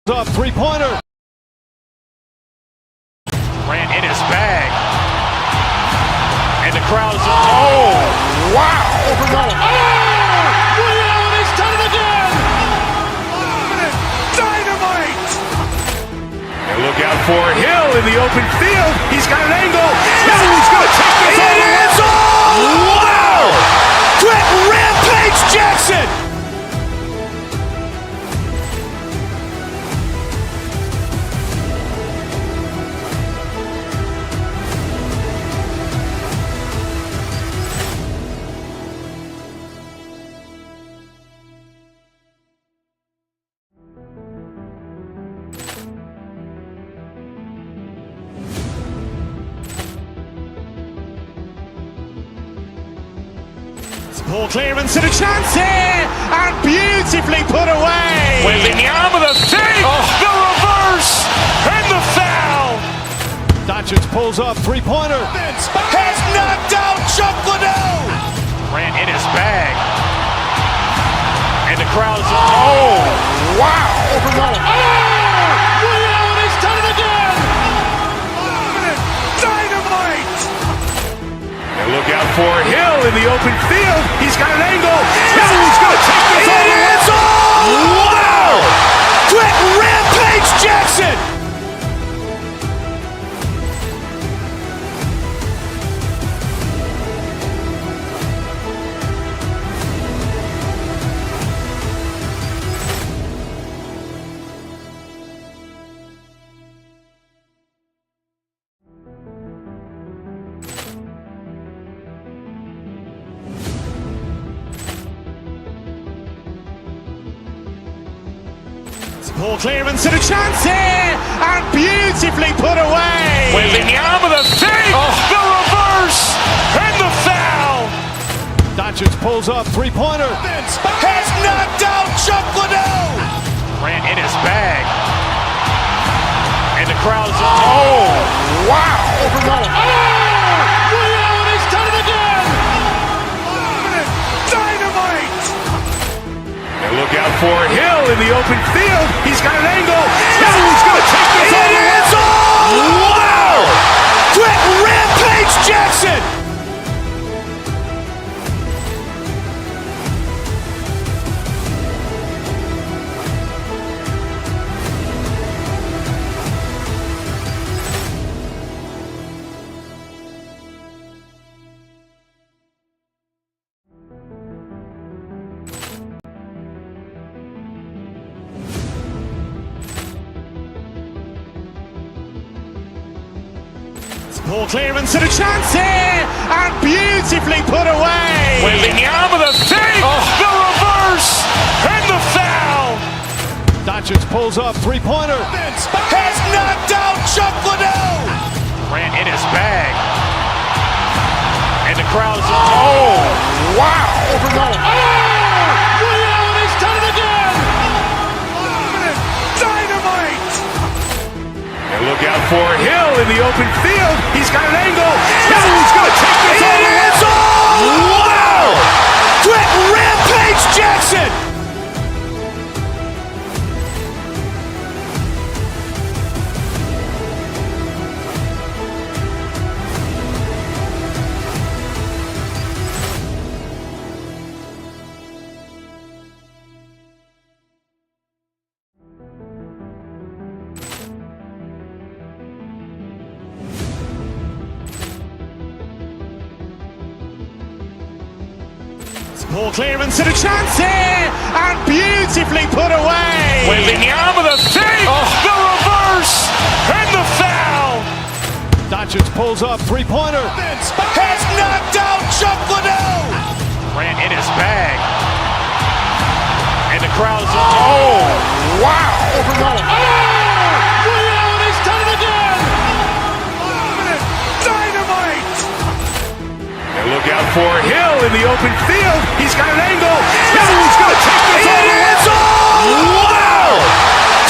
Up three-pointer. Grant in his bag. And the crowd's oh! Wow! Overrun. Oh! Ray Allen has done it again! Dynamite! And look out for Hill in the open field. He's got an angle. Hill is going to take this all the way. Wow! Grant Rampage Jackson! Ball clearance and a chance here, and beautifully put away. Wembanyama the fake, the reverse, and the foul. Doncic pulls up three-pointer. Has knocked out Chuck Liddell. Grant in his bag, and the crowd's oh! Wow! Overrun. Oh! Ray Allen has done it again. Dynamite! And look out for Hill in the open field. He's got an angle. Hill is going to take this all the way. Wow! Grant Rampage Jackson! Ball clearance and a chance here, and beautifully put away. Wembanyama the fake, the reverse, and the foul. Doncic pulls up three-pointer. Has knocked out Chuck Liddell. Grant in his bag, and the crowd's oh! Wow! Overrun. Oh! Ray Allen has done it again. Dynamite! And look out for Hill in the open field. He's got an angle. Hill is going to take this all the way. Wow! Grant Rampage Jackson! Ball clearance and a chance here, and beautifully put away. Wembanyama the fake, the reverse, and the foul. Doncic pulls up three-pointer. Has knocked out Chuck Liddell. Grant in his bag, and the crowd's oh! Wow! Overrun. Oh! Ray Allen has done it again. Dynamite! And look out for Hill in the open field. He's got an angle. Hill is going to take this all the way. Wow! Grant Rampage Jackson! Ball clearance and a chance here, and beautifully put away. Wembanyama the fake, the reverse, and the foul. Doncic pulls up three-pointer. Has knocked out Chuck Liddell. Grant in his bag, and the crowd's oh! Wow! Overrun. Oh! Ray Allen has done it again. Dynamite! And look out for Hill in the open field. He's got an angle. Hill is going to take this all the way. Wow!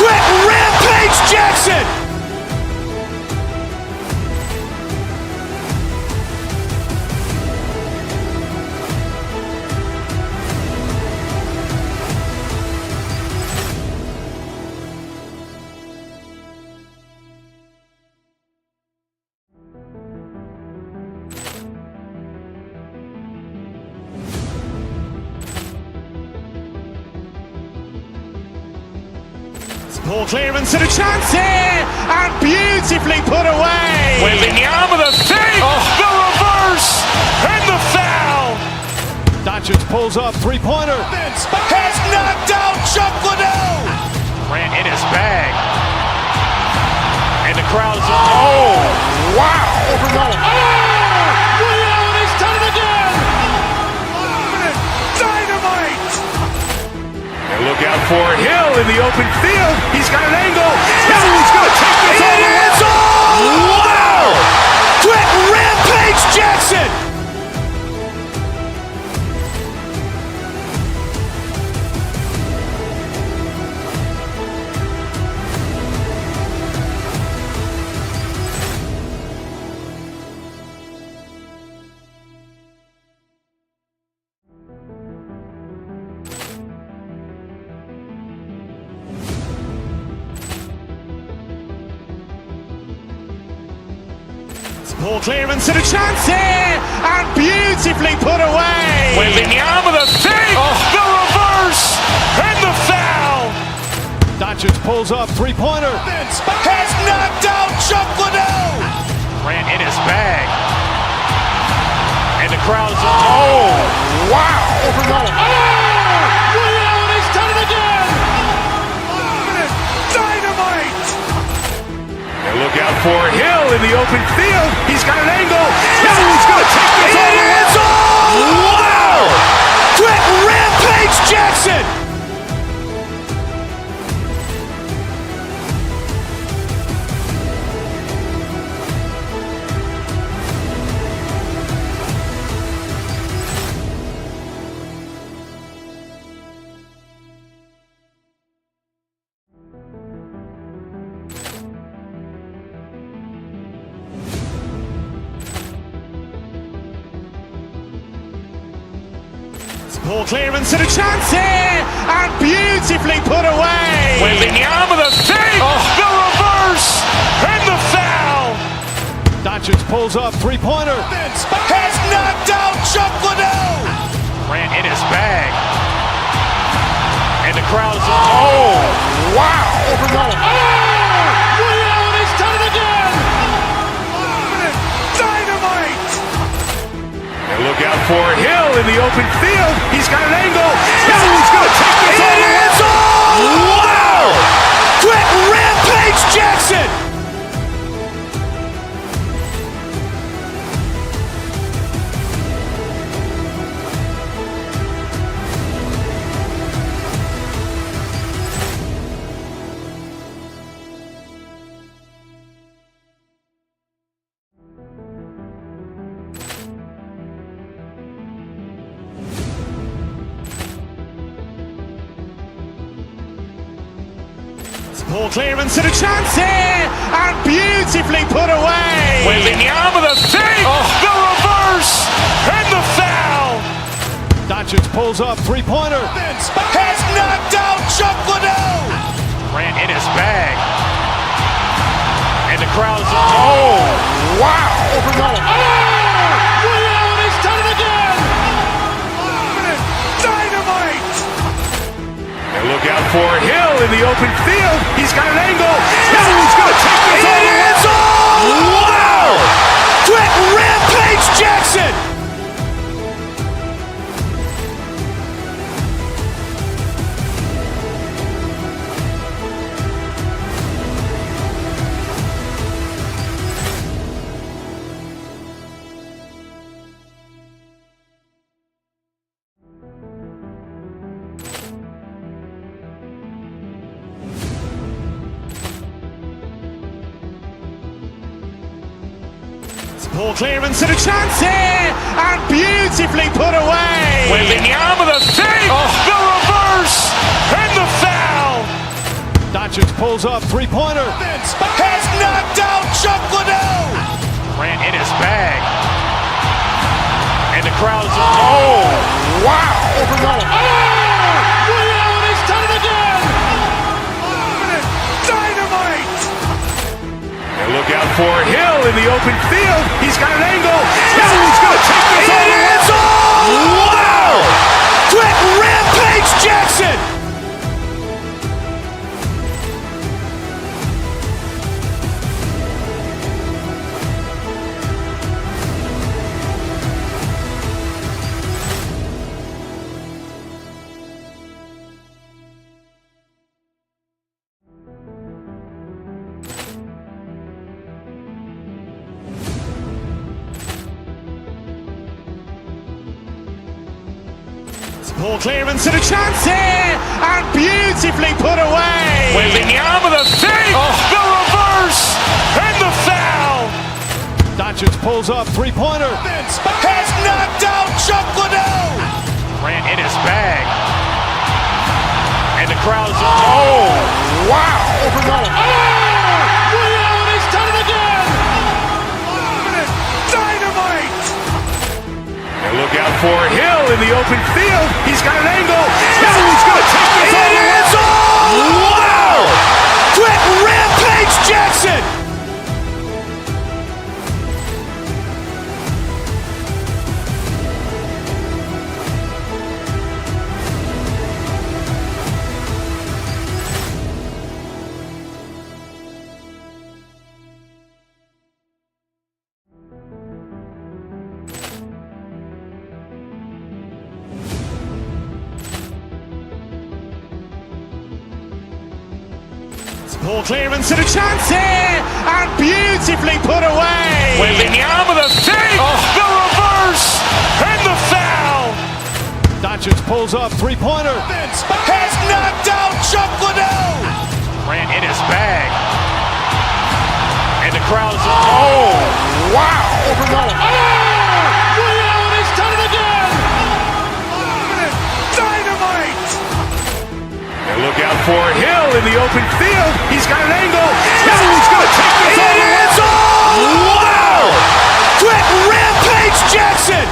Grant Rampage Jackson! Poor clearance and a chance here, and beautifully put away. Wembanyama the fake, the reverse, and the foul. Doncic pulls up, three-pointer. Has knocked out Chuck Liddell. Grant in his bag. And the crowd's wow. He's done it again. Dynamite. And look out for Hill in the open field. He's got an angle. He's going to take this all the way. Wow. Quick Rampage Jackson. Poor clearance and a chance here, and beautifully put away. Wembanyama the fake, the reverse, and the foul. Doncic pulls up, three-pointer. Has knocked out Chuck Liddell. Grant in his bag. And the crowd's wow. He's done it again. Dynamite. And look out for Hill in the open field. He's got an angle. He's going to take this all the way. Wow. Quick Rampage Jackson. Poor clearance and a chance here, and beautifully put away. Wembanyama the fake, the reverse, and the foul. Doncic pulls up, three-pointer. Has knocked out Chuck Liddell. Grant in his bag. And the crowd's wow. He's done it again. Dynamite. And look out for Hill in the open field. He's got an angle. He's going to take this all the way. Wow. Quick Rampage Jackson. Poor clearance and a chance here, and beautifully put away. Wembanyama the fake, the reverse, and the foul. Doncic pulls up, three-pointer. Has knocked out Chuck Liddell. Grant in his bag. And the crowd's wow. He's done it again. Dynamite. And look out for Hill in the open field. He's got an angle. He's going to take this all the way. Wow. Quick Rampage Jackson. Poor clearance and a chance here, and beautifully put away. Wembanyama the fake, the reverse, and the foul. Doncic pulls up, three-pointer. Has knocked out Chuck Liddell. Grant in his bag. And the crowd's wow. He's done it again. Dynamite. And look out for Hill in the open field. He's got an angle. He's going to take this all the way. Wow. Quick Rampage Jackson. Ball clearance and a chance here, and beautifully put away. Wembanyama the fake, the reverse, and the foul. Doncic pulls up, three-pointer. Has knocked out Chuck Liddell. Ran in his bag. And the crowd is, oh, wow. He's done it again. Dynamite. And look out for Hill in the open field. He's got an angle. He's going to take this all the way. Wow. Quick Rampage Jackson. Ball clearance and a chance here, and beautifully put away. Wembanyama the fake, the reverse, and the foul. Doncic pulls up, three-pointer. Has knocked out Chuck Liddell. Ran in his bag. And the crowd is, oh, wow. He's done it again. Dynamite. And look out for Hill in the open field. He's got an angle. He's going to take this all the way. Wow. Quick Rampage Jackson.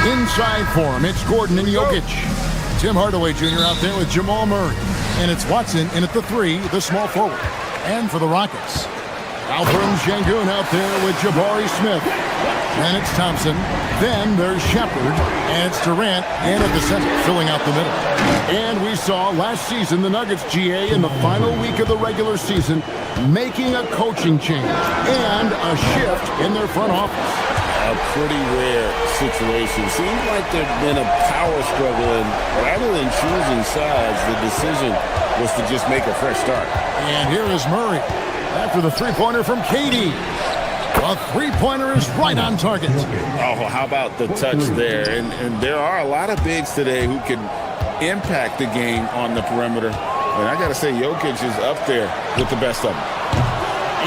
Inside for him, it's Gordon and Jokic. Tim Hardaway Jr. out there with Jamal Murray. And it's Watson in at the three, the small forward. And for the Rockets, Alperen Şengün out there with Jabari Smith. Then it's Thompson. Then there's Shepard. And it's Durant in at the center, filling out the middle. And we saw last season the Nuggets, GA, in the final week of the regular season, making a coaching change and a shift in their front office. A pretty rare situation. Seems like there's been a power struggle, and rather than choosing sides, the decision was to just make a fresh start. And here is Murray after the three-pointer from KD. A three-pointer is right on target. Oh, how about the touch there? And there are a lot of bigs today who can impact the game on the perimeter. And I got to say, Jokic is up there with the best of them.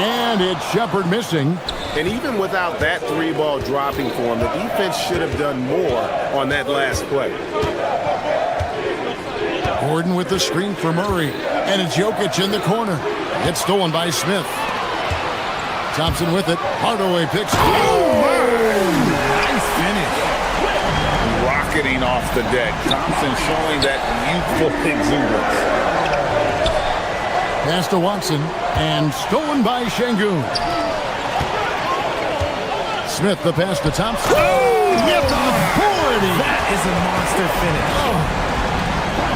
And it's Shepard missing. And even without that three-ball dropping for him, the defense should have done more on that last play. Gordon with the screen for Murray. And it's Jokic in the corner. It's stolen by Smith. Thompson with it. Hardaway picks. Oh, nice finish. Rocketing off the deck. Thompson showing that youthful exuberance. Pass to Watson. And stolen by Şengün. Smith, the pass to Thompson. Yep, authority. That is a monster finish.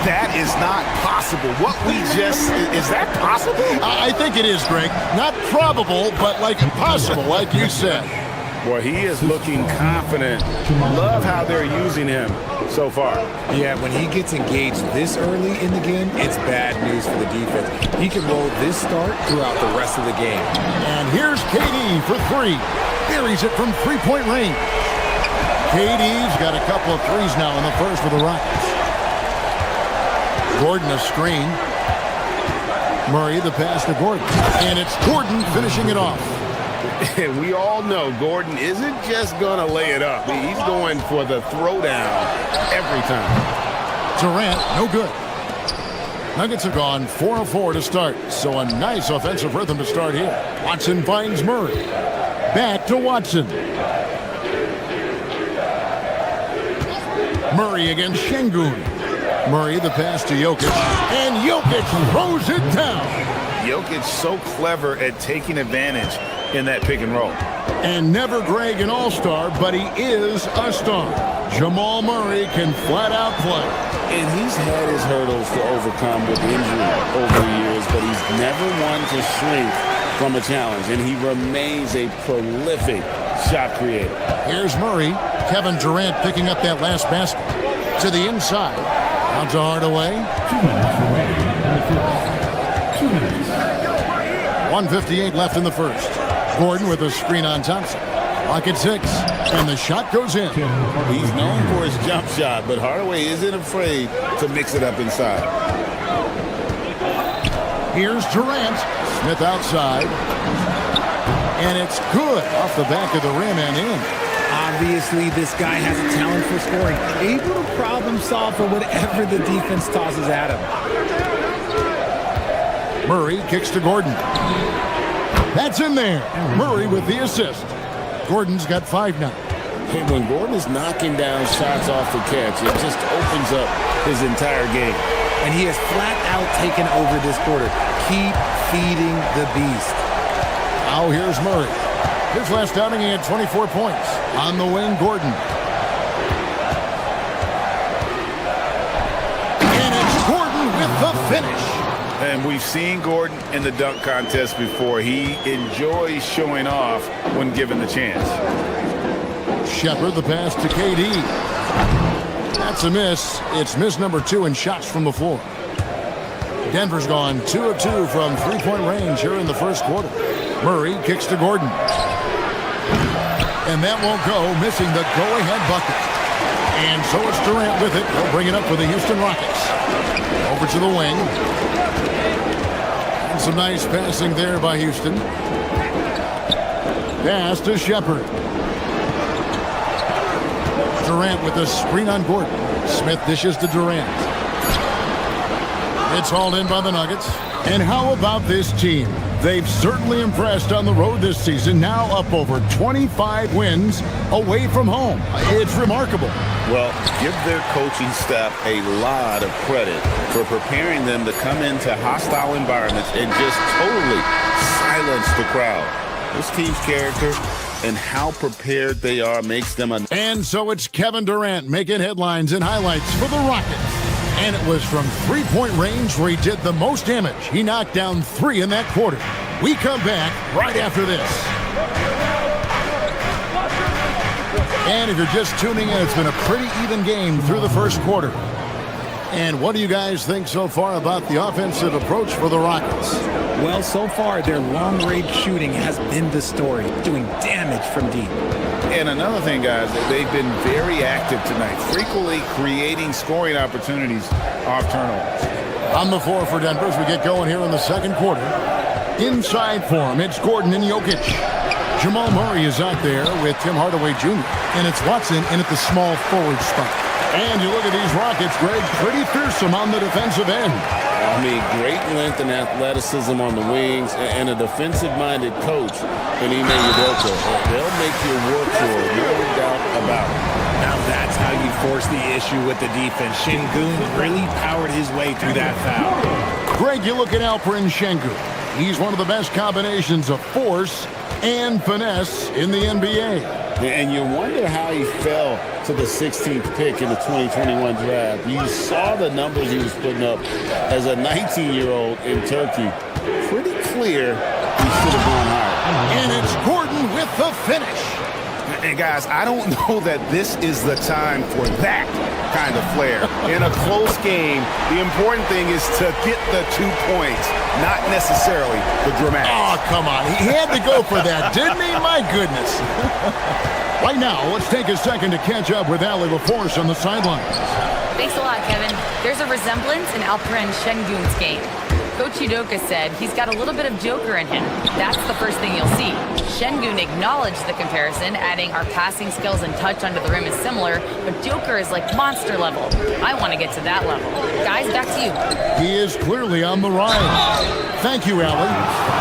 That is not possible. What we just, is that possible? I think it is, Greg. Not probable, but like possible, like you said. Boy, he is looking confident. Love how they're using him so far. Yeah, when he gets engaged this early in the game, it's bad news for the defense. He can roll this start throughout the rest of the game. And here's KD for three. Buries it from three-point range. KD's got a couple of threes now in the first for the Rockets. Gordon a screen. Murray the pass to Gordon. And it's Gordon finishing it off. And we all know Gordon isn't just going to lay it up. He's going for the throwdown every time. Durant, no good. Nuggets have gone 4 of 4 to start, so a nice offensive rhythm to start here. Watson finds Murray. Back to Watson. Murray against Şengün. Murray, the pass to Jokic, and Jokic throws it down. Jokic so clever at taking advantage in that pick and roll. And never Greg an all-star, but he is a star. Jamal Murray can flat out play. And he's had his hurdles to overcome with injury over the years, but he's never one to shrink from a challenge, and he remains a prolific shot creator. Here's Murray. Kevin Durant picking up that last basket. To the inside. Out to Hardaway. 1:58 left in the first. Gordon with a screen on Thompson. Clock at 6. And the shot goes in. He's known for his jump shot, but Hardaway isn't afraid to mix it up inside. Here's Durant. Smith outside. And it's good off the back of the rim and in. Obviously, this guy has a talent for scoring. Able to problem solve for whatever the defense tosses at him. Murray kicks to Gordon. That's in there. Murray with the assist. Gordon's got 5 now. Hey, when Gordon is knocking down shots off the catch, it just opens up his entire game. And he has flat out taken over this quarter. Keep feeding the beast. Now here's Murray. His last outing, he had 24 points. On the wing, Gordon. And it's Gordon with the finish. And we've seen Gordon in the dunk contest before. He enjoys showing off when given the chance. Shepard, the pass to KD. That's a miss. It's miss number 2 in shots from the floor. Denver's gone 2 of 2 from three-point range here in the first quarter. Murray kicks to Gordon. And that won't go, missing the go-ahead bucket. And so it's Durant with it. He'll bring it up for the Houston Rockets. Over to the wing. And some nice passing there by Houston. Pass to Shepard. Durant with a screen on Gordon. Smith dishes to Durant. It's hauled in by the Nuggets. And how about this team? They've certainly impressed on the road this season, now up over 25 wins away from home. It's remarkable. Well, give their coaching staff a lot of credit for preparing them to come into hostile environments and just totally silence the crowd. This team's character and how prepared they are makes them a... And so it's Kevin Durant making headlines and highlights for the Rockets. And it was from three-point range where he did the most damage. He knocked down 3 in that quarter. We come back right after this. And if you're just tuning in, it's been a pretty even game through the first quarter. And what do you guys think so far about the offensive approach for the Rockets? Well, so far, their long-range shooting has been the story, doing damage from deep. And another thing, guys, they've been very active tonight, frequently creating scoring opportunities off turnovers. On the floor for Denver as we get going here in the second quarter. Inside for him, it's Gordon and Jokic. Jamal Murray is out there with Tim Hardaway Jr. And it's Watson in at the small forward spot. And you look at these Rockets, Greg, pretty fearsome on the defensive end. I mean, great length and athleticism on the wings, and a defensive-minded coach in Ime Udoka. They'll make you work for it, no doubt about it. Now that's how you force the issue with the defense. Şengün really powered his way through that foul. Greg, you look at Alperen Şengün. He's one of the best combinations of force and finesse in the NBA. And you wonder how he fell to the 16th pick in the 2021 draft. You saw the numbers he was putting up as a 19-year-old in Turkey. Pretty clear he should have gone higher. And it's Gordon with the finish. And guys, I don't know that this is the time for that kind of flair. In a close game, the important thing is to get the 2 points, not necessarily the dramatic. Oh, come on. He had to go for that, didn't he? My goodness. Right now, let's take a second to catch up with Allie LaForce on the sidelines. Thanks a lot, Kevin. There's a resemblance in Alperen Şengün's game. Coach Udoka said he's got a little bit of Joker in him. That's the first thing you'll see. Şengün acknowledged the comparison, adding our passing skills and touch under the rim is similar, but Joker is like monster level. I want to get to that level. Guys, back to you. He is clearly on the rise. Thank you, Allie.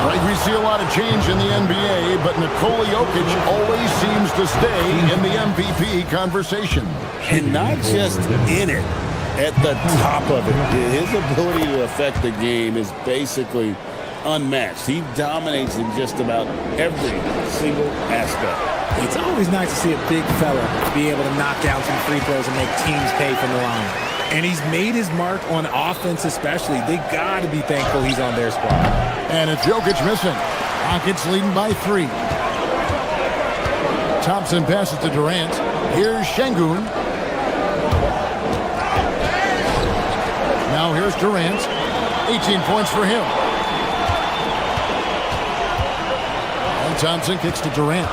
Right, we see a lot of change in the NBA, but Nikola Jokic always seems to stay in the MVP conversation. And not just in it. at the top of it. His ability to affect the game is basically unmatched. He dominates in just about every single aspect. It's always nice to see a big fella be able to knock down some free throws and make teams pay from the line. And he's made his mark on offense especially. They got to be thankful he's on their squad. And it's Jokic missing. Rockets leading by 3. Thompson passes to Durant. Here's Şengün. Now here's Durant. 18 points for him. And Thompson kicks to Durant.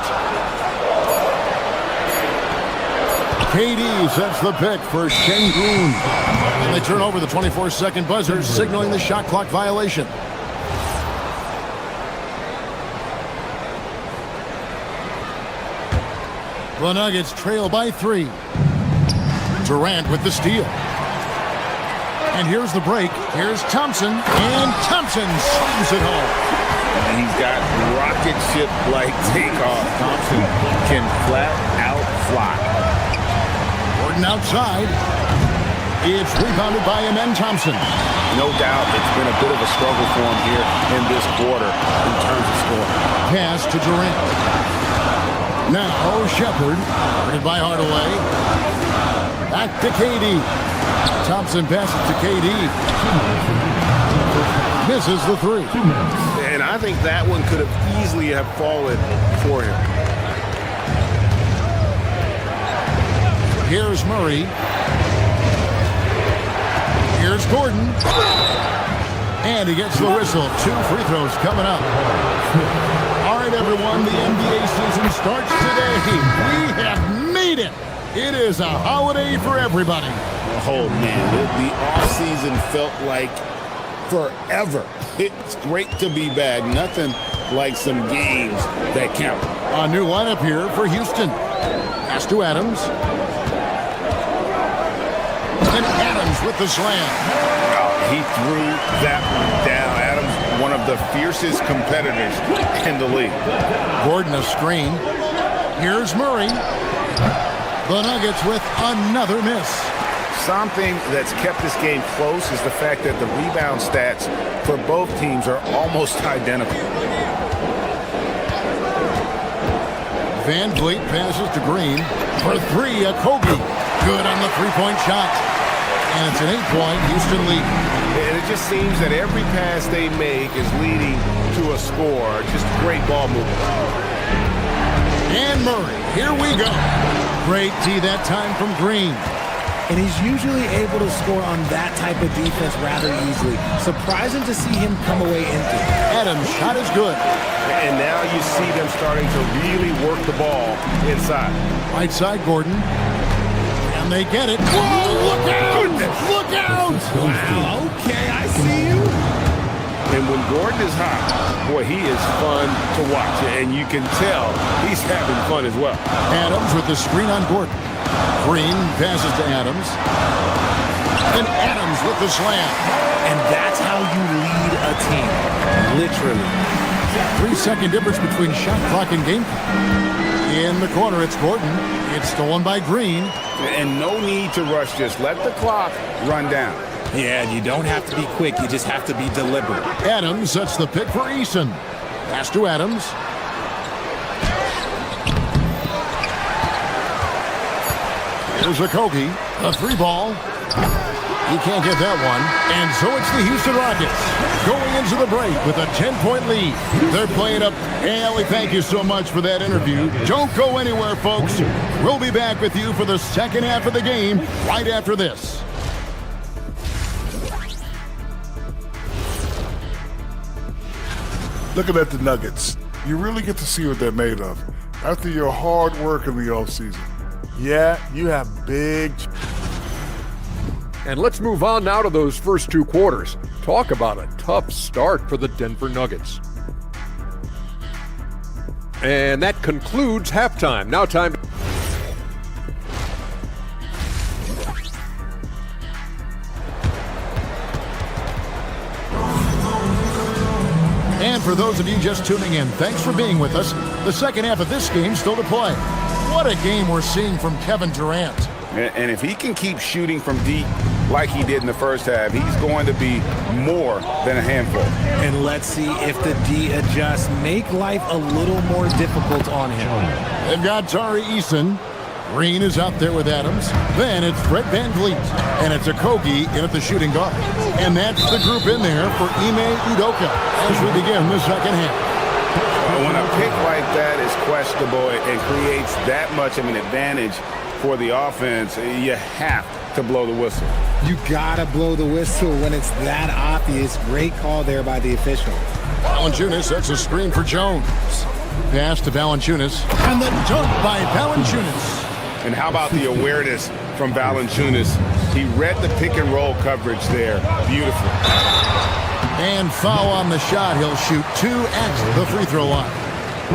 KD sets the pick for Şengün. And they turn over the 24-second buzzer, signaling the shot clock violation. The Nuggets trail by 3. Durant with the steal. And here's the break. Here's Thompson. And Thompson slams it home. And he's got rocket ship-like takeoff. Thompson can flat out fly. Gordon outside. It's rebounded by Amen Thompson. No doubt it's been a bit of a struggle for him here in this quarter in terms of scoring. Pass to Durant. Now Shepard. Guarded by Hardaway. Back to KD. Thompson passes to KD. Misses the 3. And I think that one could have easily have fallen for him. Here's Murray. Here's Gordon. And he gets the whistle. 2 free throws coming up. All right, everyone, the NBA season starts today. We have made it. It is a holiday for everybody. Oh, man, the offseason felt like forever. It's great to be back. Nothing like some games that count. A new lineup here for Houston. Pass to Adams. And Adams with the slam. He threw that one down. Adams, one of the fiercest competitors in the league. Gordon a screen. Here's Murray. The Nuggets with another miss. Something that's kept this game close is the fact that the rebound stats for both teams are almost identical. Van Vliet passes to Green. For 3, Okogie. Good on the 3-point shot. And it's an 8-point Houston lead. And it just seems that every pass they make is leading to a score. Just great ball movement. And Murray, here we go. Great D that time from Green. And he's usually able to score on that type of defense rather easily. Surprising to see him come away empty. Adams' shot is good. And now you see them starting to really work the ball inside. Right side, Gordon. And they get it. Whoa, look out! Look out! Wow, okay, I see you. And when Gordon is hot, boy, he is fun to watch. And you can tell he's having fun as well. Adams with the screen on Gordon. Green passes to Adams. And Adams with the slam. And that's how you lead a team. Literally. 3-second difference between shot clock and game clock. In the corner, it's Gordon. It's stolen by Green. And no need to rush this. Let the clock run down. Yeah, you don't have to be quick. You just have to be deliberate. Adams sets the pick for Eason. Pass to Adams. Here's Okogie. A 3-ball. He can't get that one. And so it's the Houston Rockets going into the break with a 10-point lead. They're playing up. Hey, Ellie, thank you so much for that interview. Don't go anywhere, folks. We'll be back with you for the second half of the game right after this. Looking at the Nuggets, you really get to see what they're made of. After your hard work in the offseason, yeah, you have big... And let's move on now to those first 2 quarters. Talk about a tough start for the Denver Nuggets. And that concludes halftime. Now time. And for those of you just tuning in, thanks for being with us. The second half of this game still to play. What a game we're seeing from Kevin Durant. And if he can keep shooting from deep like he did in the first half, he's going to be more than a handful. And let's see if the D adjusts, make life a little more difficult on him. They've got Tari Eason. Green is out there with Adams. Then it's Fred VanVleet. And it's Okogie in at the shooting guard. And that's the group in there for Ime Udoka as we begin the second half. When a pick like that is questionable and creates that much of an advantage for the offense, you have to blow the whistle. You gotta blow the whistle when it's that obvious. Great call there by the official. Valanciunas, that's a screen for Jones. Pass to Valanciunas. And the dunk by Valanciunas. And how about the awareness from Valanciunas? He read the pick and roll coverage there. Beautiful. And foul on the shot. He'll shoot 2 at the free throw line.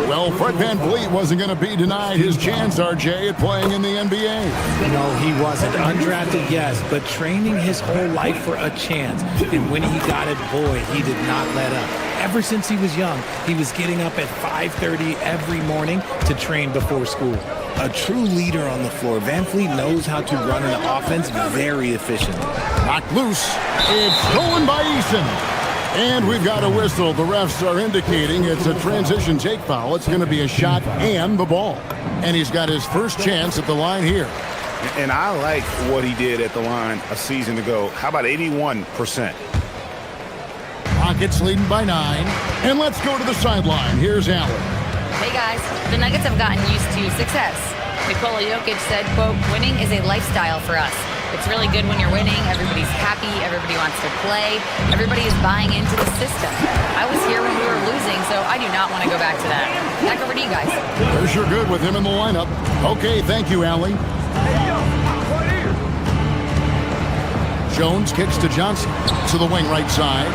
Well, Fred VanVleet wasn't going to be denied his chance, RJ, at playing in the NBA. No, he wasn't. Undrafted, yes, but training his whole life for a chance. And when he got it, boy, he did not let up. Ever since he was young, he was getting up at 5:30 every morning to train before school. A true leader on the floor. VanVleet knows how to run an offense very efficiently. Knocked loose. It's stolen by Eason. And we've got a whistle. The refs are indicating it's a transition take foul. It's going to be a shot and the ball. And he's got his first chance at the line here. And I like what he did at the line a season ago. How about 81%? Rockets leading by 9. And let's go to the sideline. Here's Allen. Hey guys, the Nuggets have gotten used to success. Nikola Jokic said, quote, winning is a lifestyle for us. It's really good when you're winning. Everybody's happy. Everybody wants to play. Everybody is buying into the system. I was here when we were losing, so I do not want to go back to that. Back over to you guys. They're sure good with him in the lineup. Okay, thank you, Allie. Jones kicks to Johnson. To the wing right side.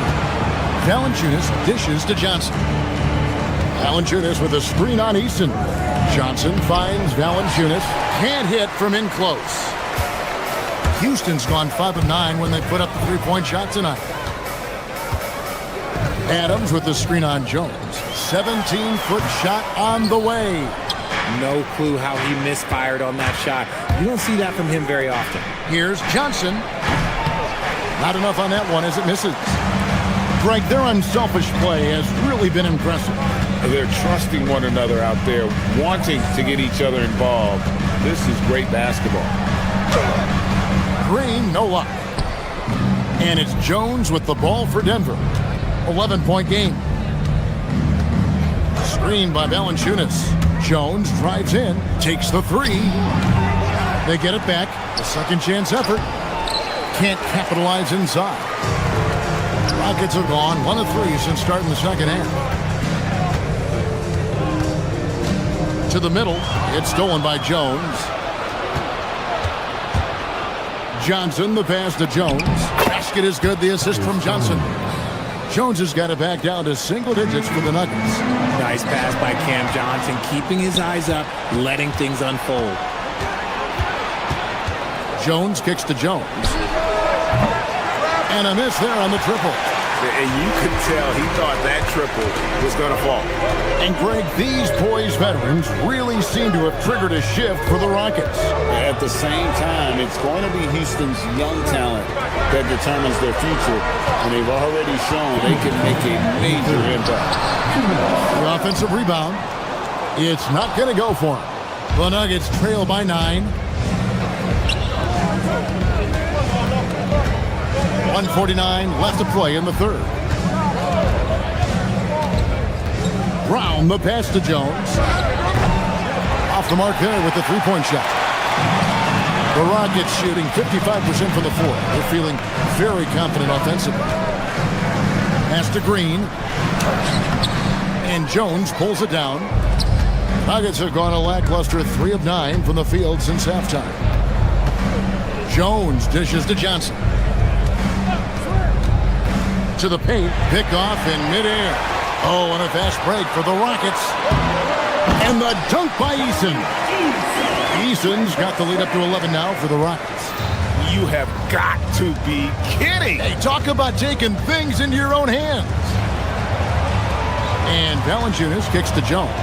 Valanciunas dishes to Johnson. Valanciunas with a screen on Eason. Johnson finds Valanciunas. Can't hit from in close. Houston's gone 5 of 9 when they put up the three-point shot tonight. Adams with the screen on Jones. 17-foot shot on the way. No clue how he misfired on that shot. You don't see that from him very often. Here's Johnson. Not enough on that one as it misses. Greg, their unselfish play has really been impressive. They're trusting one another out there, wanting to get each other involved. This is great basketball. Green, no luck. And it's Jones with the ball for Denver. 11-point game. Screen by Valanciunas. Jones drives in, takes the three. They get it back. A second chance effort. Can't capitalize inside. Rockets have gone 1 of 3 since starting the second half. To the middle. It's stolen by Jones. Johnson, the pass to Jones. Basket is good. The assist from Johnson. Jones has got it back down to single digits for the Nuggets. Nice pass by Cam Johnson, keeping his eyes up, letting things unfold. Jones kicks to Jones. And a miss there on the triple. And you could tell he thought that triple was going to fall. And Greg, these poised veterans really seem to have triggered a shift for the Rockets. At the same time, it's going to be Houston's young talent that determines their future. And they've already shown they can make a major impact. The offensive rebound. It's not going to go for him. The Nuggets trail by 9. 1:49 left to play in the third. Brown, the pass to Jones. Off the mark there with the three-point shot. The Rockets shooting 55% from the floor. They're feeling very confident offensively. Pass to Green. And Jones pulls it down. Nuggets have gone a lackluster 3 of 9 from the field since halftime. Jones dishes to Johnson. To the paint, pick off in midair. Oh, and a fast break for the Rockets. And the dunk by Eason. Eason's got the lead up to 11 now for the Rockets. You have got to be kidding. Hey, talk about taking things into your own hands. And Valanciunas kicks to Jones.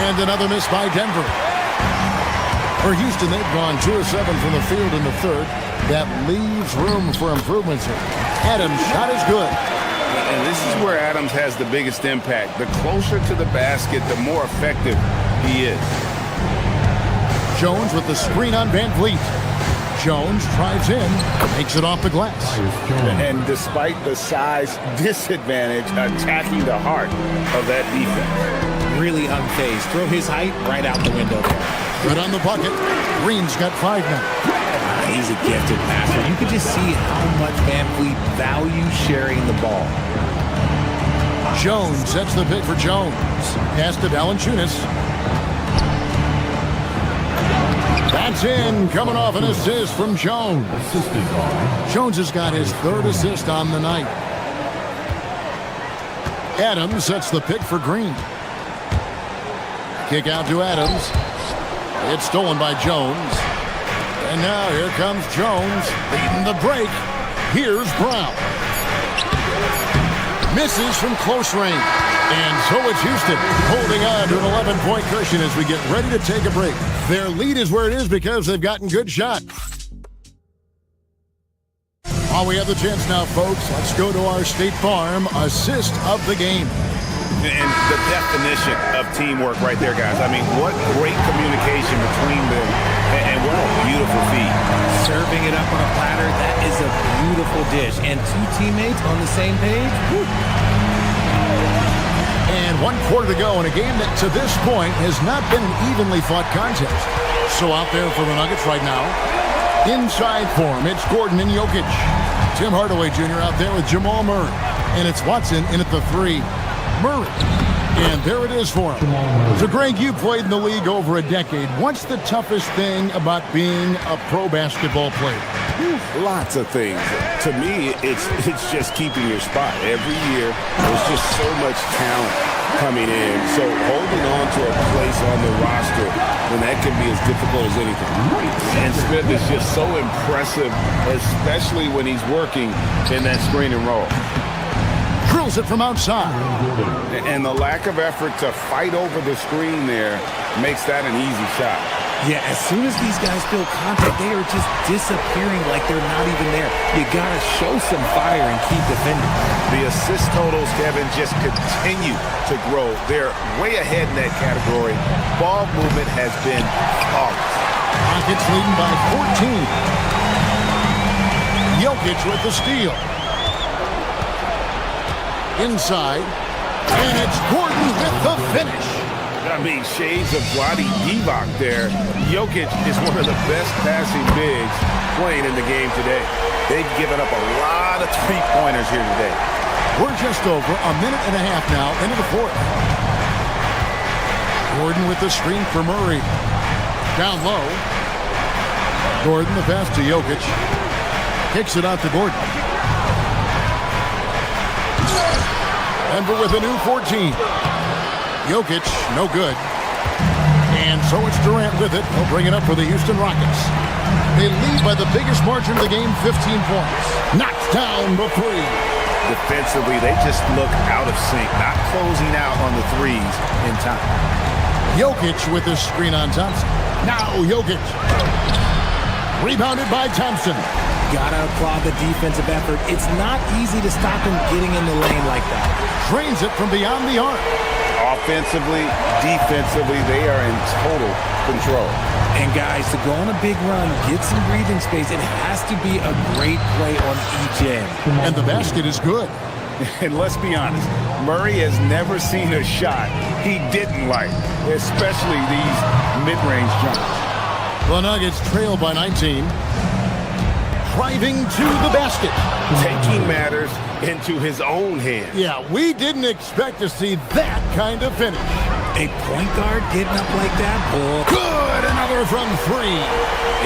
And another miss by Denver. For Houston, they've gone 2 of 7 from the field in the third. That leaves room for improvements here. Adams' shot is good. And this is where Adams has the biggest impact. The closer to the basket, the more effective he is. Jones with the screen on Van Vliet. Jones drives in, makes it off the glass. And despite the size disadvantage, attacking the heart of that defense. Really unfazed. Throw his height right out the window there. Good on the bucket. Green's got 5 now. He's a gifted passer. You can just see how much Van Vliet values sharing the ball. Jones sets the pick for Jones. Pass to Valanciunas. That's in, coming off an assist from Jones. Jones has got his 3rd assist on the night. Adams sets the pick for Green. Kick out to Adams. It's stolen by Jones. And now here comes Jones leading the break. Here's Brown. Misses from close range. And so it's Houston holding on to an 11-point cushion as we get ready to take a break. Their lead is where it is because they've gotten good shots. While we have the chance now, folks, let's go to our State Farm assist of the game. And the definition of teamwork right there, guys. I mean, what great communication between them, and what a beautiful feed. Serving it up on a platter, that is a beautiful dish. And 2 teammates on the same page. Woo. And 1 quarter to go in a game that to this point has not been an evenly fought contest. So out there for the Nuggets right now, inside form, it's Gordon and Jokic. Tim Hardaway Jr. out there with Jamal Murray. And it's Watson in at the 3. Murray. And there it is for him. So, Greg, you played in the league over a decade. What's the toughest thing about being a pro basketball player? Lots of things. To me, it's just keeping your spot. Every year, there's just so much talent coming in. So holding on to a place on the roster, then that can be as difficult as anything. And Smith is just so impressive, especially when he's working in that screen and roll. Drills it from outside. And the lack of effort to fight over the screen there makes that an easy shot. Yeah, as soon as these guys feel contact, they are just disappearing like they're not even there. You got to show some fire and keep defending. The assist totals, Kevin, just continue to grow. They're way ahead in that category. Ball movement has been flawless. Rockets leading by 14. Jokic with the steal. Inside, and it's Gordon with the finish. I mean, shades of Vlade Divac there. Jokic is one of the best passing bigs playing in the game today. They've given up a lot of three-pointers here today. We're just over a minute and a half now into the 4th. Gordon with the screen for Murray. Down low. Gordon, the pass to Jokic. Kicks it out to Gordon. Denver with a new 14. Jokic, no good. And so it's Durant with it. He'll bring it up for the Houston Rockets. They lead by the biggest margin of the game, 15 points. Knocked down the 3. Defensively, they just look out of sync, not closing out on the threes in time. Jokic with the screen on Thompson. Now Jokic. Rebounded by Thompson. Gotta applaud the defensive effort. It's not easy to stop him getting in the lane like that. Drains it from beyond the arc. Offensively, defensively, they are in total control. And guys, to go on a big run, get some breathing space, it has to be a great play on each end. And the basket is good. And let's be honest, Murray has never seen a shot he didn't like, especially these mid-range jumps. The Nuggets trail by 19. Driving to the basket. Taking matters into his own hands. Yeah, we didn't expect to see that kind of finish. A point guard getting up like that? Oh. Good, another from 3.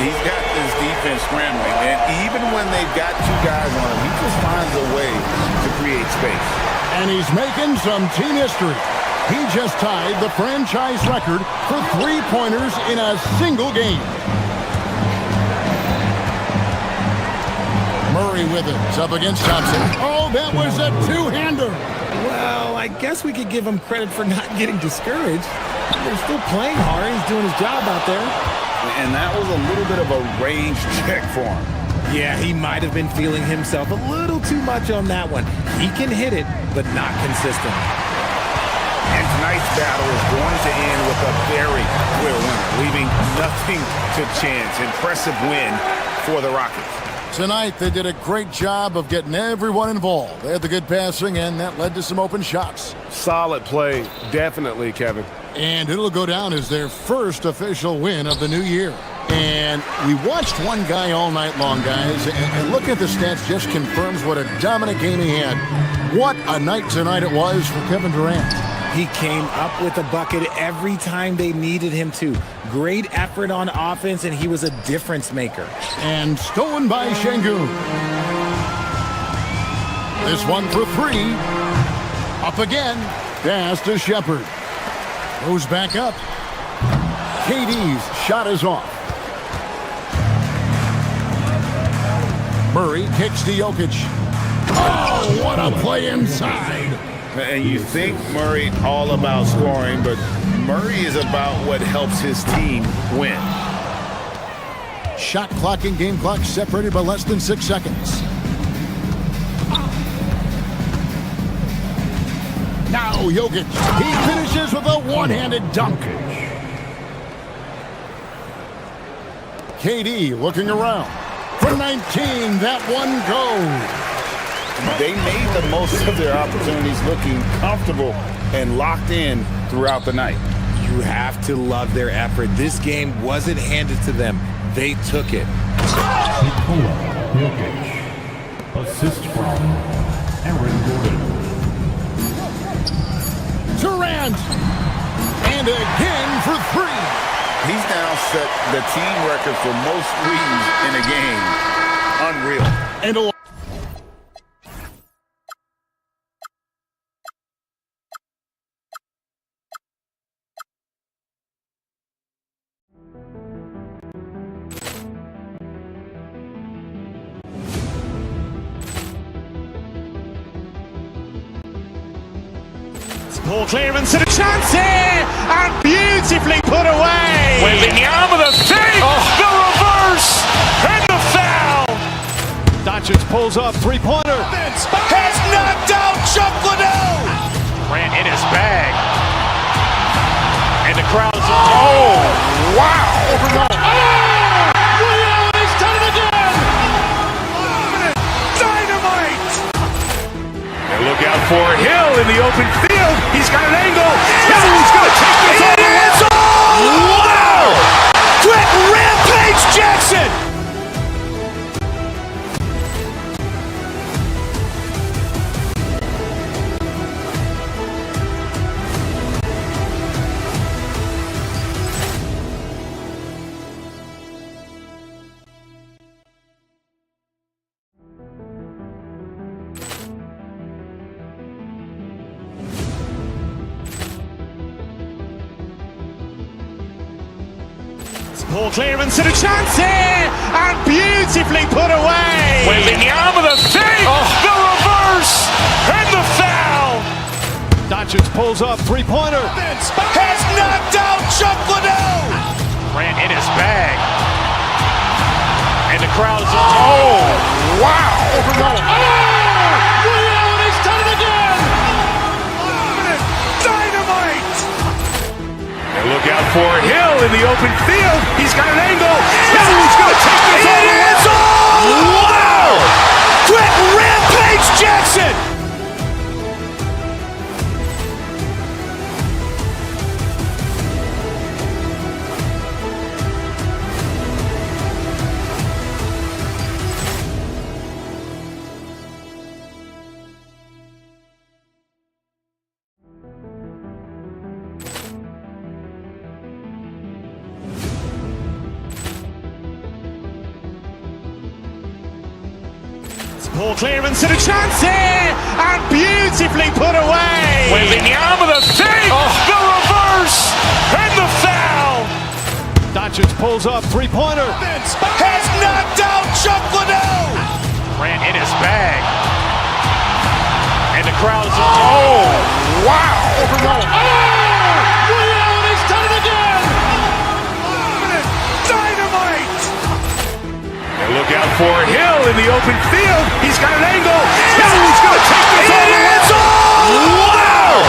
He's got this defense scrambling, and even when they've got 2 guys on him, he just finds a way to create space. And he's making some team history. He just tied the franchise record for 3-pointers in a single game. Murray with it. It's up against Thompson. Oh, that was a 2-hander. Well, I guess we could give him credit for not getting discouraged. They're still playing hard. He's doing his job out there. And that was a little bit of a range check for him. Yeah, he might have been feeling himself a little too much on that one. He can hit it, but not consistent. And tonight's battle is going to end with a very clear winner, leaving nothing to chance. Impressive win for the Rockets. Tonight, they did a great job of getting everyone involved. They had the good passing, and that led to some open shots. Solid play, definitely, Kevin. And it'll go down as their first official win of the new year. And we watched one guy all night long, guys, and looking at the stats just confirms what a dominant game he had. What a night tonight it was for Kevin Durant. He came up with a bucket every time they needed him to. Great effort on offense, and he was a difference maker. And stolen by Şengün. This one for three. Up again. Pass to Shepherd. Goes back up. KD's shot is off. Murray kicks to Jokic. Oh, what a play inside. And you think Murray all about scoring, but Murray is about what helps his team win. Shot clock and game clock separated by less than 6 seconds. Now Jokic. He finishes with a one-handed dunk. KD looking around. For 19, that one goes. They made the most of their opportunities, looking comfortable and locked in throughout the night. You have to love their effort. This game wasn't handed to them. They took it. Assist from Aaron Gordon. Durant. And again for three. He's now set the team record for most threes in a game. Unreal. And a Poor clearance and a chance here, and beautifully put away. Wembanyama with a save, the reverse, and the foul. Doncic pulls up, three-pointer. Has knocked out Chuck Liddell. Ran in his bag. And the crowd's oh, wow. He's done it again. Dynamite. And look out for Hill in the open field. He's got an angle. He's going to take this all the way. Wow! Quick Rampage Jackson. Poor clearance and a chance here, and beautifully put away. Wembanyama with a save, the reverse, and the foul. Doncic pulls up, three-pointer. Has knocked out Chuck Liddell. Ran in his bag. And the crowd's oh, wow. He's done it again. Dynamite. And look out for Hill in the open field. He's got an angle. He's going to take this all the way. Wow! Quick Rampage Jackson. Poor clearance and a chance here, and beautifully put away. Wembanyama with a save, the reverse, and the foul. Doncic pulls up, three-pointer. Has knocked out Chuck Liddell. Ran in his bag. And the crowd's oh, wow. He's done it again. Dynamite. And look look out for Hill in the open field. He's got an angle. Hill's going to take this all the way. Wow!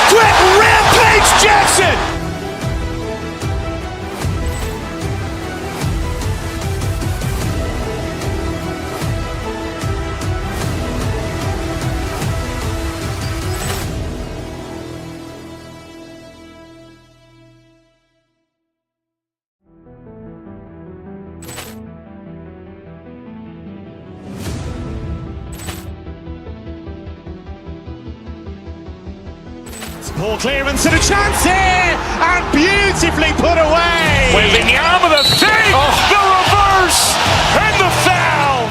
Quick Rampage Jackson! Ball clearance and a chance here, and beautifully put away. Wembanyama the fake, the reverse, and the foul.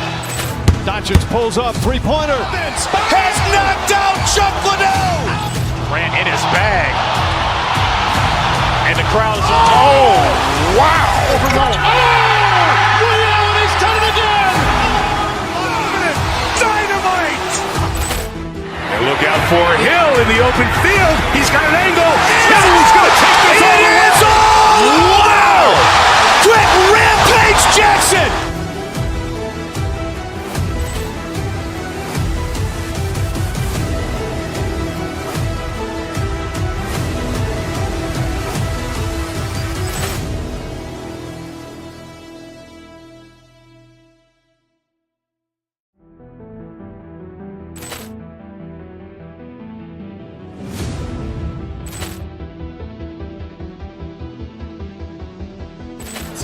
Doncic pulls up, three-pointer. Has knocked out Chuck Liddell. Grant in his bag. And the crowd is... Oh, wow. And he's done it again. Dynamite. And look out for Hill in the open field. He's got an angle. Hill's going to take this all the way. Wow. Quick Rampage Jackson.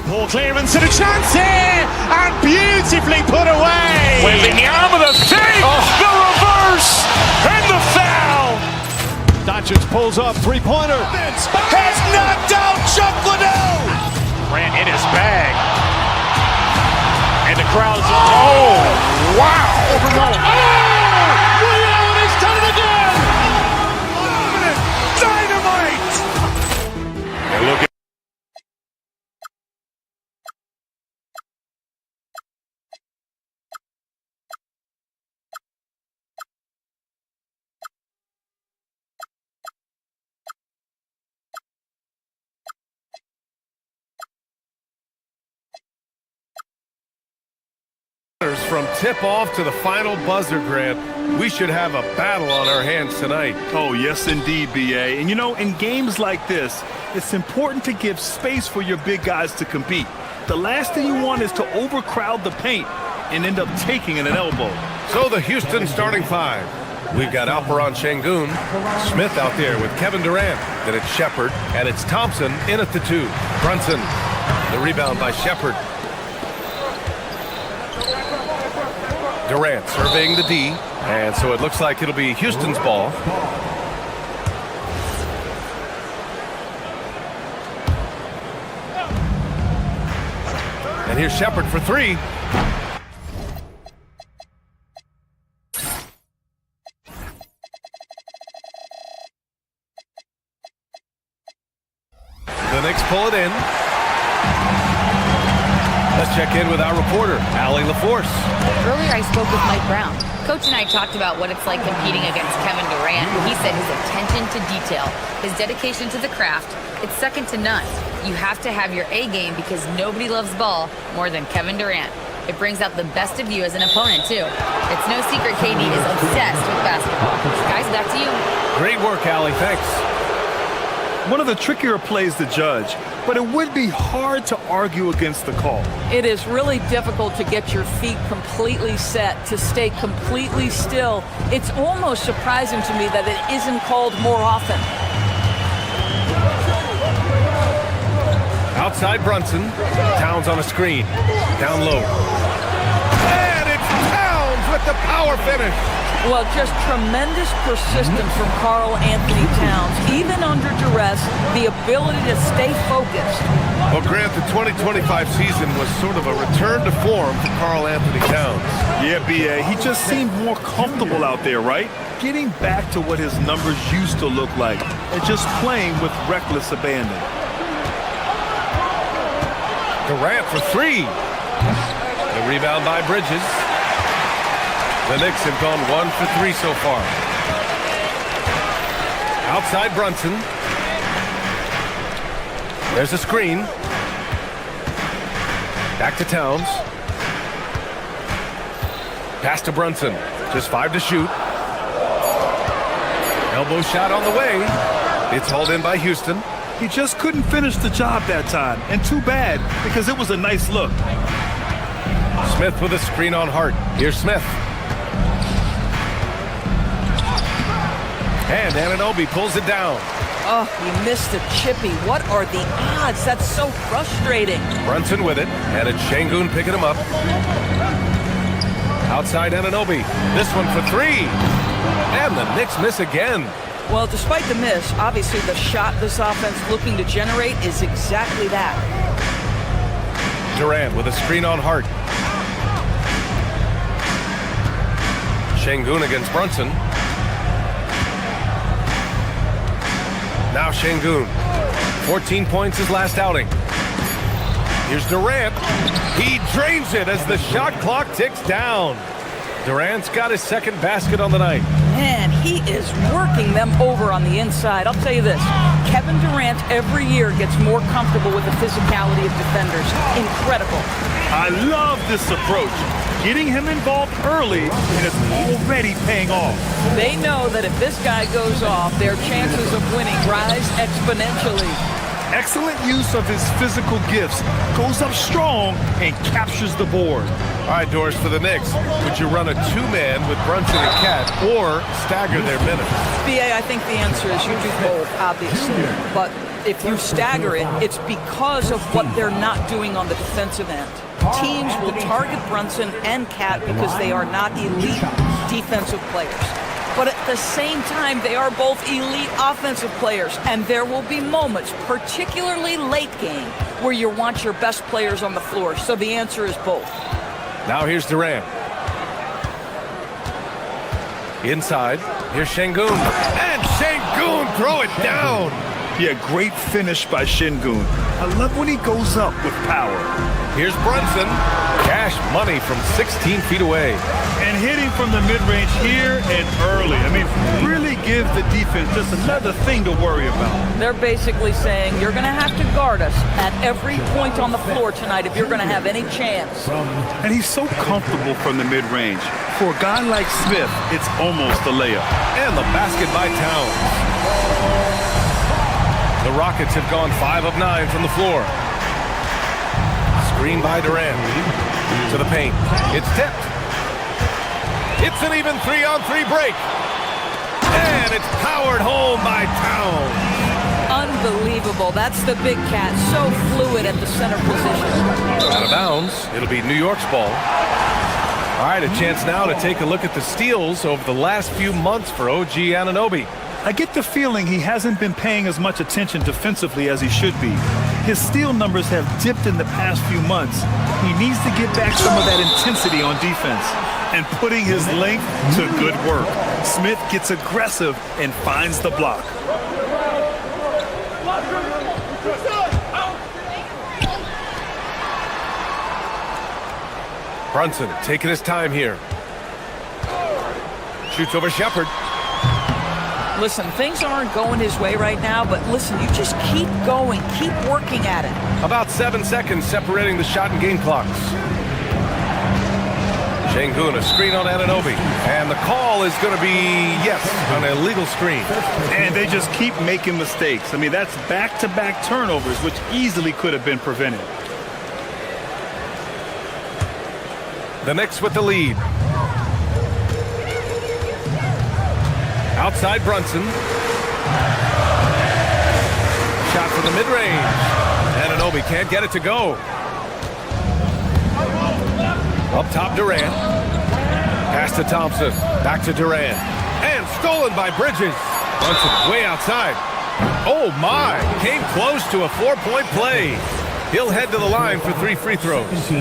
Ball clearance and a chance here, and beautifully put away. Wembanyama the fake, the reverse, and the foul. Doncic pulls up, three-pointer. Has knocked out Chuck Liddell. Grant in his bag. And the crowd is... Oh, wow. And he's done it again. Dynamite. And look at... From tip-off to the final buzzer, Grant, we should have a battle on our hands tonight. Oh, yes, indeed, B.A. And, you know, in games like this, it's important to give space for your big guys to compete. The last thing you want is to overcrowd the paint and end up taking an elbow. So the Houston starting five. We've got Alperen Şengün, Smith out there with Kevin Durant. Then it's Shepherd, and it's Thompson in at the two. Brunson, the rebound by Shepherd. Durant surveying the D, and so it looks like it'll be Houston's ball. And here's Shepherd for three. The Knicks pull it in. Let's check in with our reporter, Allie LaForce. Earlier I spoke with Mike Brown. Coach and I talked about what it's like competing against Kevin Durant. He said his attention to detail, his dedication to the craft, it's second to none. You have to have your A game because nobody loves ball more than Kevin Durant. It brings out the best of you as an opponent, too. It's no secret KD is obsessed with basketball. Guys, back to you. Great work, Allie. Thanks. One of the trickier plays to judge, but it would be hard to argue against the call. It is really difficult to get your feet completely set, to stay completely still. It's almost surprising to me that it isn't called more often. Outside Brunson. Towns on a screen. Down low. And it's Towns with the power finish. Well, just tremendous persistence from Karl Anthony Towns. Even under duress, the ability to stay focused. Well, Grant, the 2025 season was sort of a return to form for Karl Anthony Towns. Yeah, B.A., he just seemed more comfortable out there, right? Getting back to what his numbers used to look like and just playing with reckless abandon. Durant for three. The rebound by Bridges. The Knicks have gone 1 for 3 so far. Outside Brunson. There's a screen. Back to Towns. Pass to Brunson. Just 5 to shoot. Elbow shot on the way. It's hauled in by Houston. He just couldn't finish the job that time, and too bad, because it was a nice look. Smith with a screen on Hart. Here's Smith. And Anunoby pulls it down. Oh, he missed a chippy. What are the odds? That's so frustrating. Brunson with it, and it's Şengün picking him up. Outside Anunoby. This one for 3. And the Knicks miss again. Well, despite the miss, obviously the shot this offense looking to generate is exactly that. Durant with a screen on Hart. Şengün against Brunson. Now Şengün. 14 points his last outing. Here's Durant. He drains it as the shot clock ticks down. Durant's got his second basket on the night. Man, he is working them over on the inside. I'll tell you this, Kevin Durant every year gets more comfortable with the physicality of defenders. Incredible. I love this approach. Getting him involved early, and it's already paying off. They know that if this guy goes off, their chances of winning rise exponentially. Excellent use of his physical gifts. Goes up strong and captures the board. All right, Doris, for the Knicks, would you run a 2-man with Brunson and Cat or stagger their minutes? BA, I think the answer is you do both, obviously. But if you stagger it, it's because of what they're not doing on the defensive end. Teams will target Brunson and Cat because they are not elite defensive players. But at the same time, they are both elite offensive players, and there will be moments, particularly late game, where you want your best players on the floor. So the answer is both. Now here's Durant. Inside, here's Şengün. And Şengün throw it down. Yeah, great finish by Şengün. I love when he goes up with power. Here's Brunson. Cash money from 16 feet away. And hitting from the mid-range here and early. I mean, really give the defense just another thing to worry about. They're basically saying you're going to have to guard us at every point on the floor tonight if you're going to have any chance. And he's so comfortable from the mid-range. For a guy like Smith, it's almost a layup. And the basket by Towns. The Rockets have gone 5 of 9 from the floor. Screen by Durant. To the paint. It's tipped. It's an even 3-on-3 break. And it's powered home by Towns. Unbelievable. That's the big cat. So fluid at the center position. Out of bounds. It'll be New York's ball. All right, a chance now to take a look at the steals over the last few months for OG Anunoby. I get the feeling he hasn't been paying as much attention defensively as he should be. His steal numbers have dipped in the past few months. He needs to get back some of that intensity on defense and putting his length to good work. Smith gets aggressive and finds the block. Brunson taking his time here. Shoots over Shepherd. Listen, things aren't going his way right now, but listen, you just keep going, keep working at it. About 7 seconds separating the shot and game clocks. Şengün, a screen on Anunoby. And the call is going to be, yes, an illegal screen. And they just keep making mistakes. I mean, that's back-to-back turnovers, which easily could have been prevented. The Knicks with the lead. Outside Brunson. Shot from the mid-range. Anunoby can't get it to go. Up top, Durant. Pass to Thompson. Back to Durant. And stolen by Bridges. Brunson way outside. Oh my! Came close to a 4-point play. He'll head to the line for 3 free throws.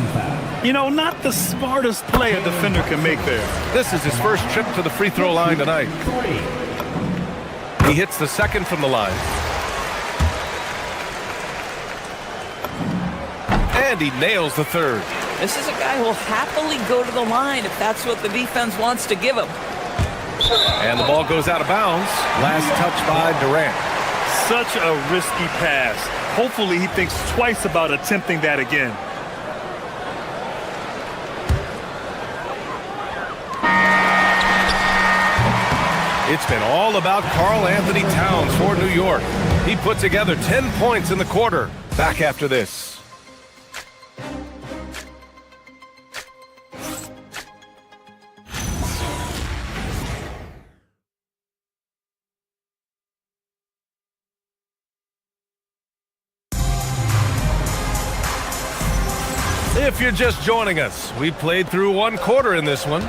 You know, not the smartest play a defender can make there. This is his first trip to the free throw line tonight. He hits the second from the line. And he nails the third. This is a guy who will happily go to the line if that's what the defense wants to give him. And the ball goes out of bounds. Last touch by Durant. Such a risky pass. Hopefully he thinks twice about attempting that again. It's been all about Karl Anthony Towns for New York. He put together 10 points in the quarter. Back after this. If you're just joining us, we played through one quarter in this one.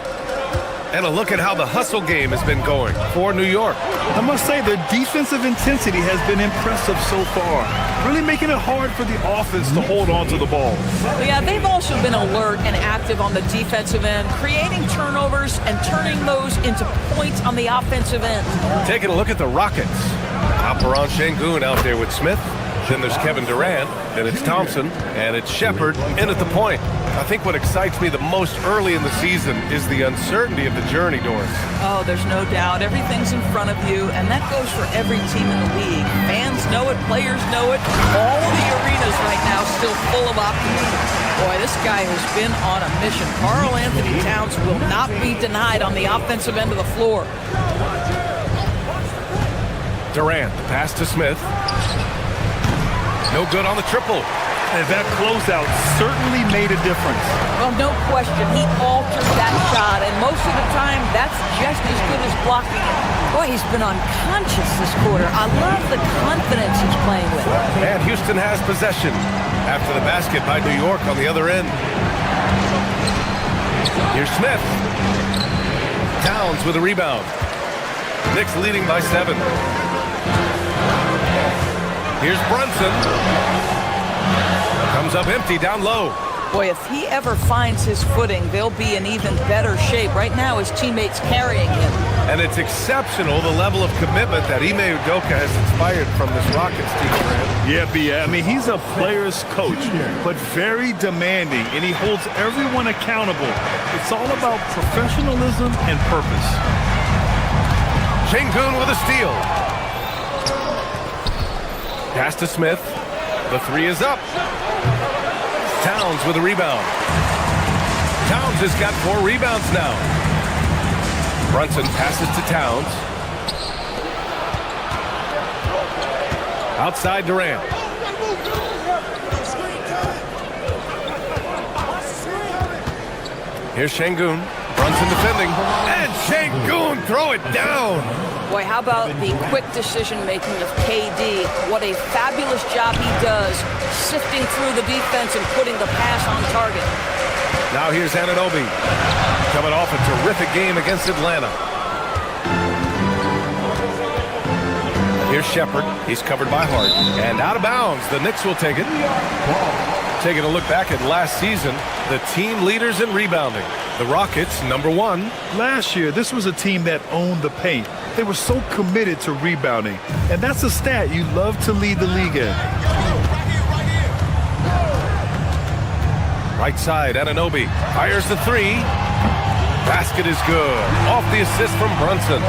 And a look at how the hustle game has been going for New York. I must say their defensive intensity has been impressive so far, really making it hard for the offense to hold on to the ball. Yeah, they've also been alert and active on the defensive end, creating turnovers and turning those into points on the offensive end. Taking a look at the Rockets. Alperen Şengün out there with Smith. Then there's Kevin Durant, then it's Thompson, and it's Shepherd in at the point. I think what excites me the most early in the season is the uncertainty of the journey, Doris. Oh, there's no doubt. Everything's in front of you, and that goes for every team in the league. Fans know it, players know it. All of the arenas right now still full of optimism. Boy, this guy has been on a mission. Karl Anthony Towns will not be denied on the offensive end of the floor. Durant, pass to Smith. No good on the triple. And that closeout certainly made a difference. Well, no question. He altered that shot, and most of the time, that's just as good as blocking it. Boy, he's been unconscious this quarter. I love the confidence he's playing with. And Houston has possession after the basket by New York on the other end. Here's Smith. Towns with a rebound. Knicks leading by 7. Here's Brunson. Comes up empty down low. Boy, if he ever finds his footing, they'll be in even better shape. Right now, his teammates carrying him. And it's exceptional, the level of commitment that Ime Udoka has inspired from this Rockets team. Yeah, B.A. I mean, he's a player's coach, but very demanding, and he holds everyone accountable. It's all about professionalism and purpose. Şengün with a steal. Pass to Smith. The 3 is up. Towns with a rebound. Towns has got 4 rebounds now. Brunson passes to Towns. Outside Durant. Here's Şengün. Brunson defending. And Şengün throw it down. Boy, how about the quick decision-making of KD? What a fabulous job he does sifting through the defense and putting the pass on target. Now here's Anunoby coming off a terrific game against Atlanta. Here's Shepherd. He's covered by Hart. And out of bounds. The Knicks will take it. Taking a look back at last season, the team leaders in rebounding. The Rockets, number 1. Last year, this was a team that owned the paint. They were so committed to rebounding. And that's a stat you love to lead the league in. Right side, Anunoby fires the 3. Basket is good. Off the assist from Brunson.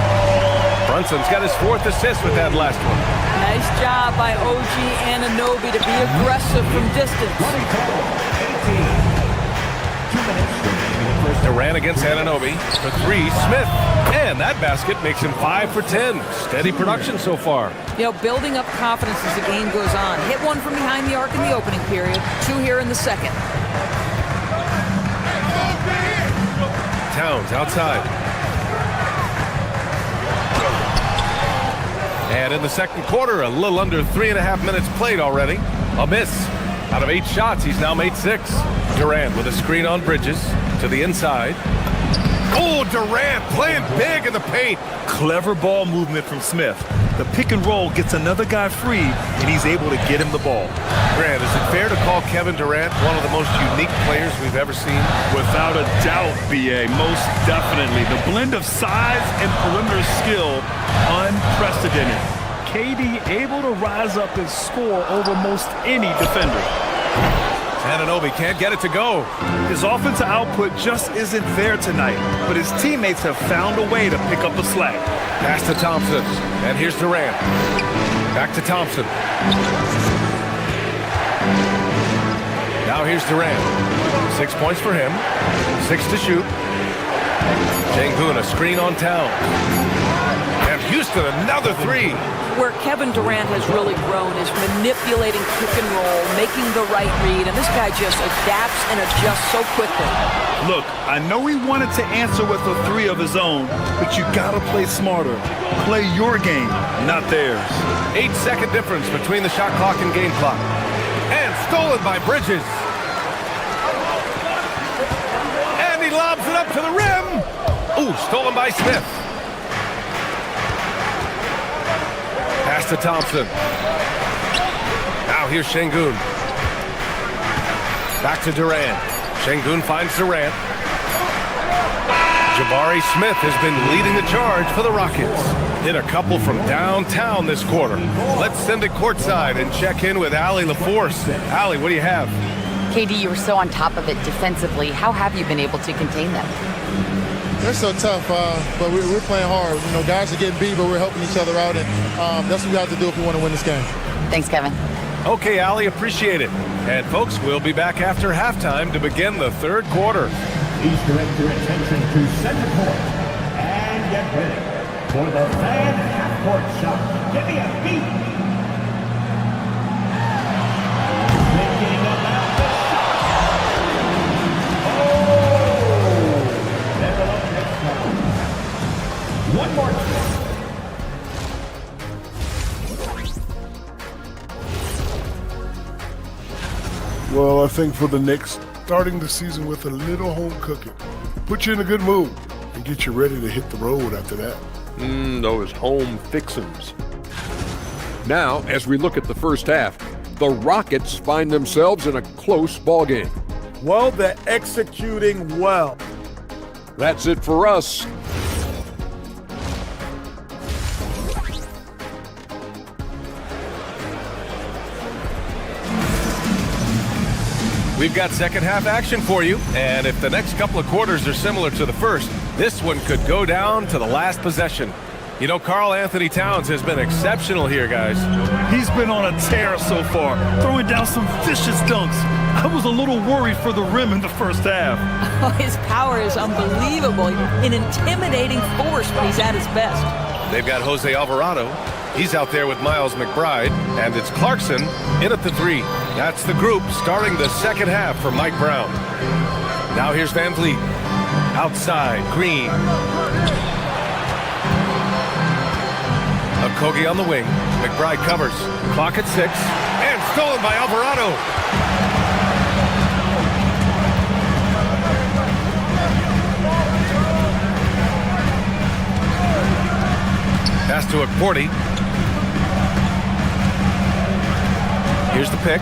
Brunson's got his 4th assist with that last one. Nice job by OG Anunoby to be aggressive from distance. Durant against Anunoby. The 3, Smith. And that basket makes him 5 for 10. Steady production so far. You know, building up confidence as the game goes on. Hit 1 from behind the arc in the opening period. 2 here in the second. Towns outside. And in the second quarter, a little under 3.5 minutes played already. A miss. Out of 8 shots, he's now made 6. Durant with a screen on Bridges to the inside. Oh, Durant playing big in the paint. Clever ball movement from Smith. The pick and roll gets another guy free, and he's able to get him the ball. Grant, is it fair to call Kevin Durant one of the most unique players we've ever seen? Without a doubt, B.A., most definitely. The blend of size and perimeter skill, unprecedented. KD able to rise up and score over most any defender. Anunoby can't get it to go. His offensive output just isn't there tonight, but his teammates have found a way to pick up the slack. Pass to Thompson, and here's Durant. Back to Thompson. Now here's Durant. 6 points for him. 6 to shoot. Şengün, a screen on Towns. Houston, another three. Where Kevin Durant has really grown is manipulating pick and roll, making the right read, and this guy just adapts and adjusts so quickly. Look, I know he wanted to answer with a three of his own, but you gotta play smarter. Play your game, not theirs. 8-second difference between the shot clock and game clock. And stolen by Bridges. And he lobs it up to the rim. Ooh, stolen by Smith. Pass to Thompson. Now here's Şengün. Back to Durant. Şengün finds Durant. Jabari Smith has been leading the charge for the Rockets. Hit a couple from downtown this quarter. Let's send it courtside and check in with Allie LaForce. Allie, what do you have? KD, you were so on top of it defensively. How have you been able to contain them? They're so tough, but we're playing hard. You know, guys are getting beat, but we're helping each other out, and that's what we have to do if we want to win this game. Thanks, Kevin. Okay, Allie, appreciate it. And folks, we'll be back after halftime to begin the third quarter. Please direct your attention to center court and get ready for the fan half-court shot. Give me a beat. Thinking about the shot. Oh! One more time. Well, I think for the Knicks, starting the season with a little home cooking put you in a good mood and get you ready to hit the road after that. Those home fixins'. Now, as we look at the first half, the Rockets find themselves in a close ballgame. Well, they're executing well. That's it for us. We've got second half action for you, and if the next couple of quarters are similar to the first, this one could go down to the last possession. You know, Karl Anthony Towns has been exceptional here, guys. He's been on a tear so far, throwing down some vicious dunks. I was a little worried for the rim in the first half. His power is unbelievable, an intimidating force when he's at his best. They've got Jose Alvarado. He's out there with Miles McBride, and it's Clarkson in at the three. That's the group starting the second half for Mike Brown. Now here's Van Vliet. Outside, Green. Okogie on the wing. McBride covers. Clock at 6. And stolen by Alvarado. Pass to Okporti. Here's the pick.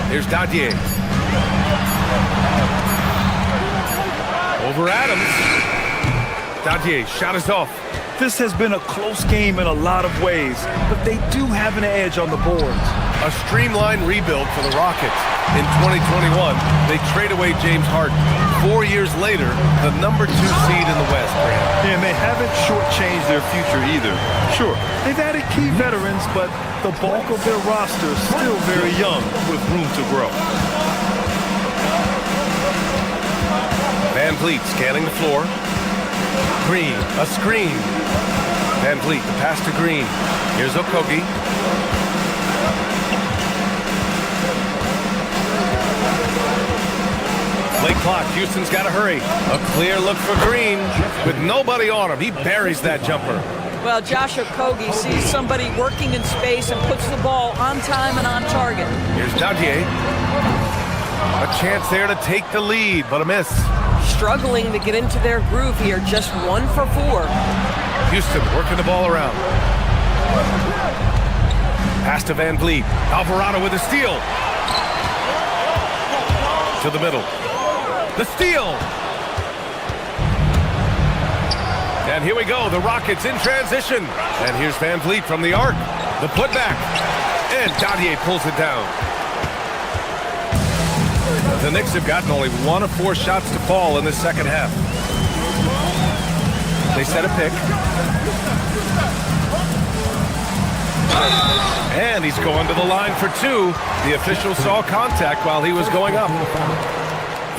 Here's Dadier. Over Adams. Dadier, shot is off. This has been a close game in a lot of ways, but they do have an edge on the boards. A streamlined rebuild for the Rockets. In 2021, they trade away James Harden. 4 years later, the number 2 seed in the West, Grant. And they haven't shortchanged their future either. Sure, they've added key veterans, but the bulk of their roster is still very young with room to grow. Van Vliet scanning the floor. Green, a screen. Van Vliet, the pass to Green. Here's Okogie. Late clock, Houston's got to hurry. A clear look for Green with nobody on him. He buries that jumper. Well, Josh Okogie sees somebody working in space and puts the ball on time and on target. Here's Dadier. A chance there to take the lead, but a miss. Struggling to get into their groove here, just 1 for 4. Houston working the ball around. Pass to Van Vliet. Alvarado with a steal. To the middle. The steal. And here we go, the Rockets in transition. And here's Van Vliet from the arc. The putback. And Dadier pulls it down. The Knicks have gotten only 1 of 4 shots to fall in the second half. They set a pick. And he's going to the line for 2. The official saw contact while he was going up.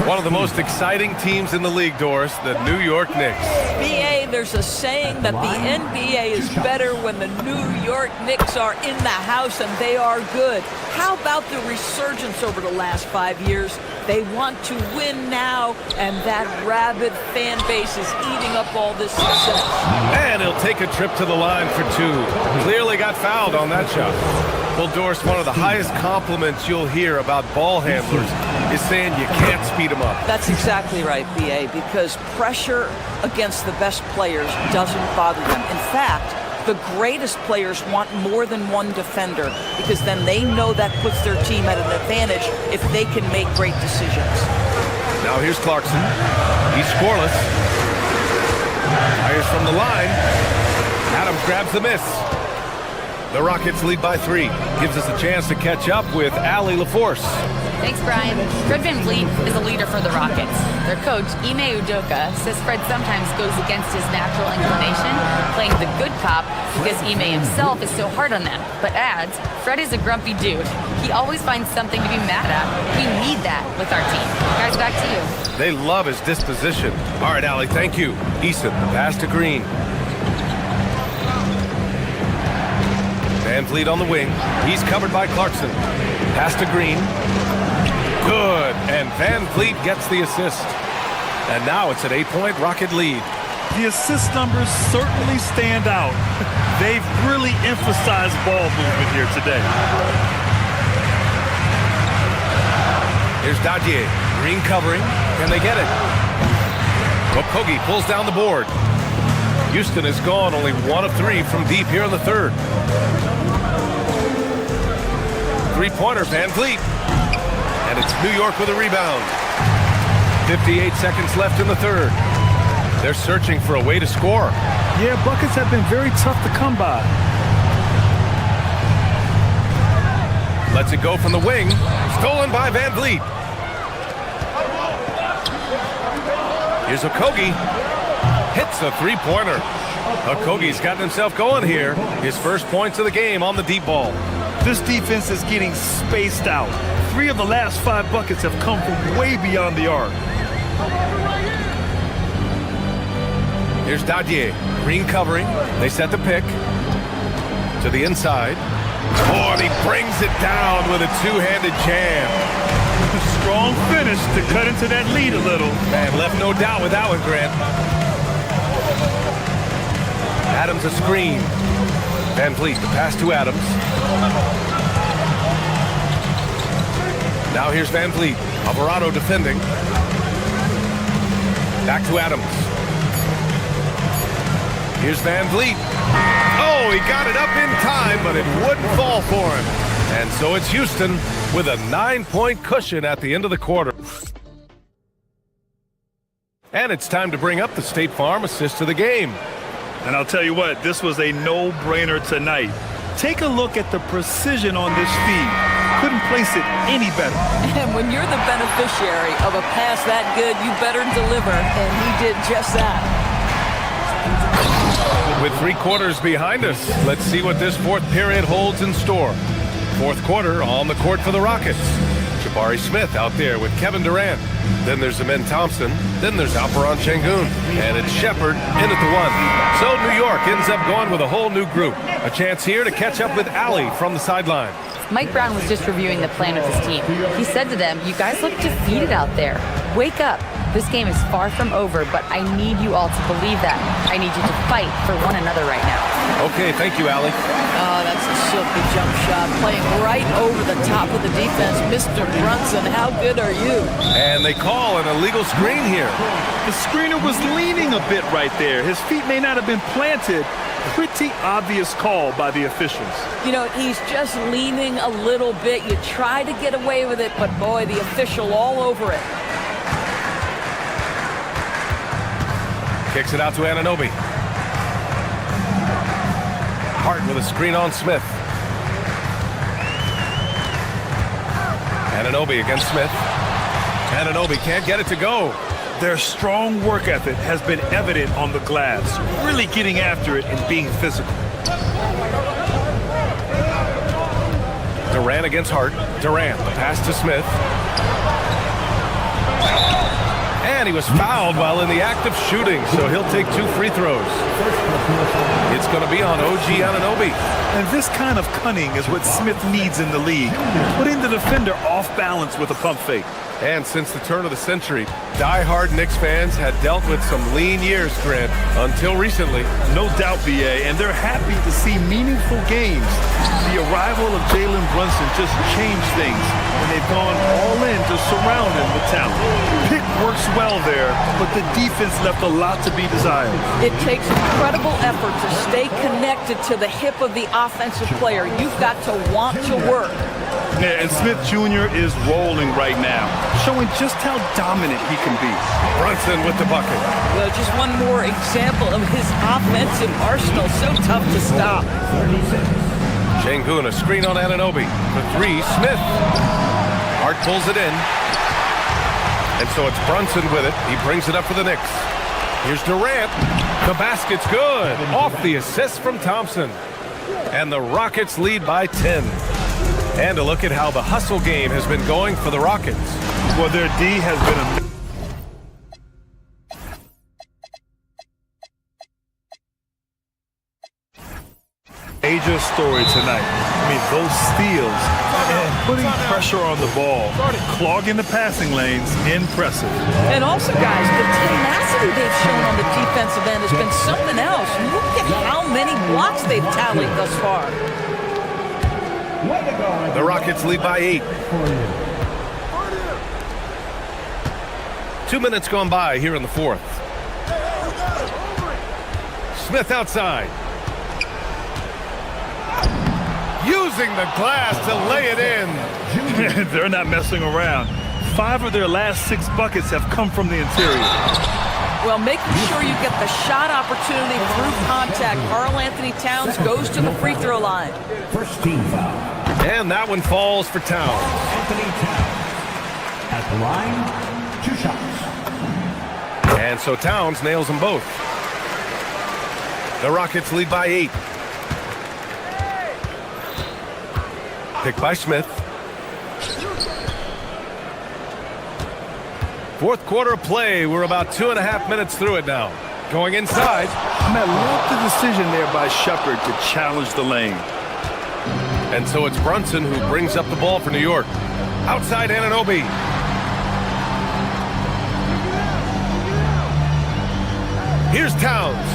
One of the most exciting teams in the league, Doris, the New York Knicks. BA, there's a saying that the NBA is better when the New York Knicks are in the house, and they are good. How about the resurgence over the last 5 years? They want to win now, and that rabid fan base is eating up all this success. And he'll take a trip to the line for two. Clearly got fouled on that shot. Well, Doris, one of the highest compliments you'll hear about ball handlers is saying you can't speed them up. That's exactly right, BA, because pressure against the best players doesn't bother them. In fact, the greatest players want more than one defender, because then they know that puts their team at an advantage if they can make great decisions. Now here's Clarkson. He's scoreless. Fires from the line. Adams grabs the miss. The Rockets lead by 3. Gives us a chance to catch up with Allie LaForce. Thanks, Brian. Fred VanVleet is a leader for the Rockets. Their coach, Ime Udoka, says Fred sometimes goes against his natural inclination, playing the good cop because Ime himself is so hard on them, but adds, Fred is a grumpy dude. He always finds something to be mad at. We need that with our team. Guys, back to you. They love his disposition. All right, Allie, thank you. Eason, the pass to Green. VanVleet on the wing. He's covered by Clarkson. Pass to Green. Good. And VanVleet gets the assist. And now it's an 8-point Rocket lead. The assist numbers certainly stand out. They've really emphasized ball movement here today. Here's Dadier. Green covering. Can they get it? Okogie pulls down the board. Houston is gone, only 1 of 3 from deep here in the third. Three-pointer, VanVleet. And it's New York with a rebound. 58 seconds left in the third. They're searching for a way to score. Yeah, buckets have been very tough to come by. Lets it go from the wing. Stolen by VanVleet. Here's Okogie. Hits a three-pointer. Okogie's gotten himself going here. His first points of the game on the deep ball. This defense is getting spaced out. 3 of the last 5 buckets have come from way beyond the arc. Here's Dadier. Green covering. They set the pick. To the inside. Oh, and he brings it down with a two-handed jam. Strong finish to cut into that lead a little. Man, left no doubt with that one, Grant. Adams a screen. VanVleet, the pass to Adams. Now here's VanVleet. Alvarado defending. Back to Adams. Here's VanVleet. Oh, he got it up in time, but it wouldn't fall for him. And so it's Houston with a 9-point cushion at the end of the quarter. And it's time to bring up the State Farm assist of the game. And I'll tell you what, this was a no-brainer tonight. Take a look at the precision on this feed. Couldn't place it any better. And when you're the beneficiary of a pass that good, you better deliver, and he did just that. With 3 quarters behind us, let's see what this fourth period holds in store. Fourth quarter on the court for the Rockets. Jabari Smith out there with Kevin Durant. Then there's Amen Thompson. Then there's Alperon Şengün. And it's Shepherd in at the 1. So New York ends up going with a whole new group. A chance here to catch up with Allie from the sideline. Mike Brown was just reviewing the plan with his team. He said to them, "You guys look defeated out there. Wake up. This game is far from over, but I need you all to believe that. I need you to fight for one another right now." Okay, thank you, Allie. Oh, that's a silky jump shot, playing right over the top of the defense. Mr. Brunson, how good are you? And they call an illegal screen here. The screener was leaning a bit right there. His feet may not have been planted. Pretty obvious call by the officials. You know, he's just leaning a little bit. You try to get away with it, but boy, the official all over it. Kicks it out to Anunoby. Hart with a screen on Smith. Anunoby against Smith. Anunoby can't get it to go. Their strong work ethic has been evident on the glass, really getting after it and being physical. Durant against Hart. Durant, the pass to Smith. And he was fouled while in the act of shooting, so he'll take 2 free throws. It's going to be on OG Anunoby. And this kind of cunning is what Smith needs in the league, putting the defender off balance with a pump fake. And since the turn of the century, die-hard Knicks fans had dealt with some lean years, Grant, until recently. No doubt, BA, and they're happy to see meaningful games. The arrival of Jalen Brunson just changed things, and they've gone all in to surround him with talent. Pick works well there, but the defense left a lot to be desired. It takes incredible effort to stay connected to the hip of the offensive player. You've got to want to work. Yeah, and Smith Jr. is rolling right now, showing just how dominant he can be. Brunson with the bucket. Well, just one more example of his offensive arsenal. So tough to stop. Şengün, a screen on Anunoby. For 3, Smith. Hart pulls it in. And so it's Brunson with it. He brings it up for the Knicks. Here's Durant. The basket's good. Off the assist from Thompson. And the Rockets lead by 10. And a look at how the hustle game has been going for the Rockets. Well, their D has been a major story tonight. I mean, those steals and putting pressure on the ball, clogging the passing lanes, impressive. And also, guys, the tenacity they've shown on the defensive end has been something else. Look at how many blocks they've tallied thus far. The Rockets lead by 8. 2 minutes gone by here in the 4th. Smith outside. Using the glass to lay it in. They're not messing around. 5 of their last 6 buckets have come from the interior. Well, making sure you get the shot opportunity through contact. Karl-Anthony Towns goes to the free throw line. First team foul. And that one falls for Towns. Anthony Towns. At the line, 2 shots. And so Towns nails them both. The Rockets lead by 8. Picked by Smith. 4th quarter of play. We're about 2.5 minutes through it now. Going inside. I love the decision there by Shepard to challenge the lane. And so it's Brunson who brings up the ball for New York. Outside Anunoby. Here's Towns.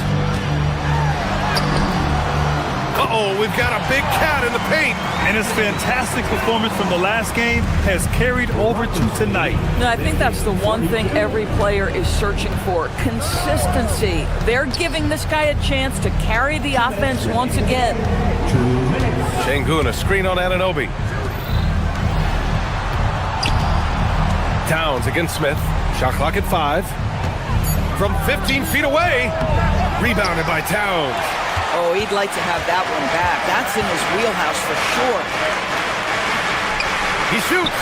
Uh-oh, we've got a big cat in the paint. And his fantastic performance from the last game has carried over to tonight. No, I think that's the one thing every player is searching for. Consistency. They're giving this guy a chance to carry the offense once again. Şengün, a screen on Anunoby. Towns against Smith. Shot clock at 5. From 15 feet away. Rebounded by Towns. Oh, he'd like to have that one back. That's in his wheelhouse for sure. He shoots.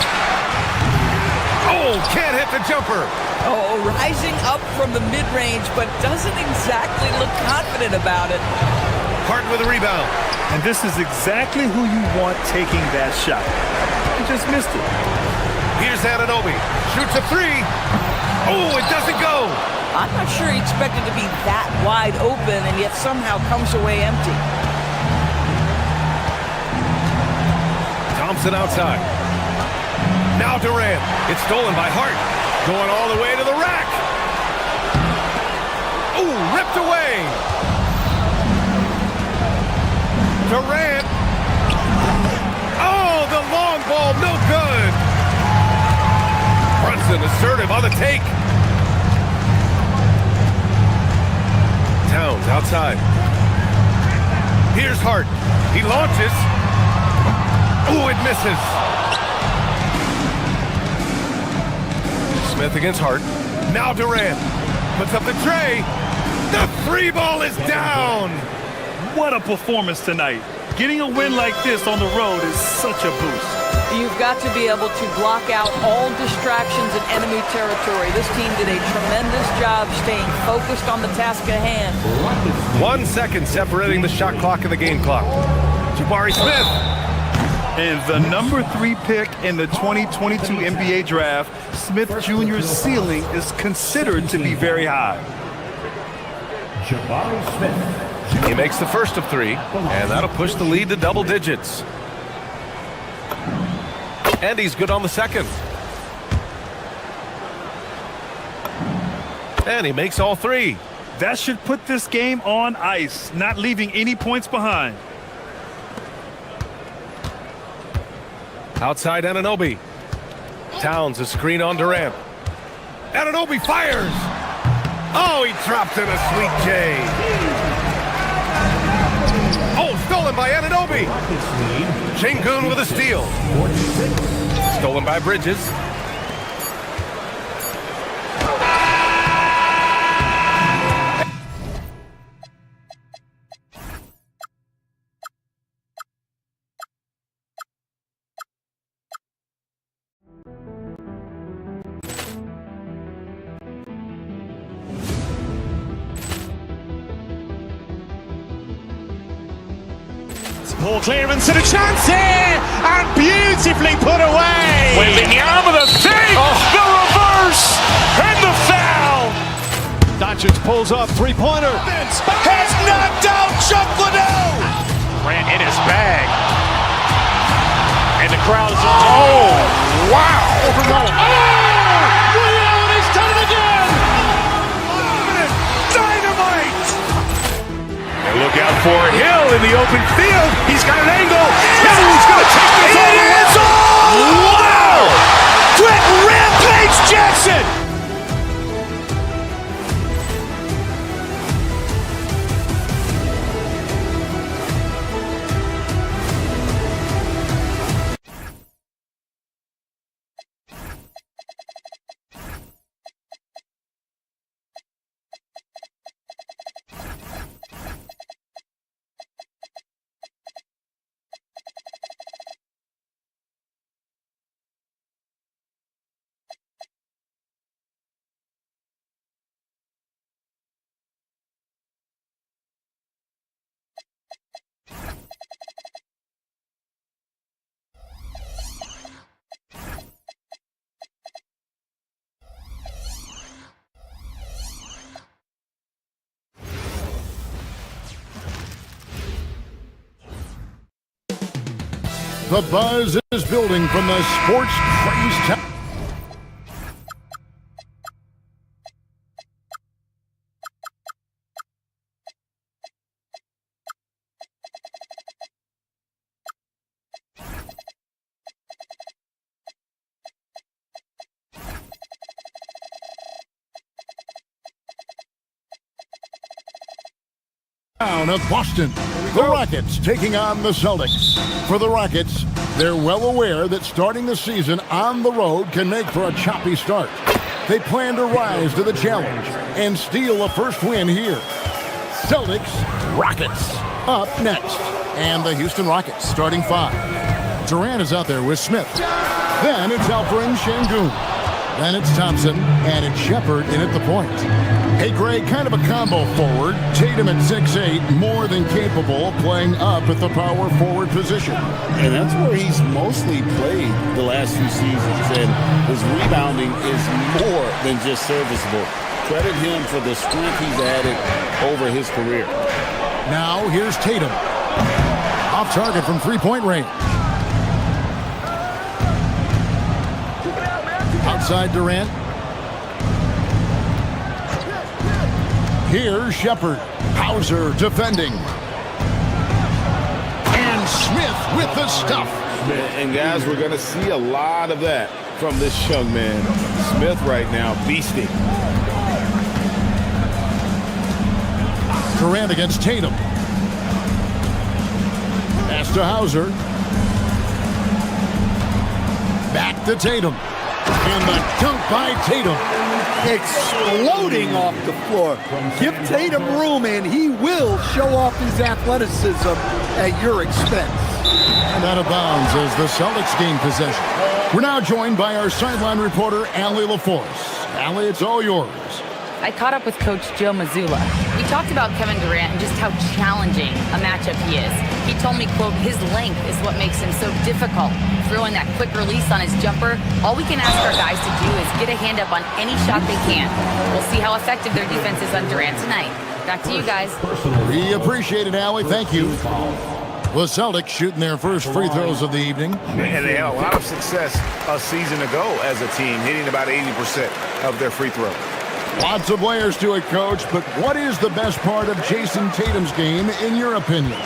Oh, can't hit the jumper. Oh, rising up from the mid-range, but doesn't exactly look confident about it. Hart with a rebound. And this is exactly who you want taking that shot. He just missed it. Here's Anunoby. Shoots a 3. Oh, it doesn't go. I'm not sure he expected to be that wide open and yet somehow comes away empty. Thompson outside. Now Durant. It's stolen by Hart. Going all the way to the rack. Ooh, ripped away. Durant. Oh, the long ball, no good. Brunson assertive on the take. Towns outside. Here's Hart. He launches. Ooh, it misses. Smith against Hart. Now Durant puts up the tray. The 3 ball is down. What a performance tonight. Getting a win like this on the road is such a boost. You've got to be able to block out all distractions in enemy territory. This team did a tremendous job staying focused on the task at hand. 1 second separating the shot clock and the game clock. Jabari Smith. And the number 3 pick in the 2022 NBA draft, Smith Jr.'s ceiling is considered to be very high. He makes the first of 3, and that'll push the lead to double digits. And he's good on the second. And he makes all 3. That should put this game on ice, not leaving any points behind. Outside Anunoby. Towns a screen on Durant. Anunoby fires. Oh, he dropped in a sweet J. Oh, stolen by Anunoby. Şengün with a steal. Stolen by Bridges. Poor clearance and a chance here, and beautifully put away. Wembanyama the save, the reverse, and the foul. Doncic pulls up, three-pointer. Has knocked out Chuck Liddell. Ran in his bag. And the crowd is, oh, wow. Rio, he's done it again. Dynamite. And look out for Hill in the open field. He's got an angle. He's going to take this all the way. Wow. Quick Rampage Jackson. The buzz is building from the sports craze town. Of Boston, the Rockets taking on the Celtics. For the Rockets, they're well aware that starting the season on the road can make for a choppy start. They plan to rise to the challenge and steal a first win here. Celtics, Rockets, up next. And the Houston Rockets starting 5. Durant is out there with Smith. Then it's Alperen Şengün. Then it's Thompson, and it's Shepard in at the point. Hey, Greg, kind of a combo forward. Tatum at 6'8", more than capable of playing up at the power forward position. And that's where he's mostly played the last few seasons, and his rebounding is more than just serviceable. Credit him for the strength he's added over his career. Now here's Tatum. Off target from three-point range. Outside Durant. Here's Shepard. Hauser defending. And Smith with the stuff. And guys, we're going to see a lot of that from this young man. Smith right now beasting. Durant against Tatum. Pass to Hauser. Back to Tatum. And the dunk by Tatum. Exploding off the floor. Give Tatum room and he will show off his athleticism at your expense. And out of bounds as the Celtics gain possession. We're now joined by our sideline reporter, Allie LaForce. Allie, it's all yours. I caught up with Coach Joe Mazzulla. We talked about Kevin Durant and just how challenging a matchup he is. He told me, quote, his length is what makes him so difficult. Throwing that quick release on his jumper, all we can ask our guys to do is get a hand up on any shot they can. We'll see how effective their defense is on Durant tonight. Back to you guys. We appreciate it, Allie. Thank you. The Celtics shooting their first free throws of the evening. And they had a lot of success a season ago as a team, hitting about 80% of their free throws. Lots of layers to it, Coach, but what is the best part of Jason Tatum's game, in your opinion?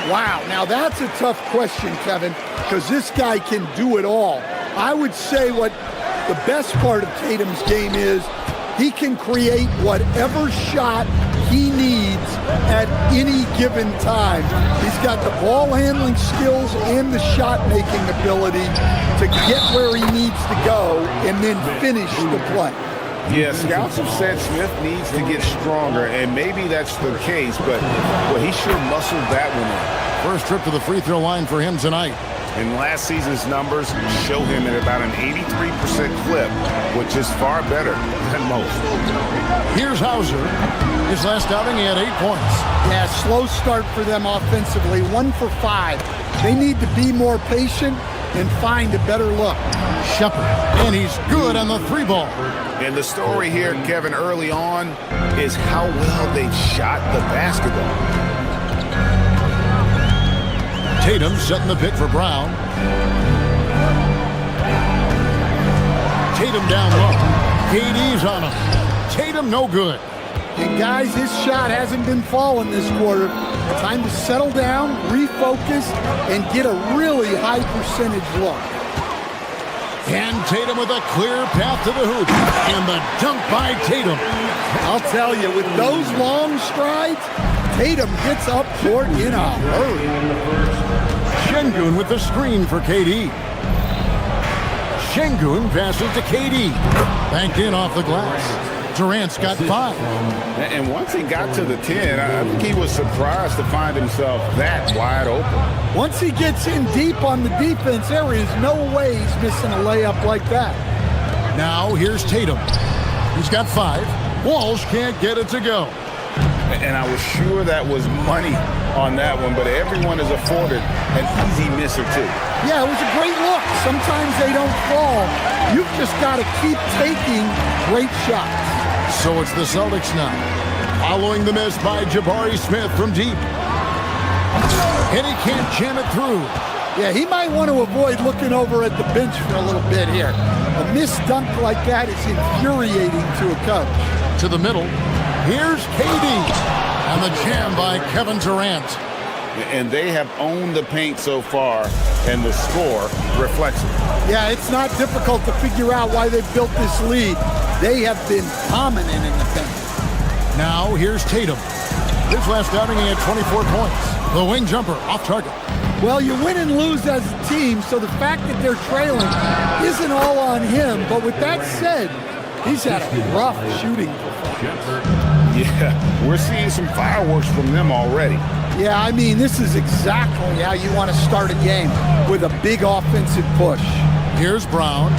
Wow, now that's a tough question, Kevin, because this guy can do it all. I would say what the best part of Tatum's game is he can create whatever shot he needs at any given time. He's got the ball handling skills and the shot making ability to get where he needs to go and then finish the play. Yeah, scouts have said Smith needs to get stronger, and maybe that's the case, but well, he sure muscled that one in. First trip to the free throw line for him tonight. And last season's numbers show him at about an 83% clip, which is far better than most. Here's Hauser. His last outing, he had 8 points. Yeah, slow start for them offensively, 1 for 5. They need to be more patient and find a better look. Shepard, and he's good on the 3-ball. And the story here, Kevin, early on is how well they shot the basketball. Tatum setting the pick for Brown. Tatum down low. KD's on him. Tatum no good. And guys, his shot hasn't been falling this quarter. Time to settle down, refocus, and get a really high percentage look. And Tatum with a clear path to the hoop. And the dunk by Tatum. I'll tell you, with those long strides, Tatum gets up court in a hurry. Şengün with the screen for KD. Şengün passes to KD. Banked in off the glass. Durant's got 5. And once he got to the 10, I think he was surprised to find himself that wide open. Once he gets in deep on the defense, there is no way he's missing a layup like that. Now here's Tatum. He's got 5. Walsh can't get it to go. And I was sure that was money on that one, but everyone is afforded an easy miss or two. Yeah, it was a great look. Sometimes they don't fall. You've just got to keep taking great shots. So it's the Celtics now, following the miss by Jabari Smith from deep. And he can't jam it through. Yeah, he might want to avoid looking over at the bench for a little bit here. A missed dunk like that is infuriating to a coach. To the middle. Here's KD, and the jam by Kevin Durant. And they have owned the paint so far, and the score reflects it. Yeah, it's not difficult to figure out why they've built this lead. They have been dominant in the paint. Now here's Tatum. His last outing, he had 24 points. The wing jumper off target. Well, you win and lose as a team, so the fact that they're trailing isn't all on him. But with that said, he's had a rough shooting performance. Yeah, we're seeing some fireworks from them already. Yeah, I mean, this is exactly how you want to start a game, with a big offensive push. Here's Brown.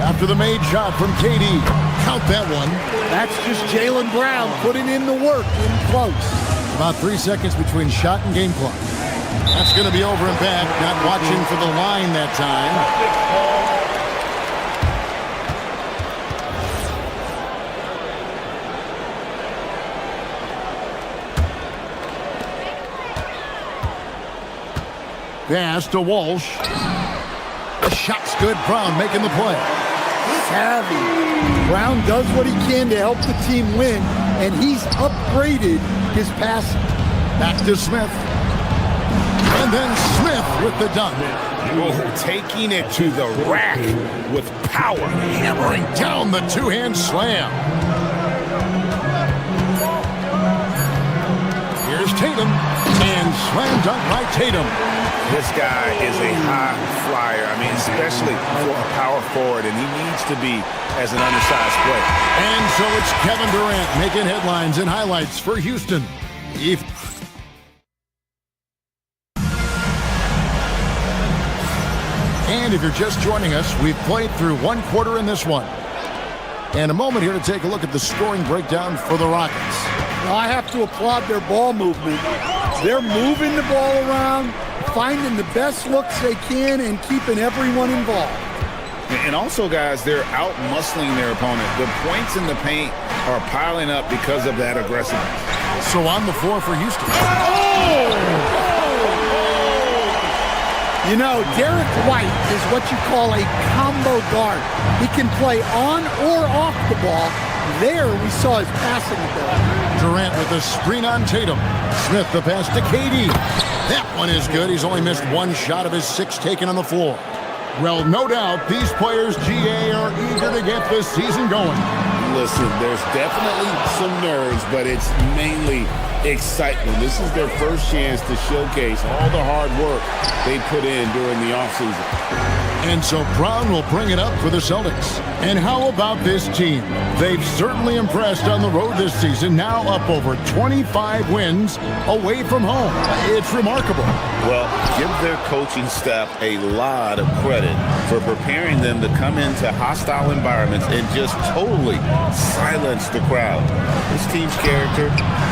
After the made shot from KD. Count that one. That's just Jaylen Brown putting in the work in close. About 3 seconds between shot and game clock. That's going to be over and back. Not watching for the line that time. Pass to Walsh. The shot's good. Brown making the play. Savvy. Brown does what he can to help the team win, and he's upgraded his passing. Back to Smith. And then Smith with the dunk. Oh, taking it to the rack with power. Hammering down the two-hand slam. Here's Tatum. And slam dunk by Tatum. This guy is a high flyer. I mean, especially for a power forward, and he needs to be as an undersized player. And so it's Kevin Durant making headlines and highlights for Houston. And if you're just joining us, we've played through one quarter in this one. And a moment here to take a look at the scoring breakdown for the Rockets. Now, I have to applaud their ball movement. They're moving the ball around, finding the best looks they can, and keeping everyone involved. And also, guys, they're out-muscling their opponent. The points in the paint are piling up because of that aggressiveness. So on the floor for Houston. You know, Derek White is what you call a combo guard. He can play on or off the ball. There we saw his passing ability. Durant with the screen on Tatum. Smith the pass to KD. That one is good. He's only missed one shot of his 6 taken on the floor. Well, no doubt these players, GA, are eager to get this season going. Listen, there's definitely some nerves, but it's mainly excitement. This is their first chance to showcase all the hard work they put in during the offseason. And so Brown will bring it up for the Celtics. And how about this team? They've certainly impressed on the road this season, now up over 25 wins away from home. It's remarkable. Well, give their coaching staff a lot of credit for preparing them to come into hostile environments and just totally silence the crowd. This team's character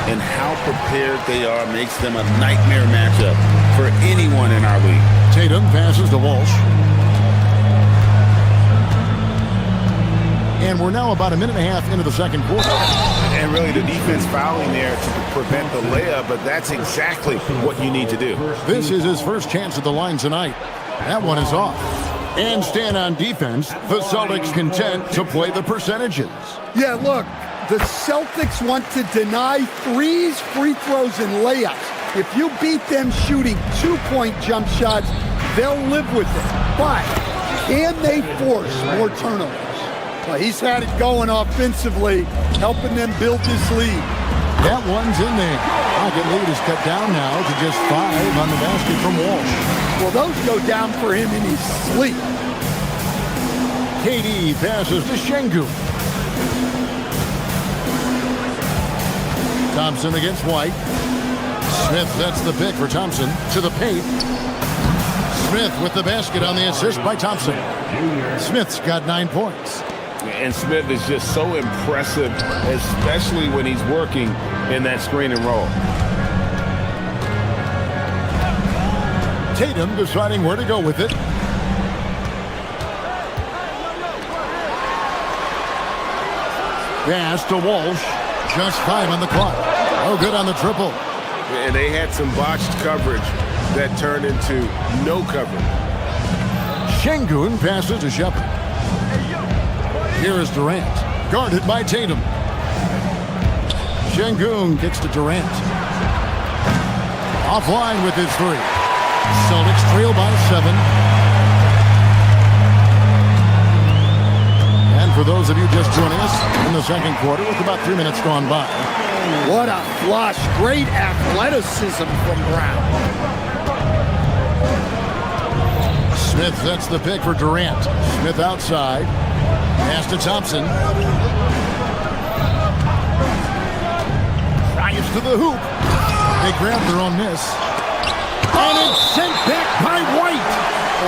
and how prepared they are makes them a nightmare matchup for anyone in our league. Tatum passes to Walsh. And we're now about a minute and a half into the second quarter. And really the defense fouling there to prevent the layup, but that's exactly what you need to do. This is his first chance at the line tonight. That one is off. And stand on defense, the Celtics content to play the percentages. Yeah, look, the Celtics want to deny threes, free throws, and layups. If you beat them shooting 2-point jump shots, they'll live with it. But can they force more turnovers? Well, he's had it going offensively, helping them build this lead. That one's in there. Rocket lead is cut down now to just 5 on the basket from Walsh. Well, those go down for him in his sleep. KD passes to Şengün. Thompson against White. Smith sets the pick for Thompson to the paint. Smith with the basket on the assist by Thompson. Smith's got 9 points. And Smith is just so impressive, especially when he's working in that screen and roll. Tatum deciding where to go with it. Pass to Walsh. Just 5 on the clock. Oh, good on the triple. And they had some botched coverage that turned into no coverage. Şengün passes to Shepard. Here is Durant, guarded by Tatum. Şengün kicks to Durant. Offline with his 3. Celtics trail by 7. And for those of you just joining us in the second quarter with about 3 minutes gone by. What a flush. Great athleticism from Brown. Smith sets the pick for Durant. Smith outside. Pass to Thompson. Drives to the hoop. They grab their own miss. And it's sent back by White.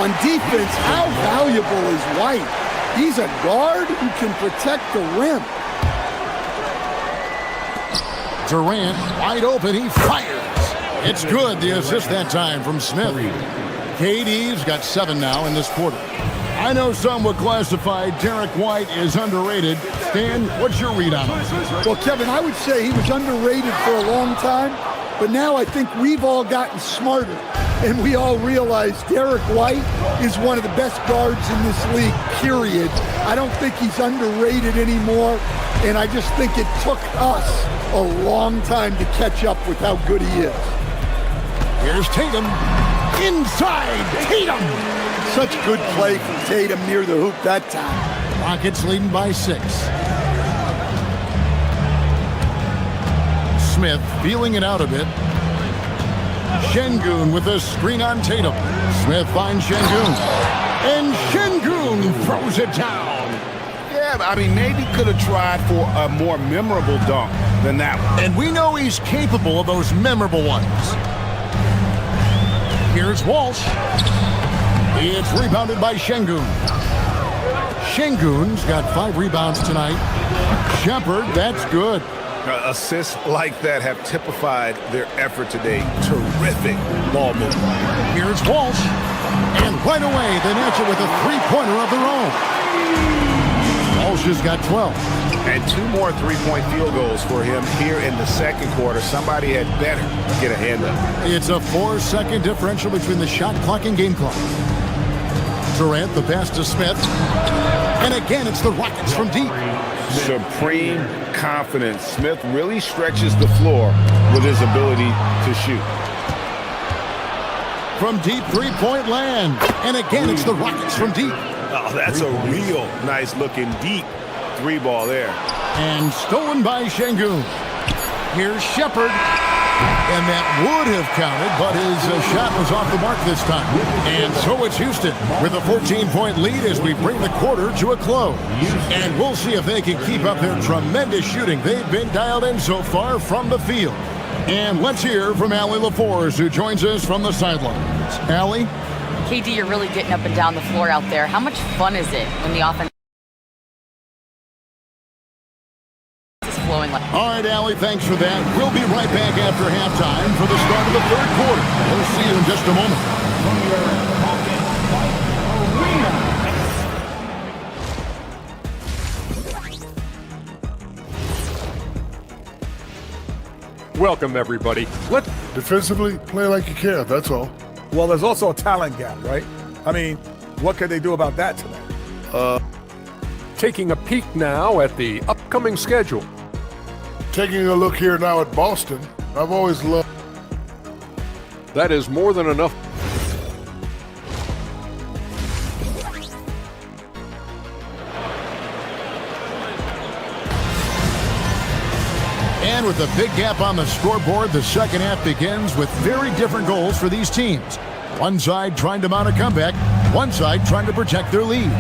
On defense, how valuable is White? He's a guard who can protect the rim. Durant wide open. He fires. It's good. The assist that time from Smith. KD's got 7 now in this quarter. I know some would classify Derek White as underrated. Stan, what's your read on him? Well, Kevin, I would say he was underrated for a long time, but now I think we've all gotten smarter, and we all realize Derek White is one of the best guards in this league, period. I don't think he's underrated anymore, and I just think it took us a long time to catch up with how good he is. Here's Tatum. Inside, Tatum! Such good play from Tatum near the hoop that time. Rockets leading by 6. Smith feeling it out a bit. Şengün with a screen on Tatum. Smith finds Şengün. And Şengün throws it down. Yeah, I mean, maybe could have tried for a more memorable dunk than that one. And we know he's capable of those memorable ones. Here's Walsh. It's rebounded by Şengün. Şengün's got 5 rebounds tonight. Shepherd, that's good. Assists like that have typified their effort today. Terrific ball movement. Here's Walsh. And right away, they match it with a three-pointer of their own. Walsh has got 12. And 2 more three-point field goals for him here in the second quarter. Somebody had better get a hand up. It's a 4-second differential between the shot clock and game clock. Durant, the pass to Smith. And again, it's the Rockets from deep. Supreme confidence. Smith really stretches the floor with his ability to shoot. From deep three-point land. And again, it's the Rockets from deep. Oh, that's a real nice-looking deep 3-ball there. And stolen by Şengün. Here's Shepherd. And that would have counted, but his shot was off the mark this time. And so it's Houston with a 14-point lead as we bring the quarter to a close. And we'll see if they can keep up their tremendous shooting. They've been dialed in so far from the field. And let's hear from Allie LaForce, who joins us from the sidelines. Allie? KD, you're really getting up and down the floor out there. How much fun is it when the offense is flowing like? All right, Allie, thanks for that. We'll be right back after halftime for the start of the third quarter. We'll see you in just a moment. Welcome, everybody. Defensively, play like you care, that's all. Well, there's also a talent gap, right? I mean, what can they do about that tonight? Taking a peek now at the upcoming schedule. Taking a look here now at Boston, I've always loved. That is more than enough. And with a big gap on the scoreboard, the second half begins with very different goals for these teams. One side trying to mount a comeback, one side trying to protect their lead.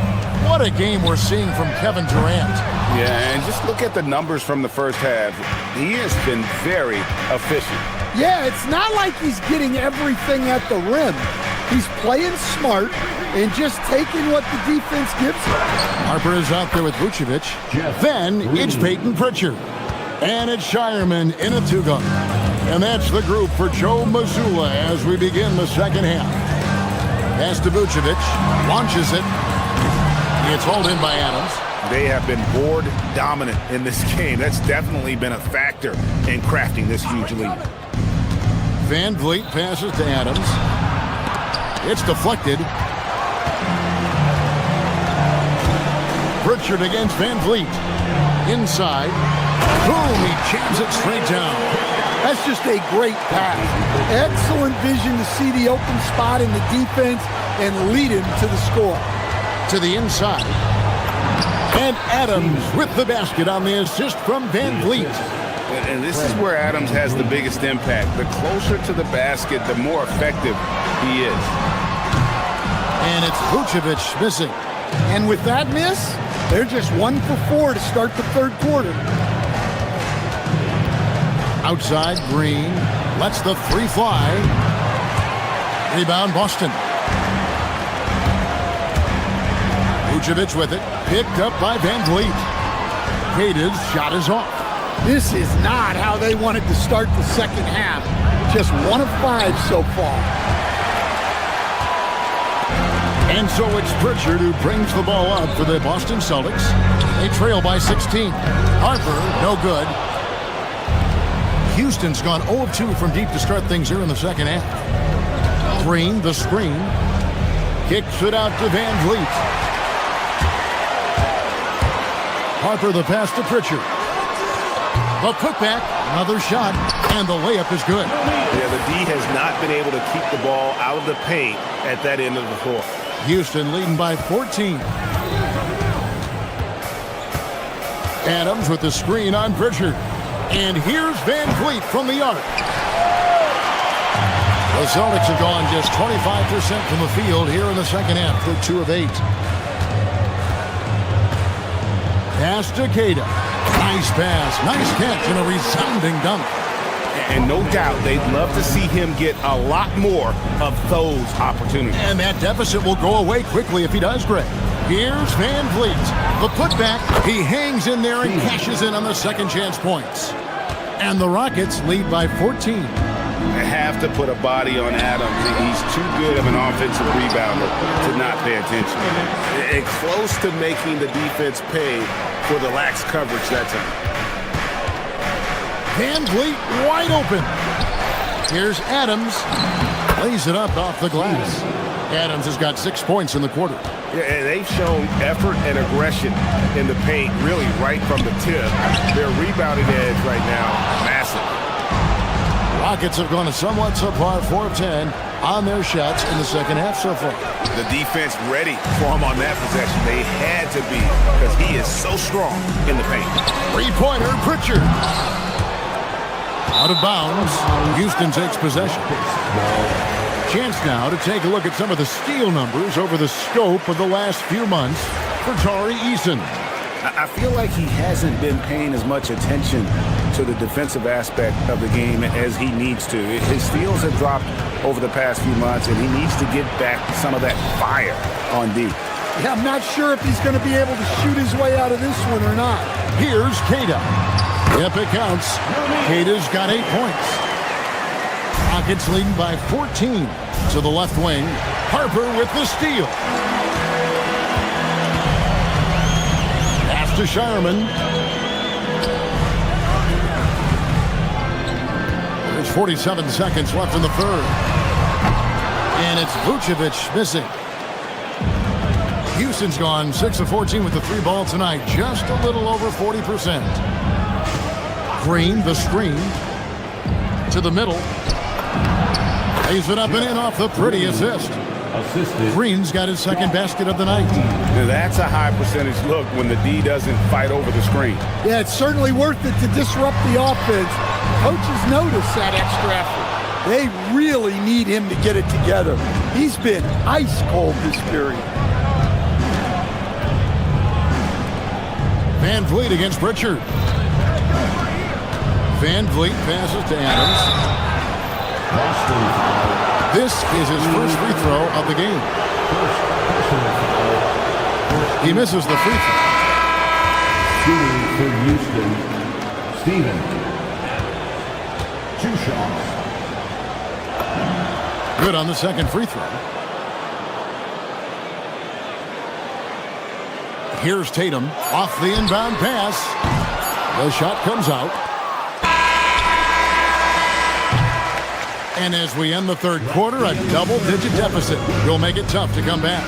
What a game we're seeing from Kevin Durant. Yeah, and just look at the numbers from the first half. He has been very efficient. Yeah, it's not like he's getting everything at the rim. He's playing smart and just taking what the defense gives him. Harper is out there with Vucevic. Then it's Peyton Pritchard. And it's Shireman in a 2-gun. And that's the group for Joe Mazzulla as we begin the second half. Pass to Vucevic. Launches it. It's hauled in by Adams. They have been board dominant in this game. That's definitely been a factor in crafting this huge lead. Van Vliet passes to Adams. It's deflected. Pritchard against Van Vliet. Inside. Boom, he jams it straight down. That's just a great pass. Excellent vision to see the open spot in the defense and lead him to the score. To the inside. And Adams with the basket on the assist from Van Vliet. And this is where Adams has the biggest impact. The closer to the basket, the more effective he is. And it's Vucevic missing. And with that miss, they're just 1 for 4 to start the third quarter. Outside, Green lets the three fly. Rebound, Boston. Vucevic with it. Picked up by Van Vliet. Cade's shot is off. This is not how they wanted to start the second half. Just 1 of 5 so far. And so it's Pritchard who brings the ball up for the Boston Celtics. They trail by 16. Harper, no good. Houston's gone 0 of 2 from deep to start things here in the second half. Green, the screen. Kicks it out to Van Vliet. Harper, the pass to Pritchard. The putback, another shot, and the layup is good. Yeah, the D has not been able to keep the ball out of the paint at that end of the floor. Houston leading by 14. Adams with the screen on Pritchard. And here's Van Vliet from the arc. The Celtics have gone just 25% from the field here in the second half for 2 of 8. Pass to Cada. Nice pass, nice catch, and a resounding dunk. And no doubt they'd love to see him get a lot more of those opportunities. And that deficit will go away quickly if he does, Greg. Here's Van Vliet. The putback. He hangs in there and cashes in on the second chance points. And the Rockets lead by 14. They have to put a body on Adams. He's too good of an offensive rebounder to not pay attention. And close to making the defense pay for the lax coverage that time. Van Vliet wide open. Here's Adams. Lays it up off the glass. Adams has got 6 points in the quarter. Yeah, and they've shown effort and aggression in the paint really right from the tip. Their rebounding edge right now, massive. Rockets have gone a somewhat subpar 4 of 10 on their shots in the second half so far. The defense ready for him on that possession. They had to be because he is so strong in the paint. Three-pointer, Pritchard. Out of bounds. Houston takes possession. Chance now to take a look at some of the steal numbers over the scope of the last few months for Tari Eason. I feel like he hasn't been paying as much attention to the defensive aspect of the game as he needs to. His steals have dropped over the past few months, and he needs to get back some of that fire on D. Yeah, I'm not sure if he's going to be able to shoot his way out of this one or not. Here's Queta. Yep, it counts. Queta's got 8 points. Rockets leading by 14 to the left wing. Harper with the steal. Pass to Shireman. There's 47 seconds left in the third. And it's Vucevic missing. Houston's gone 6 of 14 with the 3 ball tonight. Just a little over 40%. Green, the screen. To the middle. Lays it up and in off the pretty assist. Green's got his second basket of the night. Now that's a high percentage look when the D doesn't fight over the screen. Yeah, it's certainly worth it to disrupt the offense. Coaches notice that extra effort. They really need him to get it together. He's been ice cold this period. Van Vliet against Pritchard. Van Vliet passes to Adams. This is his first free throw of the game. He misses the free throw. Shooting for Houston, Steven. 2 shots. Good on the second free throw. Here's Tatum off the inbound pass. The shot comes out. And as we end the third quarter, a double-digit deficit will make it tough to come back.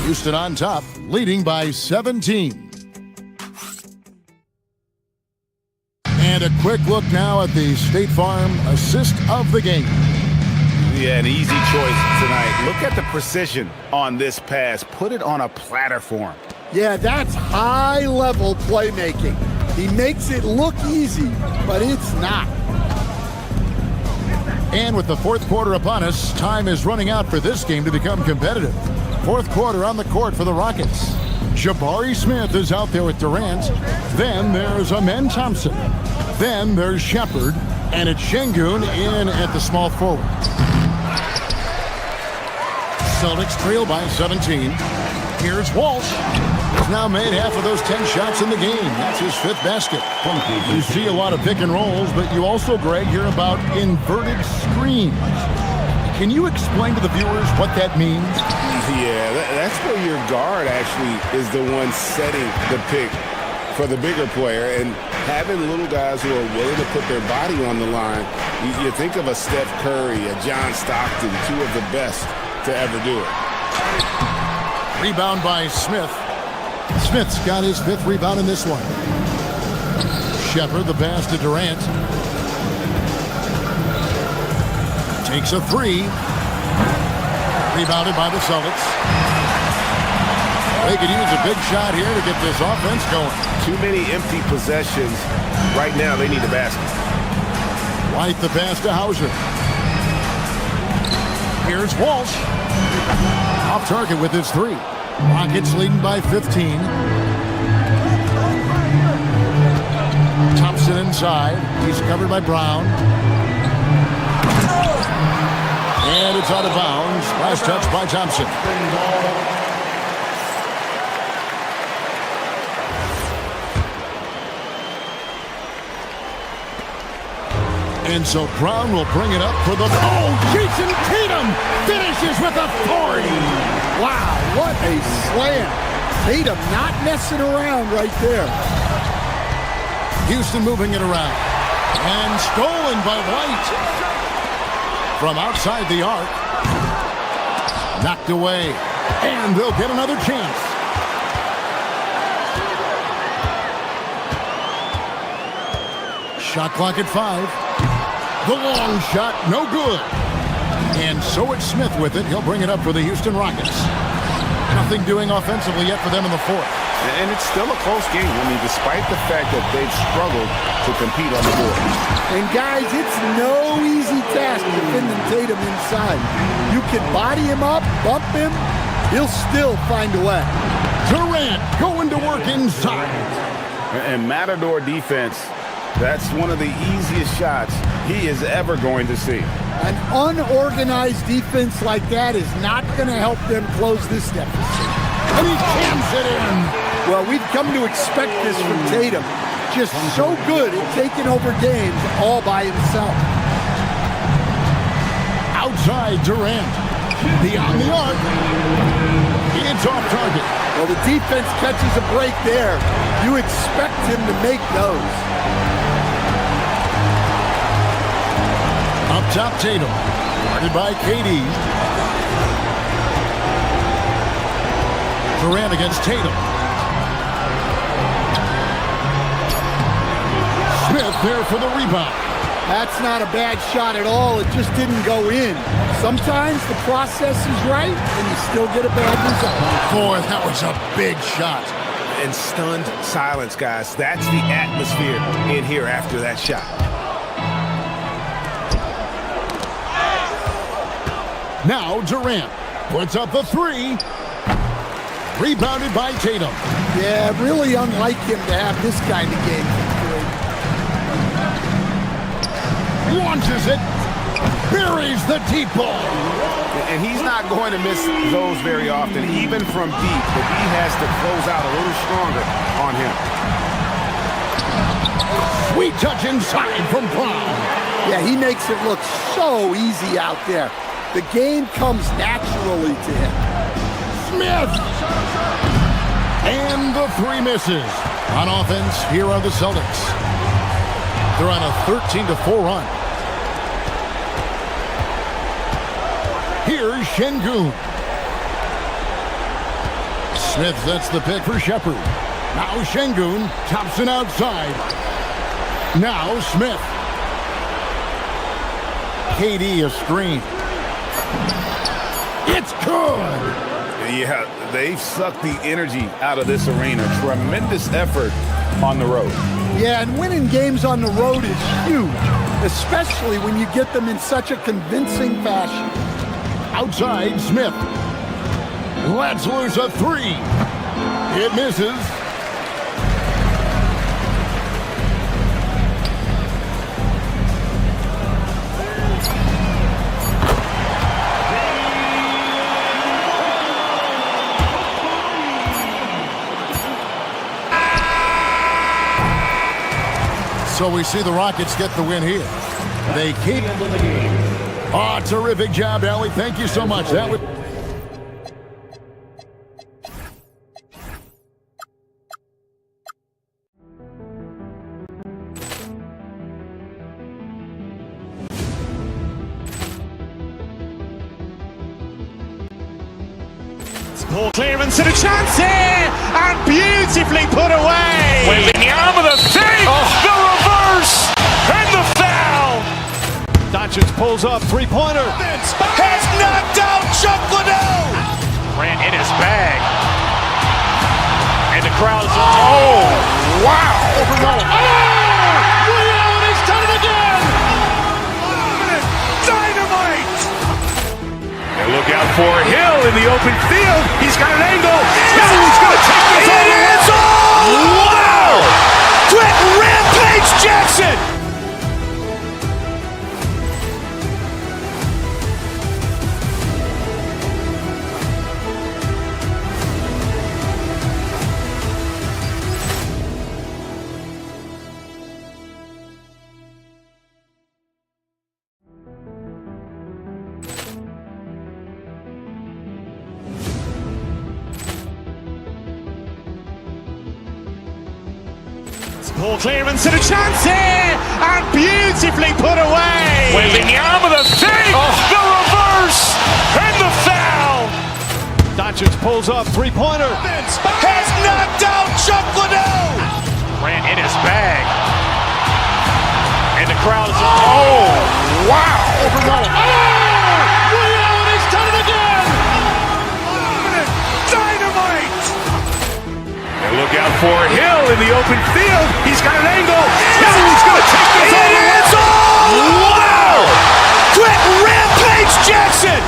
Houston on top, leading by 17. And a quick look now at the State Farm assist of the game. Yeah, an easy choice tonight. Look at the precision on this pass. Put it on a platter for him. Yeah, that's high-level playmaking. He makes it look easy, but it's not. And with the fourth quarter upon us, time is running out for this game to become competitive. Fourth quarter on the court for the Rockets. Jabari Smith is out there with Durant. Then there's Amen Thompson. Then there's Shepard. And it's Şengün in at the small forward. Celtics trail by 17. Here's Walsh. He's now made half of those 10 shots in the game. That's his 5th basket. You see a lot of pick and rolls, but you also, Greg, hear about inverted screens. Can you explain to the viewers what that means? Yeah, that's where your guard actually is the one setting the pick for the bigger player, and having little guys who are willing to put their body on the line. You think of a Steph Curry, a John Stockton, 2 of the best to ever do it. Rebound by Smith. Smith's got his 5th rebound in this one. Shepard, the pass to Durant. Takes a 3. Rebounded by the Celtics. They could use a big shot here to get this offense going. Too many empty possessions. Right now, they need a basket. White the pass to Hauser. Here's Walsh. Off target with his 3. Rockets leading by 15. Thompson inside. He's covered by Brown. And it's out of bounds. Last touch by Thompson. And so Brown will bring it up for the... Oh, Jason Tatum finishes with authority. Wow, what a slam. Tatum not messing around right there. Houston moving it around. And stolen by White. From outside the arc. Knocked away. And they'll get another chance. Shot clock at 5. The long shot, no good. And so it's Smith with it. He'll bring it up for the Houston Rockets. Nothing doing offensively yet for them in the fourth. And it's still a close game. I mean, despite the fact that they've struggled to compete on the board. And guys, it's no easy task defending Tatum inside. You can body him up, bump him, he'll still find a way. Durant going to work inside. And Matador defense, that's one of the easiest shots he is ever going to see. An unorganized defense like that is not going to help them close this deficit. And he jams it in. Well, we've come to expect this from Tatum. Just so good at taking over games all by himself. Outside Durant. Beyond the arc. It's off target. Well, the defense catches a break there. You expect him to make those. Up top, Tatum. Guarded by KD. Durant against Tatum. Smith there for the rebound. That's not a bad shot at all. It just didn't go in. Sometimes the process is right, and you still get a bad result. Boy, that was a big shot. And stunned silence, guys. That's the atmosphere in here after that shot. Now Durant puts up the 3. Rebounded by Tatum. Yeah, really unlike him to have this kind of game. Launches it. Buries the deep ball. And he's not going to miss those very often, even from deep. But he has to close out a little stronger on him. Sweet touch inside from Brown. Yeah, he makes it look so easy out there. The game comes naturally to him. Smith! And the 3 misses. On offense, here are the Celtics. They're on a 13-4 run. Here's Şengün. Smith sets the pick for Shepherd. Now Şengün, Thompson outside. Now Smith. KD a screen. It's good! Yeah, they've sucked the energy out of this arena. Tremendous effort on the road. Yeah, and winning games on the road is huge, especially when you get them in such a convincing fashion. Outside, Smith. Lets loose a 3. It misses. So we see the Rockets get the win here. They keep... Oh, terrific job, Ellie. Thank you so much. That was... Ball clearance and a chance here, and beautifully put away. Wembanyama the save, the reverse, and the foul. Doncic pulls up, 3-pointer. Has knocked out Chuck Liddell. Ran in his bag. And the crowd is... Oh, wow. He's done it again. Dynamite. And look out for Hill in the open field. He's got an angle. He's going to take this all the way. Wow. Quick Rampage Jackson. Ball clearance and a chance here, and beautifully put away. Wembanyama the fake, the reverse, and the foul. Doncic pulls up, three-pointer. Has knocked out Chuck Liddell. Ran in his bag. And the crowd is, oh, wow. Rio, he's done it again. Dynamite. And look out for Hill in the open field. He's got an angle. He's going to take this all the way. Wow. Quick Rampage Jackson.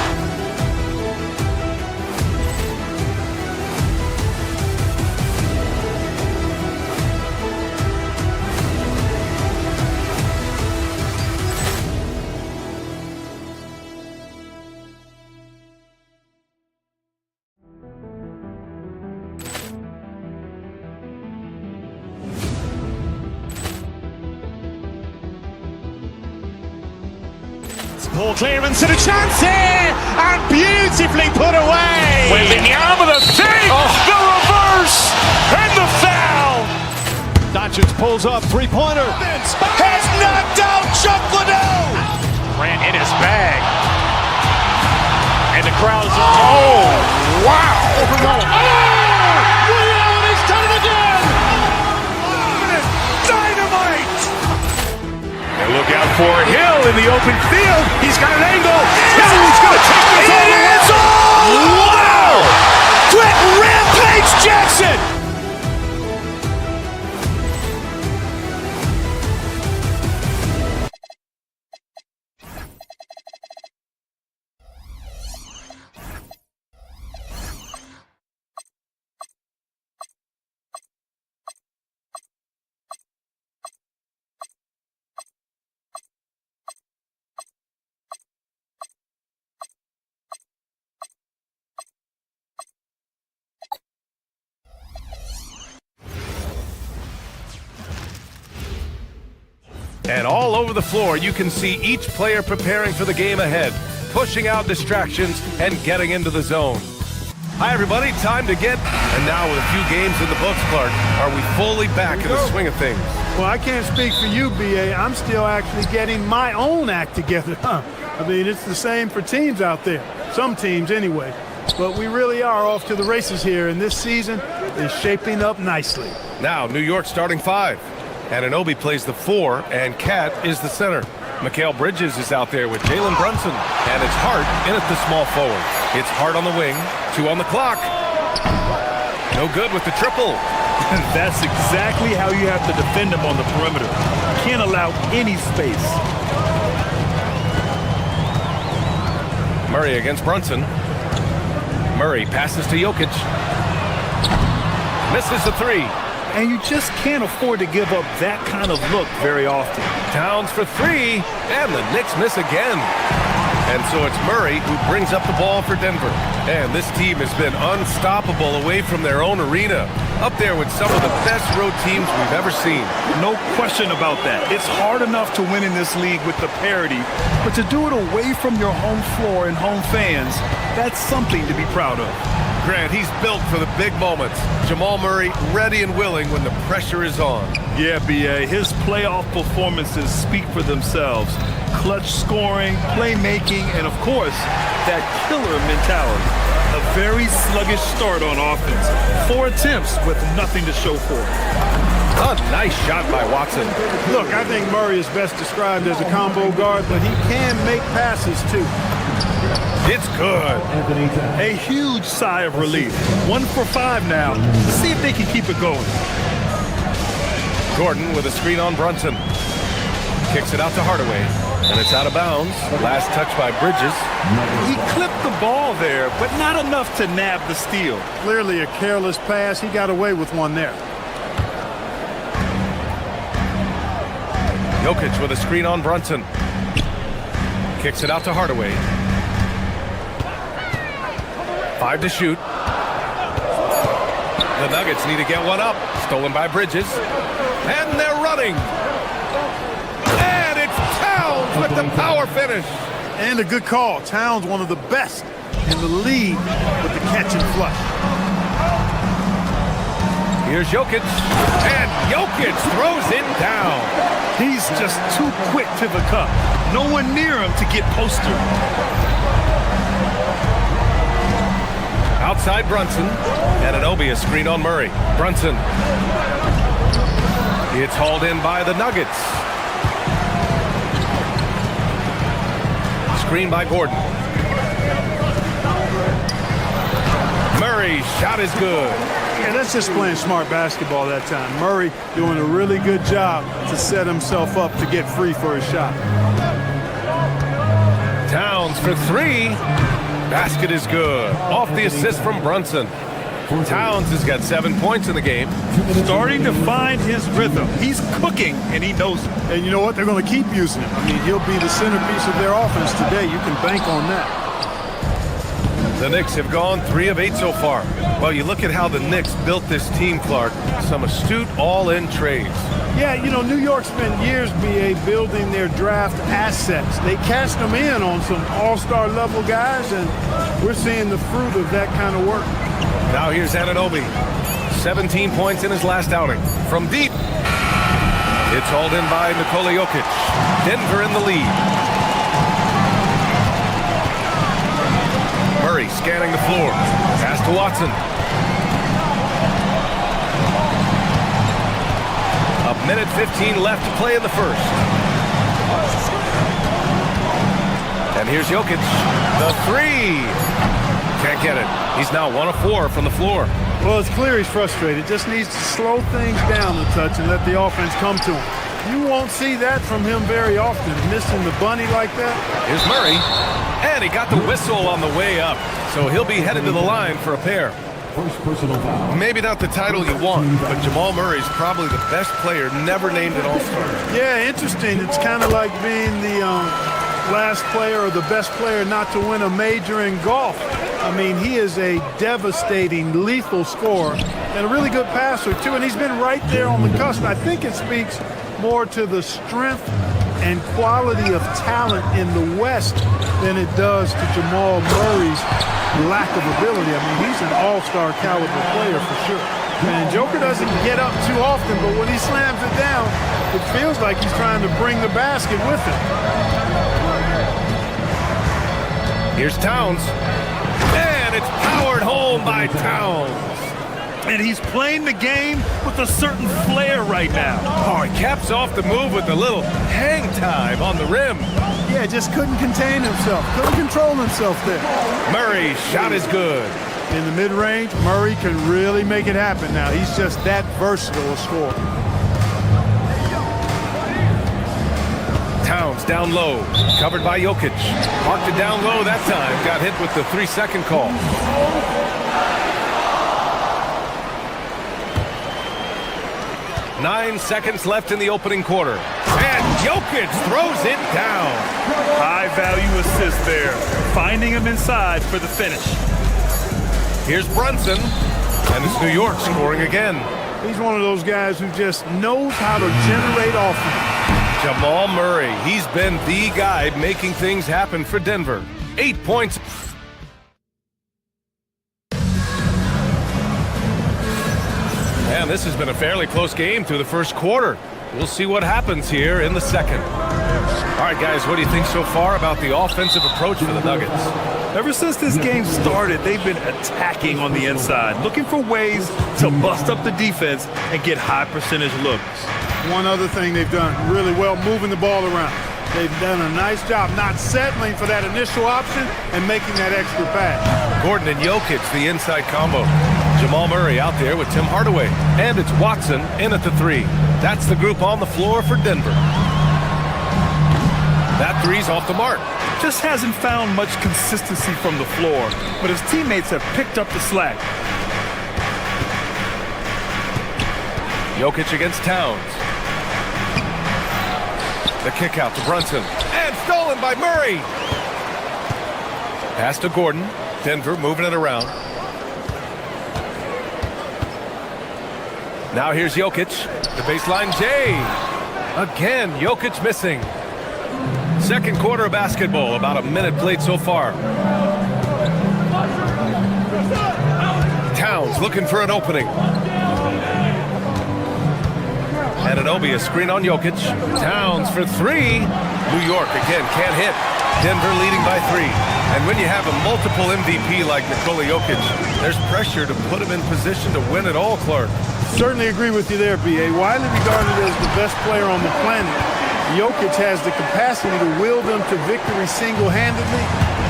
Ball clearance and a chance here, and beautifully put away. Wembanyama the fake, the reverse, and the foul. Doncic pulls up, three-pointer. Has knocked out Chuck Liddell. Ran in his bag. And the crowd is, oh, wow. Rio, he's done it again. Dynamite. And look out for Hill in the open field. He's got an angle. He's going to take this all the way. Wow. Quick Rampage Jackson. And all over the floor, you can see each player preparing for the game ahead, pushing out distractions and getting into the zone. Hi, everybody. Time to get... And now with a few games in the books, Clark, are we fully back in the swing of things? Well, I can't speak for you, B.A. I'm still actually getting my own act together. I mean, it's the same for teams out there. Some teams, anyway. But we really are off to the races here, and this season is shaping up nicely. Now, New York starting five. Anunoby plays the 4, and Cat is the center. Mikal Bridges is out there with Jalen Brunson, and it's Hart in at the small forward. It's Hart on the wing, 2 on the clock. No good with the triple. That's exactly how you have to defend him on the perimeter. Can't allow any space. Murray against Brunson. Murray passes to Jokic. Misses the 3. And you just can't afford to give up that kind of look very often. Towns for 3, and the Knicks miss again. And so it's Murray who brings up the ball for Denver. And this team has been unstoppable away from their own arena, up there with some of the best road teams we've ever seen. No question about that. It's hard enough to win in this league with the parity, but to do it away from your home floor and home fans, that's something to be proud of. Grant, he's built for the big moments. Jamal Murray ready and willing when the pressure is on. Yeah, B.A., his playoff performances speak for themselves. Clutch scoring, playmaking, and of course, that killer mentality. A very sluggish start on offense. 4 attempts with nothing to show for it. A nice shot by Watson. Look, I think Murray is best described as a combo guard, but he can make passes too. It's good. A huge sigh of relief. 1 for 5 now. Let's see if they can keep it going. Gordon with a screen on Brunson. Kicks it out to Hardaway, and it's out of bounds. Last touch by Bridges. He clipped the ball there, but not enough to nab the steal. Clearly a careless pass. He got away with one there. Jokic with a screen on Brunson. Kicks it out to Hardaway. 5 to shoot. The Nuggets need to get one up. Stolen by Bridges. And they're running. And it's Towns with the power finish. And a good call. Towns, one of the best in the league with the catch and flush. Here's Jokic, and Jokic throws it down. He's just too quick to the cup. No one near him to get posted. Outside Brunson, and Anunoby a screen on Murray. Brunson. It's hauled in by the Nuggets. Screen by Gordon. Murray's shot is good. Yeah, that's just playing smart basketball that time. Murray doing a really good job to set himself up to get free for his shot. Towns for three. Basket is good. Off the assist from Brunson. Towns has got 7 points in the game. Starting to find his rhythm. He's cooking, and he knows it. And you know what? They're going to keep using him. I mean, he'll be the centerpiece of their offense today. You can bank on that. The Knicks have gone 3 of 8 so far. Well, you look at how the Knicks built this team, Clark. Some astute all-in trades. Yeah, you know, New York spent years, BA, building their draft assets. They cashed them in on some all-star level guys, and we're seeing the fruit of that kind of work. Now here's Anunoby. 17 points in his last outing. From deep. It's hauled in by Nikola Jokic. Denver in the lead. Murray scanning the floor. Pass to Watson. A minute 15 left to play in the first. And here's Jokic. The three. Can't get it. He's now 1 of 4 from the floor. Well, it's clear he's frustrated. Just needs to slow things down a touch and let the offense come to him. You won't see that from him very often, missing the bunny like that. Here's Murray. And he got the whistle on the way up. So he'll be headed to the line for a pair. First personal foul. Maybe not the title you want, but Jamal Murray's probably the best player never named an All-Star. Yeah, interesting. It's kind of like being the last player or the best player not to win a major in golf. I mean, he is a devastating, lethal scorer and a really good passer, too. And he's been right there on the cusp. I think it speaks more to the strength and quality of talent in the West than it does to Jamal Murray's lack of ability. I mean, he's an all-star caliber player for sure. And Joker doesn't get up too often, but when he slams it down, it feels like he's trying to bring the basket with him. Here's Towns. And it's powered home by Towns. And he's playing the game with a certain flair right now. Oh, he caps off the move with a little hang time on the rim. Yeah, just couldn't contain himself. Couldn't control himself there. Murray's shot is good. In the mid-range, Murray can really make it happen now. He's just that versatile a scorer. Towns down low, covered by Jokic. Marked it down low that time. Got hit with the 3-second call. Nine seconds left in the opening quarter. And Jokic throws it down. High-value assist there. Finding him inside for the finish. Here's Brunson. And it's New York scoring again. He's one of those guys who just knows how to generate offense. Jamal Murray, he's been the guy making things happen for Denver. 8 points. And this has been a fairly close game through the first quarter. We'll see what happens here in the second. All right, guys, what do you think so far about the offensive approach for the Nuggets? Ever since this game started, they've been attacking on the inside, looking for ways to bust up the defense and get high percentage looks. One other thing they've done really well, moving the ball around. They've done a nice job not settling for that initial option and making that extra pass. Gordon and Jokic, the inside combo. Jamal Murray out there with Tim Hardaway. And it's Watson in at the three. That's the group on the floor for Denver. That three's off the mark. Just hasn't found much consistency from the floor, but his teammates have picked up the slack. Jokic against Towns. The kick out to Brunson. And stolen by Murray. Pass to Gordon. Denver moving it around. Now here's Jokic. The baseline J. Again, Jokic missing. Second quarter of basketball. About a minute played so far. Towns looking for an opening. Anunoby, a screen on Jokic. Towns for three. New York again can't hit. Denver leading by 3. And when you have a multiple MVP like Nikola Jokic, there's pressure to put him in position to win it all, Clark. Certainly agree with you there, B.A. Widely regarded as the best player on the planet, Jokic has the capacity to will them to victory single-handedly,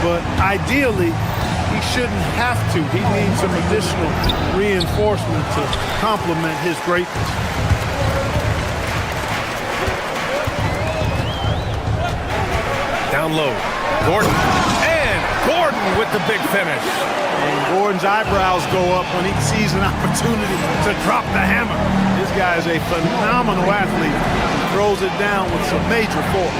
but ideally, he shouldn't have to. He needs some additional reinforcement to complement his greatness. Down low, Gordon, and Gordon with the big finish. And Gordon's eyebrows go up when he sees an opportunity to drop the hammer. This guy is a phenomenal athlete. He throws it down with some major force.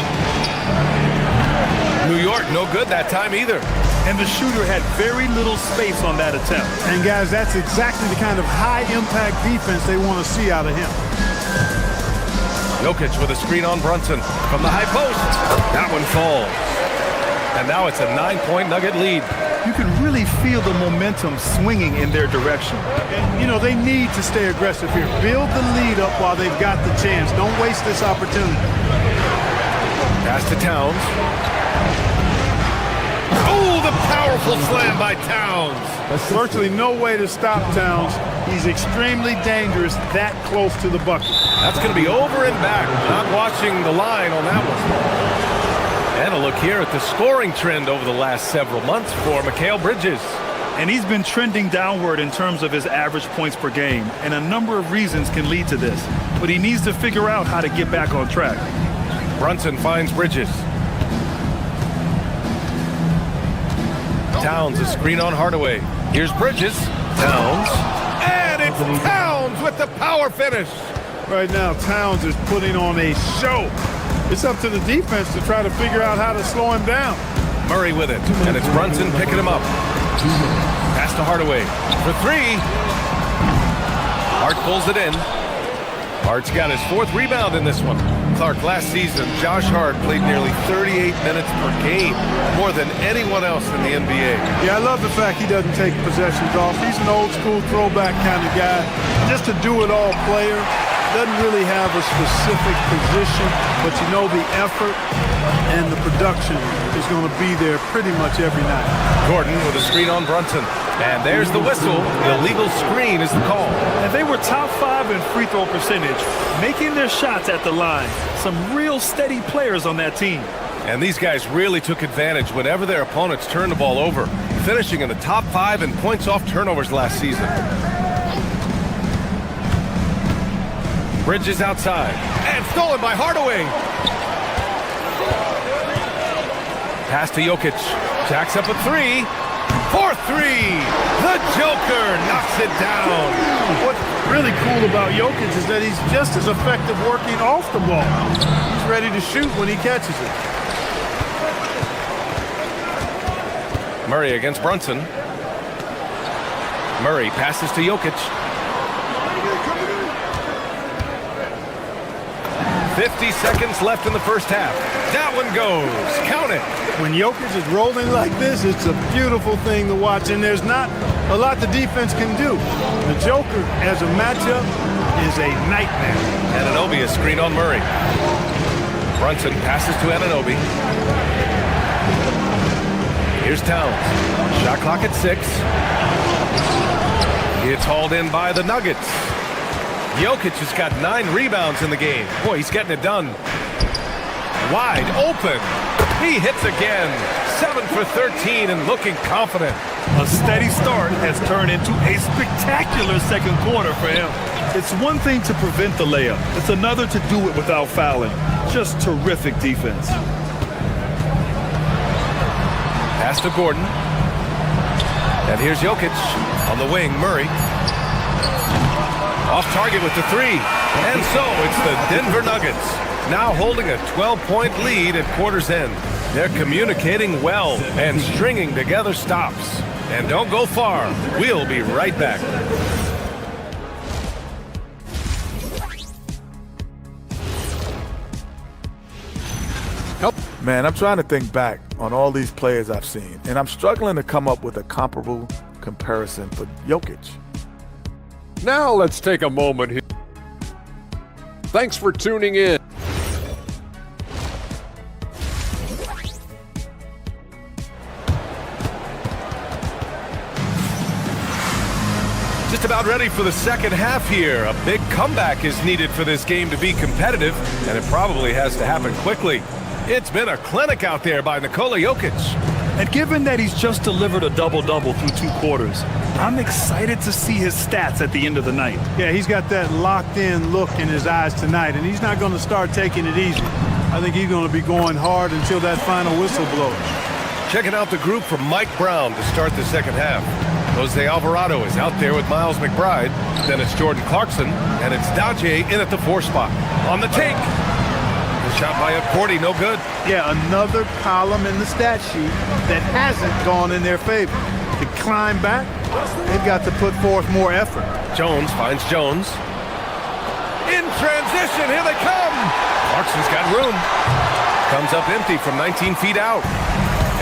New York, no good that time either. And the shooter had very little space on that attempt. And guys, that's exactly the kind of high-impact defense they want to see out of him. Jokic with a screen on Brunson from the high post. That one falls. And now it's a 9-point Nugget lead. You can really feel the momentum swinging in their direction. And, you know, they need to stay aggressive here. Build the lead up while they've got the chance. Don't waste this opportunity. Pass to Towns. Oh, the powerful slam by Towns. There's virtually no way to stop Towns. He's extremely dangerous that close to the bucket. That's going to be over and back. Not watching the line on that one. And a look here at the scoring trend over the last several months for Mikal Bridges. And he's been trending downward in terms of his average points per game. And a number of reasons can lead to this. But he needs to figure out how to get back on track. Brunson finds Bridges. Towns, a screen on Hardaway. Here's Bridges. Towns. And it's Towns with the power finish. Right now, Towns is putting on a show. It's up to the defense to try to figure out how to slow him down. Murray with it, and it's Brunson picking him up. Pass to Hardaway for 3. Hart pulls it in. Hart's got his 4th rebound in this one. Clark, last season, Josh Hart played nearly 38 minutes per game, more than anyone else in the NBA. Yeah, I love the fact he doesn't take possessions off. He's an old-school throwback kind of guy. Just a do-it-all player. Doesn't really have a specific position, but you know the effort and the production is going to be there pretty much every night. Gordon with a screen on Brunson. And there's the whistle. The illegal screen is the call. And they were top 5 in free throw percentage, making their shots at the line. Some real steady players on that team. And these guys really took advantage whenever their opponents turned the ball over, finishing in the top 5 in points off turnovers last season. Bridges outside. And stolen by Hardaway. Pass to Jokic. Jacks up a 3. For 3. The Joker knocks it down. What's really cool about Jokic is that he's just as effective working off the ball. He's ready to shoot when he catches it. Murray against Brunson. Murray passes to Jokic. 50 seconds left in the first half. That one goes. Count it. When Jokic is rolling like this, it's a beautiful thing to watch, and there's not a lot the defense can do. The Joker, as a matchup, is a nightmare. Anunoby, a screen on Murray. Brunson passes to Anunoby. Here's Towns. Shot clock at 6. It's hauled in by the Nuggets. Jokic has got 9 rebounds in the game. Boy, he's getting it done. Wide open. He hits again. 7 for 13 and looking confident. A steady start has turned into a spectacular second quarter for him. It's one thing to prevent the layup. It's another to do it without fouling. Just terrific defense. Pass to Gordon. And here's Jokic on the wing. Murray. Off target with the 3. And so it's the Denver Nuggets now holding a 12-point lead at quarter's end. They're communicating well and stringing together stops. And don't go far. We'll be right back. Man, I'm trying to think back on all these players I've seen, and I'm struggling to come up with a comparable comparison for Jokic. Now let's take a moment here. Thanks for tuning in. Just about ready for the second half here. A big comeback is needed for this game to be competitive, and it probably has to happen quickly. It's been a clinic out there by Nikola Jokic. And given that he's just delivered a double-double through 2 quarters, I'm excited to see his stats at the end of the night. Yeah, he's got that locked-in look in his eyes tonight, and he's not going to start taking it easy. I think he's going to be going hard until that final whistle blows. Checking out the group from Mike Brown to start the second half. Jose Alvarado is out there with Miles McBride. Then it's Jordan Clarkson, and it's Daje in at the 4 spot. On the take. The shot by Cordy, no good. Yeah, another column in the stat sheet that hasn't gone in their favor. To climb back, they've got to put forth more effort. Jones finds Jones. In transition, here they come. Clarkson's got room. Comes up empty from 19 feet out.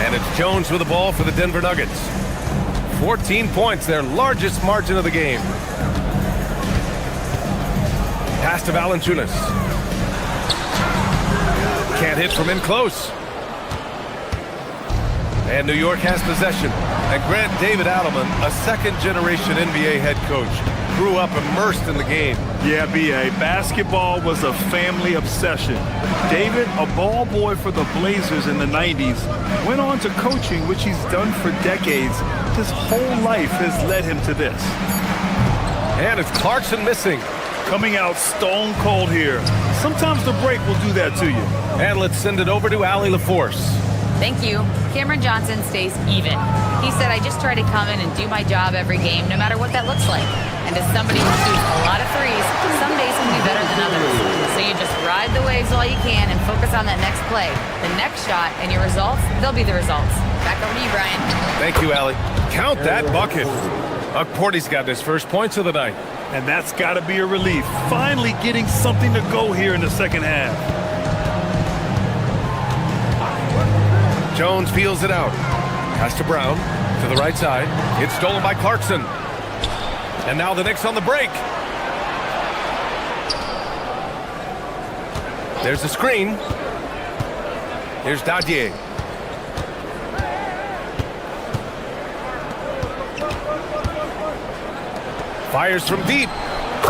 And it's Jones with the ball for the Denver Nuggets. 14 points, their largest margin of the game. Pass to Valanciunas. Can't hit from in close. And New York has possession. And Grant David Adelman, a second-generation NBA head coach, grew up immersed in the game. Yeah, B.A., basketball was a family obsession. David, a ball boy for the Blazers in the 90s, went on to coaching, which he's done for decades. His whole life has led him to this. And it's Clarkson missing. Coming out stone cold here. Sometimes the break will do that to you. And let's send it over to Allie LaForce. Thank you. Cameron Johnson stays even. He said, I just try to come in and do my job every game, no matter what that looks like. And as somebody who shoots a lot of threes, some days can be better than others. So you just ride the waves while you can and focus on that next play. The next shot and your results, they'll be the results. Back over to you, Brian. Thank you, Allie. Count that bucket. Porty's got his first points of the night. And that's got to be a relief. Finally getting something to go here in the second half. Jones feels it out. Pass to Brown, to the right side. It's stolen by Clarkson. And now the Knicks on the break. There's the screen. Here's Daje. Fires from deep.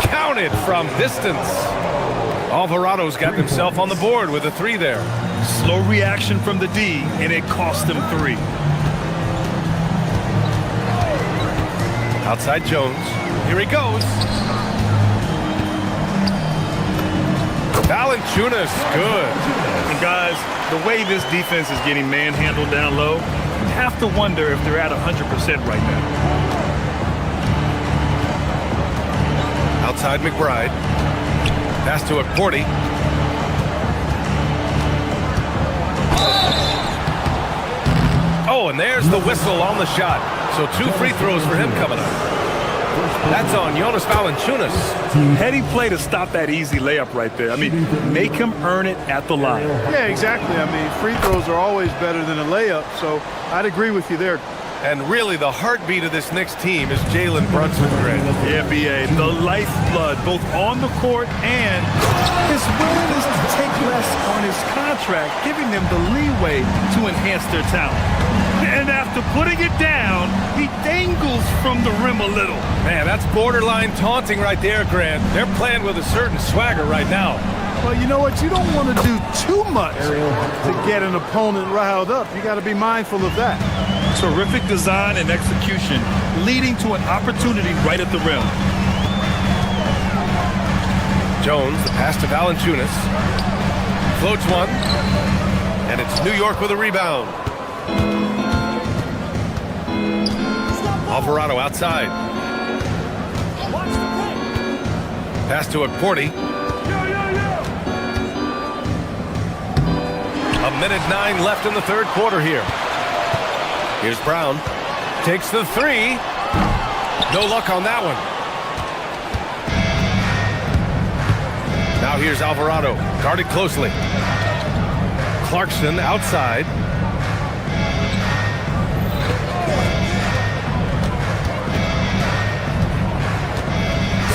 Counted from distance. Alvarado's got himself on the board with a 3 there. Slow reaction from the D, and it cost him 3. Outside Jones. Here he goes. Valanciunas, good. And guys, the way this defense is getting manhandled down low, you have to wonder if they're at 100% right now. Outside McBride. Pass to Cordy. Oh, and there's the whistle on the shot. So 2 free throws for him coming up. That's on Jonas Valanciunas. Heady play to stop that easy layup right there. I mean, make him earn it at the line. Yeah, exactly. I mean, free throws are always better than a layup, so I'd agree with you there. And really, the heartbeat of this Knicks team is Jalen Brunson, Grant. Yeah, B.A., the lifeblood, both on the court and his willingness to take less on his contract, giving them the leeway to enhance their talent. And after putting it down, he dangles from the rim a little. Man, that's borderline taunting right there, Grant. They're playing with a certain swagger right now. Well, you know what? You don't want to do too much to get an opponent riled up. You got to be mindful of that. Terrific design and execution, leading to an opportunity right at the rim. Jones, the pass to Valanciunas. Floats one. And it's New York with a rebound. Alvarado outside. Pass to Cordy. A minute 9 left in the third quarter here. Here's Brown. Takes the 3. No luck on that one. Now here's Alvarado. Guarded closely. Clarkson outside.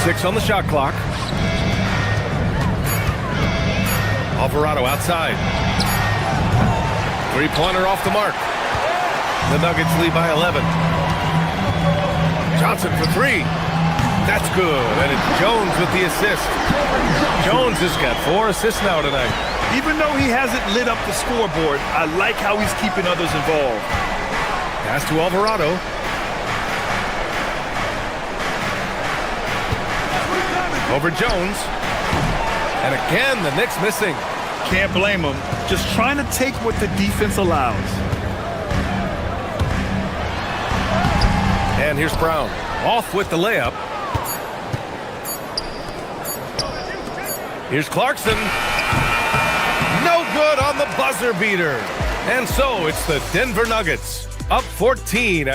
Six on the shot clock. Alvarado outside. Three-pointer off the mark. The Nuggets lead by 11. Johnson for three. That's good, and it's Jones with the assist. Jones has got 4 assists now tonight. Even though he hasn't lit up the scoreboard, I like how he's keeping others involved. Pass to Alvarado. Over Jones. And again, the Knicks missing. Can't blame him. Just trying to take what the defense allows. And here's Brown. Off with the layup. Here's Clarkson. No good on the buzzer beater. And so it's the Denver Nuggets up 14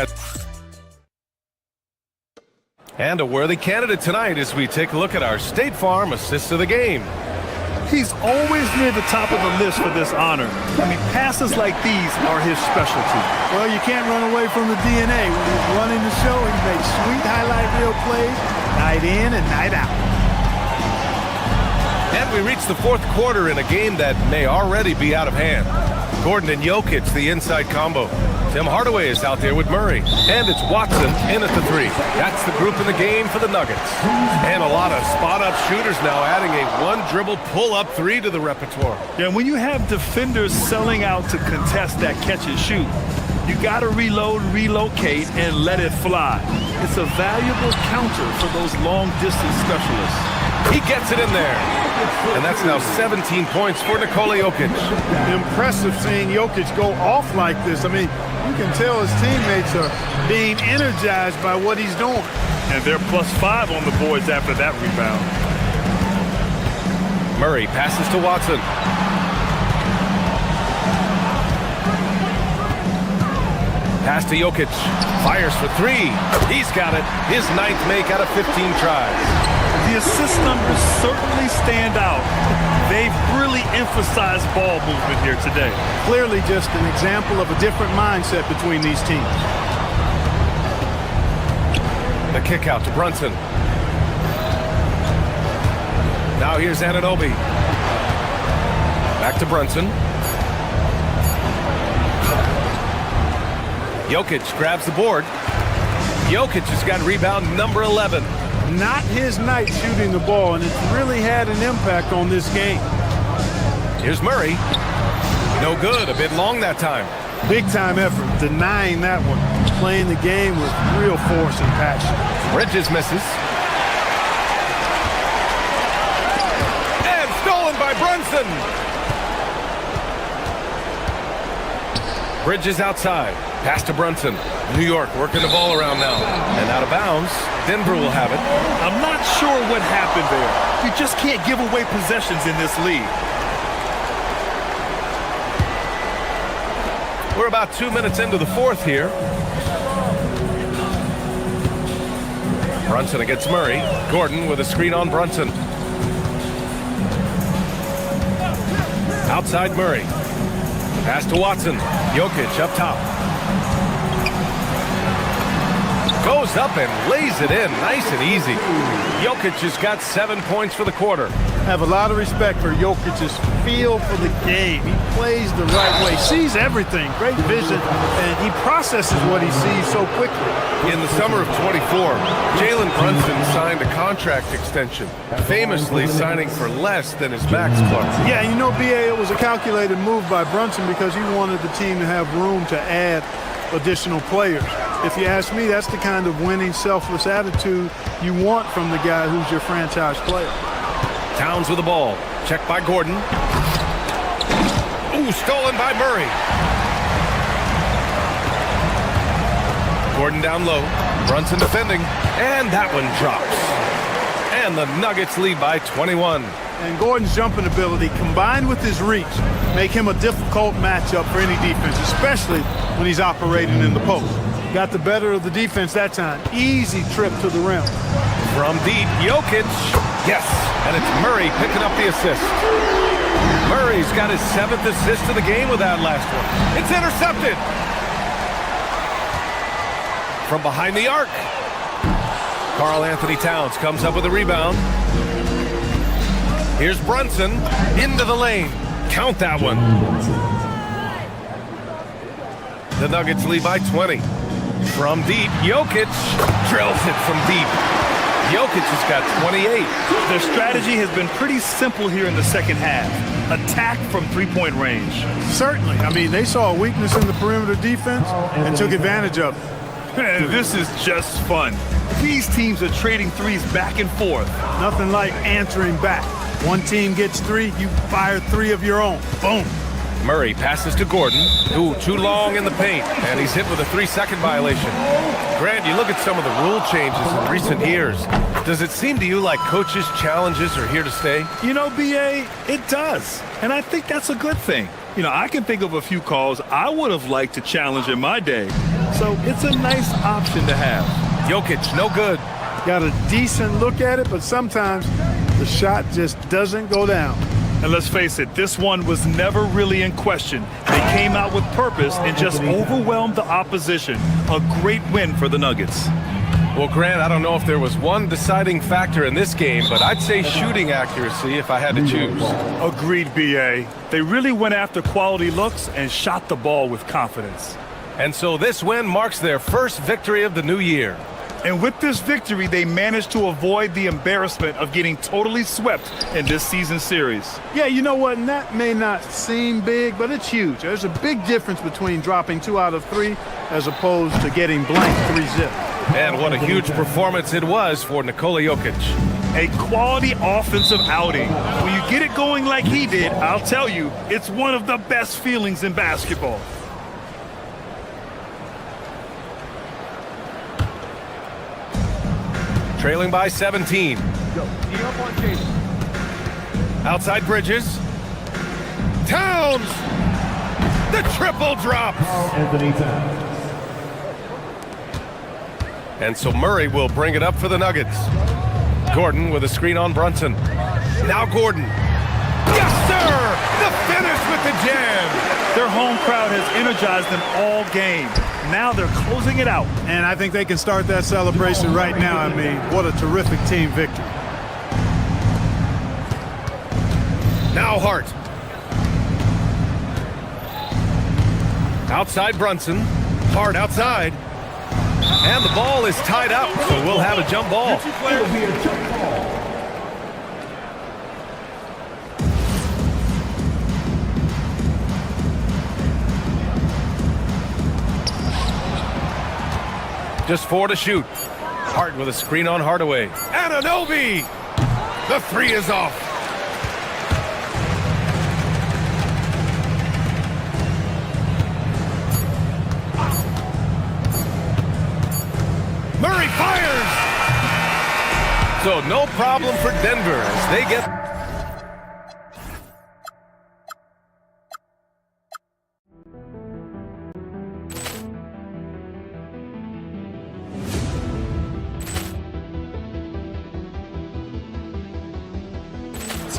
and a worthy candidate tonight as we take a look at our State Farm assist of the game. He's always near the top of the list for this honor. I mean, passes like these are his specialty. Well, you can't run away from the DNA. When he's running the show, he makes sweet highlight reel plays night in and night out. And we reach the fourth quarter in a game that may already be out of hand. Gordon and Jokic, the inside combo. Tim Hardaway is out there with Murray. And it's Watson in at the three. That's the group in the game for the Nuggets. And a lot of spot-up shooters now, adding a one-dribble pull-up three to the repertoire. Yeah, when you have defenders selling out to contest that catch and shoot, you got to reload, relocate, and let it fly. It's a valuable counter for those long-distance specialists. He gets it in there. And that's now 17 points for Nikola Jokic. Impressive seeing Jokic go off like this. I mean, you can tell his teammates are being energized by what he's doing. And they're +5 on the boards after that rebound. Murray passes to Watson. Pass to Jokic. Fires for three. He's got it. His 9th make out of 15 tries. The assist numbers certainly stand out. They've really emphasized ball movement here today. Clearly just an example of a different mindset between these teams. The kick out to Brunson. Now here's Anunoby. Back to Brunson. Jokic grabs the board. Jokic has got rebound number 11. Not his night shooting the ball, and it's really had an impact on this game. Here's Murray. No good. A bit long that time. Big time effort, denying that one. Playing the game with real force and passion. Bridges misses. And stolen by Brunson. Bridges outside. Pass to Brunson. New York working the ball around now. And out of bounds. Denver will have it. I'm not sure what happened there. You just can't give away possessions in this league. We're about 2 minutes into the fourth here. Brunson against Murray. Gordon with a screen on Brunson. Outside Murray. Pass to Watson. Jokic up top. Goes up and lays it in nice and easy. Jokic has got 7 points for the quarter. I have a lot of respect for Jokic's feel for the game. He plays the right way, sees everything, great vision, and he processes what he sees so quickly. In the summer of 24, Jalen Brunson signed a contract extension, famously signing for less than his max club. Yeah, you know, B.A., it was a calculated move by Brunson because he wanted the team to have room to add additional players. If you ask me, that's the kind of winning, selfless attitude you want from the guy who's your franchise player. Towns with the ball. Checked by Gordon. Ooh, stolen by Murray. Gordon down low. Brunson defending. And that one drops. And the Nuggets lead by 21. And Gordon's jumping ability combined with his reach make him a difficult matchup for any defense, especially when he's operating in the post. Got the better of the defense that time. Easy trip to the rim. From deep, Jokic. Yes, and it's Murray picking up the assist. Murray's got his 7th assist of the game with that last one. It's intercepted. From behind the arc. Karl Anthony Towns comes up with a rebound. Here's Brunson into the lane. Count that one. The Nuggets lead by 20. From deep, Jokic drills it from deep. Jokic has got 28. Their strategy has been pretty simple here in the second half. Attack from three-point range. Certainly. I mean, they saw a weakness in the perimeter defense and took advantage of it. This is just fun. These teams are trading threes back and forth. Nothing like answering back. One team gets three, you fire three of your own. Boom. Murray passes to Gordon. Ooh, too long in the paint, and he's hit with a 3-second violation. Grant, you look at some of the rule changes in recent years. Does it seem to you like coaches' challenges are here to stay? You know, BA, it does. And I think that's a good thing. You know, I can think of a few calls I would have liked to challenge in my day. So it's a nice option to have. Jokic, no good. Got a decent look at it, but sometimes the shot just doesn't go down. And let's face it, this one was never really in question. They came out with purpose and just overwhelmed the opposition. A great win for the Nuggets. Well, Grant, I don't know if there was one deciding factor in this game, but I'd say shooting accuracy if I had to choose. Agreed, BA. They really went after quality looks and shot the ball with confidence. And so this win marks their first victory of the new year. And with this victory, they managed to avoid the embarrassment of getting totally swept in this season series. Yeah, you know what? And that may not seem big, but it's huge. There's a big difference between dropping 2 out of 3 as opposed to getting blank 3-zip. And what a huge performance it was for Nikola Jokic. A quality offensive outing. When you get it going like he did, I'll tell you, it's one of the best feelings in basketball. Trailing by 17. Outside Bridges. Towns! The triple drops! And so Murray will bring it up for the Nuggets. Gordon with a screen on Brunson. Now Gordon. Yes, sir! The finish with the jam! Their home crowd has energized them all game. Now they're closing it out. And I think they can start that celebration right now. I mean, what a terrific team victory. Now Hart. Outside Brunson. Hart outside. And the ball is tied up, so we'll have a jump ball. Just 4 to shoot. Hart with a screen on Hardaway. Anunoby! The 3 is off. Murray fires! So no problem for Denver as they get...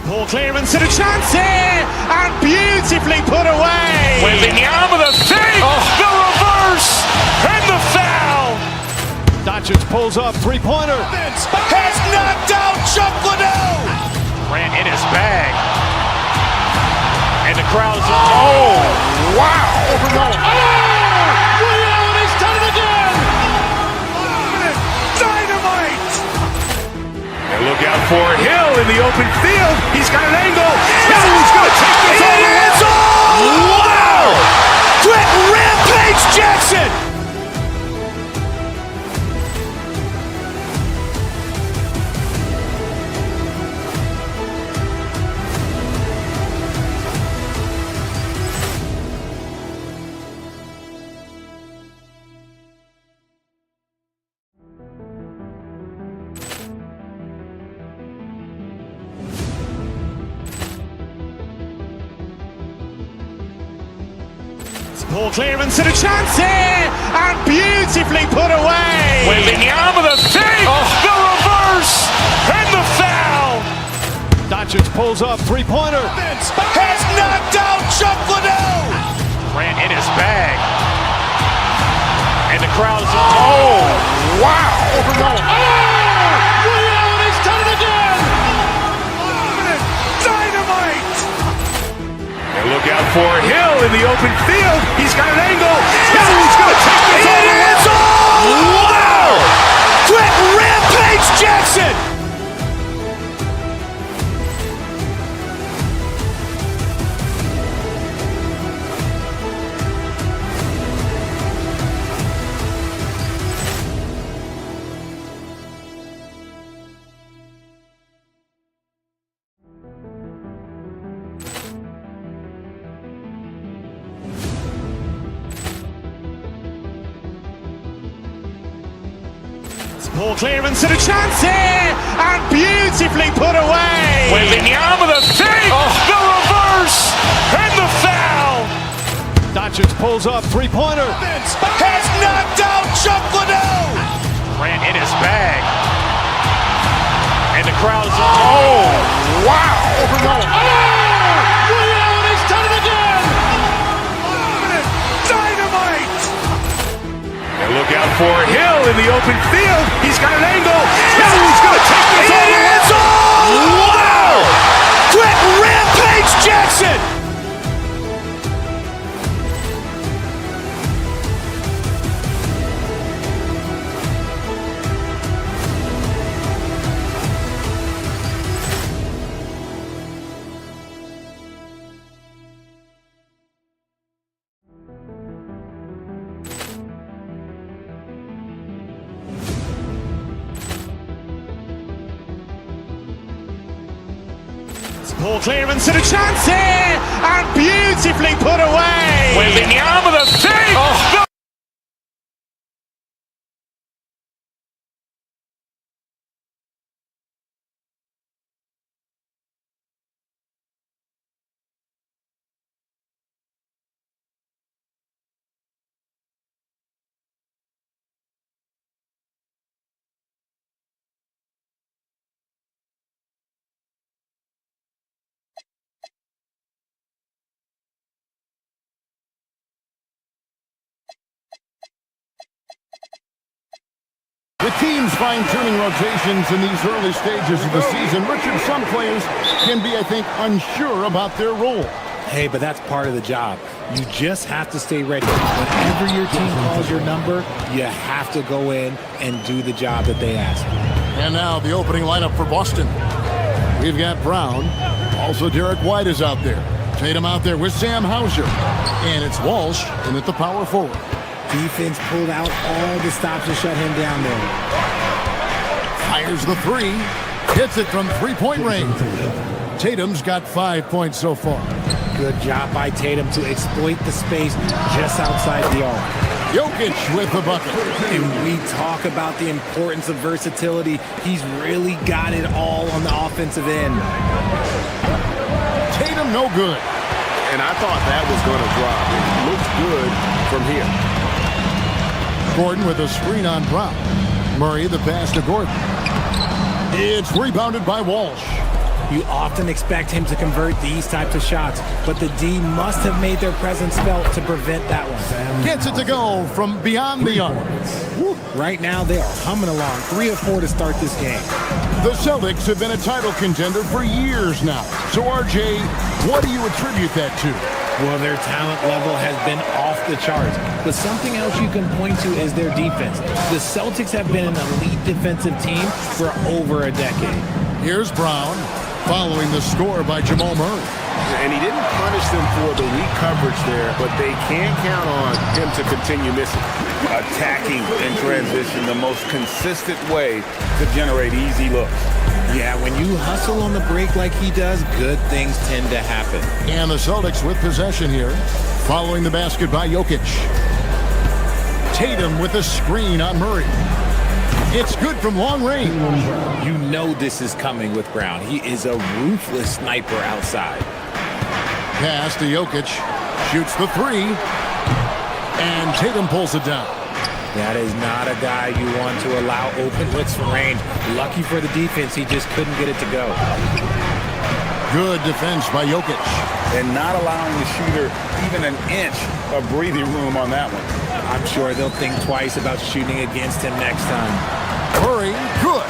Ball clearance and a chance here, and beautifully put away. Wembanyama the fake, the reverse, and the foul. Doncic pulls up, three-pointer. Has knocked out Chuck Liddell. Ran in his bag. And the crowd is... Oh, wow. Liddell, and he's done it again. Dynamite. And look out for Hill in the open field. He's got an angle. Yes! He's going to take this all around. Wow! Quick Rampage Jackson. Ball clearance and a chance here, and beautifully put away. Wembanyama the fake, the reverse, and the foul. Doncic pulls up, three-pointer. Has knocked out Chuck Liddell. Ran in his bag. And the crowd is... Oh, wow. Liddell, and he's done it again. look out for Hill in the open field. He's got an angle. He's going to take this all the way. Wow! Quick rampage Jackson! Poor clearance and a chance here, and beautifully put away. Wembanyama the fake, the reverse, and the foul. Doncic pulls up, three-pointer. Has knocked out Chuck Liddell. Ran in his bag, and the crowd is. Oh, wow! He's done it again. Dynamite! And look out for Hill in the open field. He's got an angle. He's going to take this all the way. Wow! Quick rampage Jackson! Poor clearance and a chance here, and beautifully put away. Wembanyama the fake. The team's fine-tuning rotations in these early stages of the season. Richard, some players can be, I think, unsure about their role. Hey, but that's part of the job. You just have to stay ready. Whenever your team calls your number, you have to go in and do the job that they ask. And now the opening lineup for Boston. We've got Brown. Also Derek White is out there. Tatum out there with Sam Hauser. And it's Walsh in at the power forward. Defense pulled out all the stops to shut him down there. Fires the three. Hits it from three-point range. Tatum's got 5 points so far. Good job by Tatum to exploit the space just outside the arc. Jokic with the bucket. And we talk about the importance of versatility. He's really got it all on the offensive end. Tatum no good. And I thought that was going to drop. It looks good from here. Gordon with a screen on Brown. Murray the pass to Gordon. It's rebounded by Walsh. You often expect him to convert these types of shots, but the D must have made their presence felt to prevent that one. Gets it to go from beyond the arc. Right now, they are humming along, 3 of 4 to start this game. The Celtics have been a title contender for years now. So, RJ, what do you attribute that to? Well, their talent level has been off the charts. But something else you can point to is their defense. The Celtics have been an elite defensive team for over a decade. Here's Brown, following the score by Jamal Murray. And he didn't punish them for the weak coverage there, but they can't count on him to continue missing. Attacking in transition, the most consistent way to generate easy looks. Yeah, when you hustle on the break like he does, good things tend to happen. And the Celtics with possession here, following the basket by Jokic. Tatum with a screen on Murray. It's good from long range. You know this is coming with Brown. He is a ruthless sniper outside. Pass to Jokic. Shoots the three. And Tatum pulls it down. That is not a guy you want to allow open looks from range. Lucky for the defense, he just couldn't get it to go. Good defense by Jokic. And not allowing the shooter even an inch of breathing room on that one. I'm sure they'll think twice about shooting against him next time. Murray, good.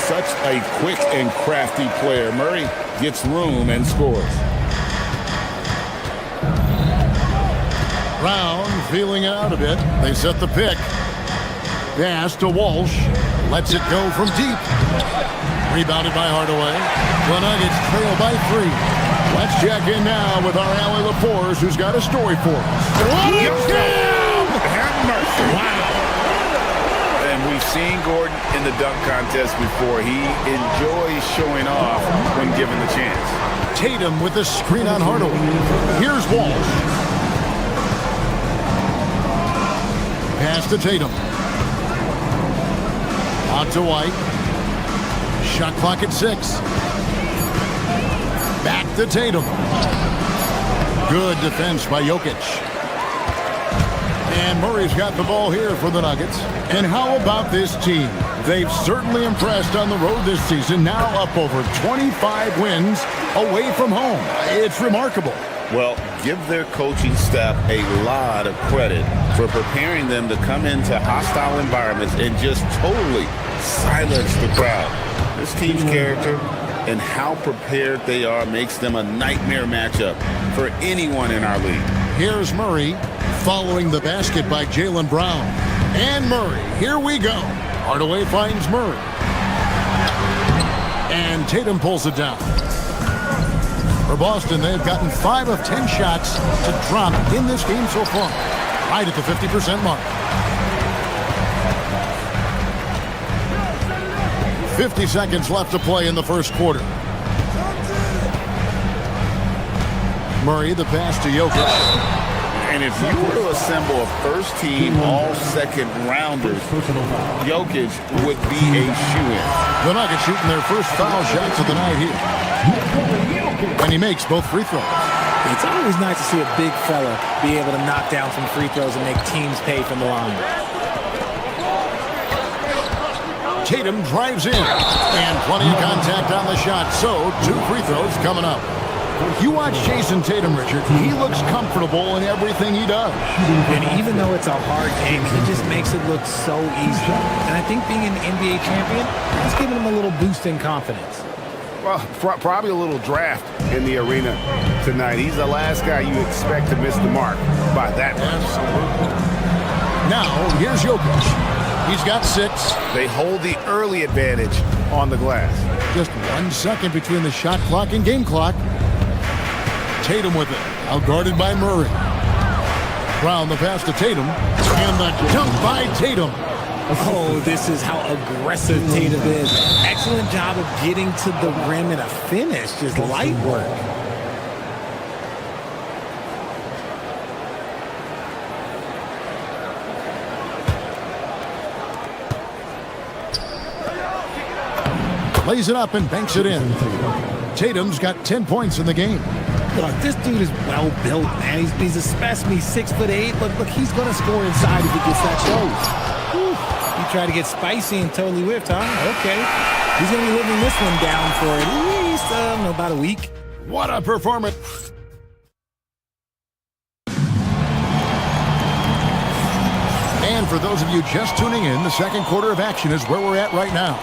Such a quick and crafty player. Murray gets room and scores. Brown feeling out a bit. They set the pick. Pass to Walsh. Lets it go from deep. Rebounded by Hardaway. The Nuggets trail by 3. Let's check in now with our Allie LaForce, who's got a story for us. What a jam! Have mercy. Wow. And we've seen Gordon in the dunk contest before. He enjoys showing off when given the chance. Tatum with the screen on Hardaway. Here's Walsh. Pass to Tatum. Out to White. Shot clock at 6. Back to Tatum. Good defense by Jokic. And Murray's got the ball here for the Nuggets. And how about this team? They've certainly impressed on the road this season, now up over 25 wins away from home. It's remarkable. Well, give their coaching staff a lot of credit for preparing them to come into hostile environments and just totally silence the crowd. This team's character and how prepared they are makes them a nightmare matchup for anyone in our league. Here's Murray following the basket by Jaylen Brown. And Murray, here we go. Hardaway finds Murray. And Tatum pulls it down. For Boston, they've gotten 5 of 10 shots to drop in this game so far. Right at the 50% mark. 50 seconds left to play in the first quarter. Murray, the pass to Jokic. And if you were to assemble a first-team all-second rounders, Jokic would be a shoo-in. The Nuggets shooting their first foul shots of the night here. And he makes both free throws. It's always nice to see a big fella be able to knock down some free throws and make teams pay from the line. Tatum drives in. And plenty of contact on the shot. So, 2 free throws coming up. You watch Jason Tatum, Richard. He looks comfortable in everything he does. And even though it's a hard game, he just makes it look so easy. And I think being an NBA champion has given him a little boost in confidence. Well, probably a little draft in the arena tonight. He's the last guy you expect to miss the mark by that much. Now, here's Jokic. He's got 6. They hold the early advantage on the glass. Just 1 second between the shot clock and game clock. Tatum with it, outguarded by Murray. Brown the pass to Tatum, and the dunk by Tatum. Oh, this is how aggressive Tatum is. Excellent job of getting to the rim and a finish, just light work. Lays it up and banks it in. Tatum's got 10 points in the game. Look, this dude is well built, man. He's a specimen. He's 6'8". Look, he's gonna score inside if he gets that close. You try to get spicy and totally whipped, huh? Okay. He's gonna be living this one down for at least about a week. What a performance! And for those of you just tuning in, the second quarter of action is where we're at right now.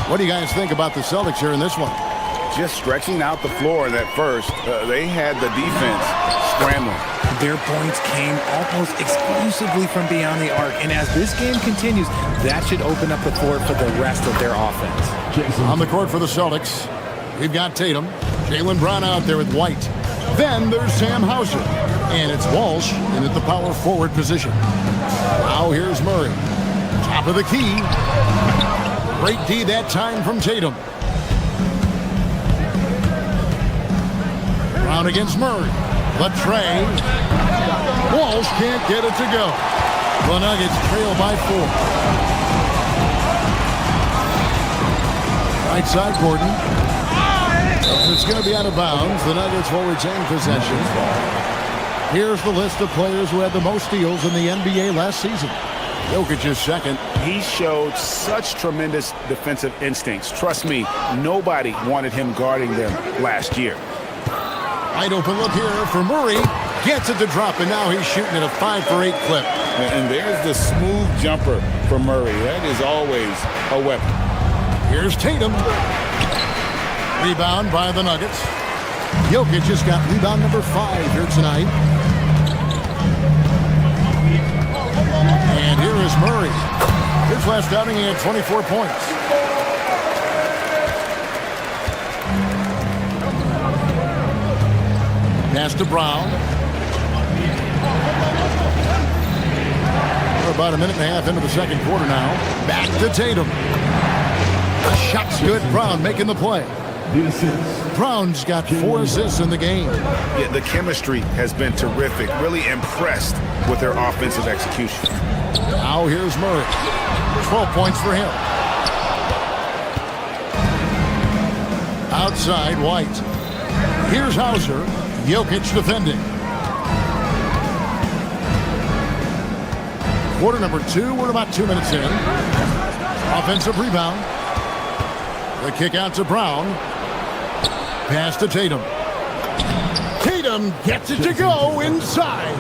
What do you guys think about the Celtics here in this one? Just stretching out the floor in that first, they had the defense scrambling. Their points came almost exclusively from beyond the arc, and as this game continues, that should open up the floor for the rest of their offense. On the court for the Celtics, we've got Tatum, Jaylen Brown out there with White. Then there's Sam Hauser, and it's Walsh in at the power forward position. Now here's Murray, top of the key. Great D that time from Tatum. Brown against Murray. The tray. Walsh can't get it to go. The Nuggets trail by 4. Right side, Gordon. It's going to be out of bounds. The Nuggets will retain possession. Here's the list of players who had the most steals in the NBA last season. Jokic is second. He showed such tremendous defensive instincts. Trust me, nobody wanted him guarding them last year. Wide open look here for Murray. Gets it to drop, and now he's shooting at a 5-for-8 clip. And there's the smooth jumper for Murray. That is always a weapon. Here's Tatum. Rebound by the Nuggets. Jokic just got rebound number 5 here tonight. His last outing, he had 24 points. Pass to Brown. We're about a minute and a half into the second quarter now. Back to Tatum. The shot's good. Brown making the play. Brown's got 4 assists in the game. Yeah, the chemistry has been terrific. Really impressed with their offensive execution. Now here's Murray. 12 points for him. Outside, White. Here's Hauser. Jokic defending. Quarter number 2. We're about 2 minutes in. Offensive rebound. The kick out to Brown. Pass to Tatum. Tatum gets it to go inside.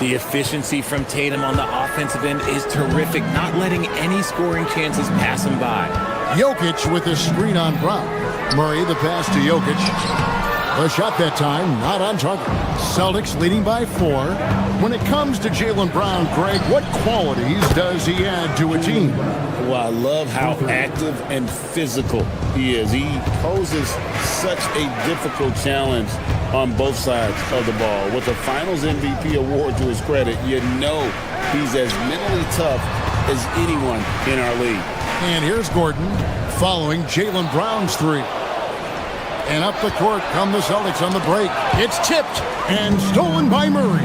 The efficiency from Tatum on the offensive end is terrific, not letting any scoring chances pass him by. Jokic with the screen on Brown. Murray the pass to Jokic. The shot that time, not on target. Celtics leading by 4. When it comes to Jaylen Brown, Greg, what qualities does he add to a team? Well, I love how active and physical he is. He poses such a difficult challenge on both sides of the ball. With the Finals MVP award to his credit, you know he's as mentally tough as anyone in our league. And here's Gordon following Jaylen Brown's 3. And up the court come the Celtics on the break. It's tipped and stolen by Murray.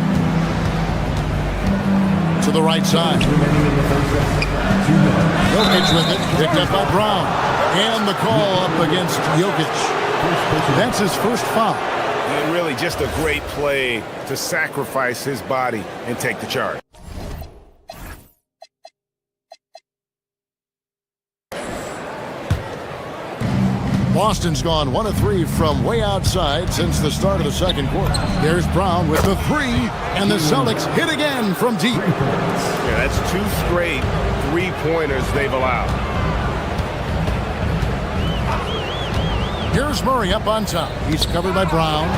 To the right side. Jokic with it, picked up by Brown. And the call up against Jokic. That's his first foul. And really just a great play to sacrifice his body and take the charge. Boston's gone 1 of 3 from way outside since the start of the second quarter. There's Brown with the 3, and the Celtics hit again from deep. Yeah, that's 2 straight 3-pointers they've allowed. Here's Murray up on top. He's covered by Brown.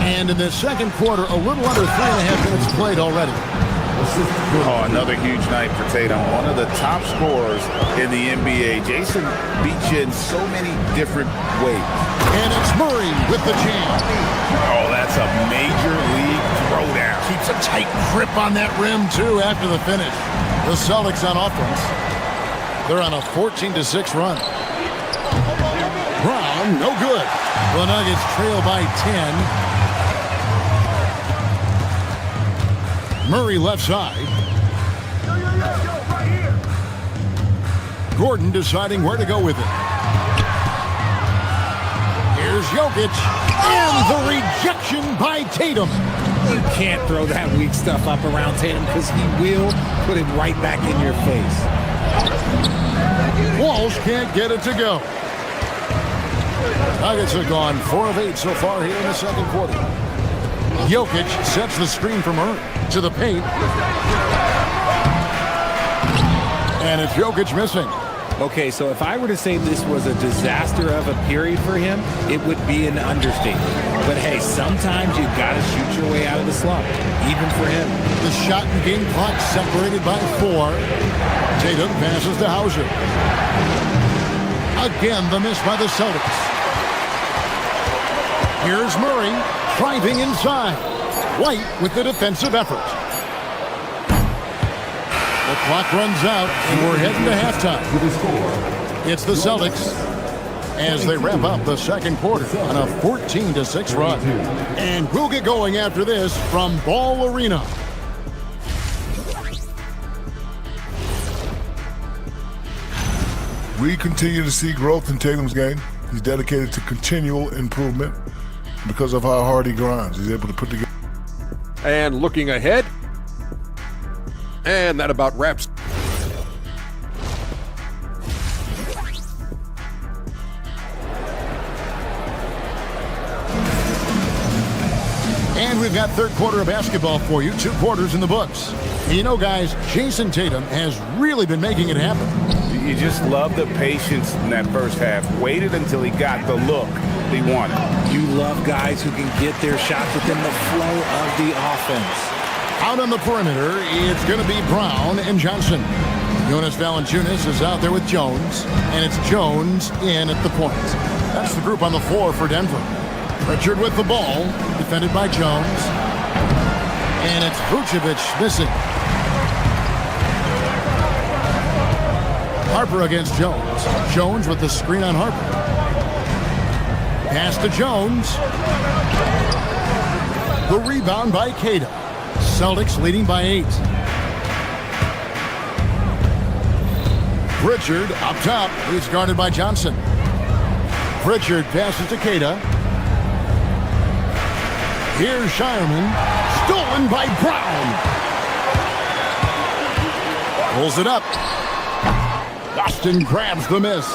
And in the second quarter, a little under 3.5 minutes played already. Oh, another huge night for Tatum. One of the top scorers in the NBA. Jason beats you in so many different ways. And it's Murray with the jam. Oh, that's a major league throwdown. Keeps a tight grip on that rim, too, after the finish. The Celtics on offense. They're on a 14-6 run. Brown, no good. The Nuggets trail by 10. Murray left side. Gordon deciding where to go with it. Here's Jokic. And the rejection by Tatum. You can't throw that weak stuff up around Tatum because he will put it right back in your face. Walsh can't get it to go. Nuggets have gone 4 of 8 so far here in the second quarter. Jokic sets the screen for Murray to the paint. And it's Jokic missing. Okay, so if I were to say this was a disaster of a period for him, it would be an understatement. But hey, sometimes you've got to shoot your way out of the slump, even for him. The shot and game clock separated by 4. Tatum passes to Hauser. Again, the miss by the Celtics. Here's Murray driving inside. White with the defensive effort. The clock runs out, and we're heading to halftime. It's the Celtics as they wrap up the second quarter on a 14-6 run. And we'll get going after this from Ball Arena. We continue to see growth in Tatum's game. He's dedicated to continual improvement because of how hard he grinds. He's able to put together. And looking ahead, and that about wraps. And we've got third quarter of basketball for you. 2 quarters in the books. And you know, guys, Jason Tatum has really been making it happen. You just love the patience in that first half. Waited until he got the look he wanted. You love guys who can get their shots within the flow of the offense. Out on the perimeter, it's going to be Brown and Johnson. Jonas Valanciunas is out there with Jones, and it's Jones in at the point. That's the group on the floor for Denver. Pritchard with the ball, defended by Jones. And it's Vucevic missing. Harper against Jones. Jones with the screen on Harper. Pass to Jones. The rebound by Queta. Celtics leading by 8. Pritchard up top. He's guarded by Johnson. Pritchard passes to Queta. Here's Shireman. Stolen by Brown. Pulls it up. Boston grabs the miss.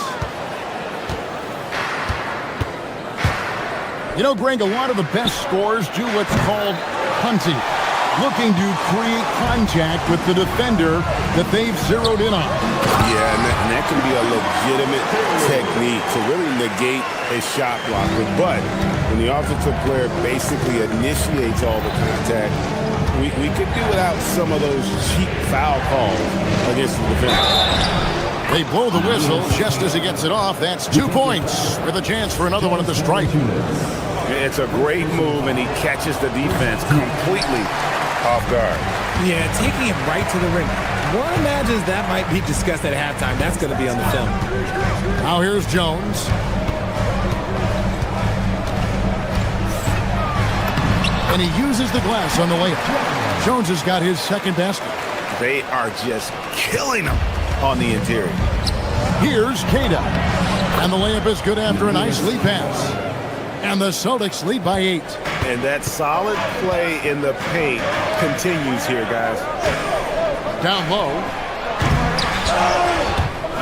You know, Greg, a lot of the best scorers do what's called hunting. Looking to create contact with the defender that they've zeroed in on. Yeah, and that can be a legitimate technique to really negate a shot blocker. But when the offensive player basically initiates all the contact, we could do without some of those cheap foul calls against the defender. They blow the whistle just as he gets it off. That's 2 points with a chance for another one at the stripe. It's a great move, and he catches the defense completely off guard. Yeah, taking it right to the ring. One imagines that might be discussed at halftime. That's going to be on the film. Now here's Jones. And he uses the glass on the layup. Jones has got his second basket. They are just killing him on the interior. Here's Queta. And the layup is good after a nice lead pass. And the Celtics lead by 8. And that solid play in the paint continues here, guys. Down low.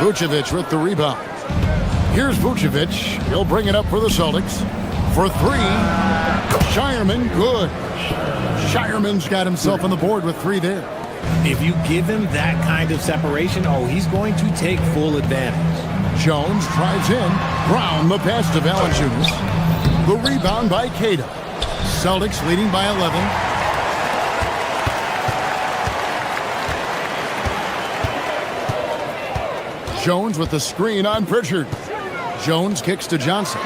Vucevic with the rebound. Here's Vucevic. He'll bring it up for the Celtics. For 3. Shireman, good. Shireman's got himself on the board with 3 there. If you give him that kind of separation, he's going to take full advantage. Jones drives in. Brown, the pass to Valanciunas. The rebound by Queta. Celtics leading by 11. Jones with the screen on Pritchard. Jones kicks to Johnson.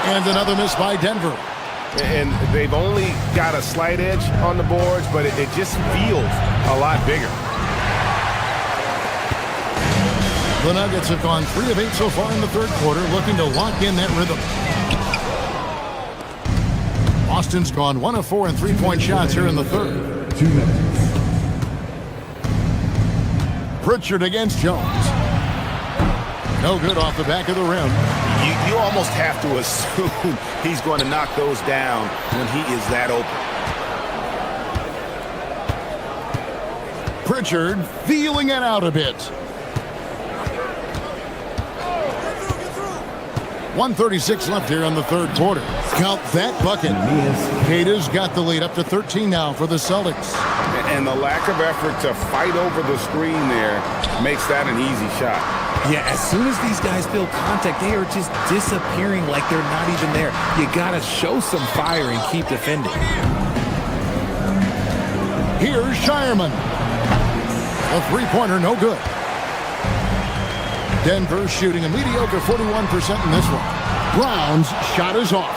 And another miss by Denver. And they've only got a slight edge on the boards, but it just feels a lot bigger. The Nuggets have gone 3 of 8 so far in the third quarter, looking to lock in that rhythm. Boston's gone 1 of 4 in three-point shots here in the third. 2 minutes. Pritchard against Jones. No good off the back of the rim. You almost have to assume he's going to knock those down when he is that open. Pritchard feeling it out a bit. 1:36 left here in the third quarter. Count that bucket. Queta's got the lead up to 13 now for the Celtics. And the lack of effort to fight over the screen there makes that an easy shot. Yeah, as soon as these guys feel contact, they are just disappearing like they're not even there. You got to show some fire and keep defending. Here's Shireman. A three-pointer, no good. Denver shooting a mediocre 41% in this one. Brown's shot is off.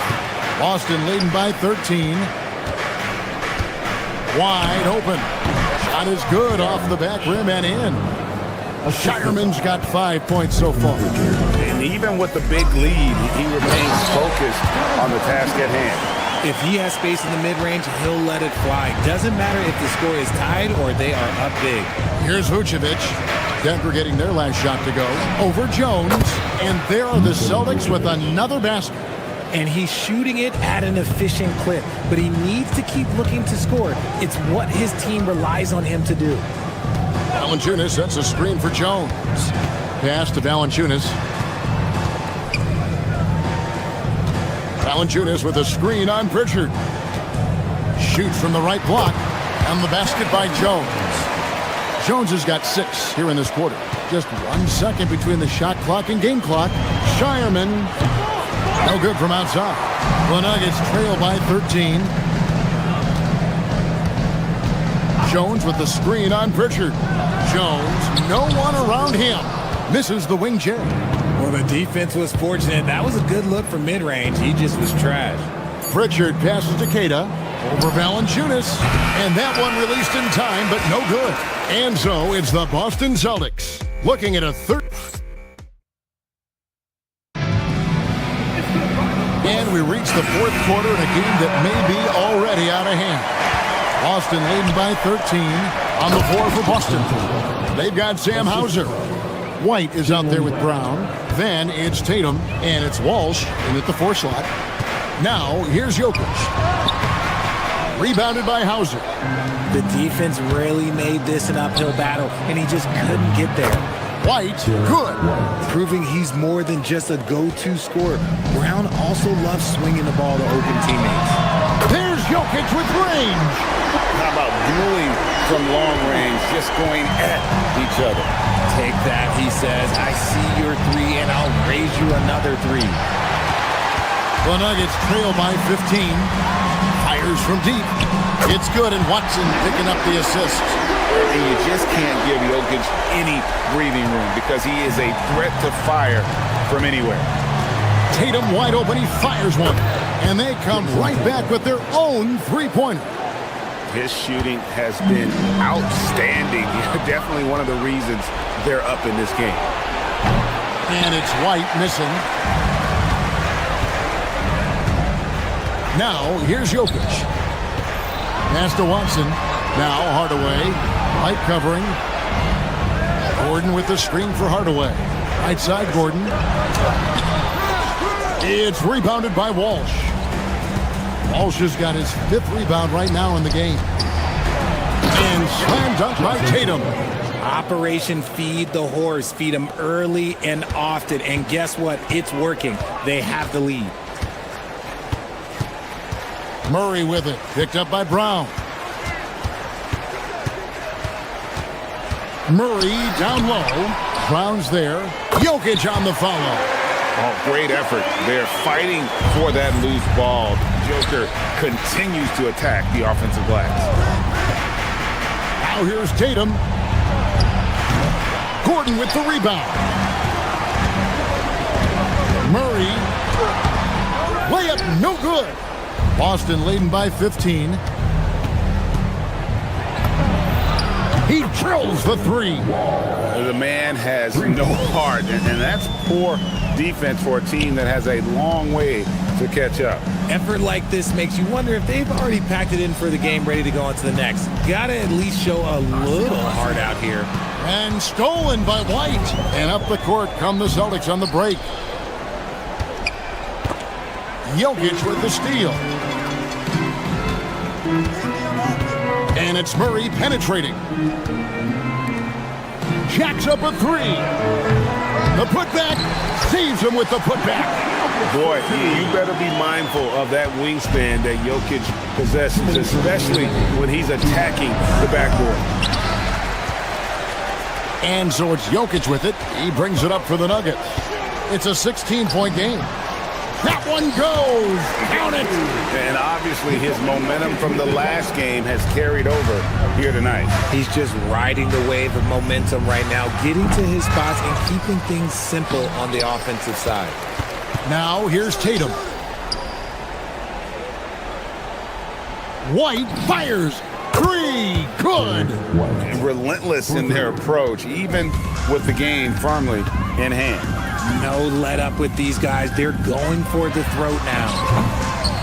Boston leading by 13. Wide open. Shot is good off the back rim and in. Shireman's got 5 points so far. And even with the big lead, he remains focused on the task at hand. If he has space in the mid-range, he'll let it fly. Doesn't matter if the score is tied or they are up big. Here's Vucevic. Denver getting their last shot to go. Over Jones. And there are the Celtics with another basket. And he's shooting it at an efficient clip. But he needs to keep looking to score. It's what his team relies on him to do. Valanciunas sets a screen for Jones. Pass to Valanciunas. Valanciunas with a screen on Pritchard. Shoots from the right block. And the basket by Jones. Jones has got 6 here in this quarter. Just 1 second between the shot clock and game clock. Shireman, no good from outside. The Nuggets trail by 13. Jones with the screen on Pritchard. Jones, no one around him. Misses the wing J. Well, the defense was fortunate. That was a good look from mid-range. He just was trash. Pritchard passes to Keita. Over Valanciunas. And that one released in time, but no good. And so it's the Boston Celtics looking at a third. And we reach the fourth quarter in a game that may be already out of hand. Boston leading by 13 on the floor for Boston. They've got Sam Hauser. White is out there with Brown. Then it's Tatum, and it's Walsh in at the 4 slot. Now, here's Jokic. Rebounded by Hauser. The defense really made this an uphill battle, and he just couldn't get there. White, good. Proving he's more than just a go-to scorer. Brown also loves swinging the ball to open teammates. There's Jokic with range. How about dueling from long range, just going at each other? Take that, he says. I see your 3, and I'll raise you another 3. The Nuggets trail by 15. Fires from deep. It's good, and Watson picking up the assist. And you just can't give Jokic any breathing room because he is a threat to fire from anywhere. Tatum wide open, he fires one. And they come right back with their own three-pointer. His shooting has been outstanding. Definitely one of the reasons they're up in this game. And it's White missing. Now, here's Jokic. Pass to Watson. Now, Hardaway. White covering. Gordon with the screen for Hardaway. Right side, Gordon. It's rebounded by Walsh. Walsh has got his 5th rebound right now in the game. And slam dunk by Tatum. Operation Feed the Horse. Feed him early and often. And guess what? It's working. They have the lead. Murray with it. Picked up by Brown. Murray down low. Brown's there. Jokic on the follow. Oh, great effort. They're fighting for that loose ball. Joker continues to attack the offensive glass. Now here's Tatum. Gordon with the rebound. Murray. Layup no good. Boston leading by 15. He drills the 3. The man has no heart, and that's poor defense for a team that has a long way to catch up. Effort like this makes you wonder if they've already packed it in for the game, ready to go on to the next. Gotta at least show a little heart out here. And stolen by White. And up the court come the Celtics on the break. Jokic with the steal. And it's Murray penetrating. Jacks up a 3. The putback saves him with the putback. Boy, you better be mindful of that wingspan that Jokic possesses, especially when he's attacking the backboard. And so it's Jokic with it. He brings it up for the Nuggets. It's a 16-point game. That one goes. Count it. And obviously his momentum from the last game has carried over here tonight. He's just riding the wave of momentum right now, getting to his spots and keeping things simple on the offensive side. Now here's Tatum. White fires. 3. Good. And relentless in their approach, even with the game firmly in hand. No let up with these guys. They're going for the throat now.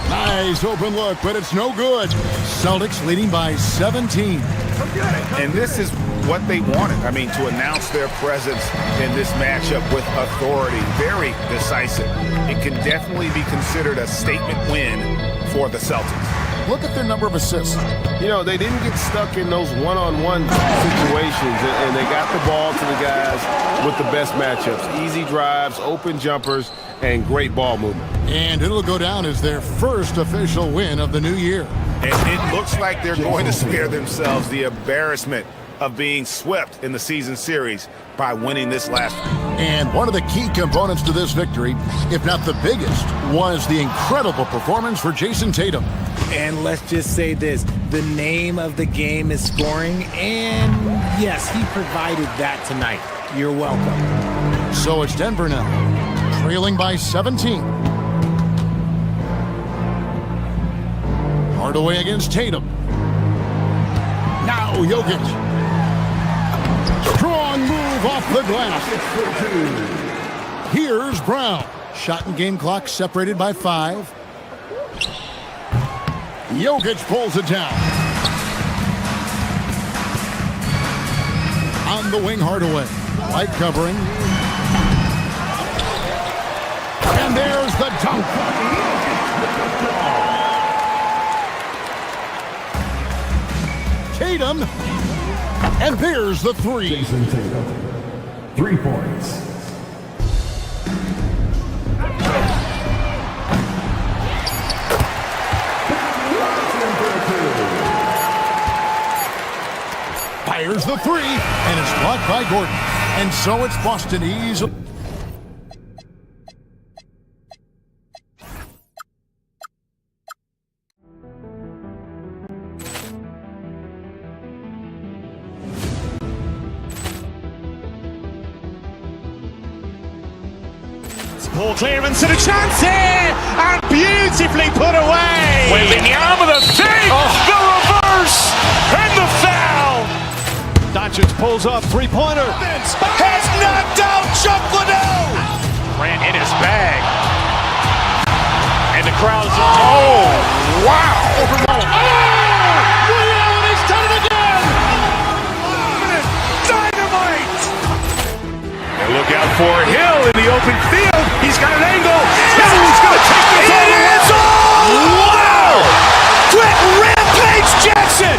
Nice open look, but it's no good. Celtics leading by 17. And this is what they wanted. I mean, to announce their presence in this matchup with authority. Very decisive. It can definitely be considered a statement win for the Celtics. Look at their number of assists. You know, they didn't get stuck in those one-on-one situations, and they got the ball to the guys with the best matchups. Easy drives, open jumpers, and great ball movement. And it'll go down as their first official win of the new year. And it looks like they're going to spare themselves the embarrassment of being swept in the season series by winning this last one. And one of the key components to this victory, if not the biggest, was the incredible performance for Jason Tatum. And let's just say this, the name of the game is scoring, and yes, he provided that tonight. You're welcome. So it's Denver now, trailing by 17. Hardaway against Tatum. Now Jokic. Strong move off the glass. Here's Brown. Shot and game clock separated by 5. Jokic pulls it down. On the wing, Hardaway. Light covering. And there's the dunk. Tatum. And there's the 3. Jason Tatum. 3 points. Fires the 3, and it's blocked by Gordon. And so it's Boston easily. Ball clearance and a chance here, and beautifully put away. Wembanyama the save, the reverse, and the foul. Doncic pulls up, three-pointer. Has knocked out Chuck Liddell. Ran in his bag. And the crowd's, oh, wow. He's done it again. Dynamite. And look out for Hill in the open field. He's got an angle. He's going to take this all the way. It's all. Wow. Quick Rampage Jackson.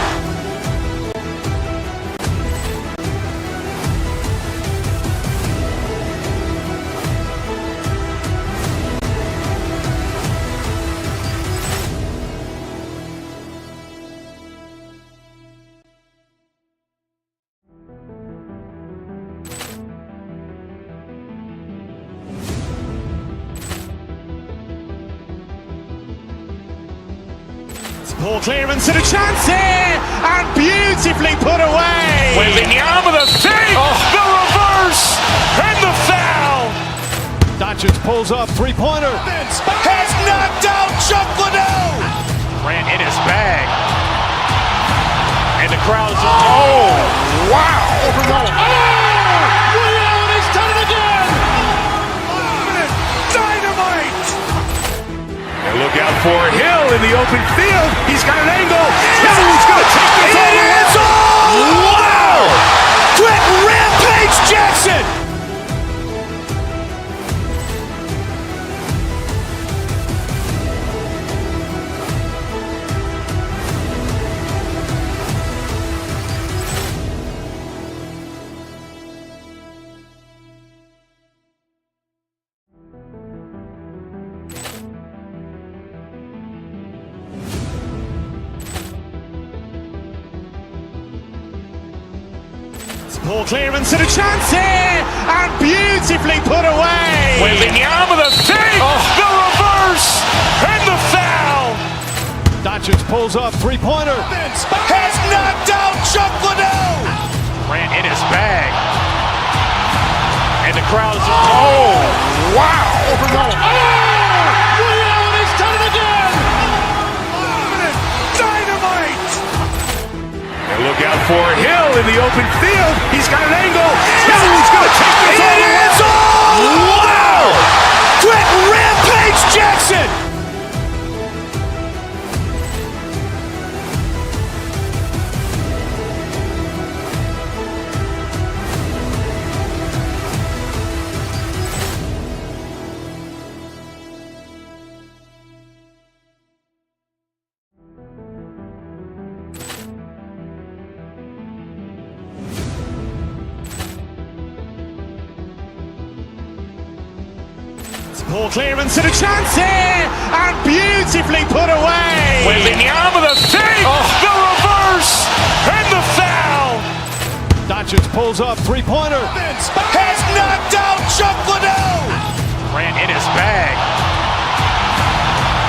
Ball clearance and a chance here, and beautifully put away. Wembanyama the save, the reverse, and the foul. Doncic pulls up, three-pointer. Has knocked out Chuck Liddell. Ran in his bag. And the crowd's, oh, wow. He's done it again. Dynamite. And look out for Hill in the open field. He's got an angle. He's going to take this all the way. It's all. Wow. Quick Rampage Jackson. Ball clearance and a chance here, and beautifully put away. Wembanyama the save, the reverse, and the foul. Doncic pulls up, three-pointer. Has knocked out Chuck Liddell. Ran in his bag. And the crowd's, oh, wow. He's done it again. Dynamite. And look out for Hill in the open field. He's got an angle. He's going to take this all the way. It's all. Wow. Quick Rampage Jackson. Ball clearance and a chance here, and beautifully put away. Wembanyama the save, the reverse, and the foul. Doncic pulls up, three-pointer. Has knocked out Chuck Liddell. Ran in his bag.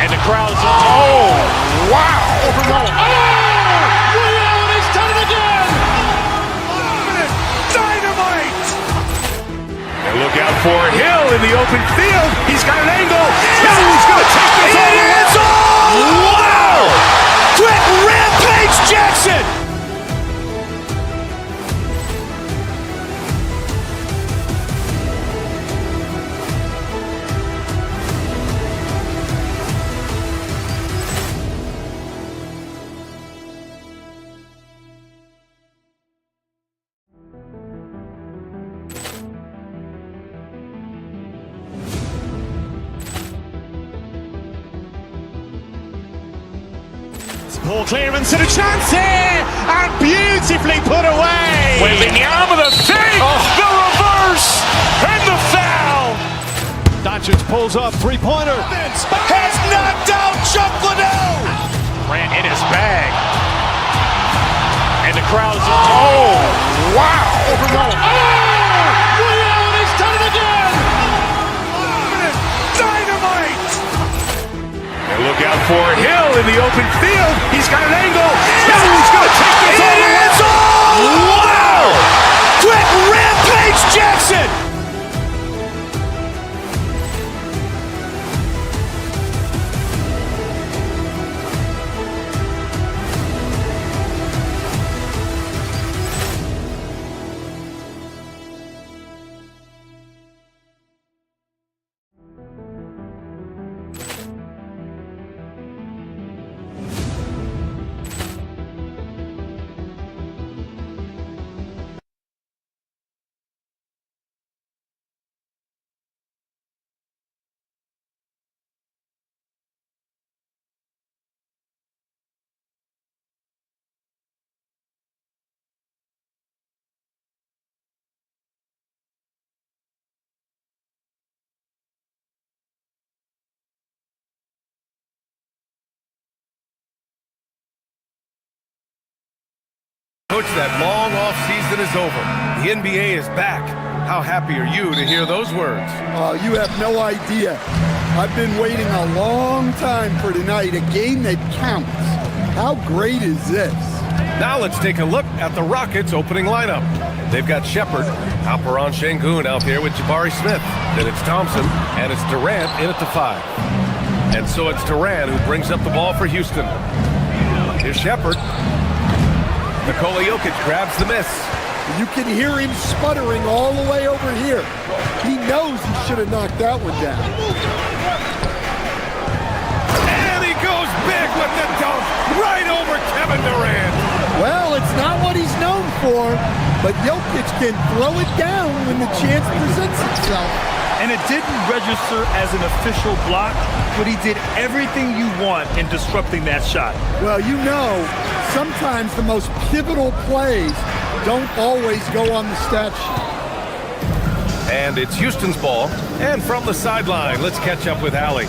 And And the crowd's, oh, wow! He's done it again! Dynamite! And look out for Hill in the open field. He's got an angle. Now he's going to take this all the way. It is all! Wow! Quick Rampage Jackson! Ball clearance and a chance here! And beautifully put away! With the arm of the fake! The reverse! And the foul! Doncic pulls up, three-pointer. Has knocked out Chuck Liddell! Ran in his bag. And the crowd's, oh, wow! He's done it again! Dynamite! And look out for Hill in the open field. He's got an angle. Now he's going to take this all the way. It is all! Wow! Quick Rampage Jackson! Coach, that long off season is over. The NBA is back. How happy are you to hear those words? You have no idea. I've been waiting a long time for tonight, a game that counts. How great is this? Now let's take a look at the Rockets' opening lineup. They've got Shepard, Alperon Şengün out there with Jabari Smith. Then it's Thompson, and it's Durant in at the 5. And so it's Durant who brings up the ball for Houston. Here's Shepard. Nikola Jokic grabs the miss. You can hear him sputtering all the way over here. He knows he should have knocked that one down. And he goes big with the dunk right over Kevin Durant. Well, it's not what he's known for, but Jokic can throw it down when the chance presents itself. And it didn't register as an official block, but he did everything you want in disrupting that shot. Well, you know, sometimes the most pivotal plays don't always go on the stat sheet. And it's Houston's ball. And from the sideline, let's catch up with Allie.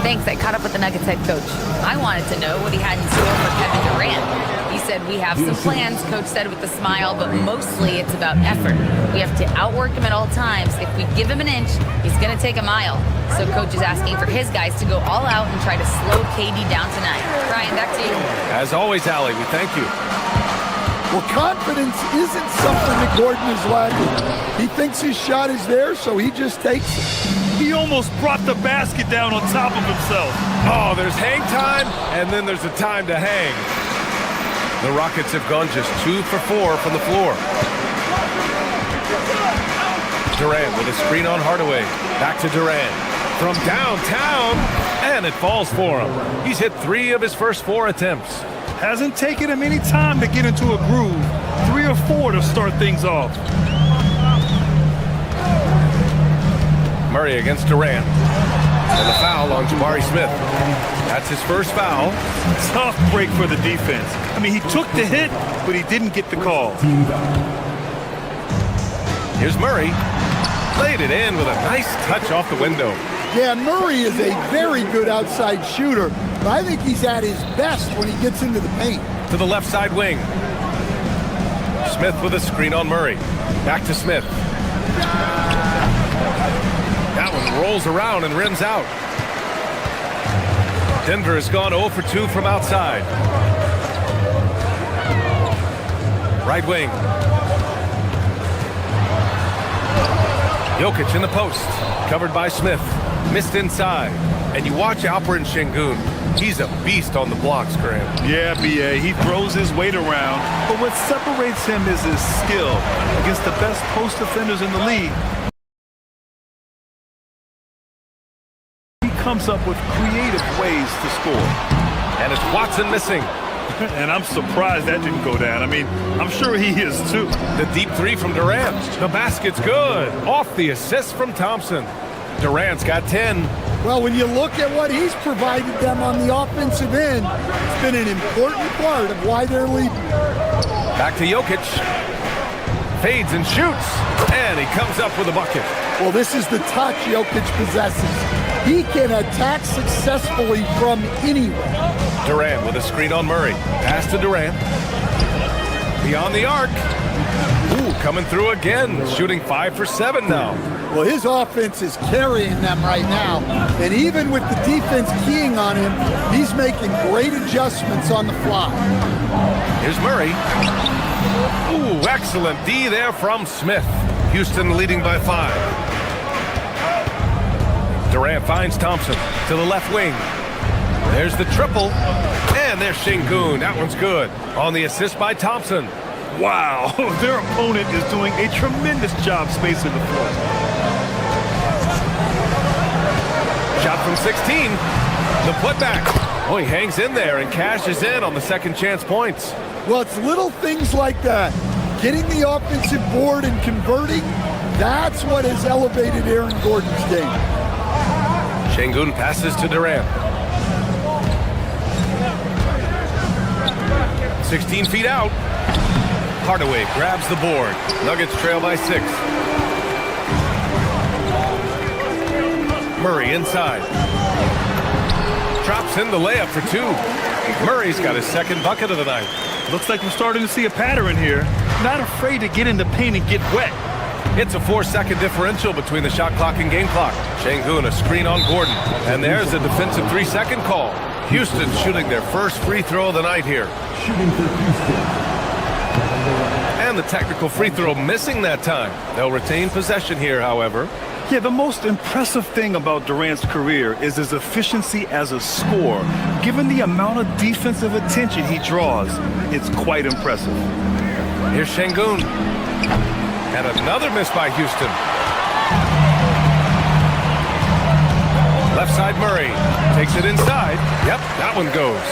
Thanks, I caught up with the Nuggets head coach. I wanted to know what he had in store for Kevin Durant. He said, we have some plans, coach said with a smile, but mostly it's about effort. We have to outwork him at all times. If we give him an inch, he's going to take a mile. So coach is asking for his guys to go all out and try to slow KD down tonight. Brian, back to you. As always, Allie, we thank you. Well, confidence isn't something that Gordon is lacking. He thinks his shot is there, so he just takes it. He almost brought the basket down on top of himself. Oh, there's hang time, and then there's a time to hang. The Rockets have gone just 2 for 4 from the floor. Durant with a screen on Hardaway. Back to Durant. From downtown, and it falls for him. He's hit 3 of his first 4 attempts. Hasn't taken him any time to get into a groove. 3 or 4 to start things off. Murray against Durant. And the foul on Jabari Smith. That's his first foul. Tough break for the defense. I mean, he took the hit, but he didn't get the call. Here's Murray. Laid it in with a nice touch off the window. Yeah, Murray is a very good outside shooter, but I think he's at his best when he gets into the paint. To the left side wing. Smith with a screen on Murray. Back to Smith. That one rolls around and rims out. Denver has gone 0 for 2 from outside. Right wing. Jokic in the post. Covered by Smith. Missed inside. And you watch Alperen Şengün. He's a beast on the blocks, Graham. Yeah, B.A. He throws his weight around, but what separates him is his skill against the best post defenders in the league. He comes up with creative ways to score. And it's Watson missing. And I'm surprised that didn't go down. I mean, I'm sure he is too. The deep three from Durant. The basket's good. Off the assist from Thompson. Durant's got 10. Well, when you look at what he's provided them on the offensive end, it's been an important part of why they're leading. Back to Jokic. Fades and shoots. And he comes up with a bucket. Well, this is the touch Jokic possesses. He can attack successfully from anywhere. Durant with a screen on Murray. Pass to Durant. Beyond the arc. Ooh, coming through again. Shooting 5 for 7 now. Well, his offense is carrying them right now. And even with the defense keying on him, he's making great adjustments on the fly. Here's Murray. Ooh, excellent D there from Smith. Houston leading by 5. Durant finds Thompson to the left wing. There's the triple. And there's Şengün. That one's good. On the assist by Thompson. Wow, their opponent is doing a tremendous job spacing the floor. Shot from 16. The putback. Oh, he hangs in there and cashes in on the second chance points. Well, it's little things like that. Getting the offensive board and converting, that's what has elevated Aaron Gordon's game. Şengün passes to Durant. 16 feet out. Hardaway grabs the board. Nuggets trail by 6. Murray inside. Drops in the layup for 2. Murray's got his second bucket of the night. Looks like we're starting to see a pattern here. Not afraid to get in the paint and get wet. It's a 4-second differential between the shot clock and game clock. Şengün a screen on Gordon. And there's a defensive 3-second call. Houston shooting their first free throw of the night here. Shooting for Houston. And the technical free throw missing that time. They'll retain possession here, however. Yeah, the most impressive thing about Durant's career is his efficiency as a scorer. Given the amount of defensive attention he draws, it's quite impressive. Here's Şengün. And another miss by Houston. Left side Murray. Takes it inside. Yep, that one goes.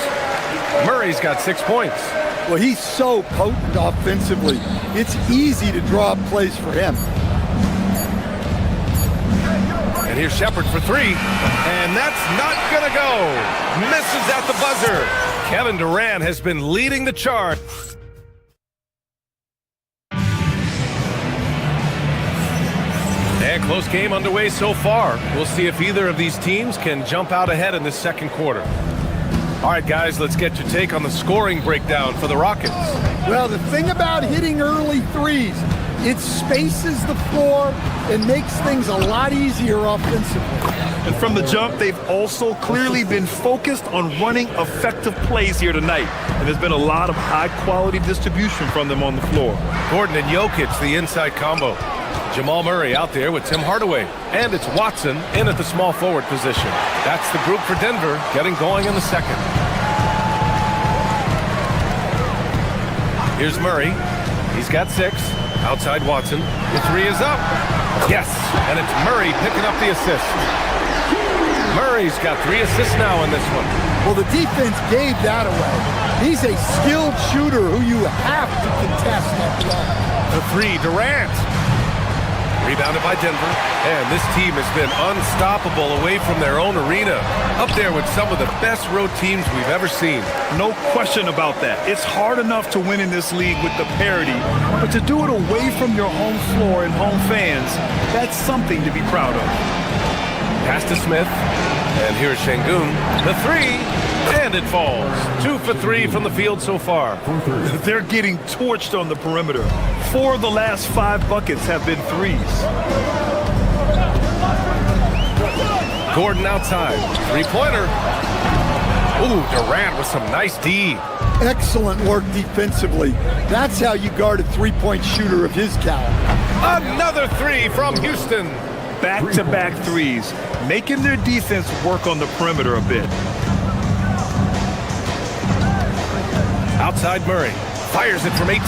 Murray's got 6 points. Well, he's so potent offensively. It's easy to draw up plays for him. And here's Shepherd for 3. And that's not going to go. Misses at the buzzer. Kevin Durant has been leading the charge. And close game underway so far. We'll see if either of these teams can jump out ahead in this second quarter. All right, guys, let's get your take on the scoring breakdown for the Rockets. Well, the thing about hitting early threes, it spaces the floor and makes things a lot easier offensively. And from the jump, they've also clearly been focused on running effective plays here tonight. And there's been a lot of high-quality distribution from them on the floor. Gordon and Jokic, the inside combo. Jamal Murray out there with Tim Hardaway. And it's Watson in at the small forward position. That's the group for Denver getting going in the second. Here's Murray. He's got 6. Outside Watson. The 3 is up. Yes, and it's Murray picking up the assist. Murray's got 3 assists now in this one. Well, the defense gave that away. He's a skilled shooter who you have to contest that ball. The 3, Durant. Rebounded by Denver. And this team has been unstoppable away from their own arena. Up there with some of the best road teams we've ever seen. No question about that. It's hard enough to win in this league with the parity, but to do it away from your home floor and home fans, that's something to be proud of. Pass to Smith. And here's Şengün. The 3. And it falls. 2 for 3 from the field so far. They're getting torched on the perimeter. 4 of the last 5 buckets have been 3s. Gordon outside. 3-pointer. Ooh, Durant with some nice D. Excellent work defensively. That's how you guard a three-point shooter of his caliber. Another three from Houston. Back-to-back threes, making their defense work on the perimeter a bit. Outside Murray. Fires it from 18.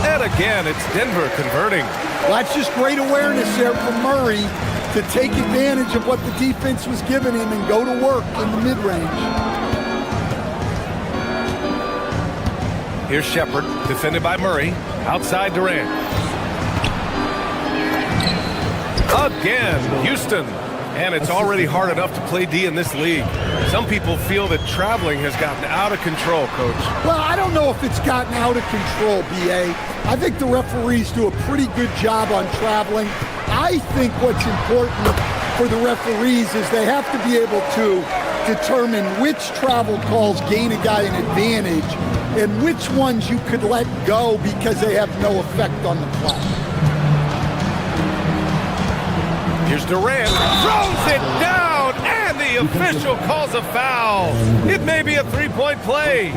And again, it's Denver converting. Well, that's just great awareness there from Murray to take advantage of what the defense was giving him and go to work in the mid-range. Here's Shepard, defended by Murray. Outside Durant. Again, Houston. And it's already hard enough to play D in this league. Some people feel that traveling has gotten out of control, Coach. Well, I don't know if it's gotten out of control, B.A. I think the referees do a pretty good job on traveling. I think what's important for the referees is they have to be able to determine which travel calls gain a guy an advantage and which ones you could let go because they have no effect on the play. Here's Durant, throws it down, and the official calls a foul. It may be a three-point play.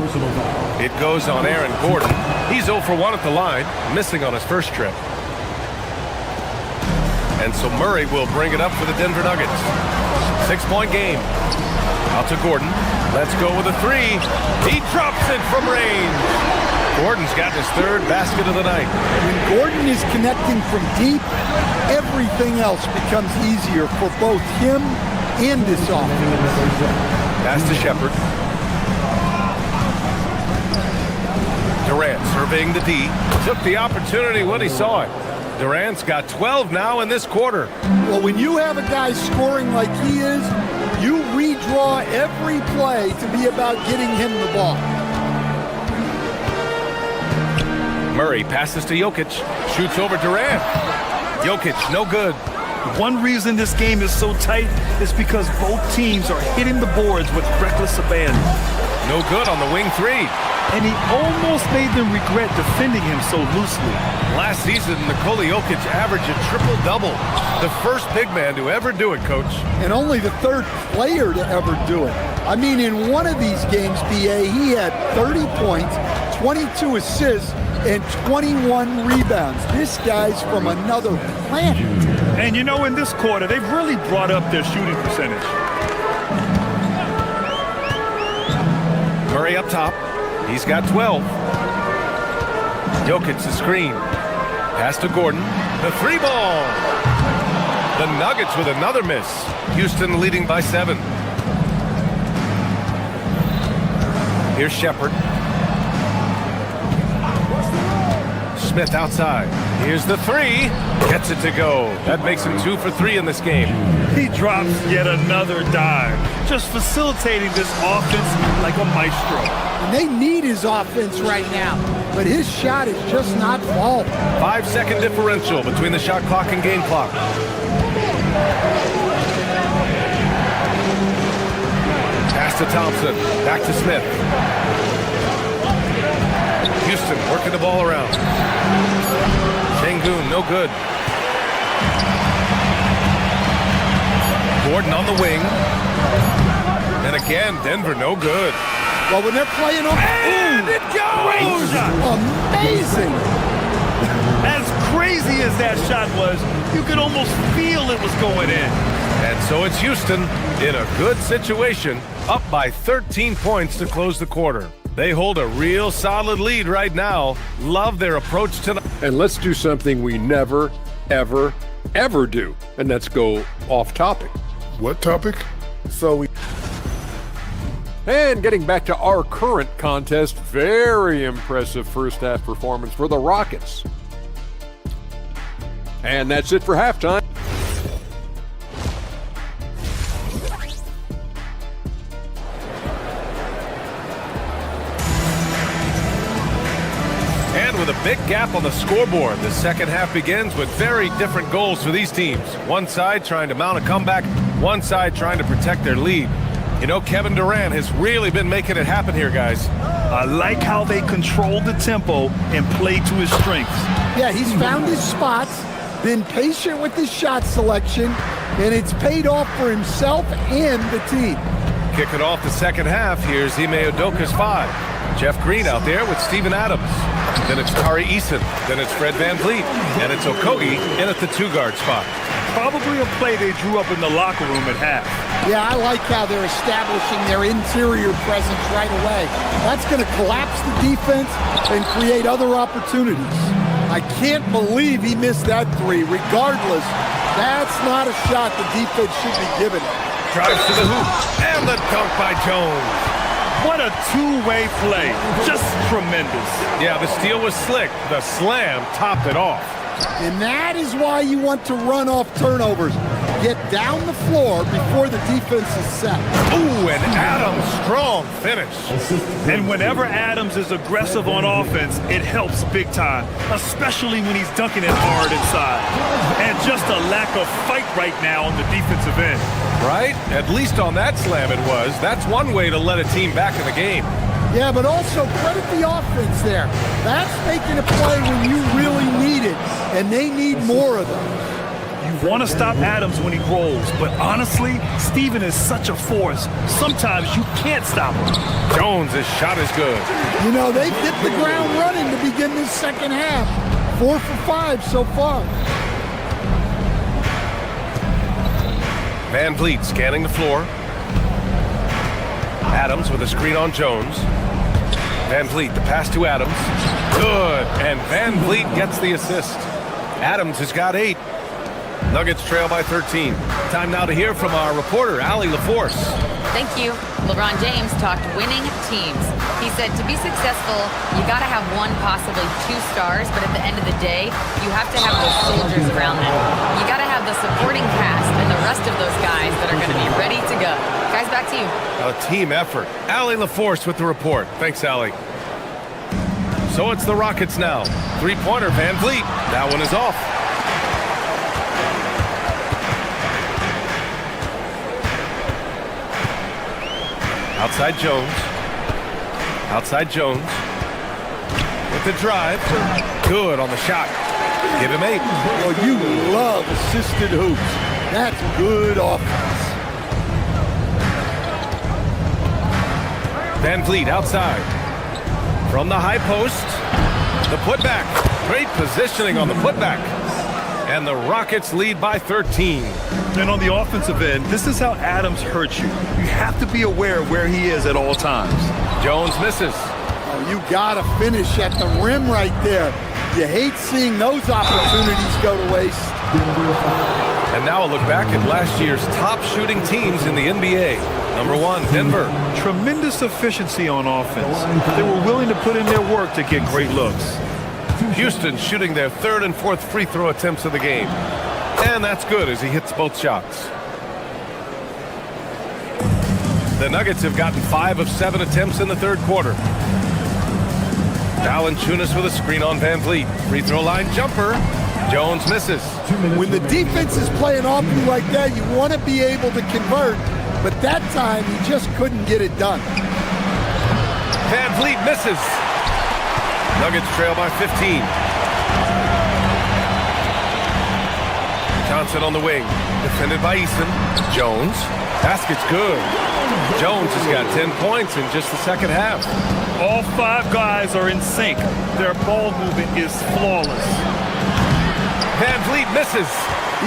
It goes on Aaron Gordon. He's 0 for 1 at the line, missing on his first trip. And so Murray will bring it up for the Denver Nuggets. 6-point game. Out to Gordon. Let's go with a three. He drops it from range. Gordon's got his third basket of the night. When Gordon is connecting from deep, everything else becomes easier for both him and this offense. Pass to Shepard. Durant surveying the D. Took the opportunity when he saw it. Durant's got 12 now in this quarter. Well, when you have a guy scoring like he is, you redraw every play to be about getting him the ball. Murray passes to Jokic, shoots over Durant. Jokic, no good. One reason this game is so tight is because both teams are hitting the boards with reckless abandon. No good on the wing three. And he almost made them regret defending him so loosely. Last season, Nikola Jokic averaged a triple-double. The first big man to ever do it, Coach. And only the third player to ever do it. I mean, in one of these games, B.A., he had 30 points, 22 assists, and 21 rebounds. This guy's from another planet. And you know, in this quarter, they've really brought up their shooting percentage. Murray up top. He's got 12. Jokic the screen. Pass to Gordon. The three ball. The Nuggets with another miss. Houston leading by 7. Here's Shepard. Smith outside. Here's the three. Gets it to go. That makes him 2 for 3 in this game. He drops yet another dive. Just facilitating this offense like a maestro. And they need his offense right now, but his shot is just not falling. 5-second differential between the shot clock and game clock. Pass to Thompson. Back to Smith. Houston working the ball around. Şengün, no good. Gordon on the wing. And again, Denver, no good. Well, when they're playing on... And it goes! Amazing! As crazy as that shot was, you could almost feel it was going in. And so it's Houston in a good situation, up by 13 points to close the quarter. They hold a real solid lead right now. Love their approach tonight. And let's do something we never, ever, ever do. And that's go off topic. What topic? And getting back to our current contest, very impressive first half performance for the Rockets. And that's it for halftime. And with a big gap on the scoreboard, the second half begins with very different goals for these teams. One side trying to mount a comeback, one side trying to protect their lead. You know, Kevin Durant has really been making it happen here, guys. I like how they control the tempo and play to his strengths. Yeah, he's found his spots, been patient with his shot selection, and it's paid off for himself and the team. Kicking off the second half, here's Ime Udoka's 5. Jeff Green out there with Steven Adams. Then it's Tari Eason. Then it's Fred VanVleet. And it's Okogie in at the 2-guard spot. Probably a play they drew up in the locker room at half. Yeah, I like how they're establishing their interior presence right away. That's going to collapse the defense and create other opportunities. I can't believe he missed that 3. Regardless, that's not a shot the defense should be giving him. Drives to the hoop, and the dunk by Jones. What a two-way play. Just tremendous. Yeah, the steal was slick. The slam topped it off. And that is why you want to run off turnovers. Get down the floor before the defense is set. Ooh, and Adams, strong finish. And whenever Adams is aggressive on offense, it helps big time, especially when he's dunking it hard inside. And just a lack of fight right now on the defensive end. Right? At least on that slam it was. That's one way to let a team back in the game. Yeah, but also credit the offense there. That's making a play when you really need it, and they need more of them. You want to stop Adams when he rolls, but honestly, Steven is such a force. Sometimes you can't stop him. Jones' shot is good. You know, they've hit the ground running to begin this second half. 4 for 5 so far. VanVleet scanning the floor. Adams with a screen on Jones. VanVleet, the pass to Adams. Good, and VanVleet gets the assist. Adams has got 8. Nuggets trail by 13. Time now to hear from our reporter, Allie LaForce. Thank you. LeBron James talked winning teams. He said to be successful, you got to have 1, possibly 2 stars, but at the end of the day, you have to have those soldiers around them. You got to have the supporting cast and the rest of those guys that are going to be ready to go. Guys, back to you. A team effort. Allie LaForce with the report. Thanks, Allie. So it's the Rockets now. 3-pointer, VanVleet. That one is off. Outside Jones. Outside Jones. With the drive. Good on the shot. Give him 8. Well, you love assisted hoops. That's good offense. VanVleet outside. From the high post. The putback. Great positioning on the putback. And the Rockets lead by 13. And on the offensive end, this is how Adams hurts you. You have to be aware of where he is at all times. Jones misses. Oh, you got to finish at the rim right there. You hate seeing those opportunities go to waste. And now a look back at last year's top shooting teams in the NBA. Number 1, Denver. Tremendous efficiency on offense. They were willing to put in their work to get great looks. Houston shooting their 3rd and 4th free throw attempts of the game. And that's good as he hits both shots. The Nuggets have gotten 5 of 7 attempts in the 3rd quarter. Valanciunas with a screen on VanVleet. Free throw line jumper. Jones misses. When the defense is playing off you like that, you want to be able to convert, but that time he just couldn't get it done. VanVleet misses. Nuggets trail by 15. Johnson on the wing. Defended by Eason. Jones. Basket's good. Jones has got 10 points in just the second half. All 5 guys are in sync. Their ball movement is flawless. VanVleet misses.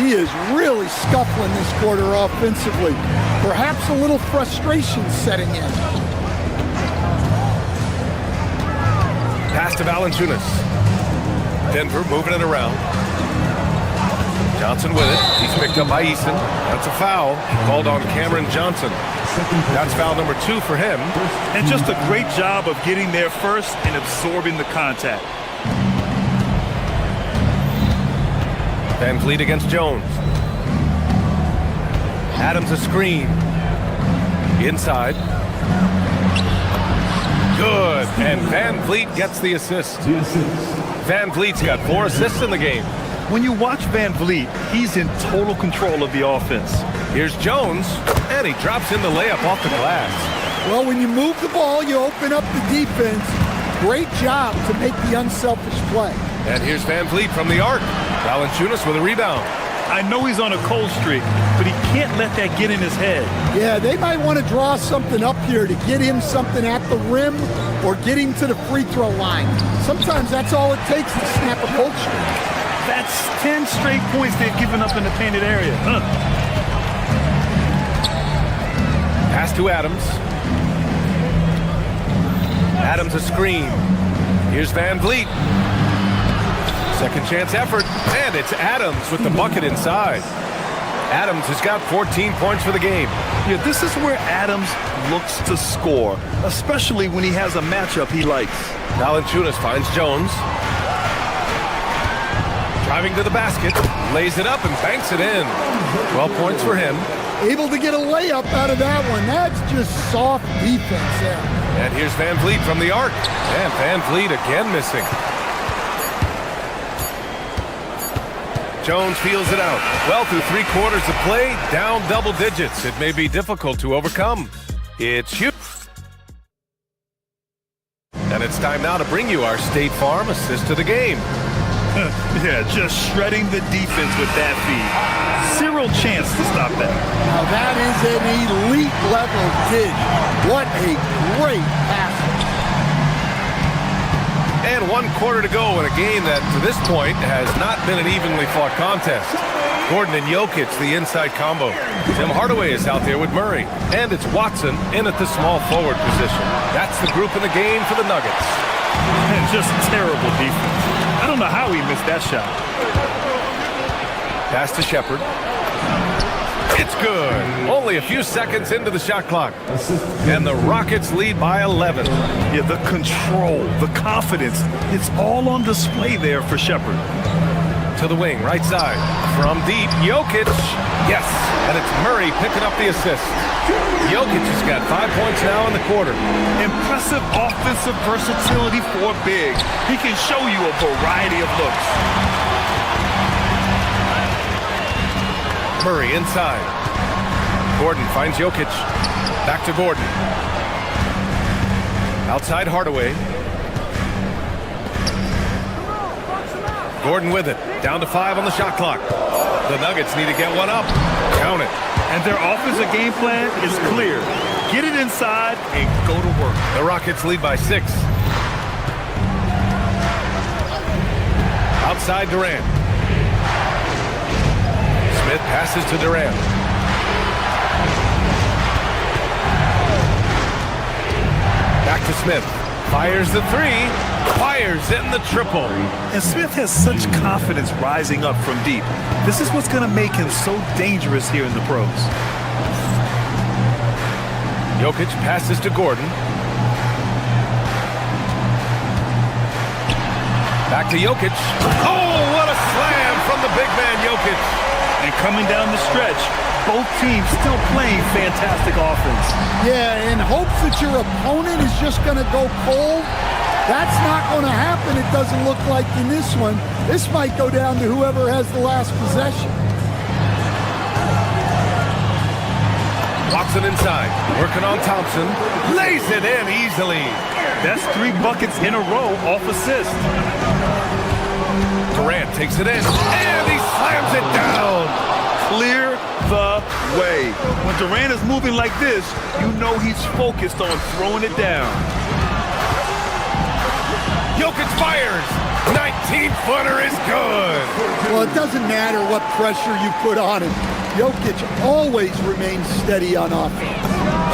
He is really scuffling this quarter offensively. Perhaps a little frustration setting in. Pass to Valanciunas. Denver moving it around. Johnson with it. He's picked up by Eason. That's a foul called on Cameron Johnson. That's foul number 2 for him. And just a great job of getting there first and absorbing the contact. VanVleet against Jones. Adams a screen. Inside. Good. And VanVleet gets the assist. VanVleet's got 4 assists in the game. When you watch VanVleet, he's in total control of the offense. Here's Jones, and he drops in the layup off the glass. Well, when you move the ball, you open up the defense. Great job to make the unselfish play. And here's VanVleet from the arc. Valanciunas with a rebound. I know he's on a cold streak, but he can't let that get in his head. Yeah, they might want to draw something up here to get him something at the rim or get him to the free throw line. Sometimes that's all it takes to snap a cold streak. That's 10 straight points they've given up in the painted area. Pass to Adams. Adams a screen. Here's Van Vliet. Second chance effort, and it's Adams with the bucket inside. Adams has got 14 points for the game. Yeah, this is where Adams looks to score, especially when he has a matchup he likes. Valanciunas finds Jones. Driving to the basket, lays it up and banks it in. 12 points for him. Able to get a layup out of that one. That's just soft defense there. And here's Van Vliet from the arc. And Van Vliet again missing. Jones feels it out. Well, through 3 quarters of play, down double digits. It may be difficult to overcome. It's huge. And it's time now to bring you our State Farm assist of the game. Yeah, just shredding the defense with that feed. Zero chance to stop that. Now that is an elite level dig. What a great pass. And 1 quarter to go in a game that, to this point, has not been an evenly fought contest. Gordon and Jokic, the inside combo. Tim Hardaway is out there with Murray. And it's Watson in at the small forward position. That's the group in the game for the Nuggets. And just terrible defense. I don't know how he missed that shot. Pass to Shepherd. It's good. Only a few seconds into the shot clock. And the Rockets lead by 11. Yeah, the control, the confidence, it's all on display there for Shepherd. To the wing, right side. From deep, Jokic. Yes, and it's Murray picking up the assist. Jokic has got 5 points now in the quarter. Impressive offensive versatility for big. He can show you a variety of looks. Murray inside. Gordon finds Jokic. Back to Gordon. Outside Hardaway. Gordon with it. Down to 5 on the shot clock. The Nuggets need to get one up. Count it. And their offensive game plan is clear. Get it inside and go to work. The Rockets lead by 6. Outside Durant. Smith passes to Durant. Back to Smith. Fires the 3. Fires in the triple. And Smith has such confidence rising up from deep. This is what's going to make him so dangerous here in the pros. Jokic passes to Gordon. Back to Jokic. Oh, what a slam from the big man Jokic. And coming down the stretch, both teams still playing fantastic offense. Yeah, in hopes that your opponent is just going to go cold. That's not going to happen, it doesn't look like in this one. This might go down to whoever has the last possession. Watson inside, working on Thompson. Lays it in easily. That's 3 buckets in a row off assist. Durant takes it in, and he slams it down. Clear the way. When Durant is moving like this, you know he's focused on throwing it down. Jokic fires. 19-footer is good. Well, it doesn't matter what pressure you put on him. Jokic always remains steady on offense.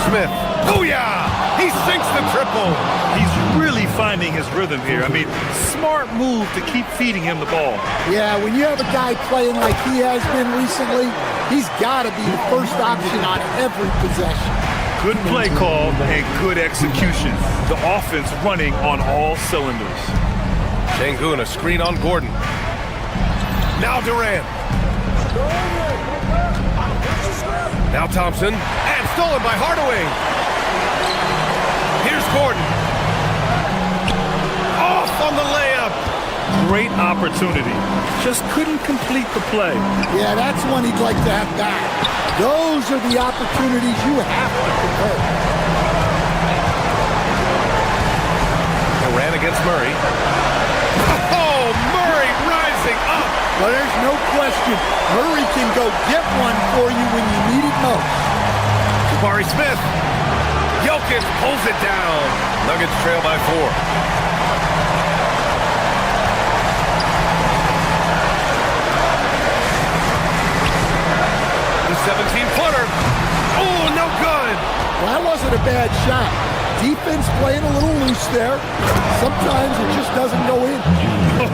Smith. Booyah! He sinks the triple. He's really finding his rhythm here. I mean, smart move to keep feeding him the ball. Yeah, when you have a guy playing like he has been recently, he's got to be the first option on every possession. Good play call and good execution. The offense running on all cylinders. Şengün, a screen on Gordon. Now Durant. Now Thompson. And stolen by Hardaway. Here's Gordon. Off on the layup. Great opportunity. Just couldn't complete the play. Yeah, that's one he'd like to have back. Those are the opportunities you have to convert. Durant against Murray. Oh, Murray rising up. Well, there's no question. Murray can go get one for you when you need it most. Jabari Smith. Jokic pulls it down. Nuggets trail by 4. The 17-footer. Oh, no good. Well, that wasn't a bad shot. Defense playing a little loose there. Sometimes it just doesn't go in.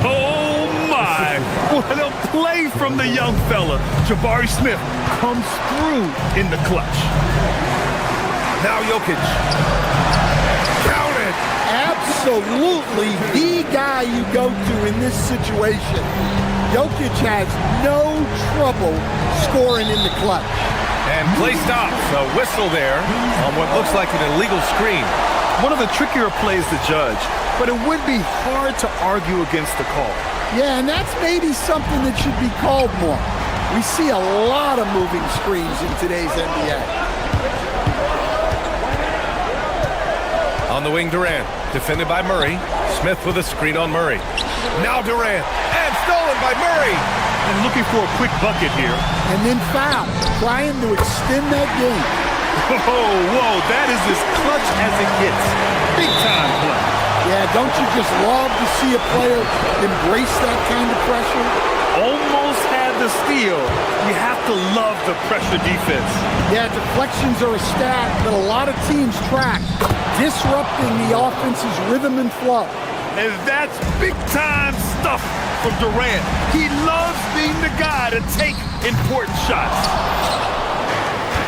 Oh, my. What a play from the young fella. Jabari Smith comes through in the clutch. Now Jokic. Count it. Absolutely the guy you go to in this situation. Jokic has no trouble scoring in the clutch. And play stops. A whistle there on what looks like an illegal screen. One of the trickier plays to judge, but it would be hard to argue against the call. Yeah, and that's maybe something that should be called more. We see a lot of moving screens in today's NBA. On the wing, Durant, defended by Murray. Smith with a screen on Murray. Now Durant, and stolen by Murray. And looking for a quick bucket here. And then foul, trying to extend that game. Whoa, that is as clutch as it gets. Big time play. Yeah, don't you just love to see a player embrace that kind of pressure? Almost had the steal. You have to love the pressure defense. Yeah, deflections are a stat that a lot of teams track, disrupting the offense's rhythm and flow. And that's big-time stuff from Durant. He loves being the guy to take important shots.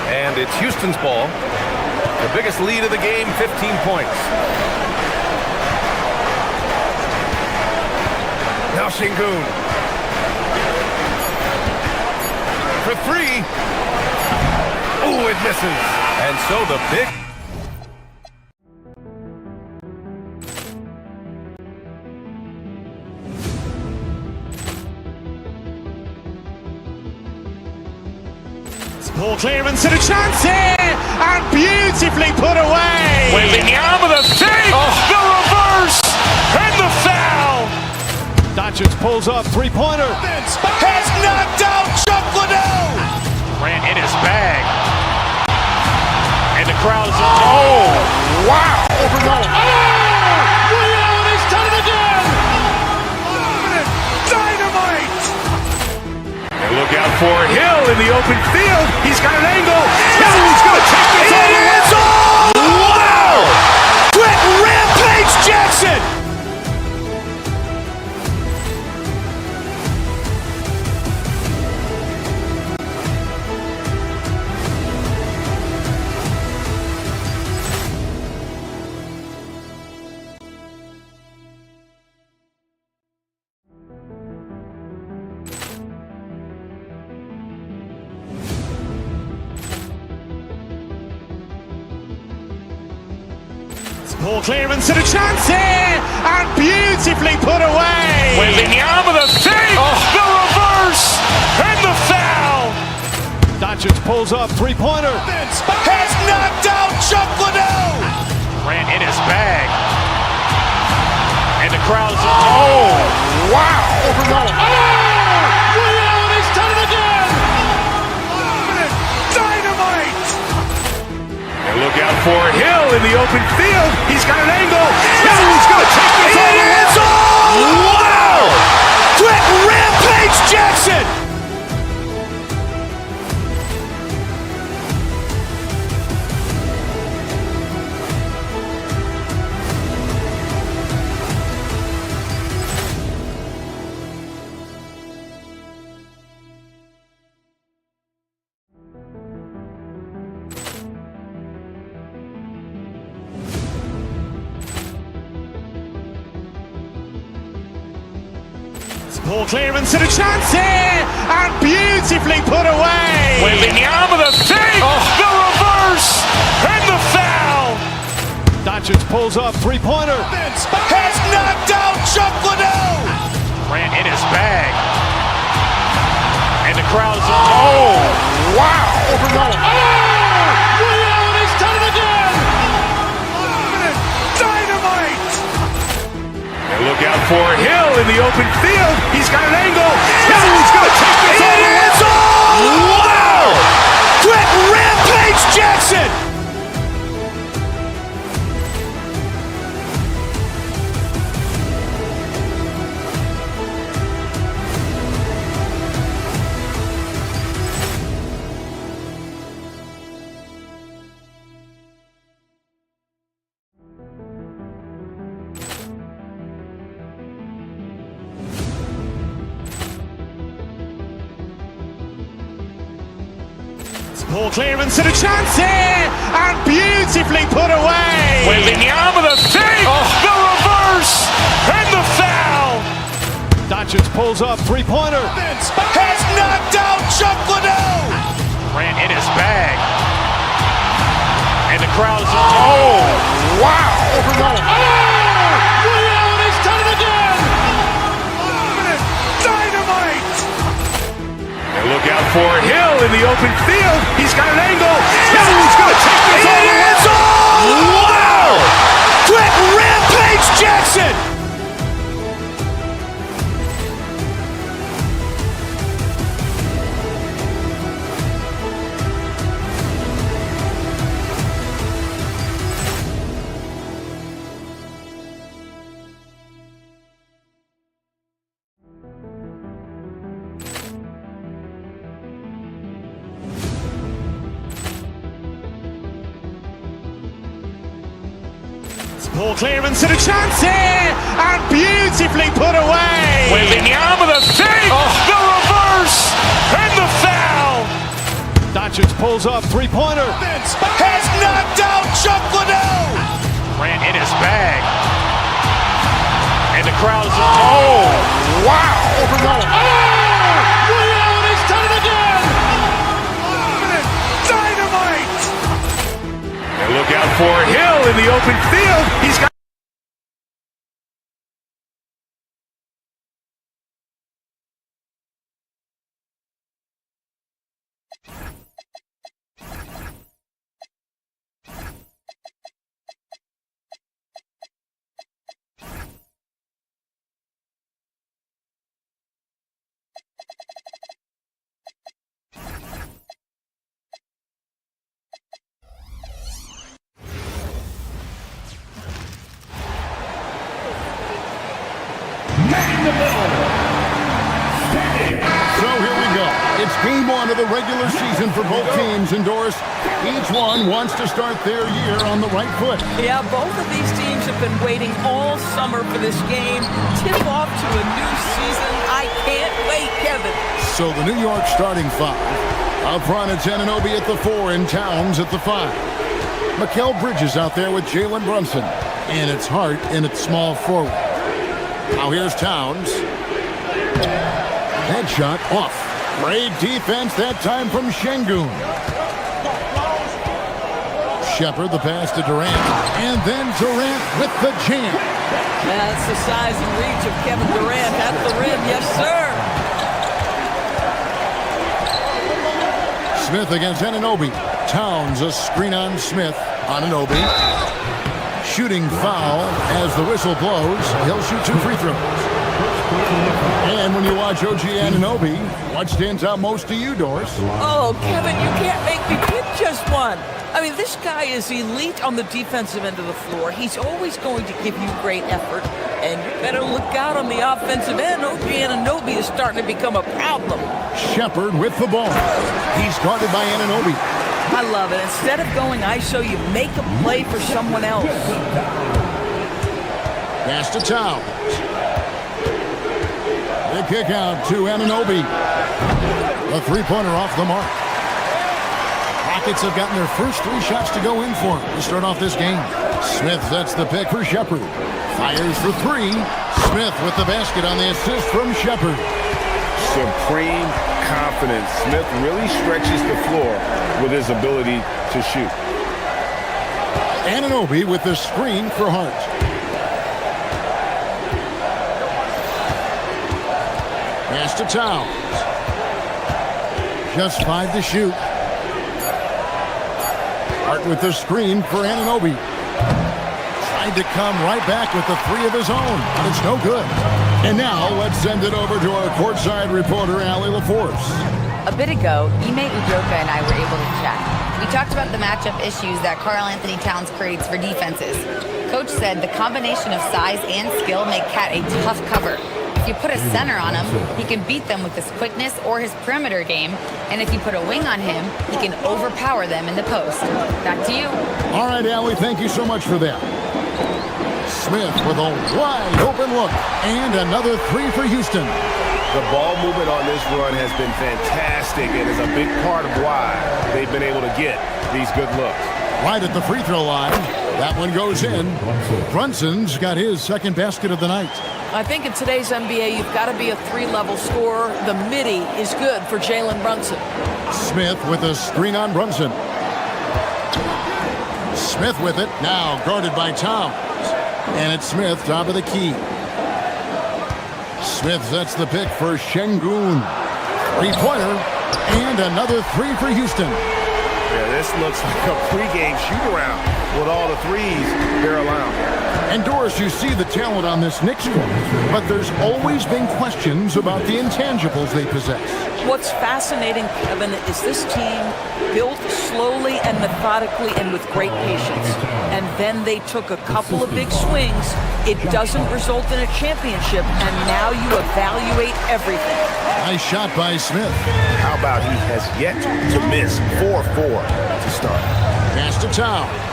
And it's Houston's ball. The biggest lead of the game, 15 points. Now Şengün. For 3. Oh, it misses. And so the big... Ball clearance and a chance here, and beautifully put away. Wembanyama with a save, the reverse, and the foul. Doncic pulls up, three-pointer. Has knocked out Chuck Liddell. Ran in his bag, and the crowd is. Oh, wow! Overrun. Rio, he's done it again. Dynamite. And look out for Hill in the open field. He's got an angle. He's going to take this all the way. Wow! Quick Rampage Jackson. Ball clearance and a chance here, and beautifully put away. Wembanyama with a save, the reverse, and the foul. Doncic pulls up, three-pointer. Has knocked out Chuck Liddell. Ran in his bag, and the crowd is. Oh, wow! Overrun. Rio, he's done it again. Dynamite. And look out for Hill in the open field. He's got an angle. He's going to take this all the way. Wow! Quick Rampage Jackson. Ball clearance and a chance here, and beautifully put away. Wembanyama with a save, the reverse, and the foul. Doncic pulls up, three-pointer. Has knocked out Chuck Liddell. Ran in his bag, and the crowd is. Oh, wow! Overrun. Rio, he's done it again. Dynamite. And look out for Hill in the open field. He's got an angle. He's going to take this all the way. Jackson! Ball clearance and a chance here, and beautifully put away. Wembanyama the fake, the reverse, and the foul. Doncic pulls up, three-pointer. Has knocked out Chuck Liddell. Ran in his bag. And the crowd is... Oh, wow. He's done it again. Dynamite. And look out for Hill in the open field. He's got an angle. He's going to take this all the way. Wow. Quick rampage Jackson. Ball clearance and a chance here, and beautifully put away. Wembanyama the fake, the reverse, and the foul. Doncic pulls up, three-pointer. Has knocked out Chuck Liddell. Ran in his bag. And the crowd is... Oh, wow. He's done it again. Dynamite. And look out for Hill in the open field. He's got... So here we go. It's game one of the regular season for both teams, and Doris, each one wants to start their year on the right foot. Yeah, both of these teams have been waiting all summer for this game. Tip off to a new season. I can't wait, Kevin. So the New York starting five. Up front, it's Anunoby at the 4 and Towns at the 5. Mikal Bridges out there with Jalen Brunson. And it's Hart in its small forward. Now here's Towns. Headshot off. Great defense that time from Şengün. Shepard, the pass to Durant. And then Durant with the jam. That's the size and reach of Kevin Durant at the rim. Yes, sir. Smith against Anunoby. Towns a screen on Smith. Anunoby. Shooting foul as the whistle blows. He'll shoot 2 free throws. And when you watch OG Anunoby, what stands out most to you, Doris? Oh, Kevin, you can't make me pick just one. I mean, this guy is elite on the defensive end of the floor. He's always going to give you great effort. And you better look out on the offensive end. OG Anunoby is starting to become a problem. Shepard with the ball. He's guarded by Anunoby. I love it. Instead of going ISO, you make a play for someone else. Pass to Towns. The kick out to Anunoby. A three-pointer off the mark. Rockets have gotten their first 3 shots to go in for him to start off this game. Smith sets the pick for Shepard. Fires for 3. Smith with the basket on the assist from Shepard. Supreme confidence. Smith really stretches the floor with his ability to shoot. Anunoby with the screen for Hart. Pass to Towns. Just 5 to shoot. Hart with the screen for Anunoby. Tried to come right back with the 3 of his own, but it's no good. And now let's send it over to our courtside reporter, Allie LaForce. A bit ago, Ime Udoka and I were able to chat. We talked about the matchup issues that Karl Anthony Towns creates for defenses. Coach said the combination of size and skill make Cat a tough cover. If you put a center on him, he can beat them with his quickness or his perimeter game. And if you put a wing on him, he can overpower them in the post. Back to you. All right, Allie, thank you so much for that. Smith with a wide open look. And another three for Houston. The ball movement on this run has been fantastic and is a big part of why they've been able to get these good looks. Right at the free throw line. That one goes in. Brunson's got his second basket of the night. I think in today's NBA, you've got to be a three-level scorer. The midi is good for Jalen Brunson. Smith with a screen on Brunson. Smith with it, now guarded by Towns. And it's Smith, top of the key. Smith sets the pick for Şengün. Three-pointer, and another three for Houston. Yeah, this looks like a pregame shoot-around with all the threes they're allowing. And Doris, you see the talent on this Knicks squad, but there's always been questions about the intangibles they possess. What's fascinating, Kevin, is this team built slowly and methodically and with great patience. And then they took a couple of big swings. It doesn't result in a championship, and now you evaluate everything. Nice shot by Smith. How about he has yet to miss 4-4 to start. Pass to Towns.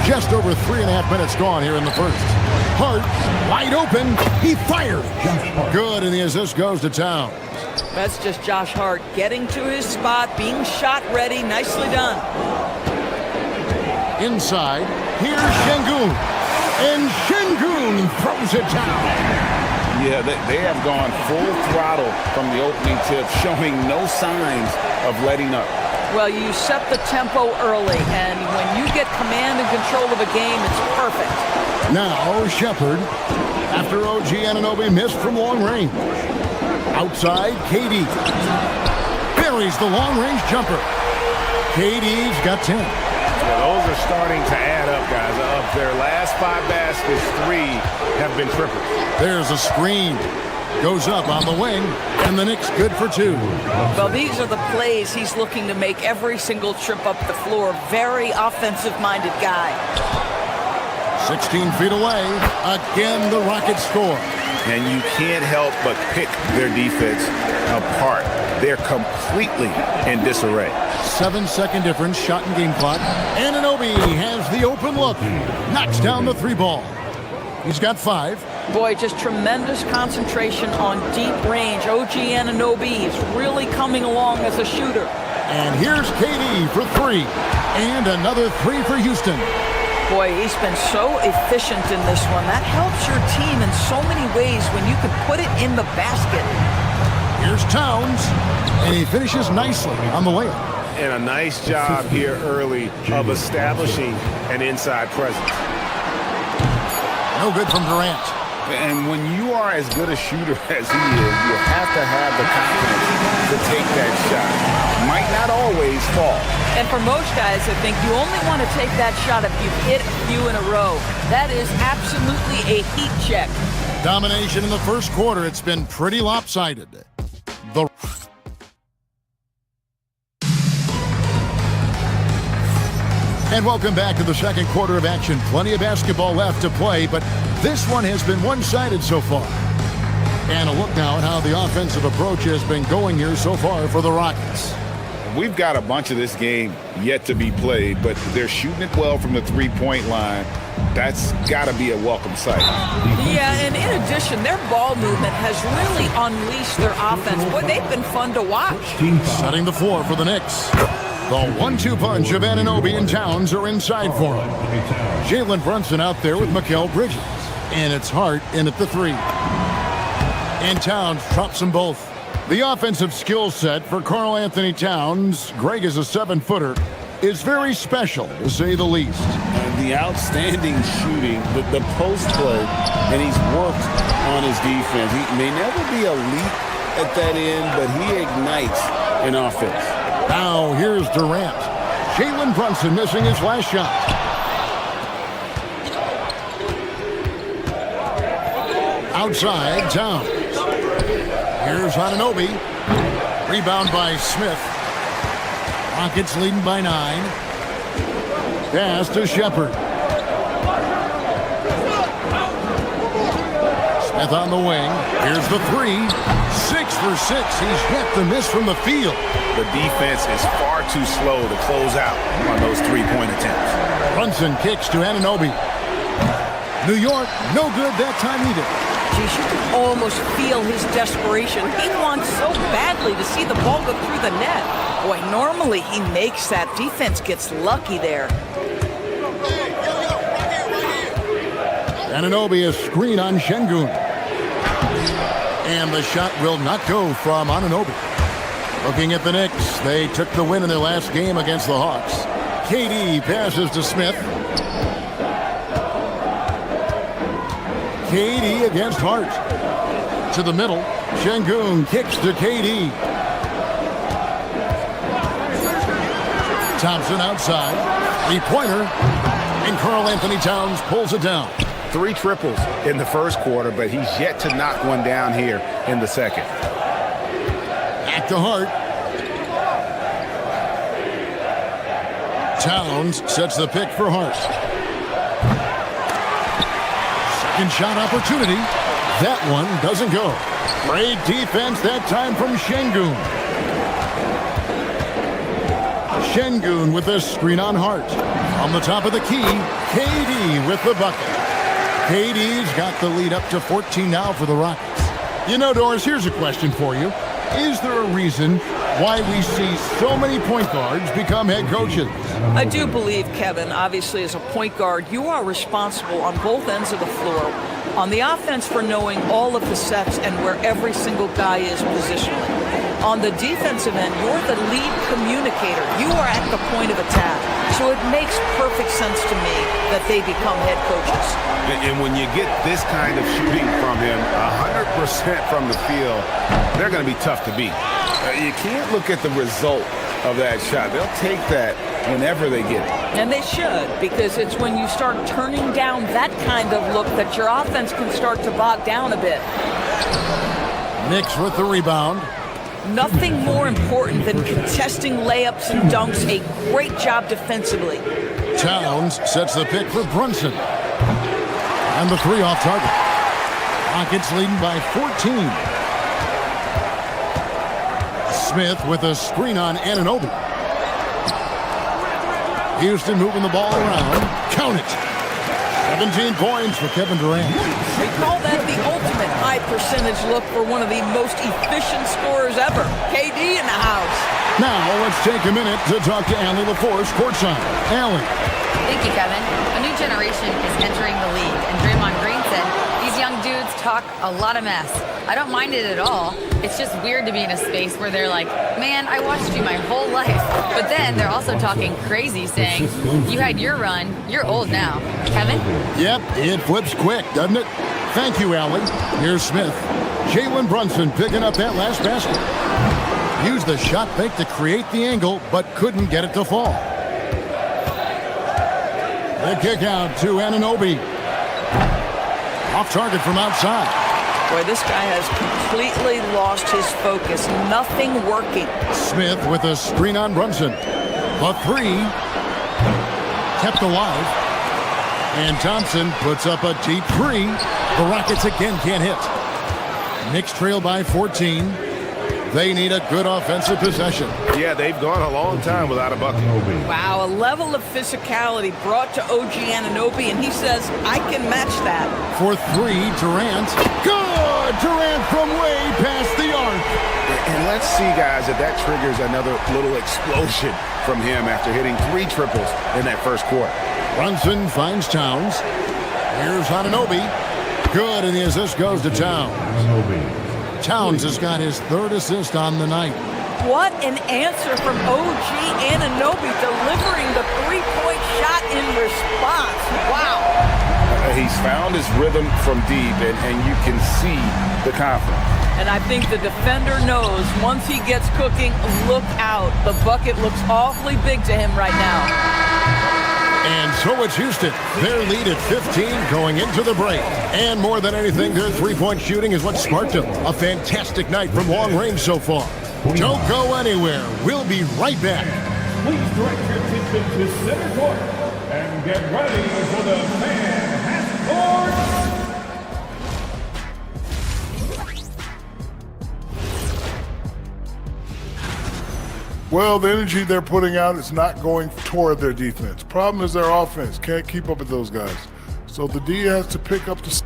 Just over 3.5 minutes gone here in the first. Hart, wide open. He fired. Good, and the assist goes to Towns. That's just Josh Hart getting to his spot, being shot ready. Nicely done. Inside, here's Şengün. And Şengün throws it down. Yeah, they have gone full throttle from the opening tip, showing no signs of letting up. Well, you set the tempo early, and when you get command and control of a game, it's perfect. Now, Shepard, after OG Anunoby missed from long range. Outside, KD. Buries the long-range jumper. KD's got 10. Yeah, those are starting to add up, guys. Of their last 5 baskets, 3 have been triples. There's a screen. Goes up on the wing, and the Knicks good for 2. Well, these are the plays he's looking to make every single trip up the floor. Very offensive-minded guy. 16 feet away. Again, the Rockets score. And you can't help but pick their defense apart. They're completely in disarray. 7-second difference, shot and game clock. Anunoby has the open look. Knocks down the 3 ball. He's got 5. Boy, just tremendous concentration on deep range. OG Anunoby is really coming along as a shooter. And here's KD for 3. And another 3 for Houston. Boy, he's been so efficient in this one. That helps your team in so many ways when you can put it in the basket. Here's Towns, and he finishes nicely on the layup. And a nice job here early of establishing an inside presence. No good from Durant. And when you are as good a shooter as he is, you have to have the confidence to take that shot. Might not always fall. And for most guys, I think you only want to take that shot if you've hit a few in a row. That is absolutely a heat check. Domination in the first quarter. It's been pretty lopsided. And welcome back to the second quarter of action. Plenty of basketball left to play, but this one has been one-sided so far. And a look now at how the offensive approach has been going here so far for the Rockets. We've got a bunch of this game yet to be played, but they're shooting it well from the three-point line. That's got to be a welcome sight. Yeah, and in addition, their ball movement has really unleashed their offense. Boy, they've been fun to watch. Setting the floor for the Knicks. The 1-2 punch of Anunoby and Towns are inside for him. Jalen Brunson out there with Mikal Bridges. And it's Hart in at the 3. And Towns drops them both. The offensive skill set for Karl Anthony Towns, Greg is a 7-footer, is very special, to say the least. The outstanding shooting, the post play, and he's worked on his defense. He may never be elite at that end, but he ignites an offense. Now here's Durant. Jalen Brunson missing his last shot. Outside, Towns. Here's Anunoby. Rebound by Smith. Rockets leading by 9. Pass to Shepard. Smith on the wing. Here's the 3. 6 for 6. He's yet to miss from the field. The defense is far too slow to close out on those three-point attempts. Brunson kicks to Anunoby. New York, no good that time either. Geez, you can almost feel his desperation. He wants so badly to see the ball go through the net. Boy, normally he makes that. Defense gets lucky there. Anunoby, a screen on Şengün. And the shot will not go from Anunoby. Looking at the Knicks, they took the win in their last game against the Hawks. KD passes to Smith. KD against Hart. To the middle. Şengün kicks to KD. Thompson outside. 3-pointer. And Karl Anthony Towns pulls it down. 3 triples in the first quarter, but he's yet to knock one down here in the second. Back to Hart. Towns sets the pick for Hart. Second shot opportunity. That one doesn't go. Great defense that time from Şengün. Şengün with a screen on Hart. On the top of the key, KD with the bucket. KD's got the lead up to 14 now for the Rockets. You know, Doris, here's a question for you. Is there a reason why we see so many point guards become head coaches? I do believe, Kevin, obviously as a point guard, you are responsible on both ends of the floor. On the offense for knowing all of the sets and where every single guy is positionally. On the defensive end, you're the lead communicator. You are at the point of attack. So it makes perfect sense to me that they become head coaches. And when you get this kind of shooting from him, 100% from the field, they're going to be tough to beat. You can't look at the result of that shot. They'll take that whenever they get it. And they should, because it's when you start turning down that kind of look that your offense can start to bog down a bit. Knicks with the rebound. Nothing more important than contesting layups and dunks. A great job defensively. Towns sets the pick for Brunson. And the 3 off target. Rockets leading by 14. Smith with a screen on Anunoby. Houston moving the ball around. Count it. 17 points for Kevin Durant. We call that the ultimate high percentage look for one of the most efficient scorers ever. KD in the house. Now let's take a minute to talk to Allie LaForce courtside. Allie. Thank you, Kevin. A new generation is entering the league, and Draymond Green said these young dudes talk a lot of mess. I don't mind it at all. It's just weird to be in a space where they're like, man, I watched you my whole life. But then they're also talking crazy, saying, you had your run, you're old now. Kevin? Yep, it flips quick, doesn't it? Thank you, Allie. Here's Smith. Jalen Brunson picking up that last basket. Used the shot fake to create the angle, but couldn't get it to fall. The kick out to Anunoby. Off target from outside. Boy, this guy has completely lost his focus. Nothing working. Smith with a screen on Brunson. The 3 kept alive. And Thompson puts up a deep 3. The Rockets again can't hit. Knicks trail by 14. They need a good offensive possession. Yeah, they've gone a long time without a bucket. Wow, a level of physicality brought to OG Anunoby, and he says, I can match that. For 3, Durant. Good! Durant from way past the arc. And let's see, guys, if that triggers another little explosion from him after hitting 3 triples in that first quarter. Brunson finds Towns. Here's Anunoby. Good, and the assist goes to Towns. Towns has got his 3rd assist on the night. What an answer from OG Anunoby, delivering the 3-point shot in response. Wow. He's found his rhythm from deep, and you can see the confidence. And I think the defender knows once he gets cooking, look out. The bucket looks awfully big to him right now. And so it's Houston. Their lead at 15 going into the break. And more than anything, their 3-point shooting is what sparked them. A fantastic night from long range so far. Don't go anywhere. We'll be right back. Please direct your attention to center court and get ready for the fan half-court. Well, the energy they're putting out is not going toward their defense. Problem is their offense can't keep up with those guys. So the D has to pick up the...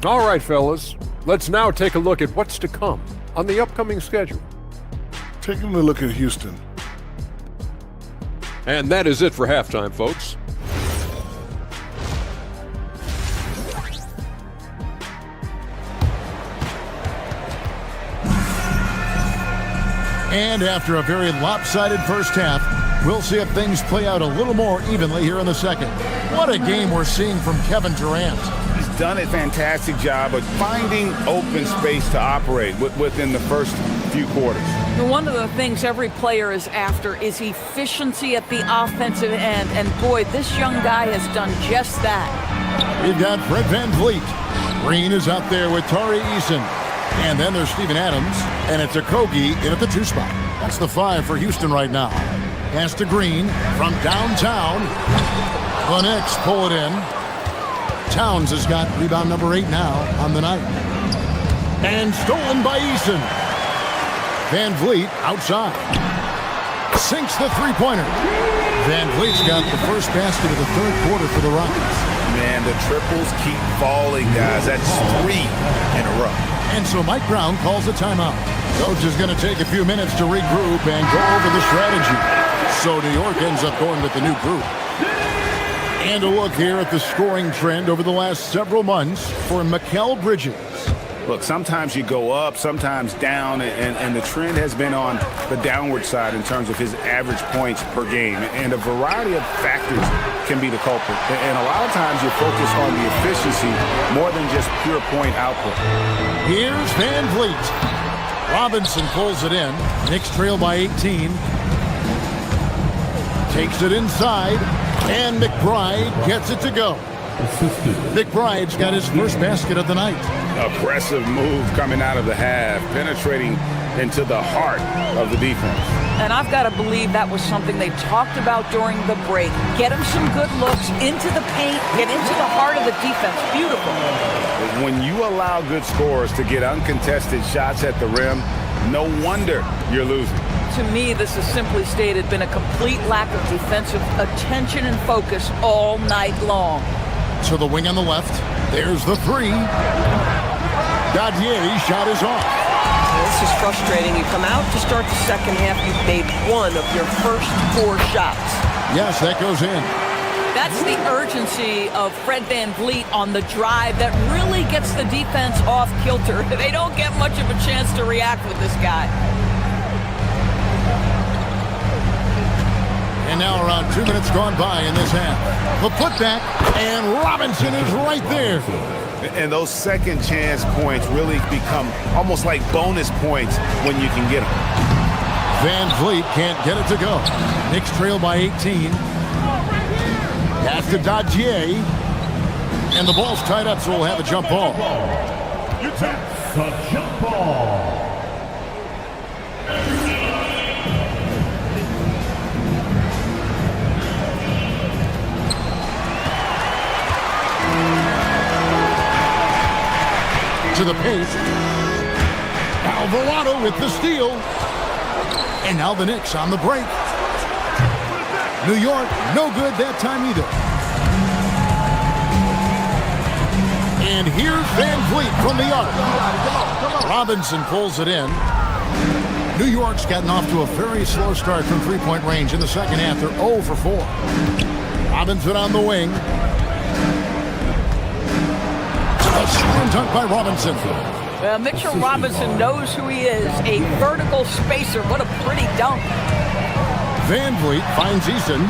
All right, fellas. Let's now take a look at what's to come on the upcoming schedule. Taking a look at Houston. And that is it for halftime, folks. And after a very lopsided first half, we'll see if things play out a little more evenly here in the second. What a game we're seeing from Kevin Durant. He's done a fantastic job of finding open space to operate within the first few quarters. One of the things every player is after is efficiency at the offensive end. And boy, this young guy has done just that. We've got Fred VanVleet. Green is out there with Tari Eason. And then there's Steven Adams, and it's Okogie in at the 2 spot. That's the 5 for Houston right now. Pass to Green from downtown. The Knicks pull it in. Towns has got rebound number 8 now on the night. And stolen by Eason. VanVleet outside. Sinks the three-pointer. VanVleet's got the first basket of the third quarter for the Rockets. Man, the triples keep falling, guys. That's 3 in a row. And so Mike Brown calls a timeout. Coach is going to take a few minutes to regroup and go over the strategy. So New York ends up going with the new group. And a look here at the scoring trend over the last several months for Mikal Bridges. Look, sometimes you go up, sometimes down, and the trend has been on the downward side in terms of his average points per game. And a variety of factors can be the culprit. And a lot of times you focus on the efficiency more than just pure point output. Here's VanVleet. Robinson pulls it in. Knicks trail by 18. Takes it inside. And McBride gets it to go. McBride's got his first basket of the night. Aggressive move coming out of the half, penetrating into the heart of the defense. And I've got to believe that was something they talked about during the break. Get him some good looks into the paint, get into the heart of the defense. Beautiful. When you allow good scorers to get uncontested shots at the rim, no wonder you're losing. To me, this has simply stated been a complete lack of defensive attention and focus all night long. To the wing on the left. There's the 3. Dadier's shot is off. This is frustrating. You come out to start the second half, you've made 1 of your first 4 shots. Yes, that goes in. That's the urgency of Fred VanVleet on the drive that really gets the defense off kilter. They don't get much of a chance to react with this guy. And now around 2 minutes gone by in this half. The putback, and Robinson is right there. And those second chance points really become almost like bonus points when you can get them. VanVleet can't get it to go. Knicks trail by 18. Pass to Dadier. And the ball's tied up, so we'll have a jump ball. That's a jump ball. To the paint. Alvarado with the steal. And now the Knicks on the break. New York, no good that time either. And here's VanVleet from the arc. Robinson pulls it in. New York's gotten off to a very slow start from three-point range in the second half. They're 0 for 4. Robinson on the wing. A slam dunk by Robinson. Mitchell Robinson knows who he is, a vertical spacer. What a pretty dunk. VanVleet finds Eason.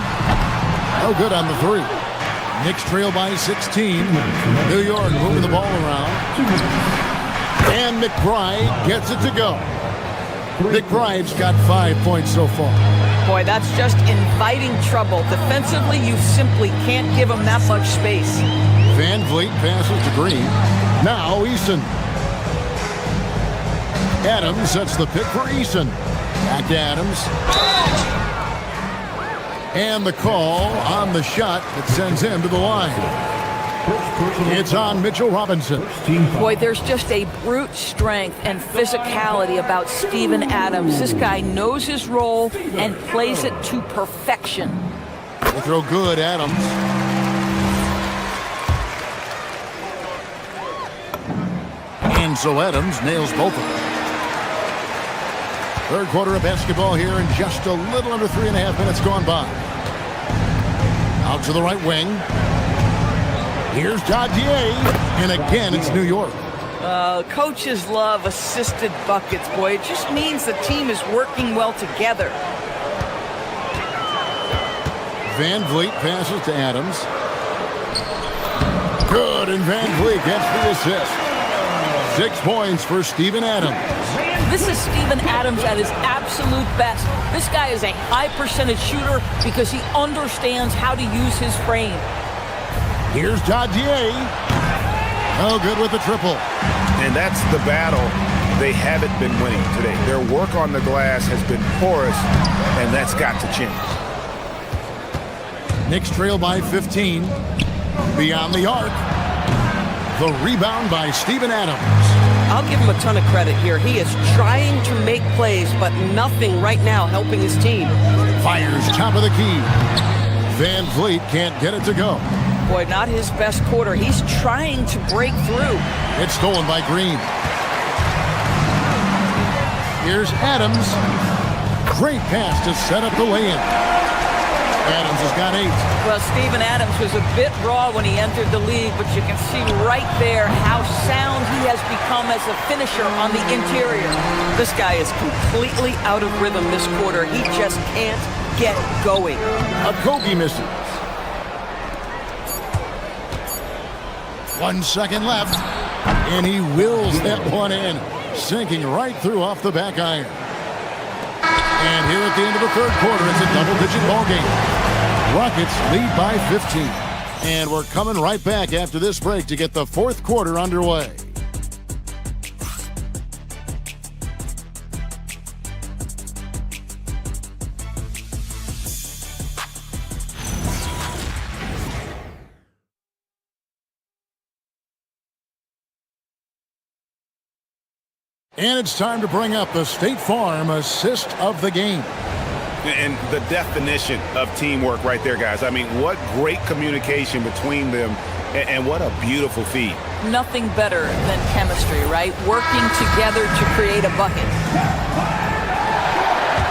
No good on the 3. Knicks trail by 16. New York moving the ball around. And McBride gets it to go. McBride's got 5 points so far. Boy, that's just inviting trouble. Defensively, you simply can't give him that much space. VanVleet passes to Green. Now Eason. Adams sets the pick for Eason. Back to Adams. And the call on the shot that sends him to the line. It's on Mitchell Robinson. Boy, there's just a brute strength and physicality about Steven Adams. This guy knows his role and plays it to perfection. They throw good, Adams. And so Adams nails both of them. Third quarter of basketball here, and just a little under 3.5 minutes gone by. Out to the right wing. Here's Dadier, and again it's New York. Coaches love assisted buckets, boy. It just means the team is working well together. Van Vliet passes to Adams. Good, and Van Vliet gets the assist. 6 points for Steven Adams. This is Steven Adams at his absolute best. This guy is a high percentage shooter because he understands how to use his frame. Here's Dadier. Oh, good with the triple. And that's the battle they haven't been winning today. Their work on the glass has been porous, and that's got to change. Knicks trail by 15. Beyond the arc. The rebound by Steven Adams. I'll give him a ton of credit here. He is trying to make plays, but nothing right now helping his team. Fires top of the key. Van Vliet can't get it to go. Boy, not his best quarter. He's trying to break through. It's stolen by Green. Here's Adams. Great pass to set up the lay-in. Adams has got 8. Well, Steven Adams was a bit raw when he entered the league, but you can see right there how sound he has become as a finisher on the interior. This guy is completely out of rhythm this quarter. He just can't get going. Okogie misses. 1 second left, and he wills that one in, sinking right through off the back iron. And here at the end of the third quarter, it's a double-digit ball game. Rockets lead by 15. And we're coming right back after this break to get the fourth quarter underway. And it's time to bring up the State Farm assist of the game. And the definition of teamwork right there, guys. I mean, what great communication between them, and what a beautiful feed. Nothing better than chemistry, right? Working together to create a bucket.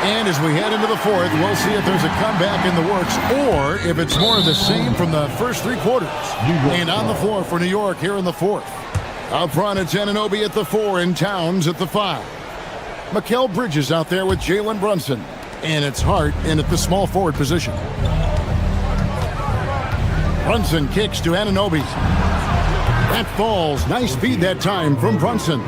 And as we head into the fourth, we'll see if there's a comeback in the works or if it's more of the same from the first 3 quarters. And on the floor for New York here in the fourth. Up front, it's Anunoby at the 4 and Towns at the 5. Mikal Bridges out there with Jalen Brunson. And it's Hart in at the small forward position. Brunson kicks to Anunoby. That falls. Nice feed that time from Brunson.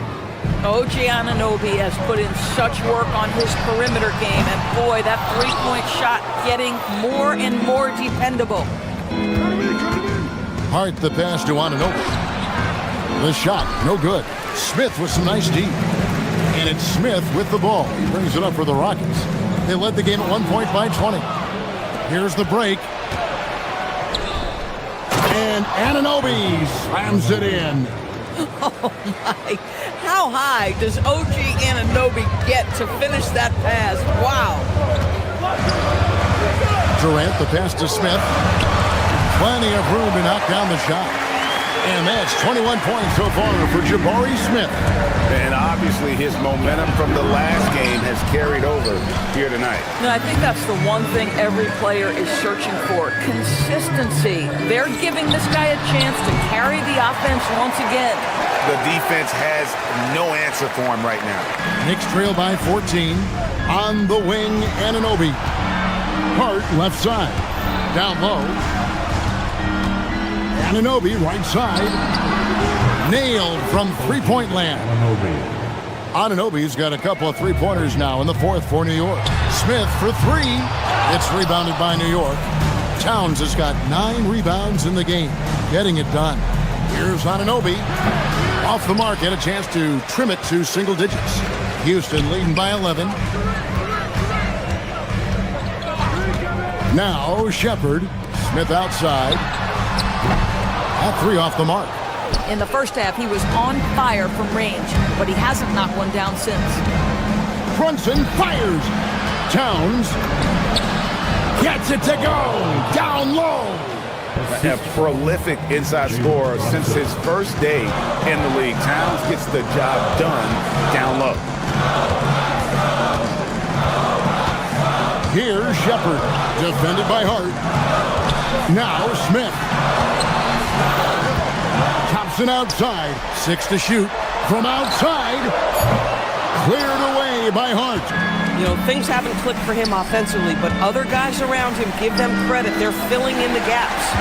OG Anunoby has put in such work on his perimeter game. And boy, that 3-point shot getting more and more dependable. Hart the pass to Anunoby. The shot, no good. Smith with some nice deep. And it's Smith with the ball. He brings it up for the Rockets. They led the game at 1 point by 20. Here's the break. And Anunoby slams it in. Oh, my. How high does OG Anunoby get to finish that pass? Wow. Durant, the pass to Smith. Plenty of room to knock down the shot. And that's 21 points so far for Jabari Smith. And obviously his momentum from the last game has carried over here tonight. And I think that's the one thing every player is searching for. Consistency. They're giving this guy a chance to carry the offense once again. The defense has no answer for him right now. Knicks trail by 14. On the wing, Anunoby. Hart left side. Down low. Anunoby right side. Nailed from three-point land. Anunoby's got a couple of three-pointers now in the fourth for New York. Smith for 3. It's rebounded by New York. Towns has got 9 rebounds in the game. Getting it done. Here's Anunoby. Off the mark, had a chance to trim it to single digits. Houston leading by 11. Now Shepherd. Smith outside. At 3 off the mark. In the first half, he was on fire from range, but he hasn't knocked one down since. Brunson fires. Towns gets it to go. Down low. A prolific inside scorer since his first day in the league. Towns gets the job done down low. Here's Shepherd, defended by Hart. Now Smith. Thompson outside, 6 to shoot. From outside, cleared away by Hart. You know, things haven't clicked for him offensively, but other guys around him, give them credit. They're filling in the gaps.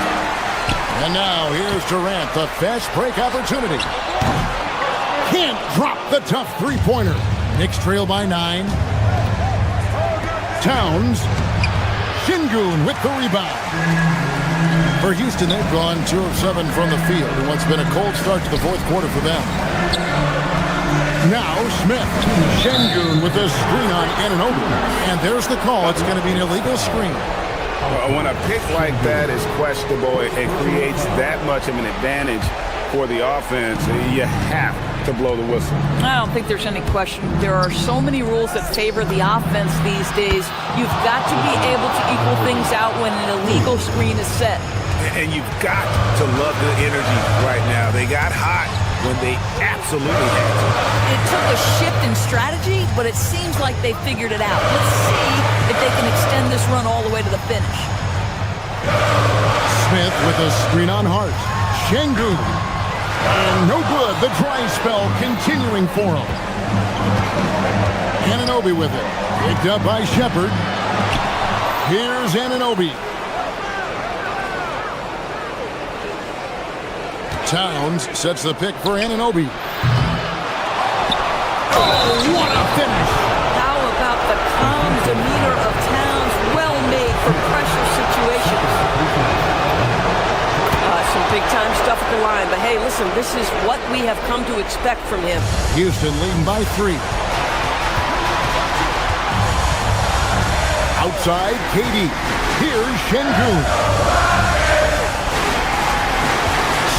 And now here's Durant, the fast break opportunity. Can't drop the tough three-pointer. Knicks trail by 9. Towns. Şengün with the rebound. For Houston, they've gone 2 of 7 from the field in what's been a cold start to the fourth quarter for them. Now Smith. Şengün with the screen on Anunoby. And there's the call. It's going to be an illegal screen. When a pick like that is questionable, it creates that much of an advantage for the offense. You have to blow the whistle. I don't think there's any question. There are so many rules that favor the offense these days. You've got to be able to equal things out when an illegal screen is set. And you've got to love the energy right now. They got hot when they absolutely had to. It took a shift in strategy, but it seems like they figured it out. Let's see if they can extend this run all the way to the finish. Smith with a screen on Hart. Şengün. And no good. The dry spell continuing for him. Anunoby with it. Picked up by Shepherd. Here's Anunoby. Towns sets the pick for Anunoby. Oh, what a finish! How about the calm demeanor of Towns? Well made for pressure situations. Some big-time stuff at the line. But, hey, listen, this is what we have come to expect from him. Houston leading by 3. Outside, KD. Here's Şengün.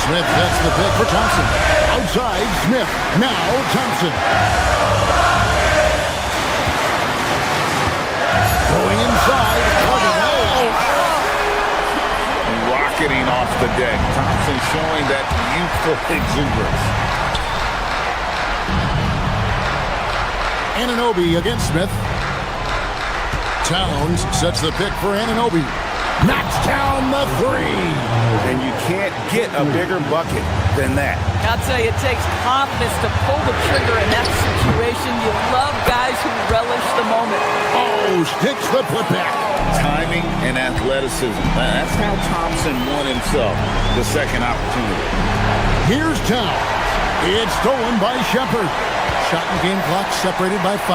Smith gets the pick for Thompson. Outside, Smith. Now Thompson. Going inside. Rocketing off the deck. Thompson showing that youthful exuberance. Anunoby against Smith. Towns sets the pick for Anunoby. Knocks down the 3. And you can't get a bigger bucket than that. I'll tell you, it takes confidence to pull the trigger in that situation. You love guys who relish the moment. Oh, sticks the putback. Timing and athleticism. That's how Thompson won himself the second opportunity. Here's Towns. It's stolen by Shepherd. Shot and game clock separated by 5.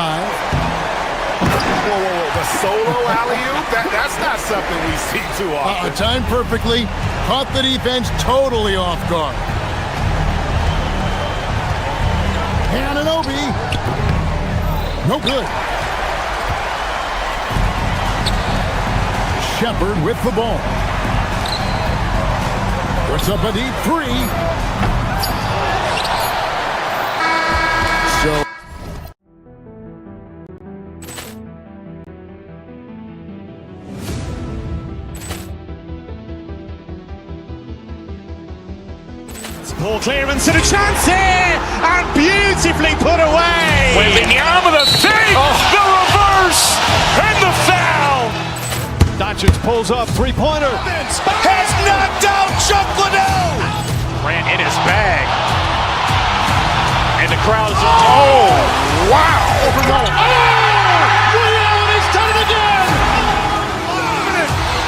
Whoa, the solo alley-oop? That's not something we see too often. Timed perfectly. Caught the defense totally off guard. Anunoby. No good. Shepherd with the ball. Puts up a deep 3. So Ball clearance and a chance here, and beautifully put away. Wembanyama the save, the reverse, and the foul. Doncic pulls up, three-pointer. Has knocked out Chuck Liddell. Ran in his bag, and the crowd is. Oh, wow! He's done it again.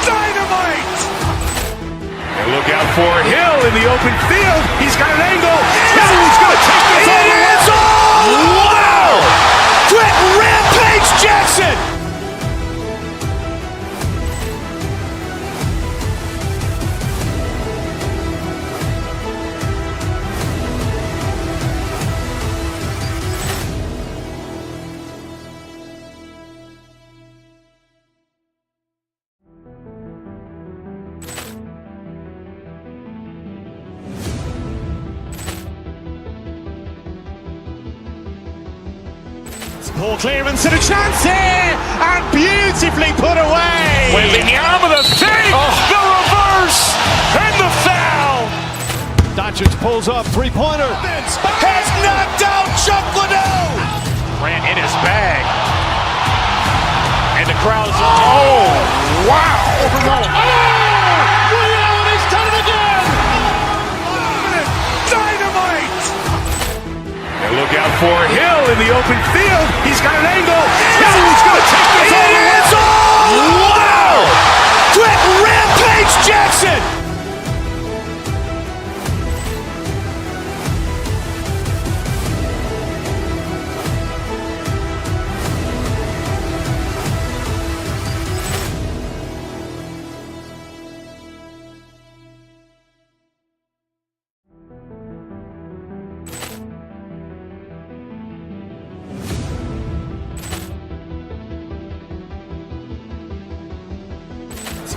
Dynamite! And look out for Hill in the open field. He's got an angle. He's going to take this all the way. Wow! Brett Rampage Jackson! Ball clearance and a chance here, and beautifully put away. Wembanyama the fake, the reverse, and the foul. Doncic pulls up, three-pointer. Has knocked out Chuck Liddell. Ran in his bag. And the crowd is, wow. He's done it again. Dynamite. And look out for Hill in the open field. He's got an angle. He's going to take this all the way. Wow. Quick Rampage Jackson.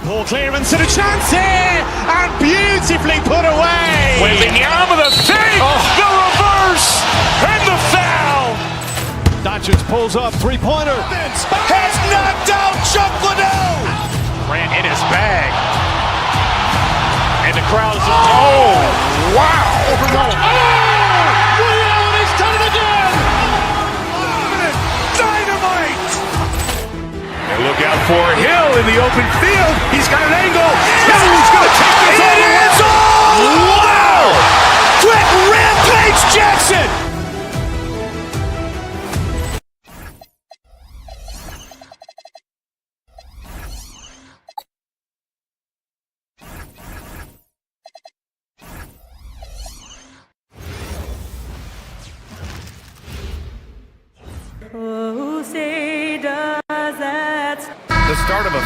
Ball clearance and a chance here, and beautifully put away. Wembanyama the fake, the reverse, and the foul. Doncic pulls up, three-pointer. Has knocked out Chuck Liddell. Ran in his bag. And the crowd is, wow. He's done it again. Dynamite. And look out for Hill in the open field. He's got an angle. He's going to take this all the way. Wow. Quick Rampage Jackson. The start of a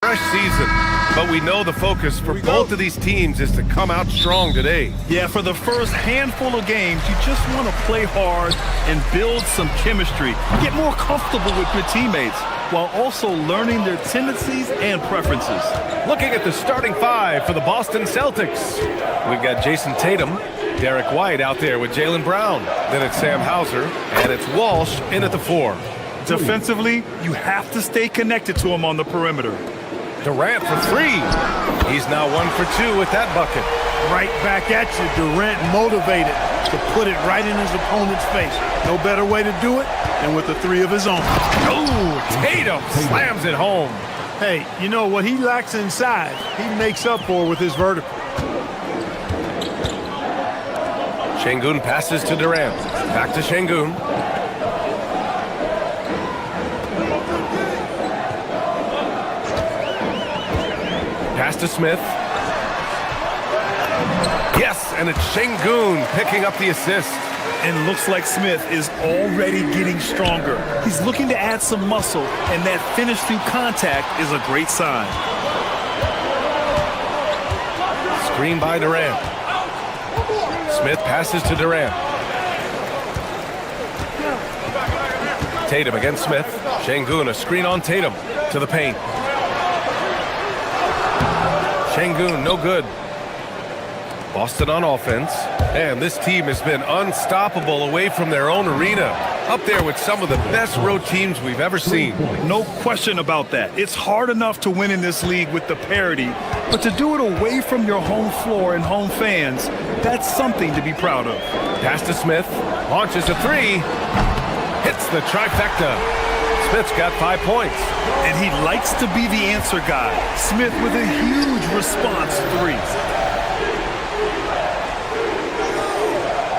fresh season, but we know the focus for both of these teams is to come out strong today. Yeah, for the first handful of games, you just want to play hard and build some chemistry. Get more comfortable with your teammates while also learning their tendencies and preferences. Looking at the starting five for the Boston Celtics, we've got Jason Tatum, Derek White out there with Jaylen Brown. Then it's Sam Hauser, and it's Walsh in at the 4. Defensively, you have to stay connected to him on the perimeter. Durant for 3. He's now 1 for 2 with that bucket. Right back at you, Durant motivated to put it right in his opponent's face. No better way to do it than with the 3 of his own. Tatum slams it home. Hey, you know what he lacks inside, he makes up for with his vertical. Şengün passes to Durant. Back to Şengün. Pass to Smith. Yes, and it's Şengün picking up the assist. And looks like Smith is already getting stronger. He's looking to add some muscle, and that finish through contact is a great sign. Screen by Durant. Smith passes to Durant. Tatum against Smith. Şengün, a screen on Tatum to the paint. Şengün, no good. Boston on offense. And this team has been unstoppable away from their own arena. Up there with some of the best road teams we've ever seen. No question about that. It's hard enough to win in this league with the parity, but to do it away from your home floor and home fans, that's something to be proud of. Pass to Smith. Launches a 3. Hits the trifecta. Smith's got 5 points. And he likes to be the answer guy. Smith with a huge response 3.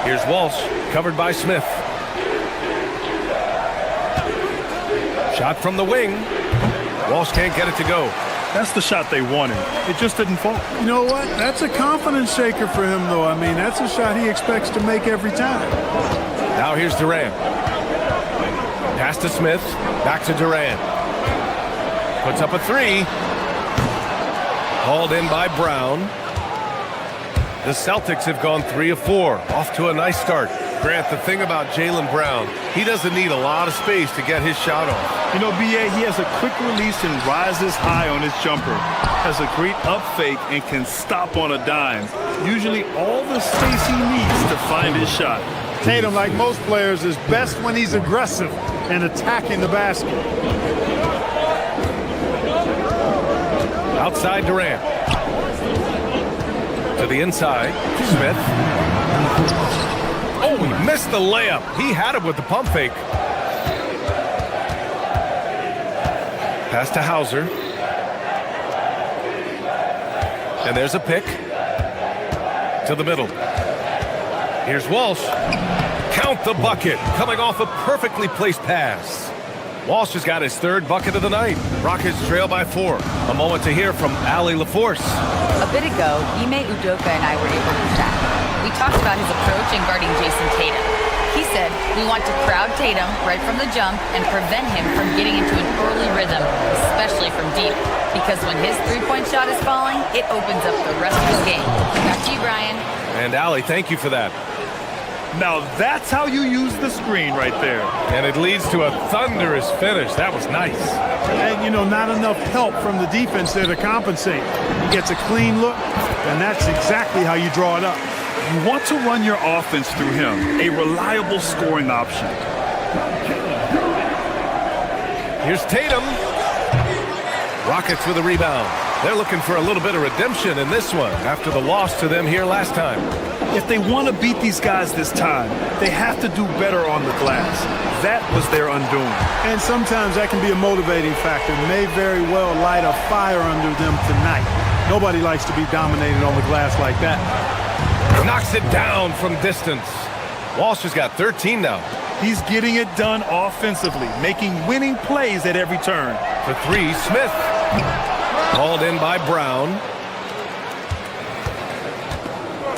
Here's Walsh, covered by Smith. Shot from the wing. Walsh can't get it to go. That's the shot they wanted. It just didn't fall. You know what? That's a confidence shaker for him, though. I mean, that's a shot he expects to make every time. Now here's Durant. Pass to Smith. Back to Durant. Puts up a 3. Hauled in by Brown. The Celtics have gone 3 of 4. Off to a nice start. Grant, the thing about Jaylen Brown, he doesn't need a lot of space to get his shot off. You know, B.A., he has a quick release and rises high on his jumper. Has a great up fake and can stop on a dime. Usually all the space he needs to find his shot. Tatum, like most players, is best when he's aggressive and attacking the basket. Outside Durant. To the inside, Smith. Oh, he missed the layup. He had it with the pump fake. Pass to Hauser. And there's a pick. To the middle. Here's Walsh. Count the bucket. Coming off a perfectly placed pass. Walsh has got his third bucket of the night. Rockets trail by 4. A moment to hear from Allie LaForce. A bit ago, Ime Udoka and I were able to chat. We talked about his approach in guarding Jason Tatum. He said, we want to crowd Tatum right from the jump and prevent him from getting into an early rhythm, especially from deep. Because when his three-point shot is falling, it opens up the rest of his game. Back to you, Brian. And Allie, thank you for that. Now that's how you use the screen right there. And it leads to a thunderous finish. That was nice. And, you know, not enough help from the defense there to compensate. He gets a clean look, and that's exactly how you draw it up. You want to run your offense through him, a reliable scoring option. Here's Tatum. Rockets with a rebound. They're looking for a little bit of redemption in this one after the loss to them here last time. If they want to beat these guys this time, they have to do better on the glass. That was their undoing. And sometimes that can be a motivating factor. May very well light a fire under them tonight. Nobody likes to be dominated on the glass like that. Knocks it down from distance. Walsh has got 13 now. He's getting it done offensively, making winning plays at every turn. For 3, Smith. Called in by Brown.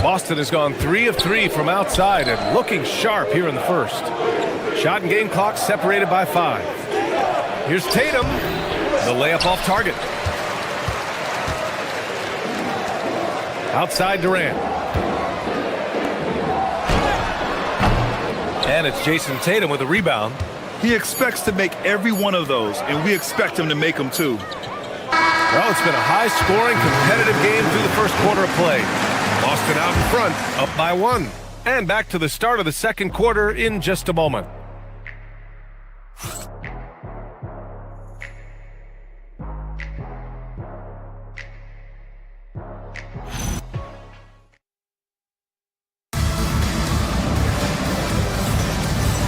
Boston has gone 3 of 3 from outside and looking sharp here in the first. Shot and game clock separated by 5. Here's Tatum. The layup off target. Outside Durant. And it's Jason Tatum with a rebound. He expects to make every one of those, and we expect him to make them too. Well, it's been a high-scoring, competitive game through the first quarter of play. Boston out in front, up by 1. And back to the start of the second quarter in just a moment.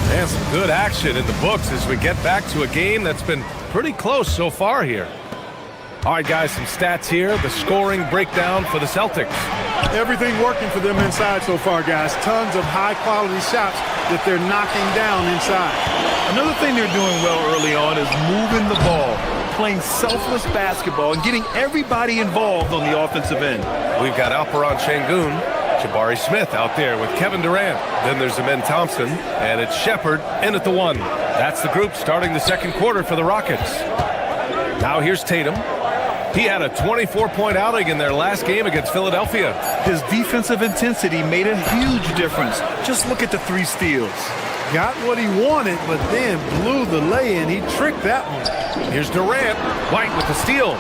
And some good action in the books as we get back to a game that's been pretty close so far here. All right, guys, some stats here. The scoring breakdown for the Celtics. Everything working for them inside so far, guys. Tons of high-quality shots that they're knocking down inside. Another thing they're doing well early on is moving the ball, playing selfless basketball, and getting everybody involved on the offensive end. We've got Alperen Şengün, Jabari Smith out there with Kevin Durant. Then there's Amen Thompson, and it's Shepherd in at the 1. That's the group starting the second quarter for the Rockets. Now here's Tatum. He had a 24-point outing in their last game against Philadelphia. His defensive intensity made a huge difference. Just look at the 3 steals. Got what he wanted, but then blew the lay-in. He tricked that one. Here's Durant. White with the steal.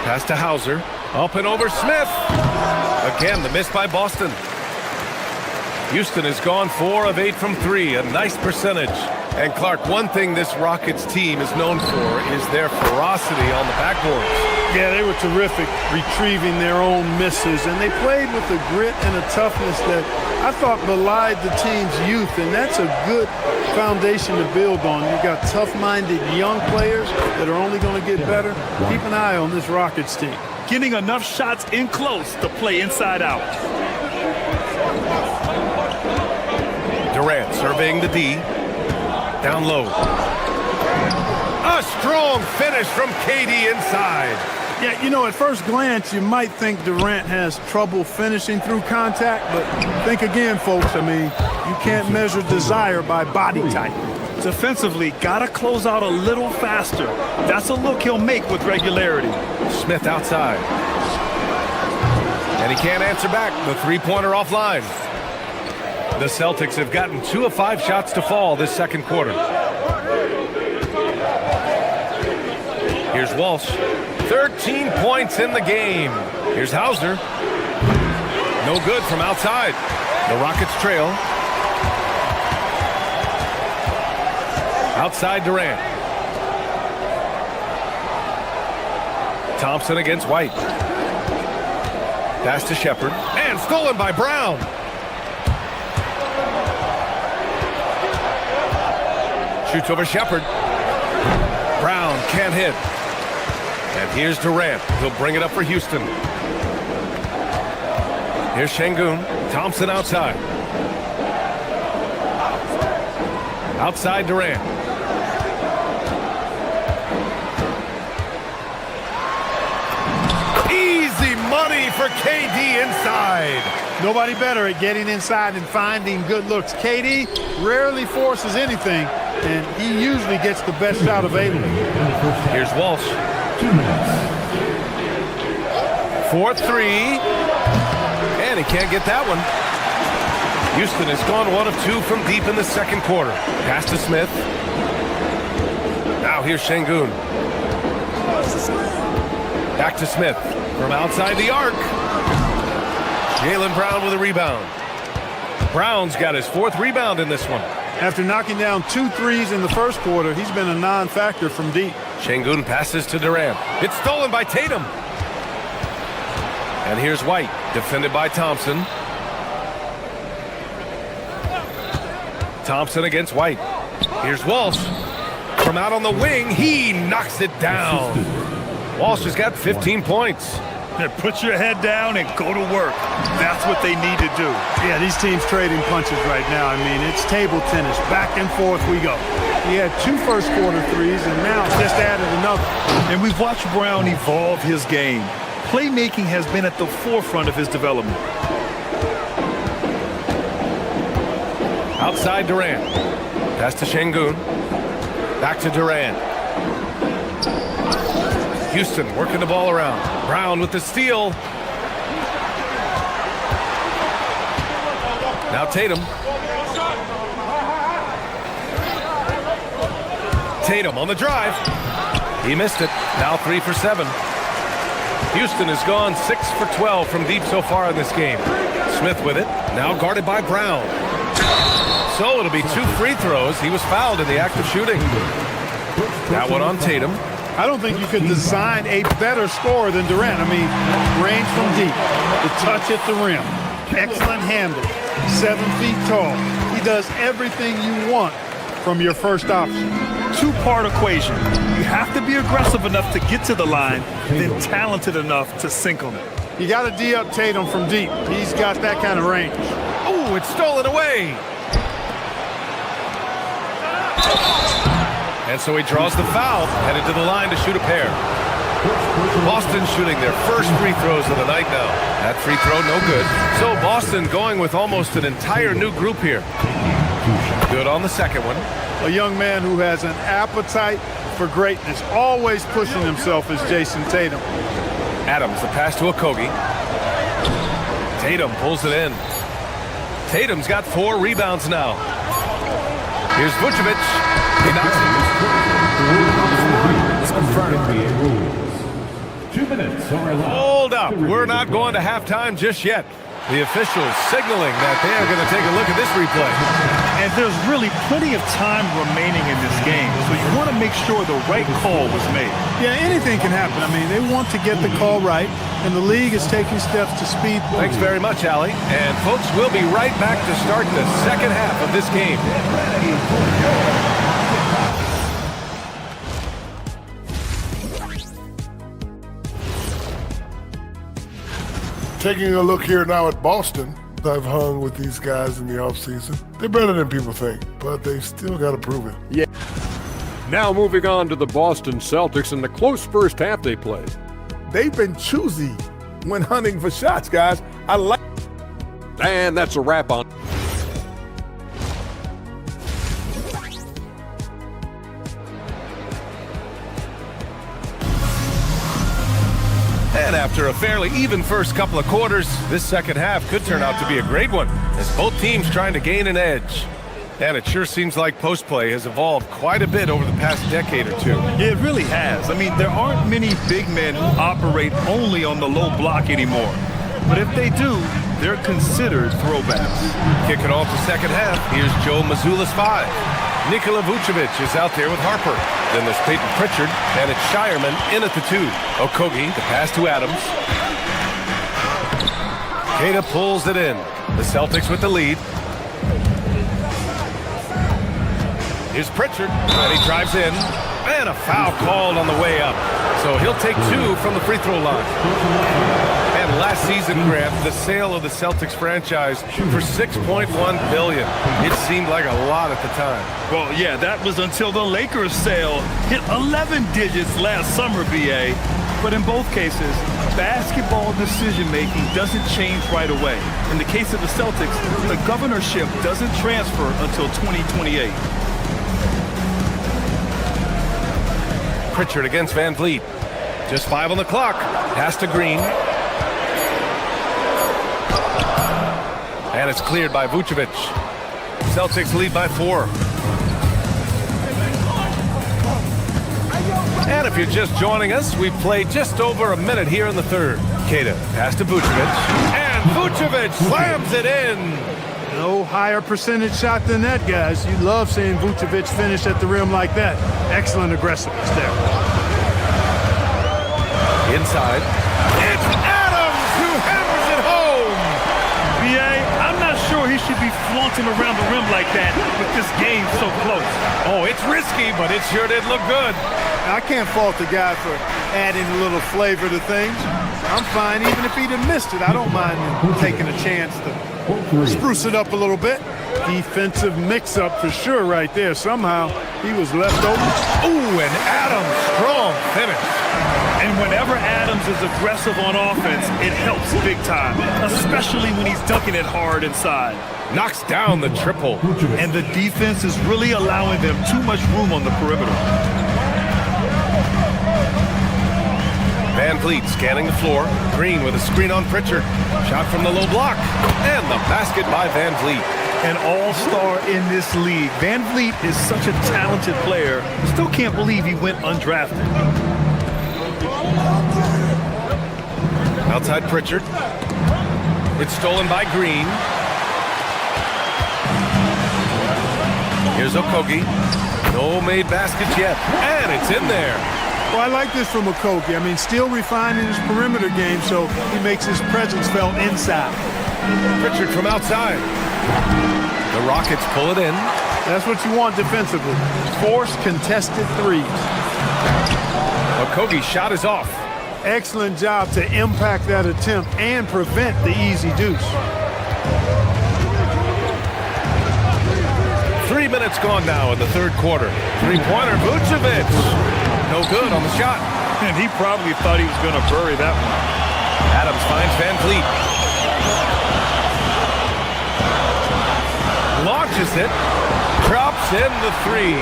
Pass to Hauser. Up and over Smith. Again, the miss by Boston. Houston has gone 4 of 8 from 3, a nice percentage. And Clark, one thing this Rockets team is known for is their ferocity on the backboards. Yeah, they were terrific retrieving their own misses, and they played with a grit and a toughness that I thought belied the team's youth, and that's a good foundation to build on. You've got tough-minded young players that are only going to get better. Keep an eye on this Rockets team. Getting enough shots in close to play inside out. Durant surveying the D. Down low. A strong finish from KD inside. Yeah, you know, at first glance, you might think Durant has trouble finishing through contact, but think again, folks. I mean, you can't measure desire by body type. Defensively, gotta close out a little faster. That's a look he'll make with regularity. Smith outside. And he can't answer back. The three-pointer offline. The Celtics have gotten 2 of 5 shots to fall this second quarter. Here's Walsh. 13 points in the game. Here's Hauser. No good from outside. The Rockets trail. Outside Durant. Thompson against White. Pass to Shepherd. And stolen by Brown. Shoots over Shepherd. Brown can't hit. And here's Durant. He'll bring it up for Houston. Here's Şengün. Thompson outside. Outside Durant. Easy money for KD inside. Nobody better at getting inside and finding good looks. KD rarely forces anything, and he usually gets the best shot available. Here's Walsh. 4-3. And he can't get that one. Houston has gone 1 of 2 from deep in the second quarter. Pass to Smith. Now here's Şengün. Back to Smith from outside the arc. Jaylen Brown with a rebound. Brown's got his 4th rebound in this one. After knocking down 2 threes in the first quarter, he's been a non-factor from deep. Şengün passes to Durant. It's stolen by Tatum. And here's White, defended by Thompson. Thompson against White. Here's Walsh. From out on the wing, he knocks it down. Walsh has got 15 points. Put your head down and go to work. That's what they need to do. Yeah, these teams trading punches right now. I mean, it's table tennis. Back and forth we go. He had 2 first quarter threes and now just added another. And we've watched Brown evolve his game. Playmaking has been at the forefront of his development. Outside Durant. Pass to Şengün. Back to Durant. Houston working the ball around. Brown with the steal. Now Tatum. Tatum on the drive. He missed it. Now 3 for 7. Houston has gone 6 for 12 from deep so far in this game. Smith with it. Now guarded by Brown. So it'll be 2 free throws. He was fouled in the act of shooting. That one on Tatum. I don't think you could design a better scorer than Durant. I mean, range from deep, the touch at the rim, excellent handle, 7 feet tall. He does everything you want from your first option. 2-part equation. You have to be aggressive enough to get to the line, then talented enough to sink on it. You got to D up Tatum from deep. He's got that kind of range. Oh, it's stolen away. And so he draws the foul, headed to the line to shoot a pair. Boston shooting their first free throws of the night now. That free throw, no good. So Boston going with almost an entire new group here. Good on the second one. A young man who has an appetite for greatness, always pushing himself is Jason Tatum. Adams, the pass to Okogie. Tatum pulls it in. Tatum's got 4 rebounds now. Here's Vucevic. He knocks it. Hold up. We're not going to halftime just yet. The officials signaling that they are going to take a look at this replay. And there's really plenty of time remaining in this game, so you want to make sure the right call was made. Yeah, anything can happen. I mean, they want to get the call right, and the league is taking steps to speed. Thanks very much, Allie. And folks, we'll be right back to start the second half of this game. Taking a look here now at Boston. I've hung with these guys in the offseason. They're better than people think, but they've still got to prove it. Yeah. Now moving on to the Boston Celtics and the close first half they played. They've been choosy when hunting for shots, guys. I like. And that's a wrap on. And after After a fairly even first couple of quarters, this second half could turn out to be a great one, as both teams trying to gain an edge. And it sure seems like post play has evolved quite a bit over the past decade or two. Yeah, it really has. I mean, there aren't many big men who operate only on the low block anymore. But if they do, they're considered throwbacks. Kicking off the second half, here's Joe Mazzulla's 5. Nikola Vucevic is out there with Harper. Then there's Peyton Pritchard, and it's Shireman in at the 2. Okogie, the pass to Adams. Queta pulls it in. The Celtics with the lead. Here's Pritchard, and he drives in. And a foul called on the way up. So he'll take 2 from the free throw line. And last season, Grant, the sale of the Celtics franchise for $6.1 billion. It seemed like a lot at the time. Well, yeah, that was until the Lakers sale hit 11 digits last summer, BA. But in both cases, basketball decision-making doesn't change right away. In the case of the Celtics, the governorship doesn't transfer until 2028. Pritchard against Van Vliet. Just 5 on the clock. Pass to Green. And it's cleared by Vucevic. Celtics lead by 4. And if you're just joining us, we've played just over a minute here in the third. Queta, pass to Vucevic. And Vucevic slams it in. No higher percentage shot than that, guys. You love seeing Vucevic finish at the rim like that. Excellent aggressiveness there. Inside. It's Adams who hammers it home. BA, I'm not sure he should be flaunting around the rim like that with this game so close. Oh, it's risky, but it sure did look good. I can't fault the guy for adding a little flavor to things. I'm fine, even if he'd have missed it. I don't mind taking a chance to spruce it up a little bit. Defensive mix-up for sure right there. Somehow he was left over. Ooh, and Adams, strong finish. And whenever Adams is aggressive on offense, it helps big time, especially when he's dunking it hard inside. Knocks down the triple. And the defense is really allowing them too much room on the perimeter. Van Vliet scanning the floor. Green with a screen on Pritchard. Shot from the low block. And the basket by Van Vliet. An all-star in this league. Van Vliet is such a talented player. Still can't believe he went undrafted. Outside Pritchard. It's stolen by Green. Here's Okogie. No made baskets yet. And it's in there. Well, I like this from Okogie. I mean, still refining his perimeter game, so he makes his presence felt inside. Pritchard from outside. The Rockets pull it in. That's what you want defensively. Force contested threes. Okogie's shot is off. Excellent job to impact that attempt and prevent the easy deuce. 3 minutes gone now in the third quarter. Three-pointer, Vucevic. No good on the shot. And he probably thought he was going to bury that one. Adams finds Van Vliet. Launches it. Drops in the 3.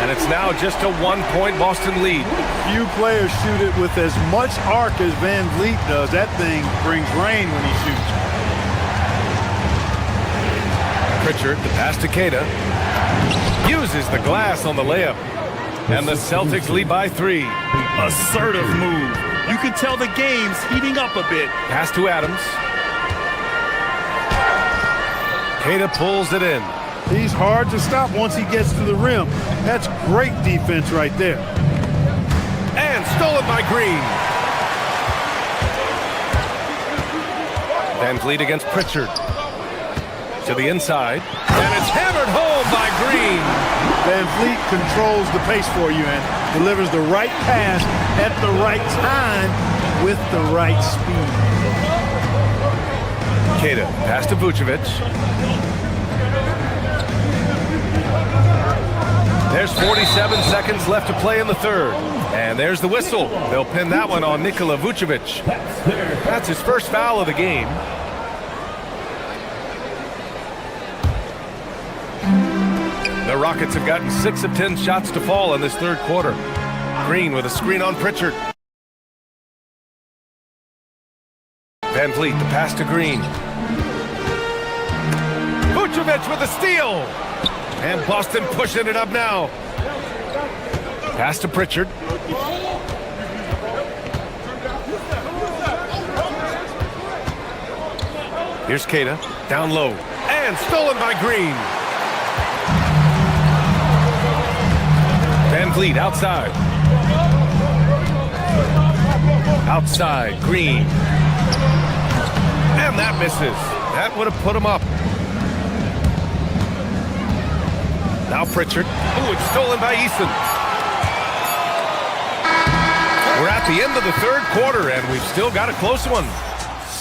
And it's now just a 1-point Boston lead. Few players shoot it with as much arc as Van Vliet does. That thing brings rain when he shoots. Pritchard, the pass to Queta. Uses the glass on the layup. And the Celtics lead by 3. Assertive move. You can tell the game's heating up a bit. Pass to Adams. Queta pulls it in. He's hard to stop once he gets to the rim. That's great defense right there. And stolen by Green. Van Vliet against Pritchard. To the inside. And it's hammered home by Green. Van Vliet controls the pace for you and delivers the right pass at the right time with the right speed. Queta, pass to Vucevic. There's 47 seconds left to play in the third. And there's the whistle. They'll pin that one on Nikola Vucevic. That's his first foul of the game. The Rockets have gotten 6 of 10 shots to fall in this third quarter. Green with a screen on Pritchard. Van Vliet, the pass to Green. Vucevic with a steal. And Boston pushing it up now. Pass to Pritchard. Here's Keita, down low, and stolen by Green. Van Vliet outside. Outside, Green. And that misses. That would have put him up. Now Pritchard. Ooh, it's stolen by Easton. We're at the end of the third quarter, and we've still got a close one.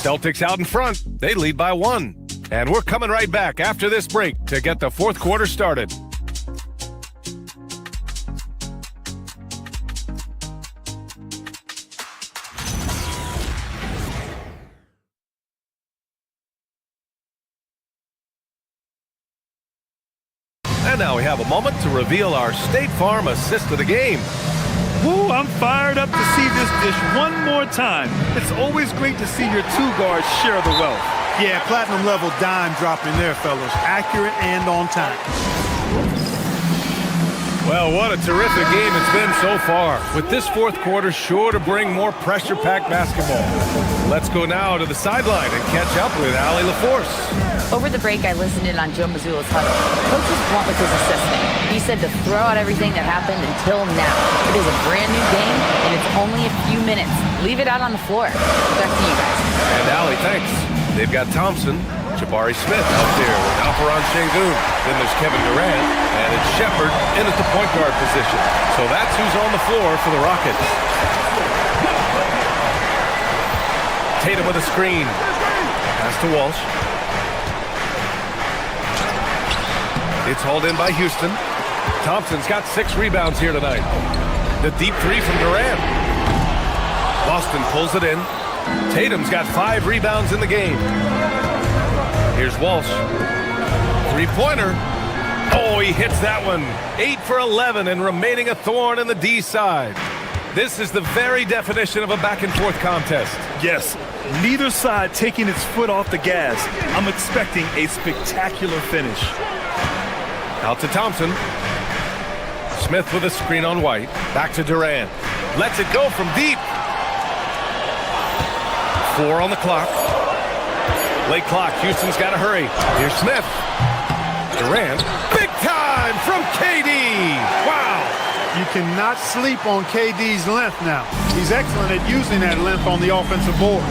Celtics out in front. They lead by 1. And we're coming right back after this break to get the fourth quarter started. And now we have a moment to reveal our State Farm assist of the game. Woo, I'm fired up to see this dish one more time. It's always great to see your two guards share the wealth. Yeah, platinum level dime dropping there, fellas. Accurate and on time. Well, what a terrific game it's been so far. With this fourth quarter sure to bring more pressure-packed basketball. Let's go now to the sideline and catch up with Allie LaForce. Over the break, I listened in on Joe Mazzulla's huddle. Coach was blunt with his assistant. He said to throw out everything that happened until now. It is a brand new game, and it's only a few minutes. Leave it out on the floor. Back to you guys. And Allie, thanks. They've got Thompson, Jabari Smith out there with Alperon Şengün. Then there's Kevin Durant, and it's Shepherd in at the point guard position. So that's who's on the floor for the Rockets. Tatum with a screen. Pass to Walsh. It's hauled in by Houston. Thompson's got 6 rebounds here tonight. The deep three from Durant. Boston pulls it in. Tatum's got 5 rebounds in the game. Here's Walsh. Three-pointer. Oh, he hits that one. 8 for 11 and remaining a thorn in the D side. This is the very definition of a back-and-forth contest. Yes, neither side taking its foot off the gas. I'm expecting a spectacular finish. Out to Thompson. Smith with a screen on White. Back to Durant. Lets it go from deep. 4 on the clock. Late clock. Houston's got to hurry. Here's Smith. Durant. Big time from KD. Wow. You cannot sleep on KD's length now. He's excellent at using that length on the offensive board.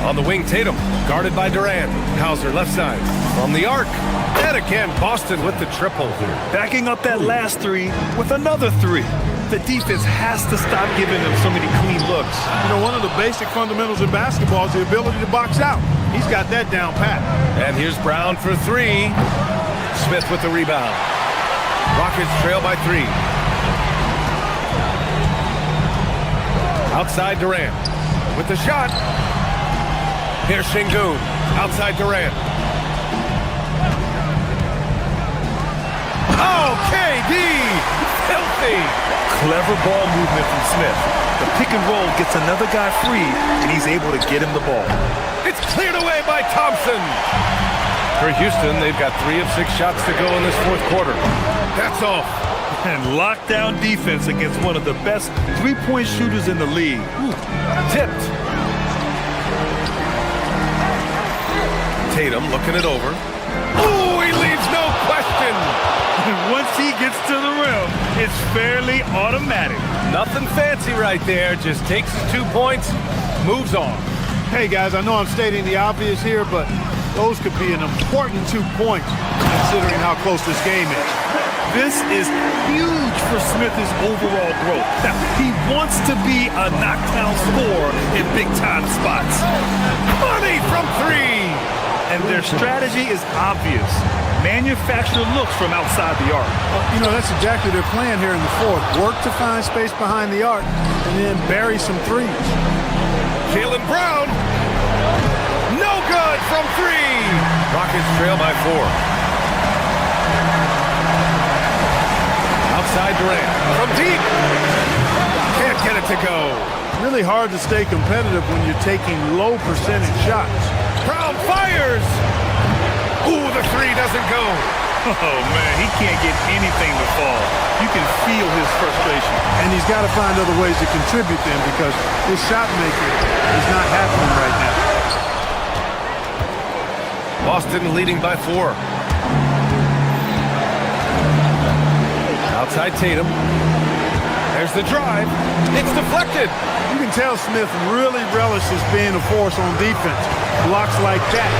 On the wing, Tatum, guarded by Durant. Hauser, left side, from the arc. And again, Boston with the triple. Backing up that last 3 with another 3. The defense has to stop giving them so many clean looks. You know, one of the basic fundamentals in basketball is the ability to box out. He's got that down pat. And here's Brown for 3. Smith with the rebound. Rockets trail by 3. Outside Durant with the shot. Here's Şengün, outside Durant. Oh, KD! Filthy! Clever ball movement from Smith. The pick and roll gets another guy free, and he's able to get him the ball. It's cleared away by Thompson. For Houston, they've got 3 of 6 shots to go in this fourth quarter. That's off. And lockdown defense against one of the best three-point shooters in the league. Tipped. Tatum looking it over. Oh, he leaves no question. Once he gets to the rim, it's fairly automatic. Nothing fancy right there. Just takes his 2 points, moves on. Hey, guys, I know I'm stating the obvious here, but those could be an important 2 points considering how close this game is. This is huge for Smith's overall growth. Now, he wants to be a knockdown scorer in big-time spots. Money from 3. And their strategy is obvious. Manufacture looks from outside the arc. You know, that's exactly their plan here in the fourth. Work to find space behind the arc and then bury some threes. Jaylen Brown. No good from 3. Rockets trail by 4. Outside Durant. From deep. Can't get it to go. Really hard to stay competitive when you're taking low percentage shots. Brown fires. Ooh, the three doesn't go. Oh, man, he can't get anything to fall. You can feel his frustration. And he's got to find other ways to contribute then because his shot making is not happening right now. Boston leading by 4. Outside Tatum. There's the drive. It's deflected. You can tell Smith really relishes being a force on defense. Blocks like that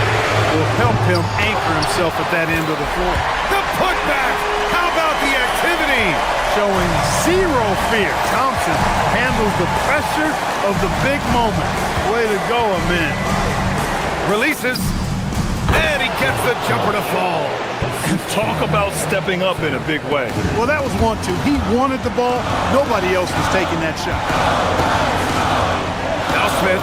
will help him anchor himself at that end of the floor. The putback. How about the activity? Showing zero fear. Thompson handles the pressure of the big moment. Way to go, Amin. Releases. And he gets the jumper to fall. Talk about stepping up in a big way. Well, that was 1-2. He wanted the ball. Nobody else was taking that shot. Now Smith.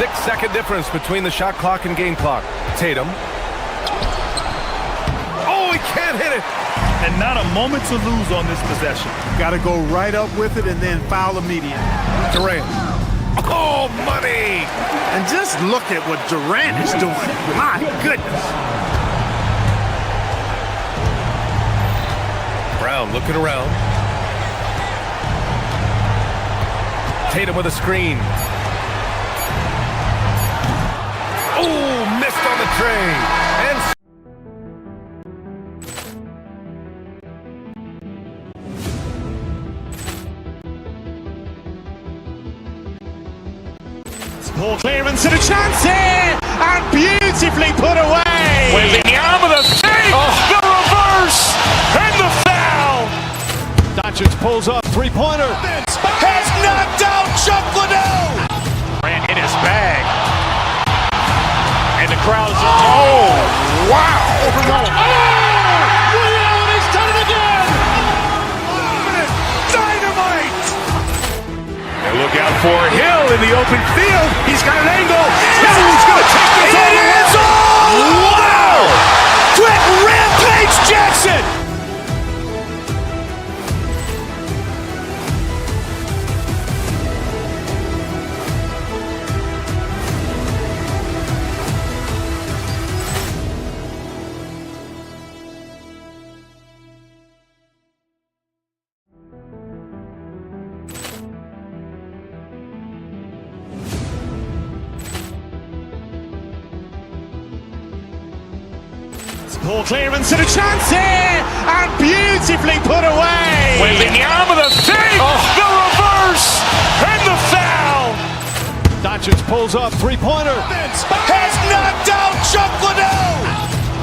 6-second difference between the shot clock and game clock. Tatum. Oh, he can't hit it. And not a moment to lose on this possession. Got to go right up with it and then foul immediately. Durant. Oh, money! And just look at what Durant is doing. My goodness. Brown looking around. Tatum with a screen. Oh, missed on the tray. And Poor clearance and a chance here, and beautifully put away. With the arm of the fake, the reverse, and the foul. Doncic pulls up, three-pointer. Has knocked out Chuck Liddell. Ran in his bag. And the crowd is, oh, wow. Overall. Liddell has done it again. Dynamite. And look out for Hill in the open field. He's got an angle. He's going to take this all the way. Wow. Quick Rampage Jackson. Poor clearance and a chance here, and beautifully put away. With the arm of the fake, the reverse, and the foul. Doncic pulls up, three-pointer. Has knocked out Chuck Liddell.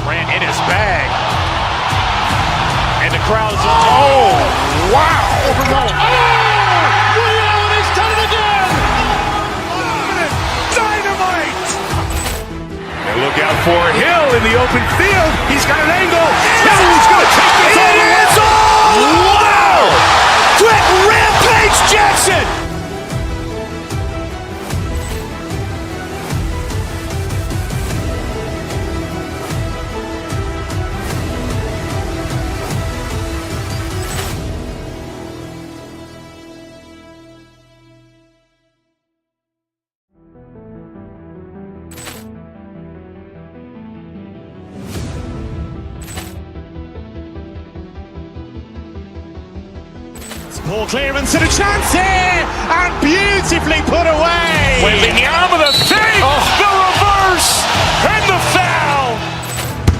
Ran in his bag. And the crowd is, oh, wow. Overall. Liddell has done it again. Dynamite. And look out for Hill in the open field. He's got an angle. He's going to take this all the way. Wow. Quick Rampage Jackson. Poor clearance and a chance here, and beautifully put away. With the arm of the fake, the reverse, and the foul.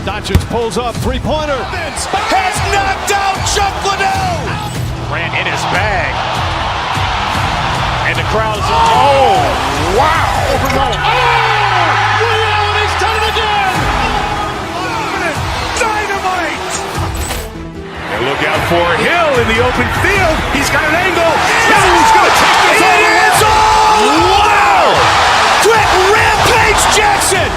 Doncic pulls up, three-pointer. Has knocked out Chuck Liddell. Ran in his bag. And the crowd is, oh, wow. Overall. Liddell has done it again. Dynamite. And look out for Hill in the open field. He's got an angle. He's going to take this all the way. Wow. Quick Rampage Jackson.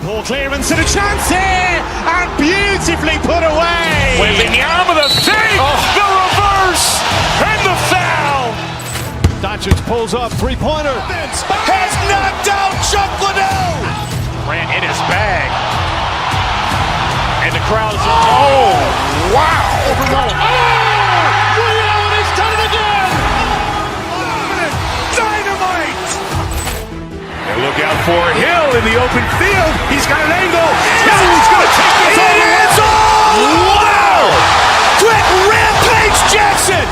Poor clearance and a chance here, and beautifully put away. Wembanyama the save, the reverse, and the foul. Doncic pulls up, three-pointer. Has knocked out Chuck Liddell. Ran in his bag. And the crowd is, oh, wow. Overrun. Oh, Liddell, and he's done it again. Dynamite. And look out for Hill in the open field. He's got an angle. Hill's going to take this all the way. It is all. Wow. Quick Rampage Jackson.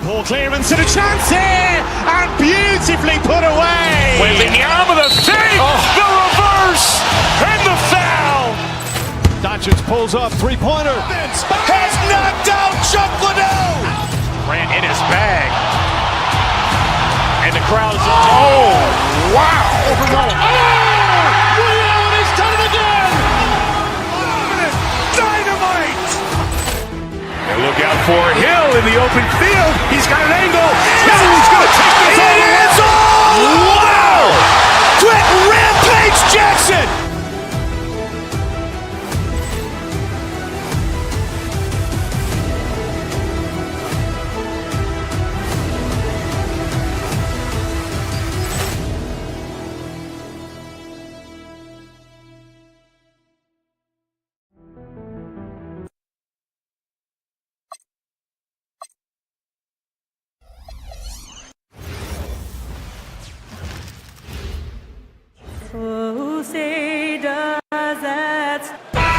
Poor clearance and a chance here, and beautifully put away. Wembanyama the save, the reverse, and the foul. Doncic pulls up, three-pointer. Has knocked out Chuck Liddell. Ran in his bag. And the crowd is, oh, wow. Overrun. Oh, Liddell, and he's done it again. Dynamite. And look out for Hill in the open field. He's got an angle. Hill's going to take this all the way. It is all. Wow. Quick Rampage Jackson.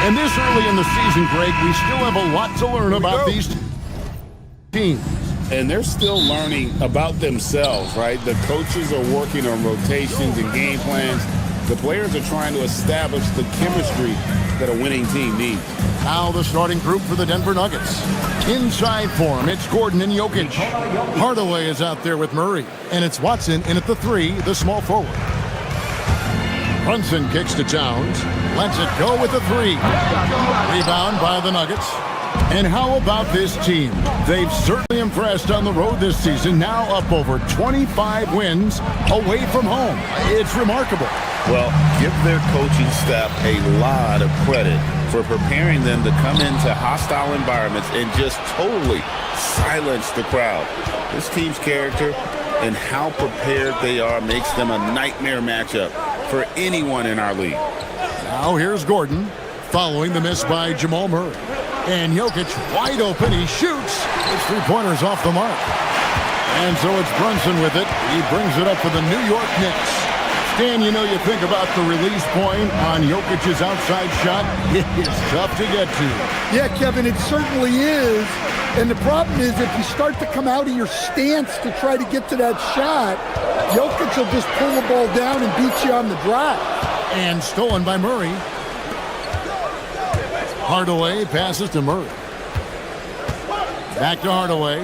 And this early in the season, Greg, we still have a lot to learn about these teams. And they're still learning about themselves, right? The coaches are working on rotations and game plans. The players are trying to establish the chemistry that a winning team needs. Now the starting group for the Denver Nuggets. Inside for him, it's Gordon and Jokic. Hardaway is out there with Murray. And it's Watson in at the three, the small forward. Brunson kicks to Towns. Lets it go with the three. Rebound by the Nuggets. And how about this team? They've certainly impressed on the road this season, now up over 25 wins away from home. It's remarkable. Well, give their coaching staff a lot of credit for preparing them to come into hostile environments and just totally silence the crowd. This team's character and how prepared they are makes them a nightmare matchup for anyone in our league. Now here's Gordon, following the miss by Jamal Murray. And Jokic wide open, he shoots. His three-pointer's off the mark. And so it's Brunson with it. He brings it up for the New York Knicks. Stan, you know, you think about the release point on Jokic's outside shot. It is tough to get to. Yeah, Kevin, it certainly is. And the problem is if you start to come out of your stance to try to get to that shot, Jokic will just pull the ball down and beat you on the drive. And stolen by Murray. Hardaway passes to Murray. Back to Hardaway.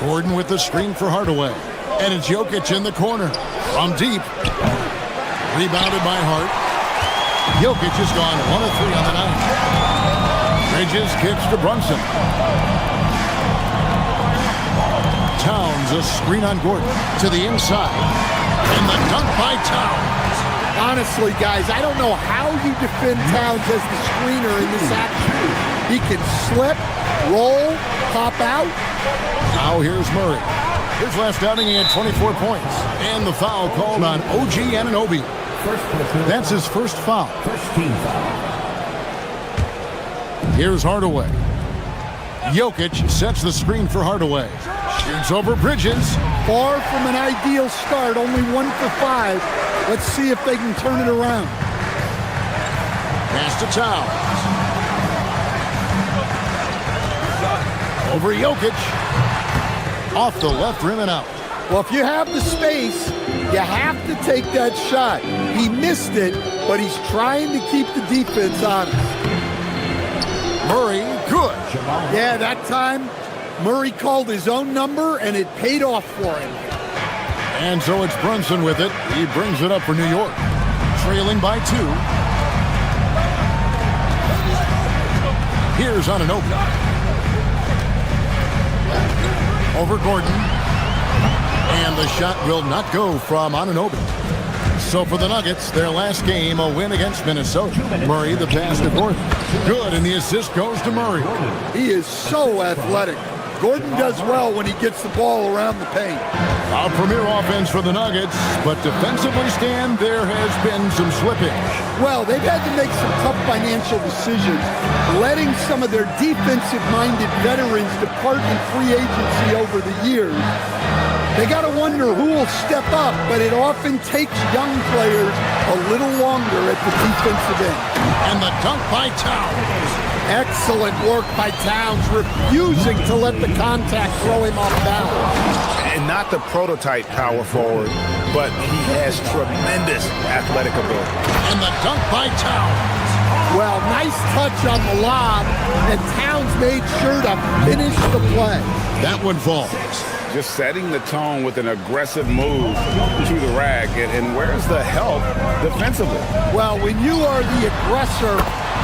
Gordon with the screen for Hardaway. And it's Jokic in the corner. From deep. Rebounded by Hart. Jokic has gone 1 of 3 on the night. Bridges kicks to Brunson. Towns a screen on Gordon. To the inside. And the dunk by Towns. Honestly, guys, I don't know how you defend Towns as the screener in this action. He can slip, roll, pop out. Now here's Murray. His last outing, he had 24 points. And the foul called on OG Anunoby. That's his first foul. First team foul. Here's Hardaway. Jokic sets the screen for Hardaway. Shoots over Bridges. Far from an ideal start, only 1 for 5. Let's see if they can turn it around. Pass to Towns. Over Jokic. Off the left rim and out. Well, if you have the space, You have to take that shot. He missed it, but he's trying to keep the defense honest. Murray, good. Yeah, that time Murray called his own number, and it paid off for him. And so it's Brunson with it. He brings it up for New York. Trailing by 2. Here's Anunoby. Over Gordon. And the shot will not go from Anunoby. So for the Nuggets, their last game, a win against Minnesota. Murray, the pass to Gordon. Good, and the assist goes to Murray. He is so athletic. Gordon does well when he gets the ball around the paint. A premier offense for the Nuggets, but defensively, Stan, there has been some slippage. Well, they've had to make some tough financial decisions, letting some of their defensive-minded veterans depart in free agency over the years. They got to wonder who will step up, but it often takes young players a little longer at the defensive end. And the dunk by Towns. Excellent work by Towns, refusing to let the contact throw him off balance. And not the prototype power forward, but he has tremendous athletic ability. And the dunk by Towns. Well, nice touch on the lob, and Towns made sure to finish the play. That one falls. Just setting the tone with an aggressive move to the rack. And where's the help defensively? Well, when you are the aggressor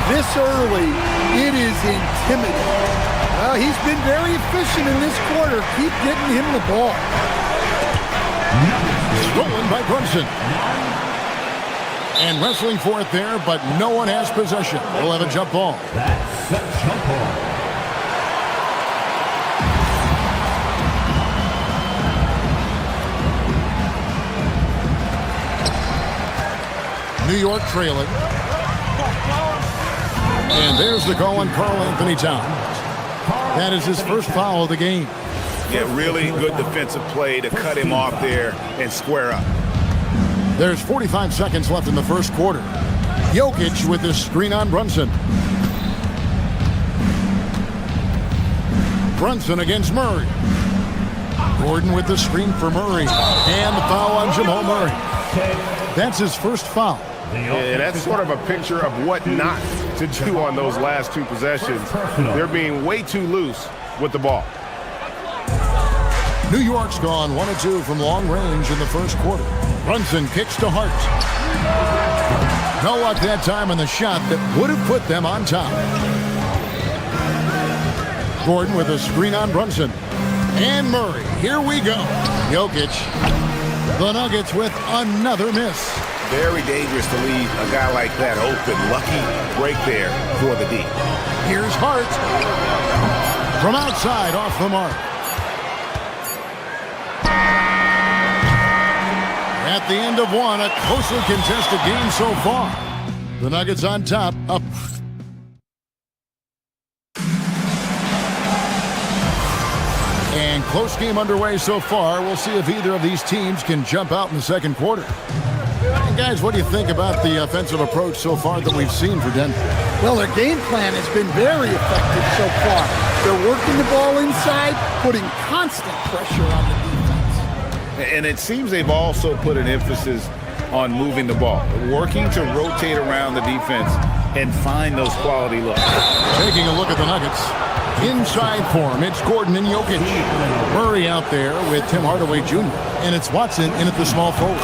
this early, it is intimidating. Well, he's been very efficient in this quarter. Keep getting him the ball. Stolen by Brunson. And wrestling for it there, but no one has possession. We'll have a jump ball. That's a jump ball. New York trailing. And there's the call on Karl Anthony Towns. That is his first foul of the game. Yeah, really good defensive play to cut him off there and square up. There's 45 seconds left in the first quarter. Jokic with the screen on Brunson. Brunson against Murray. Gordon with the screen for Murray. And the foul on Jamal Murray. That's his first foul. Yeah, that's sort of a picture of what not to do on those last two possessions. They're being way too loose with the ball. New York's gone 1 of 2 from long range in the first quarter. Brunson kicks to Hart. No luck that time on the shot that would have put them on top. Gordon with a screen on Brunson. And Murray. Here we go. Jokic. The Nuggets with another miss. Very dangerous to leave a guy like that open. Lucky break there for the D. Here's Hart. From outside, off the mark. At the end of one, a closely contested game so far. The Nuggets on top, up. And close game underway so far. We'll see if either of these teams can jump out in the second quarter. And guys, what do you think about the offensive approach so far that we've seen for Denver? Well, their game plan has been very effective so far. They're working the ball inside, putting constant pressure on the defense. And it seems they've also put an emphasis on moving the ball, working to rotate around the defense and find those quality looks. Taking a look at the Nuggets. Inside for him, it's Gordon and Jokic. Murray out there with Tim Hardaway Jr. And it's Watson in at the small forward.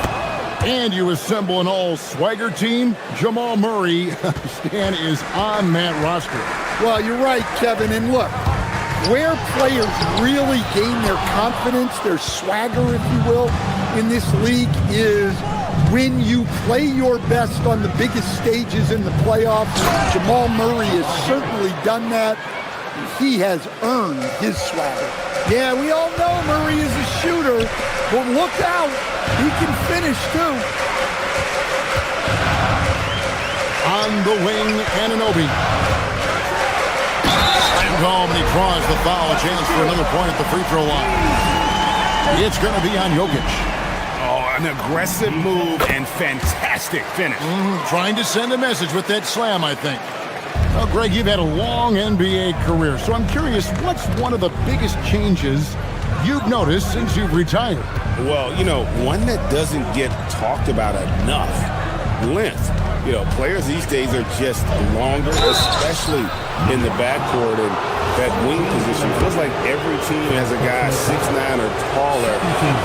And you assemble an all-swagger team. Jamal Murray, Stan, is on that roster. Well, you're right, Kevin. And look, where players really gain their confidence, their swagger, if you will, in this league is when you play your best on the biggest stages in the playoffs. Jamal Murray has certainly done that. He has earned his swagger. Yeah, we all know Murray is a shooter, but look out. He can finish, too. On the wing, Anunoby. Slammed home, and he draws the foul. A chance for another point at the free throw line. It's going to be on Jokic. Oh, an aggressive move and fantastic finish. Trying to send a message with that slam, I think. Well, Greg, you've had a long NBA career, so I'm curious, what's one of the biggest changes you've noticed since you've retired? Well, one that doesn't get talked about enough, length. Players these days are just longer, especially in the backcourt, and that wing position. Feels like every team has a guy 6'9" or taller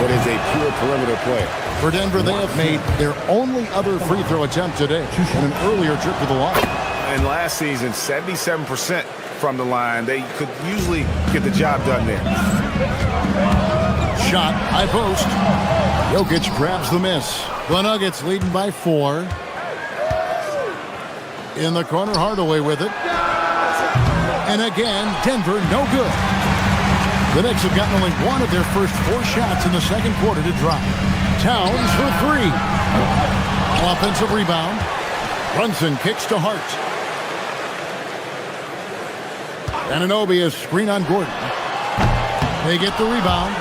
that is a pure perimeter player. For Denver, they have made their only other free throw attempt today on an earlier trip to the line. And last season, 77% from the line. They could usually get the job done there. Shot, high post. Jokic grabs the miss. The Nuggets leading by 4. In the corner, Hardaway with it. And again, Denver no good. The Knicks have gotten only one of their first 4 shots in the second quarter to drop. Towns for 3. Offensive rebound. Brunson kicks to Hart. Anunoby is screen on Gordon. They get the rebound.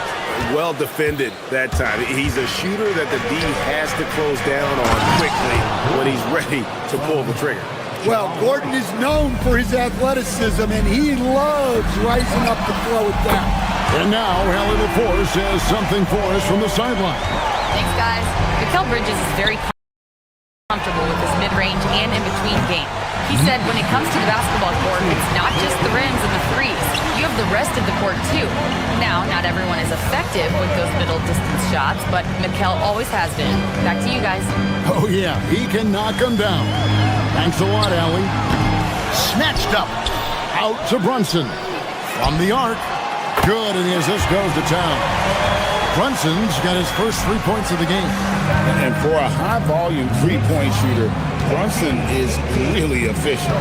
Well defended that time. He's a shooter that the D has to close down on quickly when he's ready to pull the trigger. Well, Gordon is known for his athleticism, and he loves rising up to throw it down. And now, Hallie LaForce has something for us from the sideline. Thanks, guys. Mikal Bridges is very comfortable with his mid-range and in-between game. He said when it comes to the basketball court, it's not just the rims and the threes. You have the rest of the court, too. Now, not everyone is effective with those middle-distance shots, but Mikal always has been. Back to you guys. Oh, yeah. He can knock them down. Thanks a lot, Allie. Snatched up. Out to Brunson. From the arc. Good, and the assist goes to Town. Brunson's got his first 3 points of the game. And for a high-volume three-point shooter, Brunson is really efficient.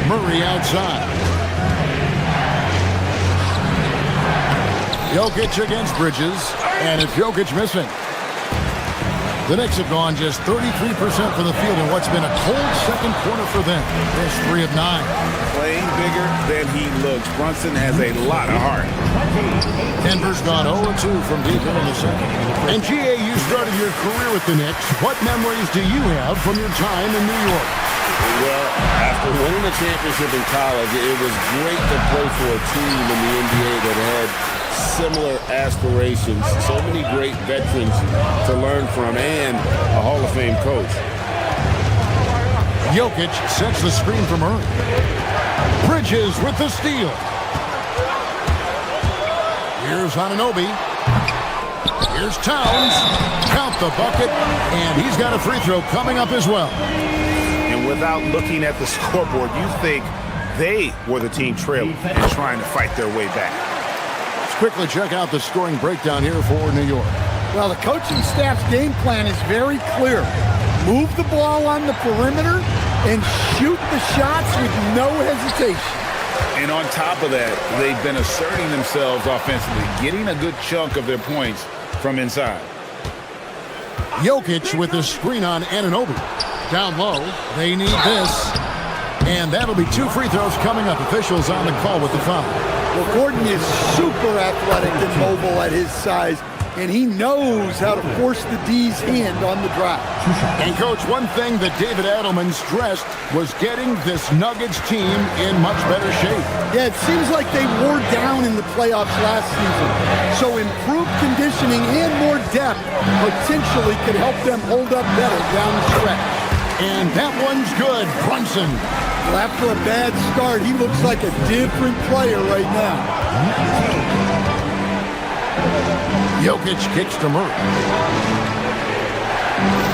Murray outside. Jokic against Bridges, and it's Jokic missing. The Knicks have gone just 33% from the field in what's been a cold second quarter for them. There's 3 of 9. Playing bigger than he looks. Brunson has a lot of heart. Denver's gone 0-2 from deep in the second. And GA, you started your career with the Knicks. What memories do you have from your time in New York? Well, after winning the championship in college, it was great to play for a team in the NBA that had similar aspirations, so many great veterans to learn from, and a Hall of Fame coach. Jokic sets the screen for Murray. Bridges with the steal. Here's Anunoby. Here's Towns. Count the bucket, and he's got a free throw coming up as well. And without looking at the scoreboard, you think they were the team trailing and trying to fight their way back. Let's quickly check out the scoring breakdown here for New York. Well, the coaching staff's game plan is very clear. Move the ball on the perimeter and shoot the shots with no hesitation. And on top of that, they've been asserting themselves offensively, getting a good chunk of their points from inside. Jokic with the screen on Anunoby. Down low, they need this. And that'll be 2 free throws coming up. Officials on the call with the foul. Well, Gordon is super athletic and mobile at his size, and he knows how to force the D's hand on the drive. And, Coach, one thing that David Adelman stressed was getting this Nuggets team in much better shape. Yeah, it seems like they wore down in the playoffs last season. So improved conditioning and more depth potentially could help them hold up better down the stretch. And that one's good. Brunson. Well, after a bad start, he looks like a different player right now. Jokic kicks to Murray.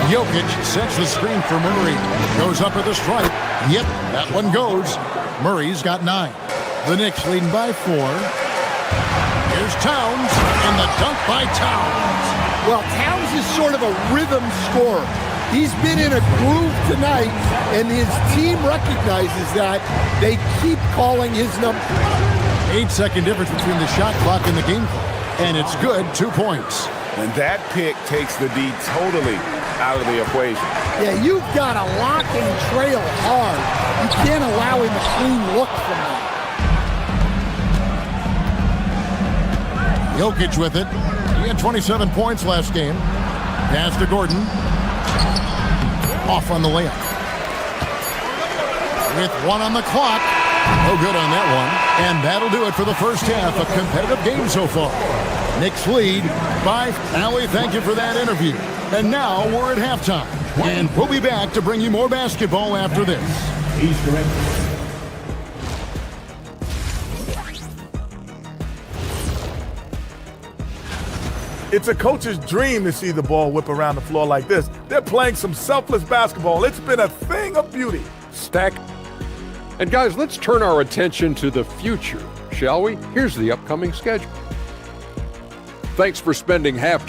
Jokic sets the screen for Murray. Goes up at the stripe. Yep, that one goes. Murray's got 9. The Knicks leading by 4. Here's Towns, and the dunk by Towns. Well, Towns is sort of a rhythm scorer. He's been in a groove tonight, and his team recognizes that. They keep calling his number. 8-second difference between the shot clock and the game clock. And it's good, 2 points. And that pick takes the D totally out of the equation. Yeah, you've got to lock and trail hard. You can't allow him a clean look from that. Jokic with it. He had 27 points last game. Pass to Gordon. Off on the layup. With 1 on the clock, No good on that one. And that'll do it for the first half. A competitive game so far. Knicks lead by Allie, thank you for that interview. And now we're at halftime. And we'll be back to bring you more basketball after this. It's a coach's dream to see the ball whip around the floor like this. They're playing some selfless basketball. It's been a thing of beauty. Stack. And guys, let's turn our attention to the future, shall we? Here's the upcoming schedule. Thanks for spending half.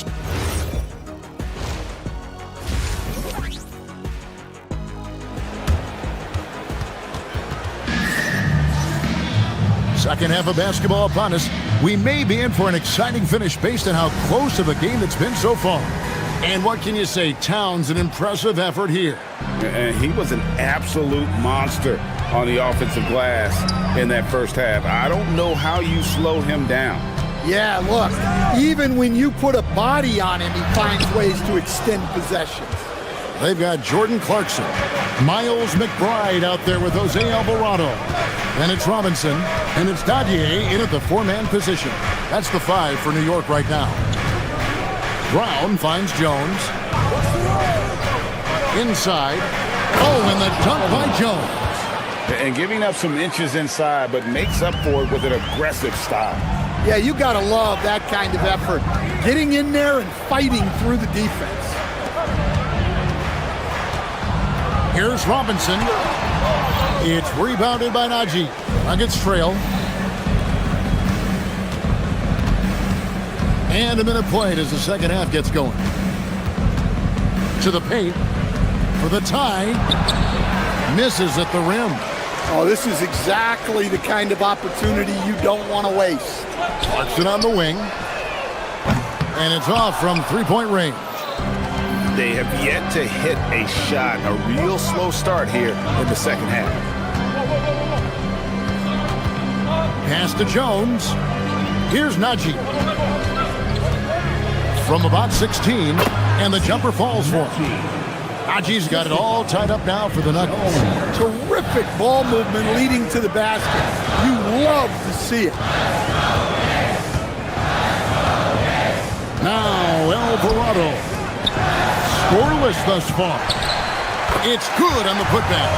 Second half of basketball upon us. We may be in for an exciting finish based on how close of a game it's been so far. And what can you say? Towns, an impressive effort here. And he was an absolute monster on the offensive glass in that first half. I don't know how you slow him down. Yeah, look, even when you put a body on him, he finds ways to extend possessions. They've got Jordan Clarkson, Miles McBride out there with Jose Alvarado. And it's Robinson, and it's Dadier in at the four-man position. That's the 5 for New York right now. Brown finds Jones. Inside. Oh, and the dunk by Jones. And giving up some inches inside, but makes up for it with an aggressive style. Yeah, you got to love that kind of effort. Getting in there and fighting through the defense. Here's Robinson. It's rebounded by Najee. Nuggets trail. And a minute played as the second half gets going. To the paint for the tie. Misses at the rim. Oh, this is exactly the kind of opportunity you don't want to waste. Clarkson on the wing. And it's off from three-point range. They have yet to hit a shot, a real slow start here in the second half. Pass to Jones. Here's Najee. From about 16, and the jumper falls for him. Najee's got it all tied up now for the Nuggets. Terrific ball movement leading to the basket. You love to see it. Now Alvarado. Scoreless thus far. It's good on the putback.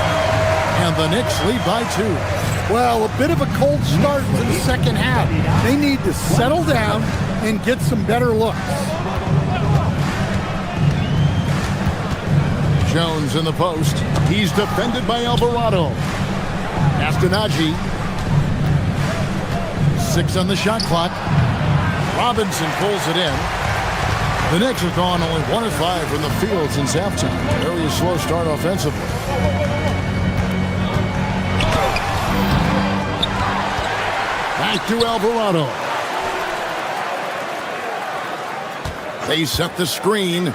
And the Knicks lead by 2. Well, a bit of a cold start to the second half. They need to settle down and get some better looks. Jones in the post. He's defended by Alvarado. Pass to Najee. 6 on the shot clock. Robinson pulls it in. The Knicks have gone only 1 of 5 from the field since halftime. Very slow start offensively. Back to Alvarado. They set the screen.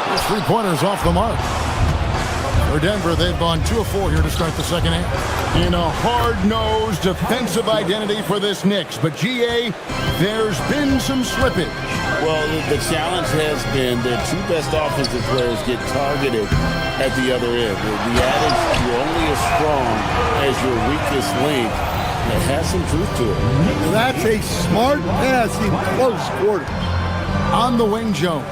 Those three-pointers off the mark. For Denver, they've gone 2 of 4 here to start the second half. In a hard-nosed defensive identity for this Knicks. But, GA, there's been some slippage. Well, the challenge has been their 2 best offensive players get targeted at the other end. The adage, you're only as strong as your weakest link. It has some truth to it. That's a smart pass in close quarter. On the wing, Jones.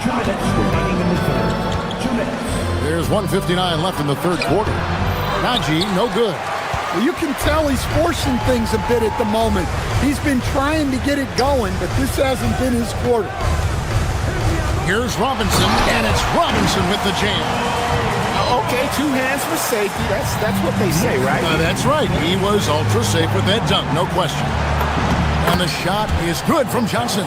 2 minutes remaining in the third. 2 minutes. There's 1:59 left in the third quarter. Najee, no good. Well, you can tell he's forcing things a bit at the moment. He's been trying to get it going, but this hasn't been his quarter. Here's Robinson, and it's Robinson with the jam. Okay, 2 hands for safety. That's what they say, right? That's right. He was ultra safe with that dunk, no question. And the shot is good from Johnson.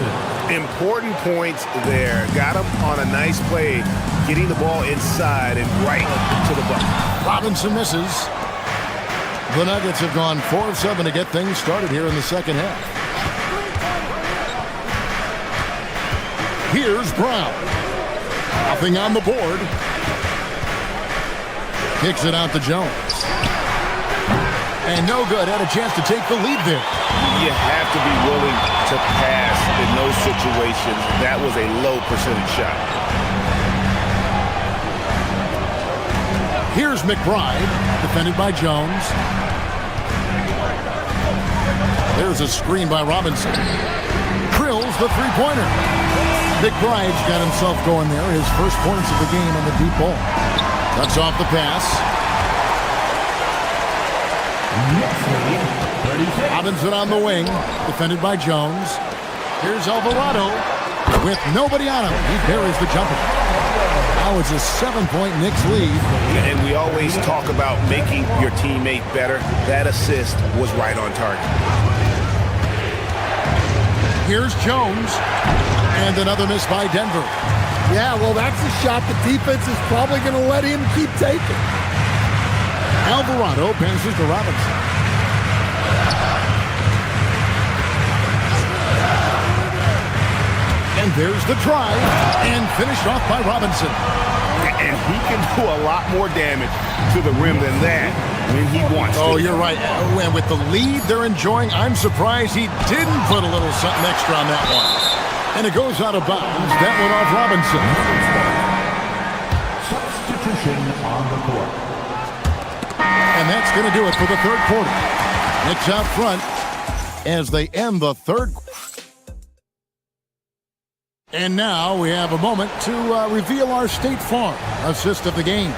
Important points there. Got him on a nice play, getting the ball inside and right to the bucket. Robinson misses. The Nuggets have gone 4 of 7 to get things started here in the second half. Here's Brown. Nothing on the board. Kicks it out to Jones. And no good. Had a chance to take the lead there. You have to be willing to pass in those situations. That was a low percentage shot. Here's McBride, defended by Jones. There's a screen by Robinson. Drills the three-pointer. McBride's got himself going there. His first points of the game on the deep ball. Cuts off the pass. Robinson on the wing, defended by Jones. Here's Alvarado with nobody on him. He buries the jumper. Now it's a 7-point Knicks lead. And we always talk about making your teammate better. That assist was right on target. Here's Jones. And another miss by Denver. Yeah, well, that's a shot the defense is probably going to let him keep taking. Alvarado passes to Robinson. And there's the drive, and finished off by Robinson. And he can do a lot more damage to the rim than that when he wants to. Oh, you're right. And with the lead they're enjoying, I'm surprised he didn't put a little something extra on that one. And it goes out of bounds. That one off Robinson. Substitution on the court. And that's going to do it for the third quarter. Knicks out front as they end the third quarter. And now we have a moment to reveal our State Farm assist of the game.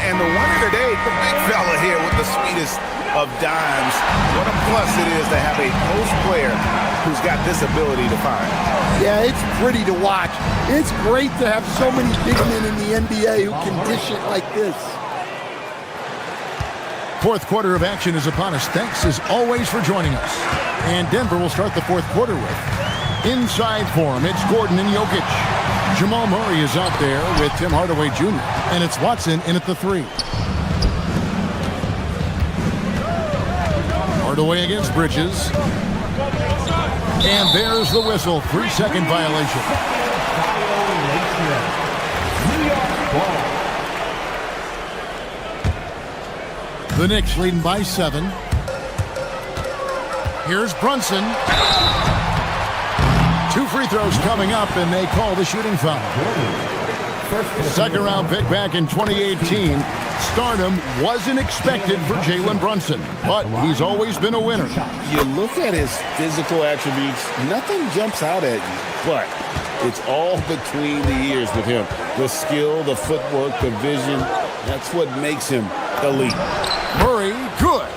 And the winner today, the big fella here with the sweetest of dimes. What a plus it is to have a post player who's got this ability to find. Yeah, it's pretty to watch. It's great to have so many big men in the NBA who can dish it like this. Fourth quarter of action is upon us. Thanks as always for joining us. And Denver will start the fourth quarter with inside for him. It's Gordon and Jokic. Jamal Murray is out there with Tim Hardaway Jr. And it's Watson in at the 3. Hardaway against Bridges. And there's the whistle. 3-second violation. The Knicks leading by 7. Here's Brunson. 2 free throws coming up, and they call the shooting foul. Second round pick back in 2018. Stardom wasn't expected for Jalen Brunson, but he's always been a winner. You look at his physical attributes, nothing jumps out at you, but it's all between the ears with him. The skill, the footwork, the vision, that's what makes him elite. Murray, good.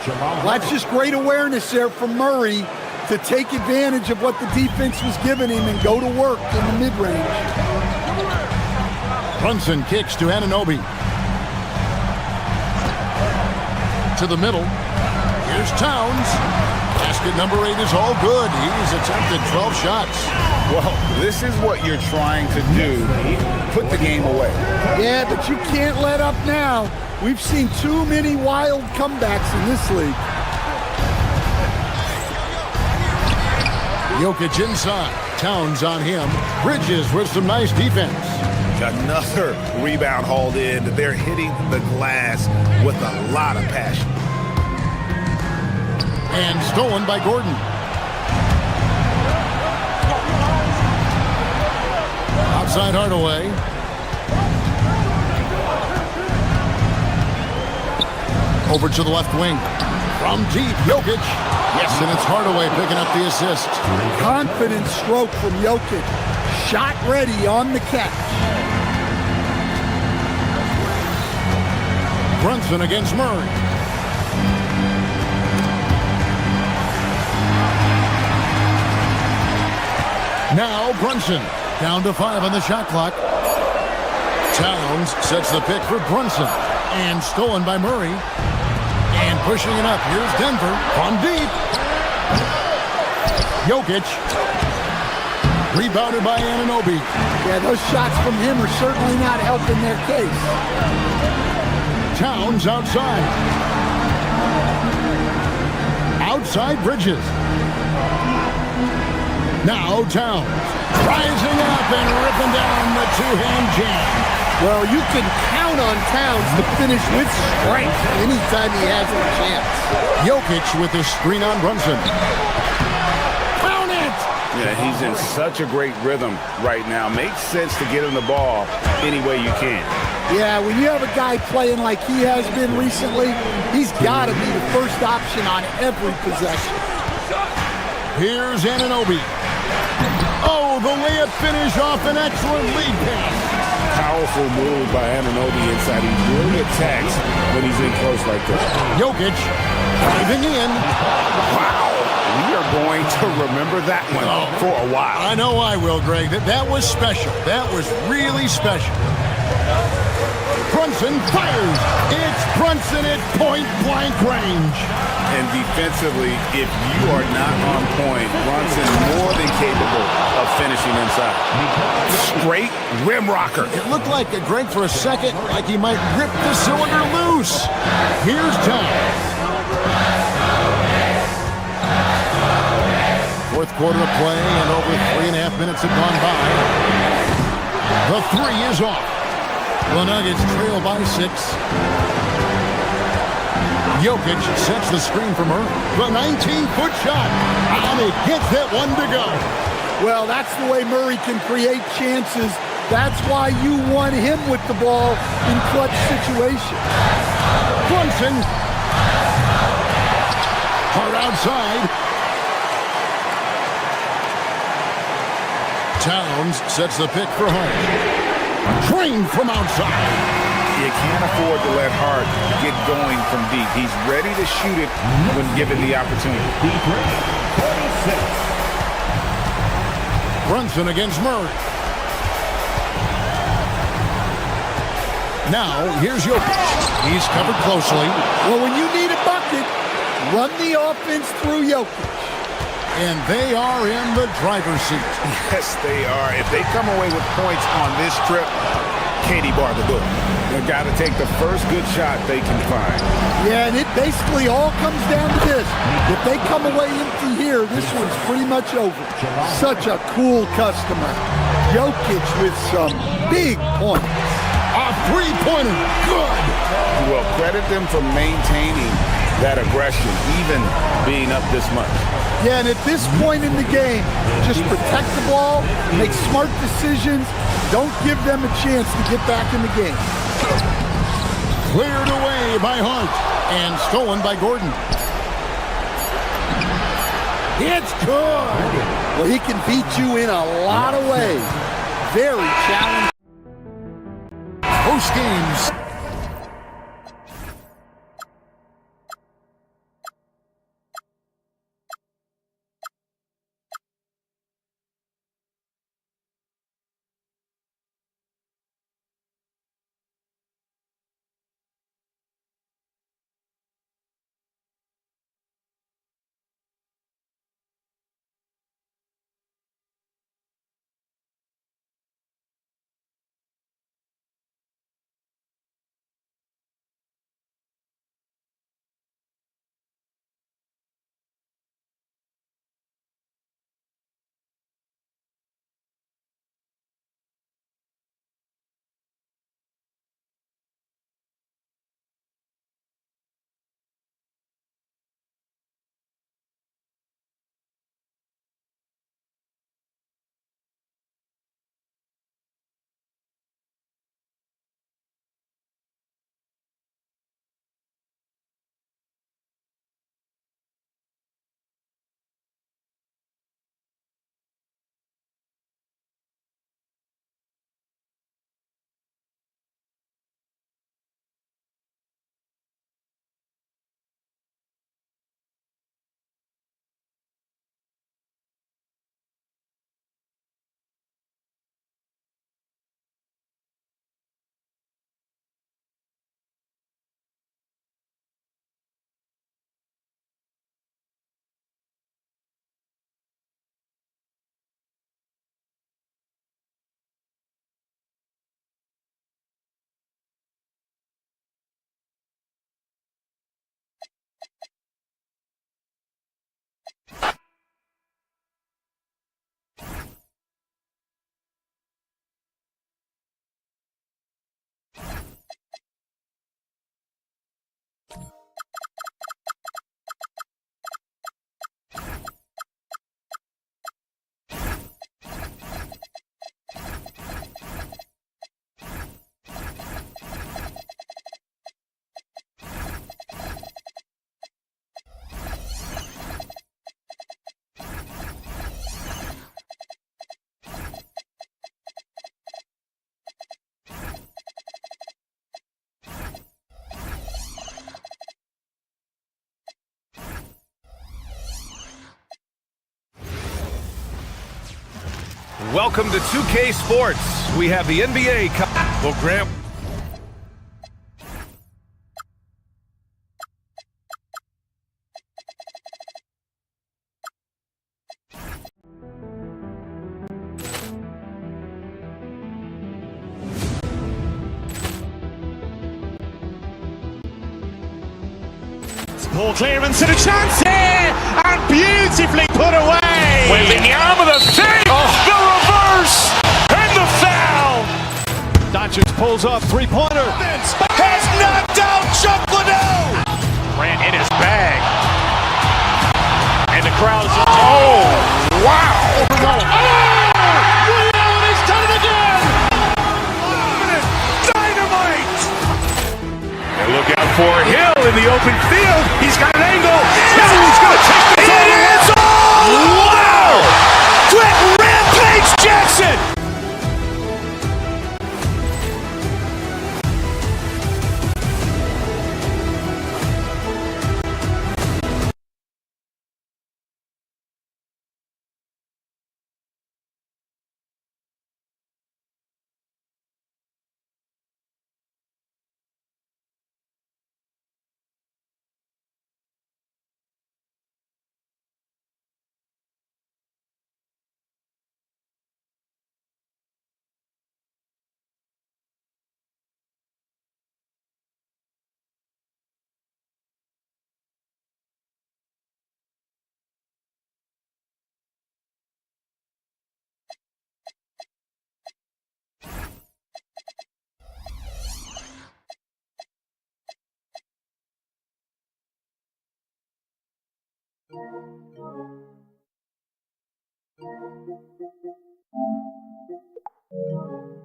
That's just great awareness there from Murray to take advantage of what the defense was giving him and go to work in the mid-range. Brunson kicks to Anunoby. To the middle. Here's Towns. Basket number 8 is all good. He's attempted 12 shots. Well, this is what you're trying to do. Put the game away. Yeah, but you can't let up now. We've seen too many wild comebacks in this league. Jokic inside. Towns on him. Bridges with some nice defense. Another rebound hauled in. They're hitting the glass with a lot of passion. And stolen by Gordon. Outside Hardaway. Over to the left wing. From deep, Jokic. Yes, and it's Hardaway picking up the assist. Confident stroke from Jokic. Shot ready on the catch. Brunson against Murray. Now Brunson. Down to 5 on the shot clock. Towns sets the pick for Brunson. And stolen by Murray. And pushing it up. Here's Denver from deep. Jokic. Rebounded by Anunoby. Yeah, those shots from him are certainly not helping their case. Towns outside. Outside Bridges. Now Towns. Rising up and ripping down the two-hand jam. Well, you can count on Towns to finish with strength anytime he has a chance. Jokic with the screen on Brunson. Count it! Yeah, he's in such a great rhythm right now. Makes sense to get him the ball any way you can. Yeah, when you have a guy playing like he has been recently, he's got to be the first option on every possession. Here's Anunoby. Oh, the layup finish off an excellent lead pass. Powerful move by Anunoby inside. He really attacks when he's in close like this. Jokic driving in. Wow. We are going to remember that one for a while. I know I will, Greg. That was special. That was really special. Brunson fires. It's Brunson at point-blank range. And defensively, if you are not on point, Brunson more than capable of finishing inside. Straight rim rocker. It looked like, Greg, for a second, like he might rip the cylinder loose. Here's time. Fourth quarter of play, and over 3.5 minutes have gone by. The three is off. The Nuggets trail by 6. Jokic sets the screen from her. The 19-foot shot. And it gets that one to go. Well, that's the way Murray can create chances. That's why you want him with the ball in clutch situations. Brunson. Hard outside. Towns sets the pick for Hart. Drained from outside. You can't afford to let Hart get going from deep. He's ready to shoot it when given the opportunity. Brunson against Murray. Now, here's Jokic. He's covered closely. Well, when you need a bucket, run the offense through Jokic. And they are in the driver's seat. Yes, they are. If they come away with points on this trip, Katie bar the door. They've got to take the first good shot they can find. Yeah, and it basically all comes down to this. If they come away empty here, this one's pretty much over. Such a cool customer. Jokic with some big points. A three-pointer. Good. Well, credit them for maintaining that aggression, even being up this much. Yeah, and at this point in the game, just protect the ball, make smart decisions, don't give them a chance to get back in the game. Cleared away by Hart and stolen by Gordon. It's good. Well, he can beat you in a lot of ways. Very challenging. Post games. Welcome to 2K Sports. We have the NBA. Well, Grant. Ball clearance and a chance here, and beautifully put away. Wembanyama the save, the reverse, and the foul. Doncic pulls up, three-pointer. Has knocked out Chuck Liddell. Grant in his bag, and the crowd is. Oh, wow! He's done it again. Dynamite! And look out for Hill in the open field. He's got an angle. He's going to take this all the way. Wow! Quick Rampage Jackson!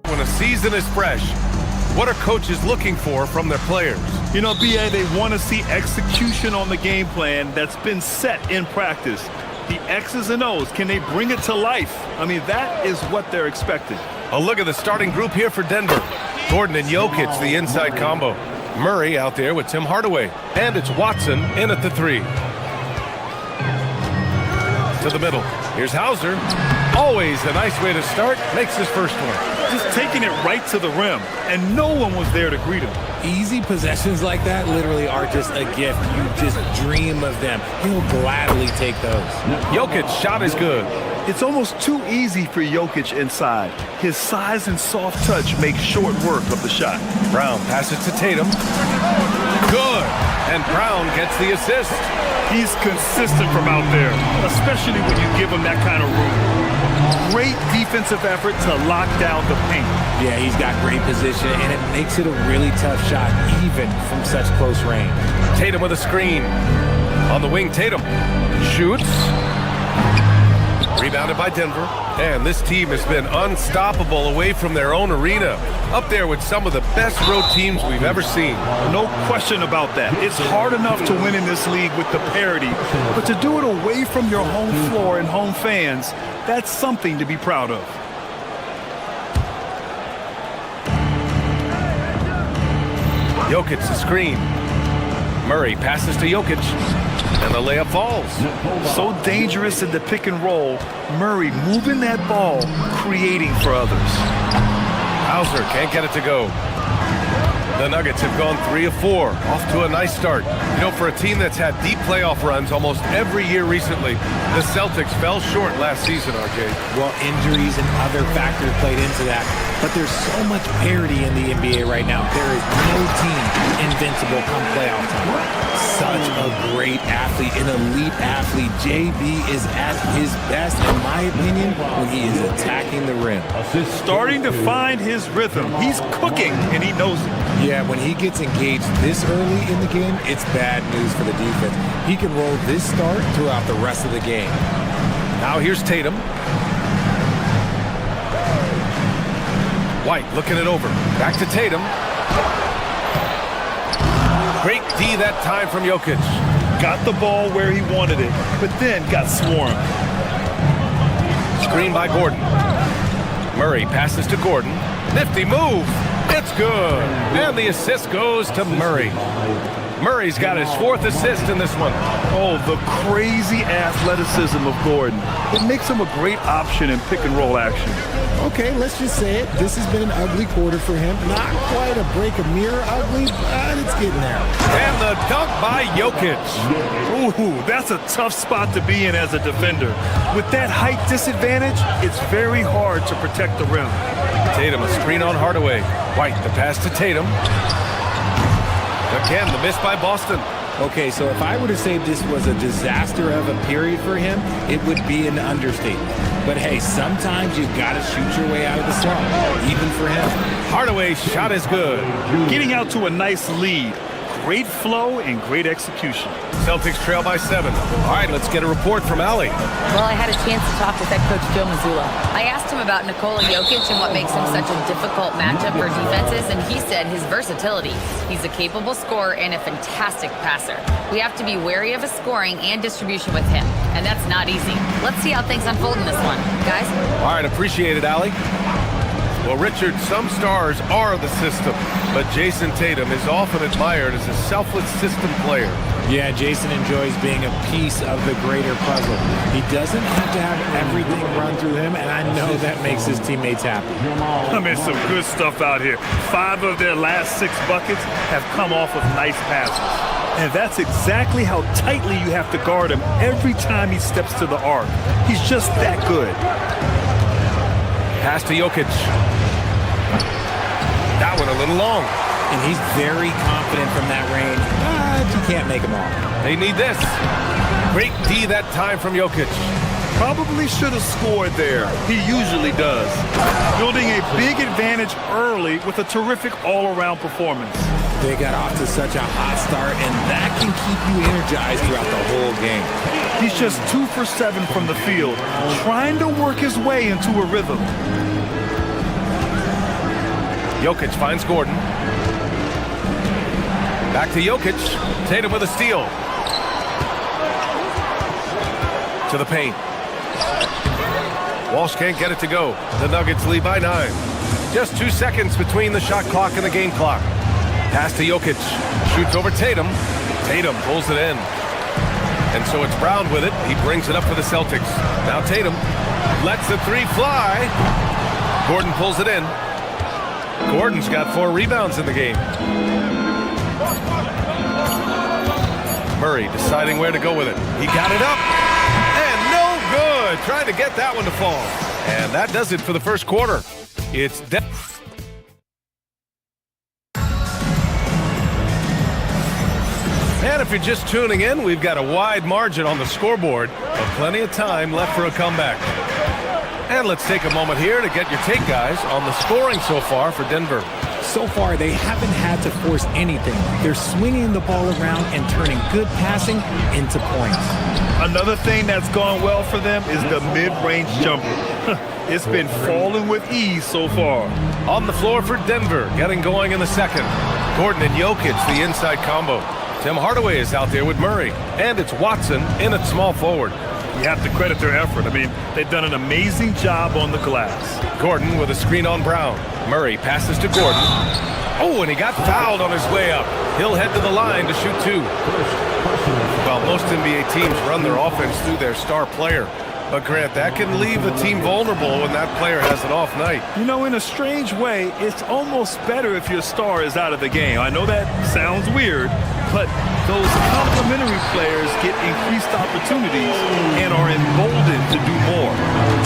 When a season is fresh, what are coaches looking for from their players? You know, BA, they want to see execution on the game plan that's been set in practice. The X's and O's, can they bring it to life? I mean, that is what they're expecting. A look at the starting group here for Denver. Gordon and Jokic, the inside combo. Murray out there with Tim Hardaway. And it's Watson in at the 3. To the middle. Here's Hauser. Always a nice way to start. Makes his first one. Just taking it right to the rim, and no one was there to greet him. Easy possessions like that literally are just a gift. You just dream of them. He'll gladly take those. Jokic's shot is good. It's almost too easy for Jokic inside. His size and soft touch make short work of the shot. Brown passes to Tatum. Good. And Brown gets the assist. He's consistent from out there, especially when you give him that kind of room. Great defensive effort to lock down the paint. Yeah, he's got great position, and it makes it a really tough shot, even from such close range. Tatum with a screen. On the wing, Tatum shoots. Rebounded by Denver. And this team has been unstoppable away from their own arena. Up there with some of the best road teams we've ever seen. No question about that. It's hard enough to win in this league with the parity, but to do it away from your home floor and home fans, that's something to be proud of. Jokic the screen. Murray passes to Jokic. And the layup falls. So dangerous in the pick and roll. Murray moving that ball, creating for others. Hauser can't get it to go. The Nuggets have gone 3 of 4, off to a nice start. You know, for a team that's had deep playoff runs almost every year recently, the Celtics fell short last season, RJ. Well, injuries and other factors played into that. But there's so much parity in the NBA right now. There is no team invincible come playoff time. Such a great athlete, an elite athlete. JB is at his best, in my opinion, when he is attacking the rim. Starting to find his rhythm. He's cooking, and he knows it. Yeah, when he gets engaged this early in the game, it's bad news for the defense. He can roll this start throughout the rest of the game. Now here's Tatum. White looking it over. Back to Tatum. Great D that time from Jokic. Got the ball where he wanted it, but then got swarmed. Screen by Gordon. Murray passes to Gordon. Nifty move. It's good. And the assist goes to Murray. Murray's got his 4th assist in this one. Oh, the crazy athleticism of Gordon. It makes him a great option in pick-and-roll action. Okay, let's just say it. This has been an ugly quarter for him. Not quite a break a mirror ugly, but it's getting there. And the dunk by Jokic. Ooh, that's a tough spot to be in as a defender. With that height disadvantage, it's very hard to protect the rim. Tatum, a screen on Hardaway. White, the pass to Tatum. Again, the miss by Boston. Okay, so if I were to say this was a disaster of a period for him, it would be an understatement. But hey, sometimes you've got to shoot your way out of the slump, even for him. Hardaway's shot is good. Getting out to a nice lead. Great flow and great execution. Celtics trail by 7. All right, let's get a report from Allie. Well, I had a chance to talk with head coach Joe Mazzulla. I asked him about Nikola Jokic and what makes him such a difficult matchup for defenses, and he said his versatility. He's a capable scorer and a fantastic passer. We have to be wary of his scoring and distribution with him, and that's not easy. Let's see how things unfold in this one. Guys? All right, appreciate it, Allie. Well, Richard, some stars are the system, but Jason Tatum is often admired as a selfless system player. Yeah, Jason enjoys being a piece of the greater puzzle. He doesn't have to have everything run through him, and I know that makes his teammates happy. I mean, some good stuff out here. 5 of their last 6 buckets have come off of nice passes. And that's exactly how tightly you have to guard him every time he steps to the arc. He's just that good. Pass to Jokic. That one a little long. And he's very confident from that range, but you can't make him all. They need this. Great D that time from Jokic. Probably should have scored there. He usually does. Building a big advantage early with a terrific all-around performance. They got off to such a hot start, and that can keep you energized throughout the whole game. He's just 2 for 7 from the field, trying to work his way into a rhythm. Jokic finds Gordon. Back to Jokic. Tatum with a steal. To the paint. Walsh can't get it to go. The Nuggets lead by 9. Just 2 seconds between the shot clock and the game clock. Pass to Jokic. Shoots over Tatum. Tatum pulls it in. And so it's Brown with it. He brings it up for the Celtics. Now Tatum lets the 3 fly. Gordon pulls it in. Gordon's got 4 rebounds in the game. Murray deciding where to go with it. He got it up. And no good. Trying to get that one to fall. And that does it for the first quarter. It's And if you're just tuning in, we've got a wide margin on the scoreboard, but plenty of time left for a comeback. And let's take a moment here to get your take, guys, on the scoring so far for Denver. So far, they haven't had to force anything. They're swinging the ball around and turning good passing into points. Another thing that's gone well for them is the mid-range jumper. It's been falling with ease so far. On the floor for Denver, getting going in the second. Gordon and Jokic, the inside combo. Tim Hardaway is out there with Murray, and it's Watson in at small forward. You have to credit their effort. I mean, they've done an amazing job on the glass. Gordon with a screen on Brown. Murray passes to Gordon. Oh, and he got fouled on his way up. He'll head to the line to shoot 2. Well, most NBA teams run their offense through their star player. But, Grant, that can leave a team vulnerable when that player has an off night. You know, in a strange way, it's almost better if your star is out of the game. I know that sounds weird, but those complementary players get increased opportunities and are emboldened to do more.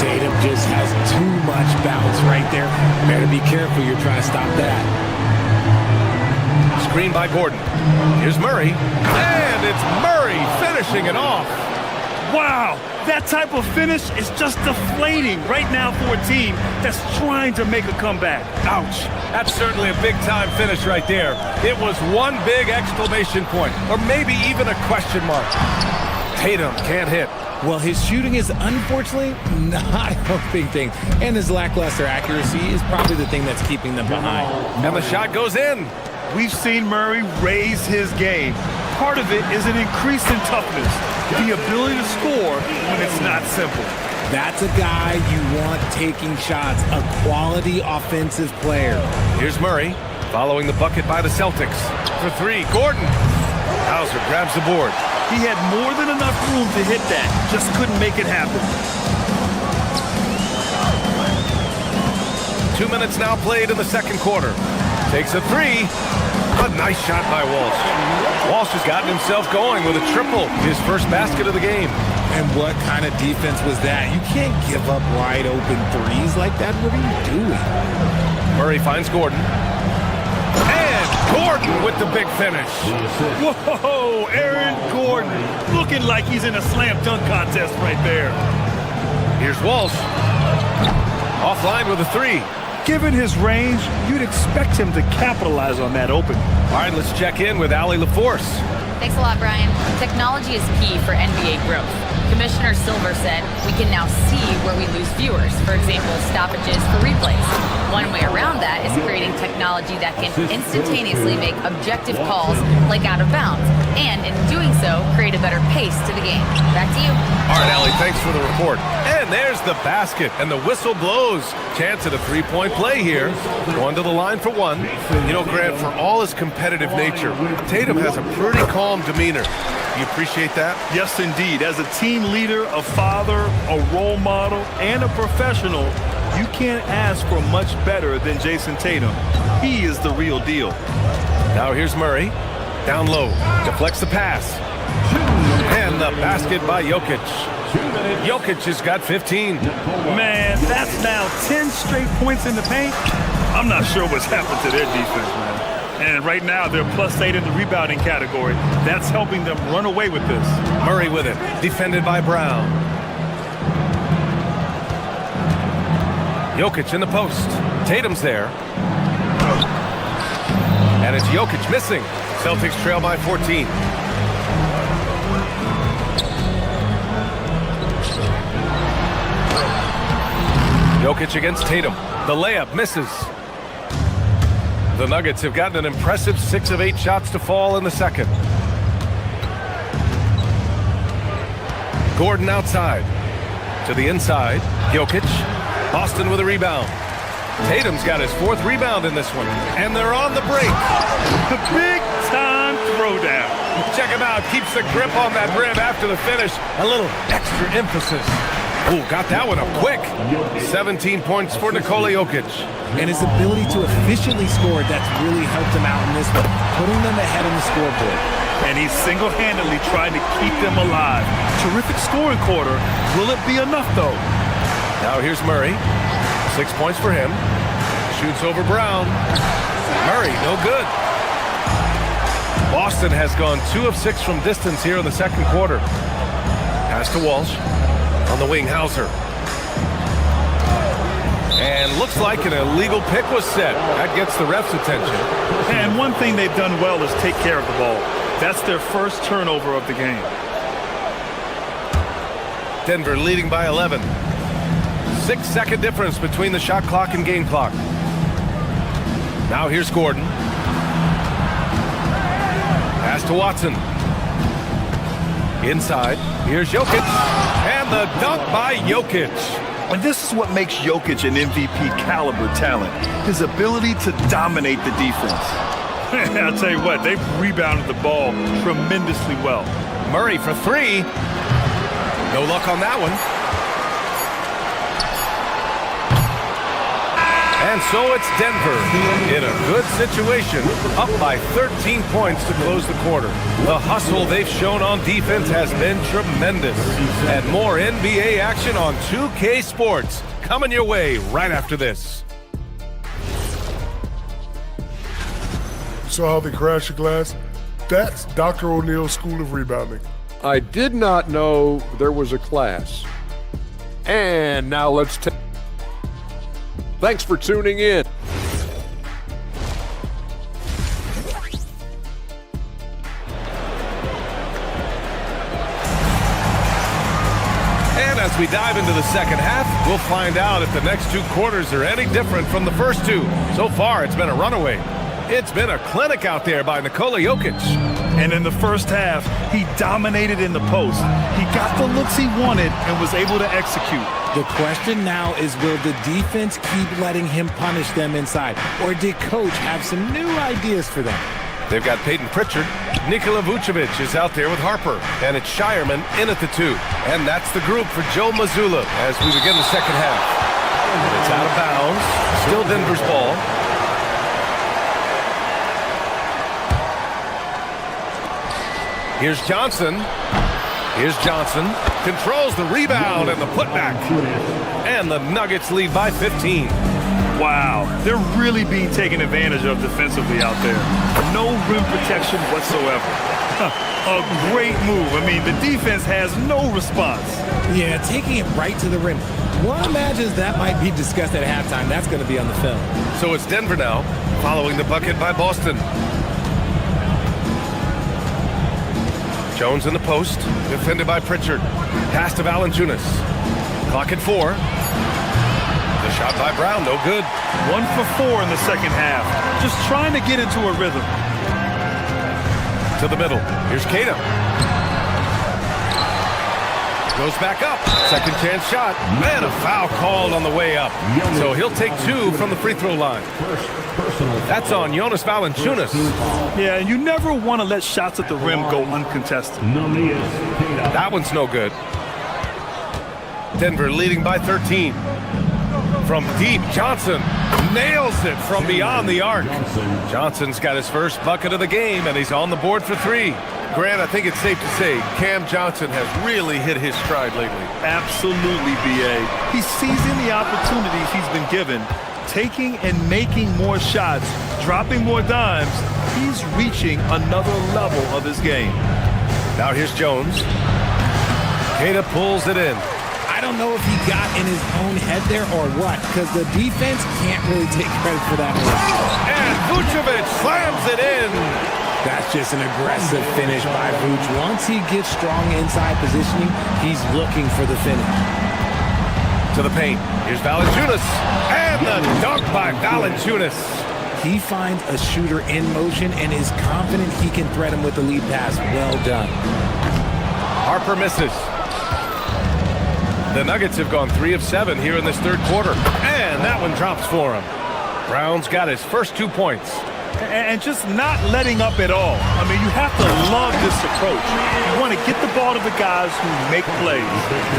Tatum just has too much bounce right there. Better be careful you're trying to stop that. Screen by Gordon. Here's Murray. And it's Murray finishing it off. Wow, that type of finish is just deflating right now for a team that's trying to make a comeback. Ouch. That's certainly a big-time finish right there. It was one big exclamation point, or maybe even a question mark. Tatum can't hit. Well, his shooting is unfortunately not helping things, and his lackluster accuracy is probably the thing that's keeping them behind. And the shot goes in. We've seen Murray raise his game. Part of it is an increase in toughness, the ability to score when it's not simple. That's a guy you want taking shots, a quality offensive player. Here's Murray, following the bucket by the Celtics. For 3, Gordon. Hauser grabs the board. He had more than enough room to hit that, just couldn't make it happen. 2 minutes now played in the second quarter. Takes a three. A nice shot by Walsh. Walsh has gotten himself going with a triple, his first basket of the game. And what kind of defense was that? You can't give up wide open threes like that. What are you doing? Murray finds Gordon. And Gordon with the big finish. Whoa, Aaron Gordon looking like he's in a slam dunk contest right there. Here's Walsh. Offline with a three. Given his range, you'd expect him to capitalize on that open. All right, let's check in with Allie LaForce. Thanks a lot, Brian. Technology is key for NBA growth. Commissioner Silver said we can now see where we lose viewers, for example, stoppages for replays. One way around that is creating technology that can instantaneously make objective calls like out of bounds, and in doing so, create a better pace to the game. Back to you. All right, Allie, thanks for the report. And there's the basket, and the whistle blows. Chance at a three-point play here. Going to the line for one. You know, Grant, for all his competitive nature, Tatum has a pretty calm demeanor. You appreciate that? Yes, indeed. As a team leader, a father, a role model, and a professional, you can't ask for much better than Jason Tatum. He is the real deal. Now here's Murray. Down low. Deflects the pass. And the basket by Jokic. Jokic has got 15. Man, that's now 10 straight points in the paint. I'm not sure what's happened to their defense, man. And right now, they're +8 in the rebounding category. That's helping them run away with this. Murray with it. Defended by Brown. Jokic in the post. Tatum's there. And it's Jokic missing. Celtics trail by 14. Jokic against Tatum. The layup misses. The Nuggets have gotten an impressive 6 of 8 shots to fall in the second. Gordon outside. To the inside. Jokic. Boston with a rebound. Tatum's got his 4th rebound in this one. And they're on the break. Big time throwdown. Check him out. Keeps the grip on that rim after the finish. A little extra emphasis. Oh, got that one up quick. 17 points for Nikola Jokic. And his ability to efficiently score, that's really helped him out in this one, putting them ahead on the scoreboard. And he's single-handedly trying to keep them alive. Terrific scoring quarter. Will it be enough, though? Now here's Murray. 6 points for him. Shoots over Brown. Murray, no good. Boston has gone 2 of 6 from distance here in the second quarter. Pass to Walsh. On the wing, Hauser. And looks like an illegal pick was set. That gets the ref's attention. And one thing they've done well is take care of the ball. That's their first turnover of the game. Denver leading by 11. 6-second difference between the shot clock and game clock. Now here's Gordon. Pass to Watson. Inside. Here's Jokic. And the dunk by Jokic. And this is what makes Jokic an MVP caliber talent. His ability to dominate the defense. I'll tell you what, they've rebounded the ball tremendously well. Murray for 3. No luck on that one. And so it's Denver in a good situation, up by 13 points to close the quarter. The hustle they've shown on defense has been tremendous. And more NBA action on 2K Sports coming your way right after this. Saw how they crashed the glass? That's Dr. O'Neill's School of Rebounding. I did not know there was a class. And now let's take. Thanks for tuning in. And as we dive into the second half, we'll find out if the next 2 quarters are any different from the first 2. So far, it's been a runaway. It's been a clinic out there by Nikola Jokic. And in the first half, he dominated in the post. He got the looks he wanted and was able to execute. The question now is, will the defense keep letting him punish them inside? Or did Coach have some new ideas for them? They've got Peyton Pritchard. Nikola Vucevic is out there with Harper, and it's Shireman in at the 2. And that's the group for Joe Mazzulla as we begin the second half. And it's out of bounds. Still Denver's ball. Here's Johnson. Here's Johnson. Controls the rebound and the putback. And the Nuggets lead by 15. Wow, they're really being taken advantage of defensively out there. No rim protection whatsoever. A great move. I mean, the defense has no response. Yeah, taking it right to the rim. One imagines that might be discussed at halftime. That's going to be on the film. So it's Denver now, following the bucket by Boston. Jones in the post, defended by Pritchard. Pass to Valanciunas. Clock at 4. The shot by Brown, no good. 1 for 4 in the second half. Just trying to get into a rhythm. To the middle. Here's Kata. Goes back up. Second chance shot. Man, a foul called on the way up. So he'll take 2 from the free throw line. That's on Jonas Valanciunas. Yeah, and you never want to let shots at the rim go uncontested. That one's no good. Denver leading by 13. From deep, Johnson nails it from beyond the arc. Johnson's got his first bucket of the game, and he's on the board for 3. Grant, I think it's safe to say Cam Johnson has really hit his stride lately. Absolutely, B.A. He's seizing the opportunities he's been given, taking and making more shots, dropping more dimes. He's reaching another level of his game. Now here's Jones. Kata pulls it in. I don't know if he got in his own head there or what, because the defense can't really take credit for that move. And Vucevic slams it in. That's just an aggressive finish by Vuce. Once he gets strong inside positioning, he's looking for the finish. To the paint. Here's Valanciunas. And the dunk by Valanciunas. He finds a shooter in motion and is confident he can thread him with the lead pass. Well done. Harper misses. The Nuggets have gone 3 of 7 here in this third quarter. And that one drops for him. Brown's got his first 2 points. And just not letting up at all. I mean, you have to love this approach. You want to get the ball to the guys who make plays.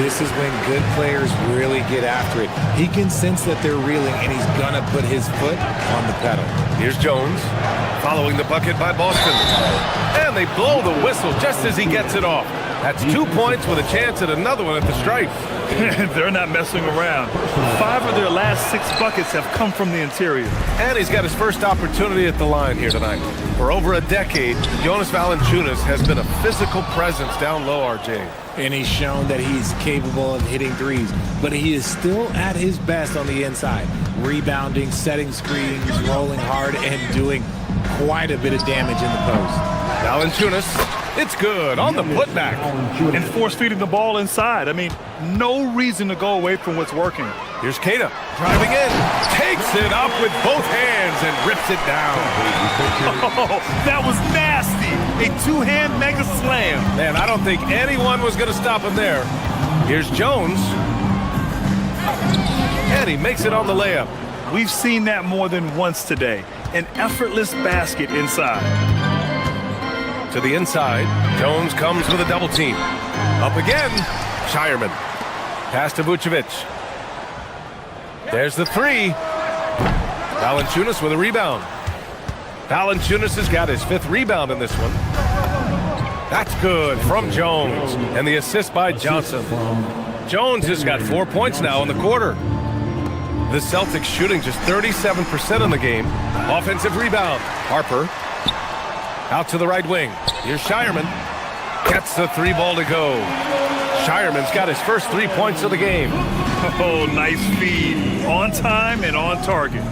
This is when good players really get after it. He can sense that they're reeling, and he's going to put his foot on the pedal. Here's Jones, following the bucket by Boston. And they blow the whistle just as he gets it off. That's 2 points with a chance at another one at the stripe. They're not messing around. 5 of their last 6 buckets have come from the interior. And he's got his first opportunity at the line here tonight. For over a decade, Jonas Valanciunas has been a physical presence down low, RJ. And he's shown that he's capable of hitting threes, but he is still at his best on the inside. Rebounding, setting screens, rolling hard, and doing quite a bit of damage in the post. Valanciunas, it's good on the putback. And force-feeding the ball inside. I mean, no reason to go away from what's working. Here's Kata, driving in, takes it up with both hands and rips it down. Oh, that was nasty. A 2-hand mega slam. Man, I don't think anyone was going to stop him there. Here's Jones. And he makes it on the layup. We've seen that more than once today. An effortless basket inside. To the inside, Jones comes with a double team. Up again, Shireman. Pass to Vucevic. There's the 3. Valanciunas with a rebound. Valanciunas has got his 5th rebound in this one. That's good from Jones. And the assist by Johnson. Jones has got 4 points now in the quarter. The Celtics shooting just 37% in the game. Offensive rebound. Harper. Out to the right wing. Here's Shireman. Gets the 3 ball to go. Shireman's got his first 3 points of the game. Oh, nice feed. On time and on target.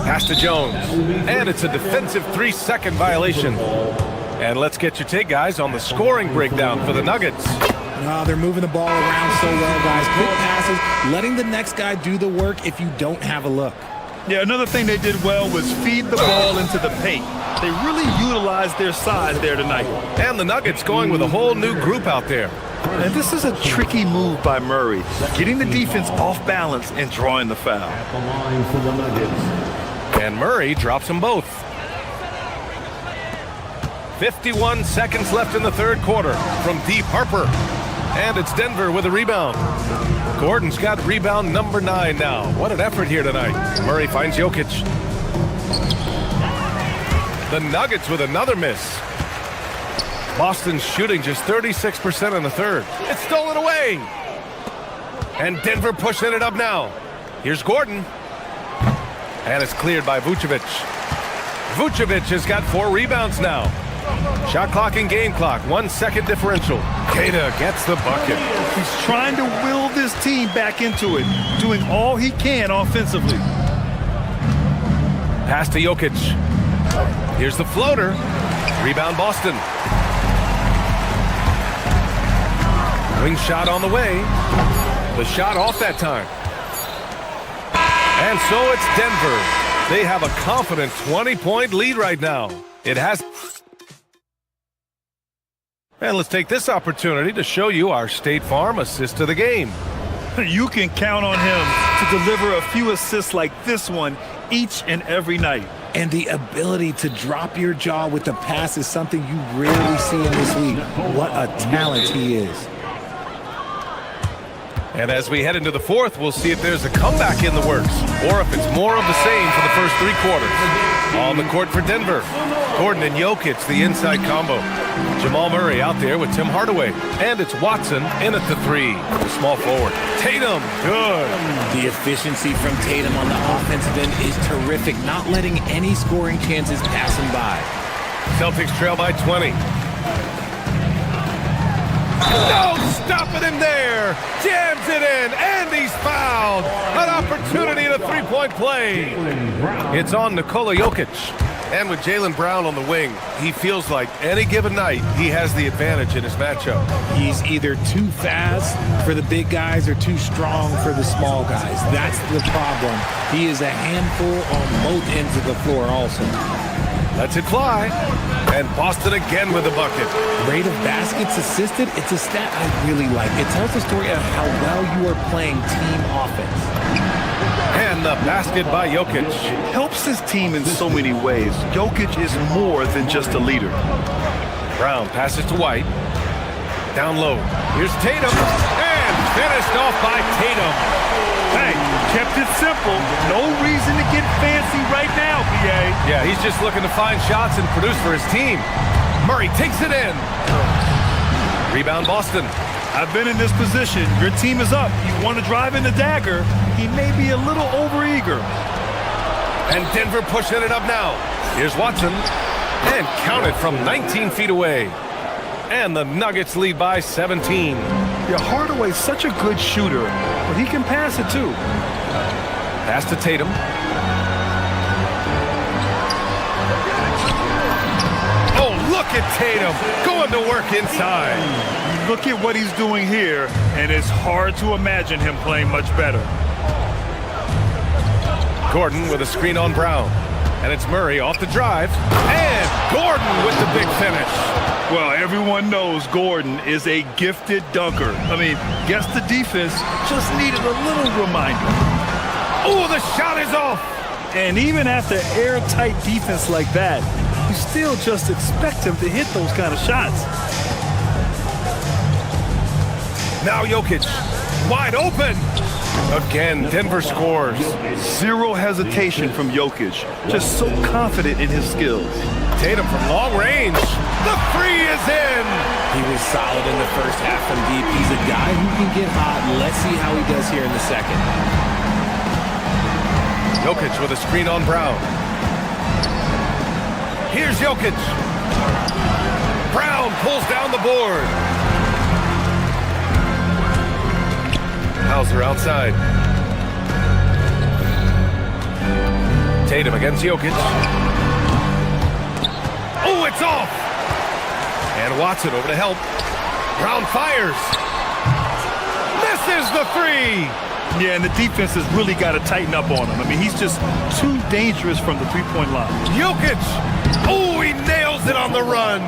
Pass to Jones. And it's a defensive 3-second violation. And let's get your take, guys, on the scoring breakdown for the Nuggets. No, they're moving the ball around so well, guys. Quick passes, letting the next guy do the work if you don't have a look. Yeah, another thing they did well was feed the ball into the paint. They really utilized their size there tonight. And the Nuggets going with a whole new group out there. And this is a tricky move by Murray, getting the defense off balance and drawing the foul. At the line for the Nuggets. And Murray drops them both. 51 seconds left in the third quarter from Deep Harper. And it's Denver with a rebound. Gordon's got rebound number 9 now. What an effort here tonight. Murray finds Jokic. The Nuggets with another miss. Boston's shooting just 36% in the third. It's stolen away. And Denver pushing it up now. Here's Gordon. And it's cleared by Vucevic. Vucevic has got 4 rebounds now. Shot clock and game clock, 1 second differential. Keita gets the bucket. He's trying to will this team back into it, doing all he can offensively. Pass to Jokic. Here's the floater. Rebound Boston. Wing shot on the way. The shot off that time. And so it's Denver. They have a confident 20-point lead right now. It has... And let's take this opportunity to show you our State Farm assist of the game. You can count on him to deliver a few assists like this one each and every night. And the ability to drop your jaw with the pass is something you rarely see in this league. What a talent he is. And as we head into the fourth, we'll see if there's a comeback in the works or if it's more of the same for the first 3 quarters. On the court for Denver, Gordon and Jokic, the inside combo. Jamal Murray out there with Tim Hardaway. And it's Watson in at the 3, the small forward. Tatum, good. The efficiency from Tatum on the offensive end is terrific, not letting any scoring chances pass him by. Celtics trail by 20. No, stopping him there. Jams it in, and he's fouled. An opportunity in a 3-point play. It's on Nikola Jokic. And with Jaylen Brown on the wing, he feels like any given night he has the advantage in his matchup. He's either too fast for the big guys or too strong for the small guys. That's the problem. He is a handful on both ends of the floor also. Lets it fly. And Boston again with the bucket. Rate of baskets assisted, it's a stat I really like. It tells the story of how well you are playing team offense. And the basket by Jokic. Helps his team in so many ways. Jokic is more than just a leader. Brown passes to White. Down low. Here's Tatum. And finished off by Tatum. Hey, kept it simple. No reason to get fancy right now, BA. Yeah, he's just looking to find shots and produce for his team. Murray takes it in. Rebound Boston. I've been in this position. Your team is up. You want to drive in the dagger. He may be a little overeager. And Denver pushing it up now. Here's Watson. And counted from 19 feet away. And the Nuggets lead by 17. Yeah, Hardaway's such a good shooter, but he can pass it too. Pass to Tatum. Oh, look at Tatum going to work inside. Look at what he's doing here, and it's hard to imagine him playing much better. Gordon with a screen on Brown. And it's Murray off the drive. And Gordon with the big finish. Well, everyone knows Gordon is a gifted dunker. I mean, guess the defense just needed a little reminder. Oh, the shot is off. And even after airtight defense like that, you still just expect him to hit those kind of shots. Now Jokic, wide open. Again, Denver scores. Zero hesitation from Jokic. Just so confident in his skills. Tatum from long range. The 3 is in. He was solid in the first half from deep. He's a guy who can get hot. Let's see how he does here in the second. Jokic with a screen on Brown. Here's Jokic. Brown pulls down the board. Hauser outside. Tatum against Jokic. Oh, it's off! And Watson over to help. Brown fires. Misses the 3! Yeah, and the defense has really got to tighten up on him. I mean, he's just too dangerous from the three-point line. Jokic! Oh, he nails it on the run!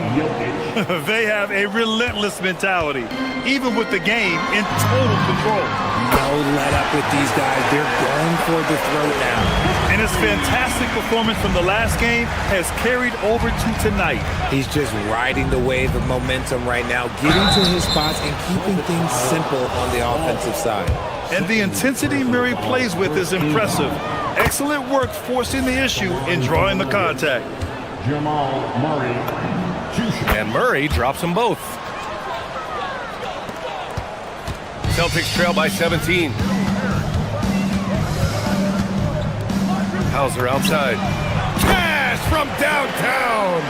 They have a relentless mentality, even with the game in total control. No let up with these guys. They're going for the throat now. And his fantastic performance from the last game has carried over to tonight. He's just riding the wave of momentum right now, getting to his spots and keeping things simple on the offensive side. And the intensity Murray plays with is impressive. Excellent work forcing the issue and drawing the contact. Jamal Murray. And Murray drops them both. Celtics trail by 17. Hauser outside. Pass from downtown.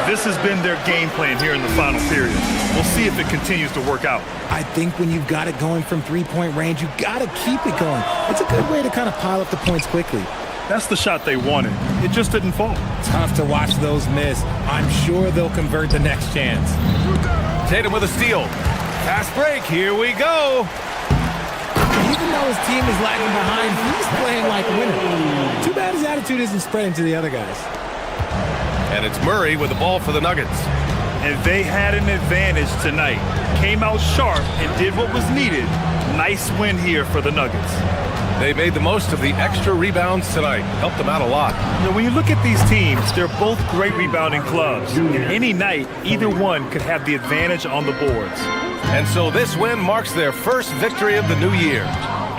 This has been their game plan here in the final period. We'll see if it continues to work out. I think when you've got it going from three-point range, you've got to keep it going. It's a good way to kind of pile up the points quickly. That's the shot they wanted. It just didn't fall. Tough to watch those miss. I'm sure they'll convert the next chance. Tatum with a steal. Fast break. Here we go. Even though his team is lagging behind, he's playing like a winner. Too bad his attitude isn't spreading to the other guys. And it's Murray with the ball for the Nuggets. And they had an advantage tonight. Came out sharp and did what was needed. Nice win here for the Nuggets. They made the most of the extra rebounds tonight. Helped them out a lot. You know, when you look at these teams, they're both great rebounding clubs. And any night, either one could have the advantage on the boards. And so this win marks their first victory of the new year.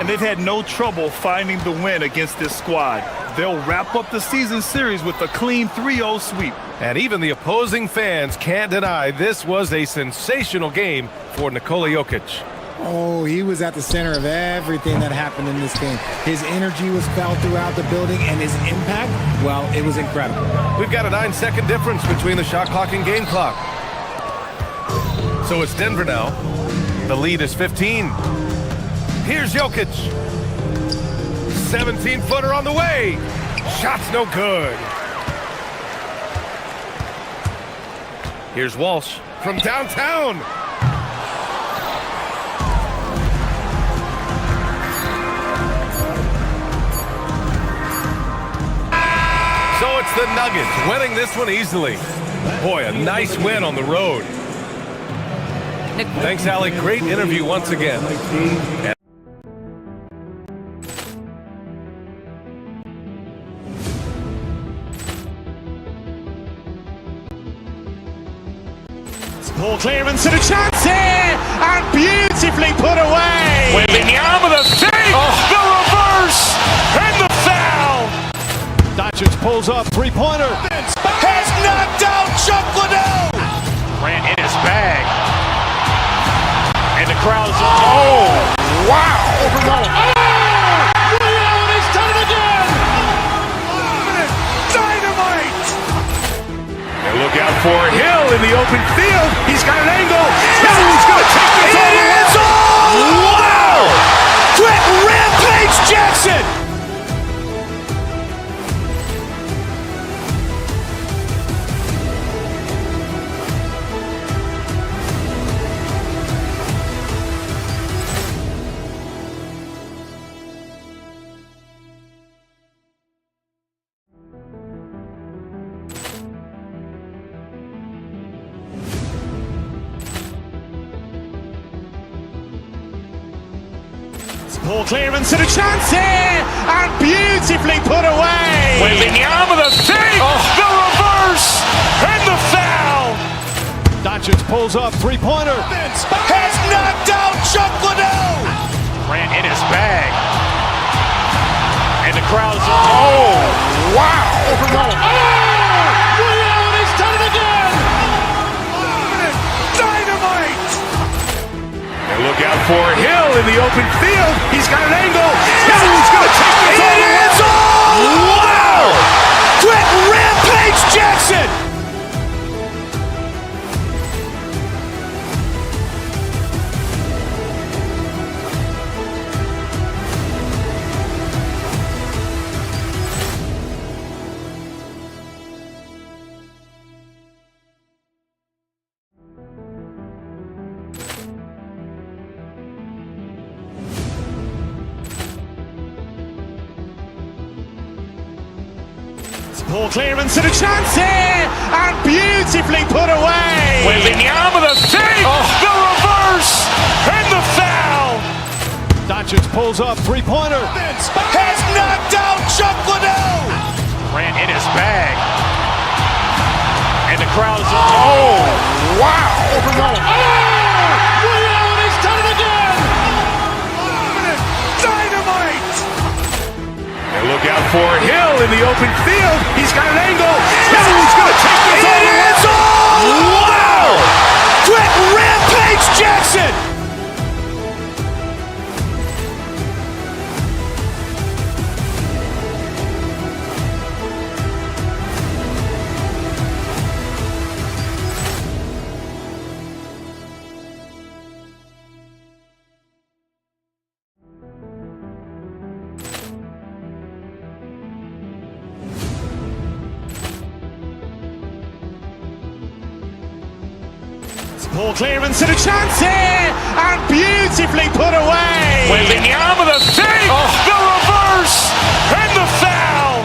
And they've had no trouble finding the win against this squad. They'll wrap up the season series with a clean 3-0 sweep. And even the opposing fans can't deny this was a sensational game for Nikola Jokic. Oh, he was at the center of everything that happened in this game. His energy was felt throughout the building, and his impact, well, it was incredible. We've got a 9-second difference between the shot clock and game clock. So it's Denver now. The lead is 15. Here's Jokic. 17-footer on the way. Shot's no good. Here's Walsh from downtown. So it's the Nuggets winning this one easily. Boy, a nice win on the road. Thanks, Alec. Great interview once again. Ball clearance and a chance here, and beautifully put away. Wembanyama the save, the reverse, and the foul. Doncic pulls up, three-pointer. Has knocked out Chuck Liddell. Ran in his bag. And the crowd's oh, wow. Liddell, and he's done it again. Dynamite. And look out for Hill in the open field. He's got an angle. He's going to take this all the way. Wow! Quick Rampage Jackson. Ball clearance and a chance here, and beautifully put away. Wembanyama the save, the reverse, and the foul. Doncic pulls up, three-pointer. Has knocked out Chuck Liddell. Ran in his bag. And the crowd's oh, wow. Liddell, and he's done it again. Dynamite. And look out for Hill in the open field. He's got an angle. He's going to take this all the way. Wow! Quick Rampage Jackson. Ball clearance and a chance here, and beautifully put away. Wembanyama the save, the reverse, and the foul. Doncic pulls up, three-pointer. Has knocked out Chuck Liddell. in his bag. And the crowd is... Oh, wow! Over Nolan. Oh! Ray Allen, he's done it again! Dynamite! And look out for Hill in the open field. He's got an angle. He's going to take this all the way. Wow! Quick Rampage Jackson! Ball clearance and a chance here, and beautifully put away. Wembanyama the fake, the reverse, and the foul.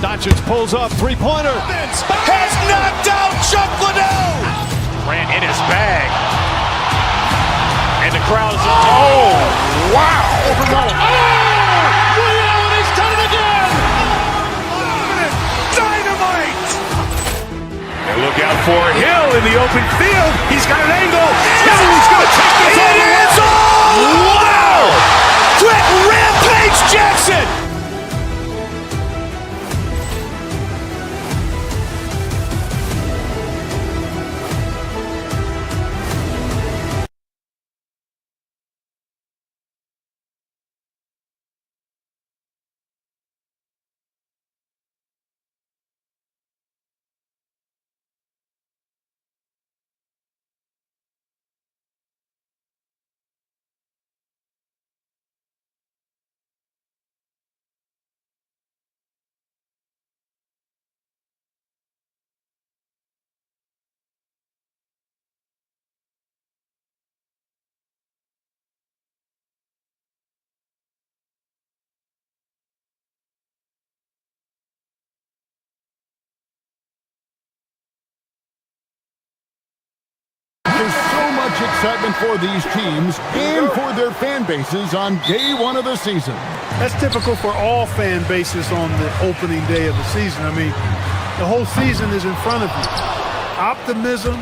Doncic pulls up, three-pointer. Has knocked out Chuck Liddell. Ran in his bag, and the crowd is... Oh, wow! Over Nolan. Oh! Ray Allen, he's done it again! Dynamite! And look out for Hill in the open field. He's got an angle. He's going to take this all the way. Wow! Quick Rampage Jackson! There's so much excitement for these teams and for their fan bases on day one of the season. That's typical for all fan bases on the opening day of the season. I mean, the whole season is in front of you. Optimism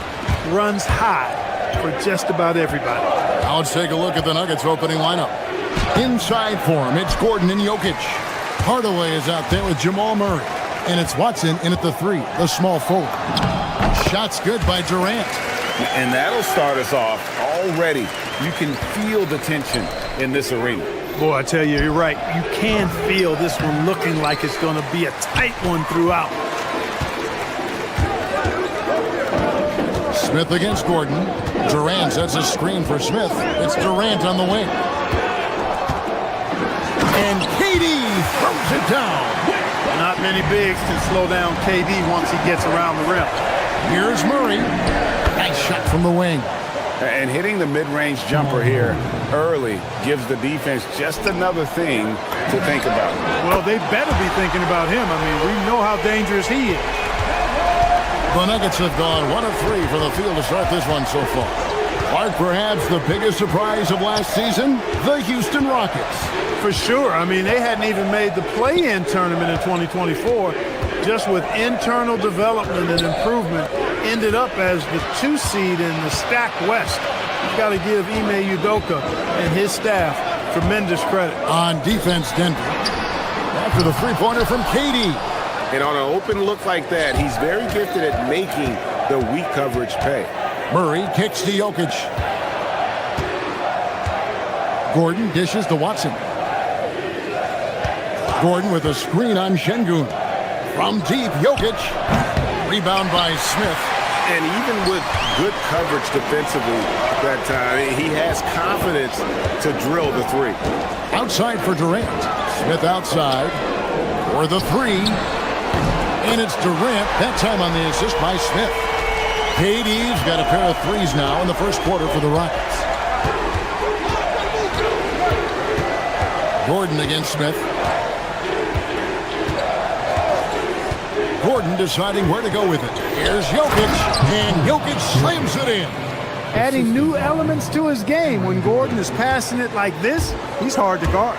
runs high for just about everybody. Now let's take a look at the Nuggets opening lineup. Inside for him, it's Gordon and Jokic. Hardaway is out there with Jamal Murray. And it's Watson in at the three, the small forward. Shots good by Durant. And that'll start us off already. You can feel the tension in this arena. Boy, I tell you, you're right. You can feel this one looking like it's going to be a tight one throughout. Smith against Gordon. Durant sets a screen for Smith. It's Durant on the wing. And KD throws it down. Not many bigs can slow down KD once he gets around the rim. Here's Murray. Nice shot from the wing. And hitting the mid-range jumper here early gives the defense just another thing to think about. Well, they better be thinking about him. I mean, we know how dangerous he is. The Nuggets have gone 1 of 3 from the field to start this one so far. Clark, perhaps the biggest surprise of last season, the Houston Rockets. For sure. I mean, they hadn't even made the play-in tournament in 2024. Just with internal development and improvement, ended up as the 2 seed in the stacked West. You've got to give Ime Udoka and his staff tremendous credit. On defense, Denver. After the three-pointer from KD. And on an open look like that, he's very gifted at making the weak coverage pay. Murray kicks to Jokic. Gordon dishes to Watson. Gordon with a screen on Şengün. From deep, Jokic. Rebound by Smith. And even with good coverage defensively that time, he has confidence to drill the three. Outside for Durant. Smith outside for the three. And it's Durant, that time on the assist by Smith. KD's got a pair of threes now in the first quarter for the Rockets. Gordon against Smith. Gordon deciding where to go with it. Here's Jokic, and Jokic slams it in. Adding new elements to his game. When Gordon is passing it like this, he's hard to guard.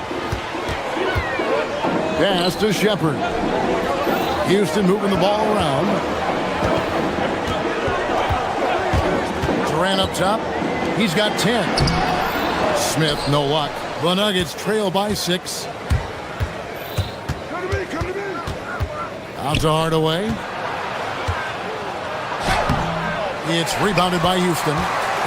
Pass to Shepherd. Houston moving the ball around. Durant up top. He's got 10. Smith, no luck. The Nuggets trail by 6. Out to Hardaway. It's rebounded by Houston.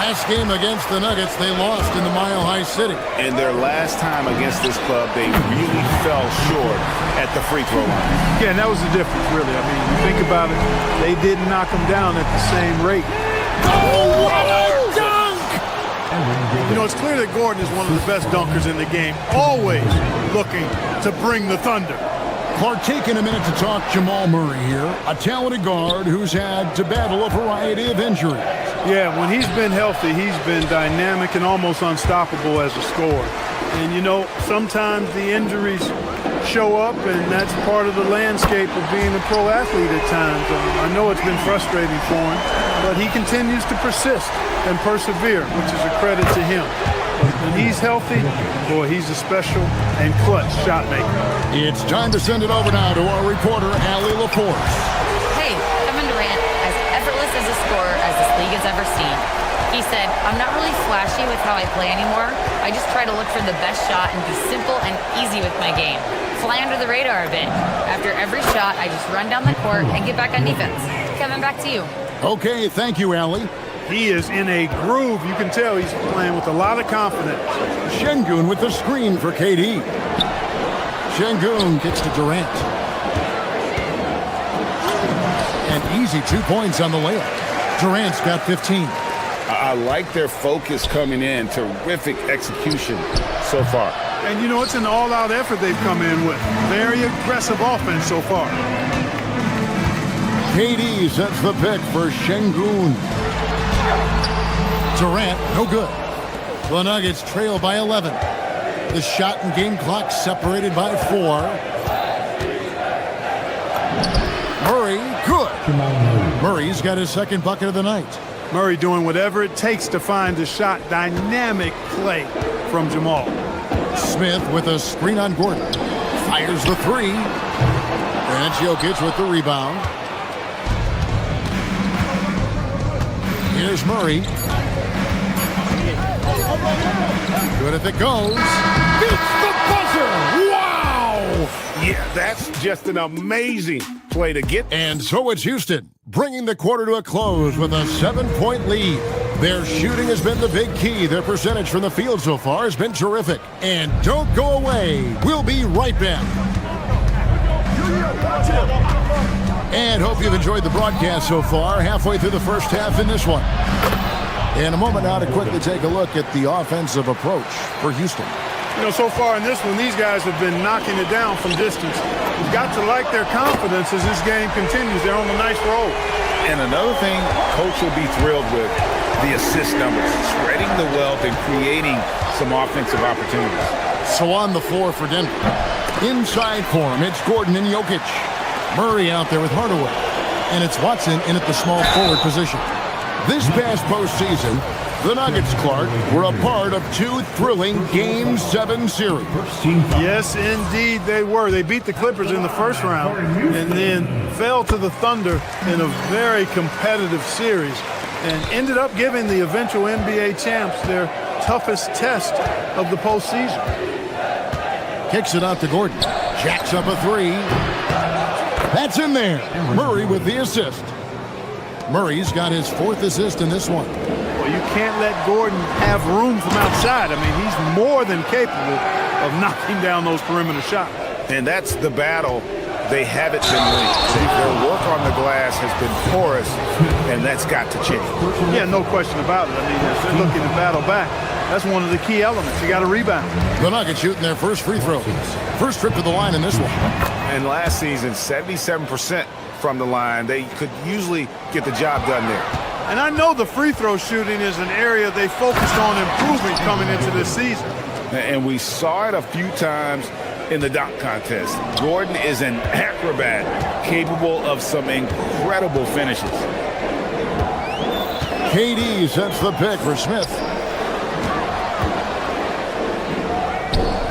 Last game against the Nuggets, they lost in the Mile High City. And their last time against this club, they really fell short at the free throw line. Yeah, and that was the difference, really. I mean, you think about it, they didn't knock them down at the same rate. Oh, what a dunk! You know, it's clear that Gordon is one of the best dunkers in the game, always looking to bring the thunder. Clark, taking a minute to talk Jamal Murray here, a talented guard who's had to battle a variety of injuries. Yeah, when he's been healthy, he's been dynamic and almost unstoppable as a scorer. And, you know, sometimes the injuries show up, and that's part of the landscape of being a pro athlete at times. I know it's been frustrating for him, but he continues to persist and persevere, which is a credit to him. When he's healthy, boy, he's a special and clutch shot maker. It's time to send it over now to our reporter, Allie LaForce. Hey, Kevin Durant, as effortless as a scorer as this league has ever seen. He said, I'm not really flashy with how I play anymore. I just try to look for the best shot and be simple and easy with my game. Fly under the radar a bit. After every shot, I just run down the court and get back on defense. Kevin, back to you. Okay, thank you, Allie. He is in a groove. You can tell he's playing with a lot of confidence. Şengün with the screen for KD. Şengün gets to Durant. An easy 2 points on the layup. Durant's got 15. I like their focus coming in. Terrific execution so far. And, you know, it's an all-out effort they've come in with. Very aggressive offense so far. KD sets the pick for Şengün. Durant, no good. The Nuggets trail by 11. The shot and game clock separated by 4. Murray, good. Murray's got his second bucket of the night. Murray doing whatever it takes to find the shot. Dynamic play from Jamal. Smith with a screen on Gordon. Fires the 3. And Jokic with the rebound. Here's Murray. Good if it goes. It's the buzzer! Wow! Yeah, that's just an amazing play to get. And so it's Houston, bringing the quarter to a close with a 7-point lead. Their shooting has been the big key. Their percentage from the field so far has been terrific. And don't go away. We'll be right back. And hope you've enjoyed the broadcast so far, halfway through the first half in this one. In a moment now to quickly take a look at the offensive approach for Houston. You know, so far in this one, these guys have been knocking it down from distance. You've got to like their confidence as this game continues. They're on a nice roll. And another thing, Coach will be thrilled with the assist numbers, spreading the wealth and creating some offensive opportunities. So on the floor for Denver. Inside for him, it's Gordon and Jokic. Murray out there with Hardaway. And it's Watson in at the small forward position. This past postseason, the Nuggets, Clark, were a part of 2 thrilling Game 7 series. Yes, indeed they were. They beat the Clippers in the first round and then fell to the Thunder in a very competitive series and ended up giving the eventual NBA champs their toughest test of the postseason. Kicks it out to Gordon. Jacks up a 3. That's in there. Murray with the assist. Murray's got his 4th assist in this one. Well, you can't let Gordon have room from outside. I mean, he's more than capable of knocking down those perimeter shots. And that's the battle they haven't been winning. Their work on the glass has been porous, and that's got to change. Yeah, no question about it. I mean, if they're looking to battle back, that's one of the key elements. You got to rebound. The Nuggets shooting their first free throws. First trip to the line in this one. And last season, 77% from the line. They could usually get the job done there. And I know the free throw shooting is an area they focused on improving coming into this season. And we saw it a few times in the dunk contest. Gordon is an acrobat capable of some incredible finishes. KD sets the pick for Smith.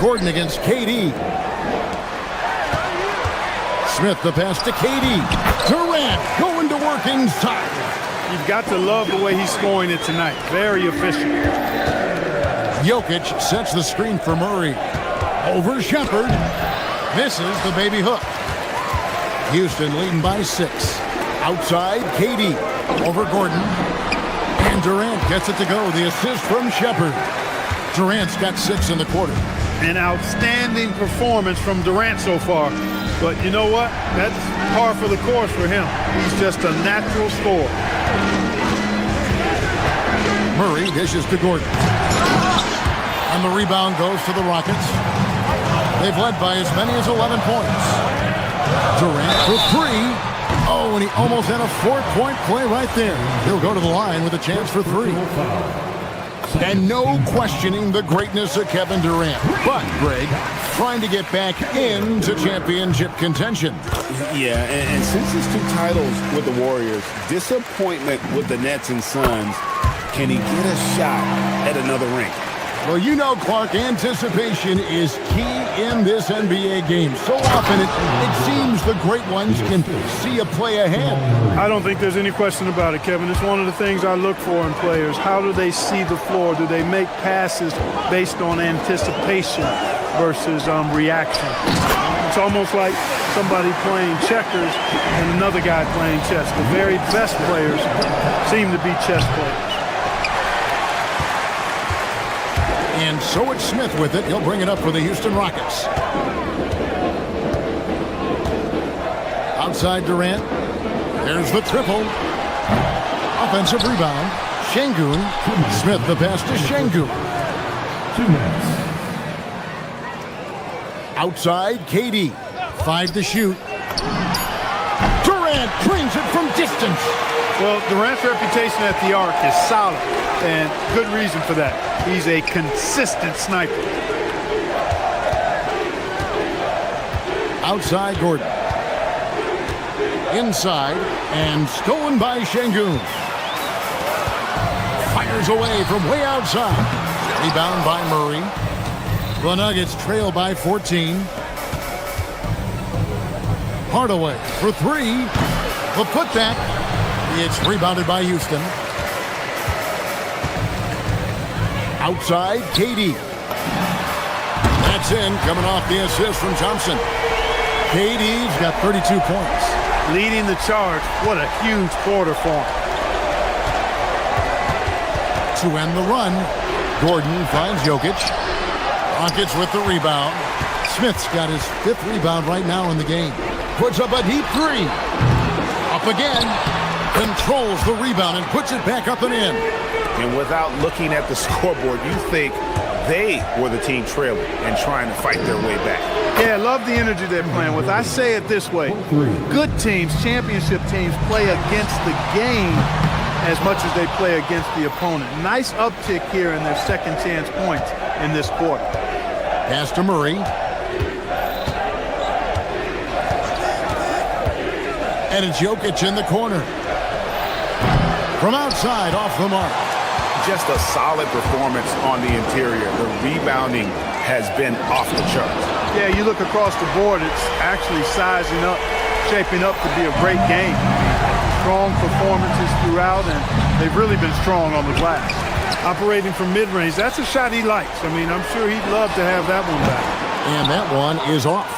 Gordon against KD. Smith the pass to KD. Durant going to work inside. You've got to love the way he's scoring it tonight. Very efficient. Jokic sets the screen for Murray. Over Shepherd. Misses the baby hook. Houston leading by 6. Outside, KD. Over Gordon. And Durant gets it to go. The assist from Shepherd. Durant's got 6 in the quarter. An outstanding performance from Durant so far. But you know what? That's par for the course for him. He's just a natural scorer. Murray dishes to Gordon. And the rebound goes to the Rockets. They've led by as many as 11 points. Durant for 3. Oh, and he almost had a 4-point play right there. He'll go to the line with a chance for 3. And no questioning the greatness of Kevin Durant. But, Greg, trying to get back into championship contention. Yeah, and since his 2 titles with the Warriors, disappointment with the Nets and Suns, can he get a shot at another ring? Well, you know, Clark, anticipation is key in this NBA game. So often it seems the great ones can see a play ahead. I don't think there's any question about it, Kevin. It's one of the things I look for in players. How do they see the floor? Do they make passes based on anticipation versus reaction? It's almost like somebody playing checkers and another guy playing chess. The very best players seem to be chess players. And so it's Smith with it. He'll bring it up for the Houston Rockets. Outside Durant. There's the triple. Offensive rebound. Şengün. Smith the pass to Şengün. 2 minutes. Outside KD. 5 to shoot. Durant drains it from distance. Well, Durant's reputation at the arc is solid, and good reason for that. He's a consistent sniper. Outside Gordon. Inside, and stolen by Şengün. Fires away from way outside. Rebound by Murray. The Nuggets trail by 14. Hardaway for 3. The putback. It's rebounded by Houston. Outside, KD. That's in, coming off the assist from Thompson. KD's got 32 points. Leading the charge. What a huge quarter for him. To end the run, Gordon finds Jokic. Rockets with the rebound. Smith's got his 5th rebound right now in the game. Puts up a deep 3. Up again. Controls the rebound and puts it back up and in. And without looking at the scoreboard, you think they were the team trailing and trying to fight their way back. Yeah, I love the energy they're playing with. I say it this way. Good teams, championship teams, play against the game as much as they play against the opponent. Nice uptick here in their second chance points in this quarter. Pass to Murray. And it's Jokic in the corner. From outside, off the mark. Just a solid performance on the interior. The rebounding has been off the charts. Yeah, you look across the board, it's actually sizing up, shaping up to be a great game. Strong performances throughout, and they've really been strong on the glass. Operating from mid-range, that's a shot he likes. I mean, I'm sure he'd love to have that one back. And that one is off.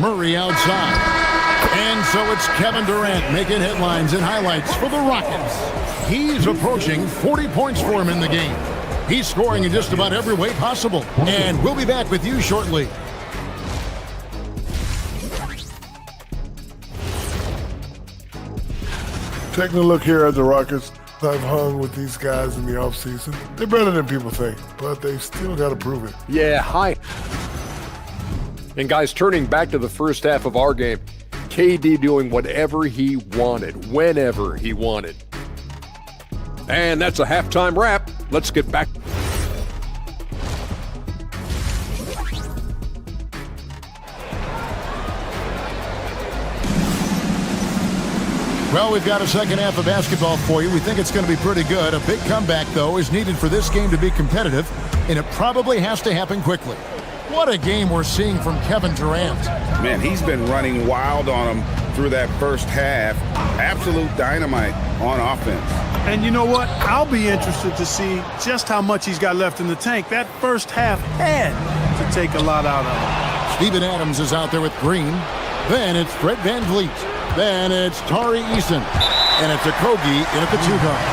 Murray outside. And so it's Kevin Durant making headlines and highlights for the Rockets. He's approaching 40 points for him in the game. He's scoring in just about every way possible. And we'll be back with you shortly. Taking a look here at the Rockets, I've hung with these guys in the offseason. They're better than people think, but they've still got to prove it. Yeah, hi. And guys, turning back to the first half of our game, KD doing whatever he wanted, whenever he wanted. And that's a halftime wrap. Let's get back. Well, we've got a second half of basketball for you. We think it's going to be pretty good. A big comeback, though, is needed for this game to be competitive, and it probably has to happen quickly. What a game we're seeing from Kevin Durant. Man, he's been running wild on him through that first half. Absolute dynamite on offense. And you know what? I'll be interested to see just how much he's got left in the tank. That first half had to take a lot out of him. Steven Adams is out there with Green. Then it's Fred VanVleet. Then it's Tari Eason. And it's Okogie in at the 2 guard.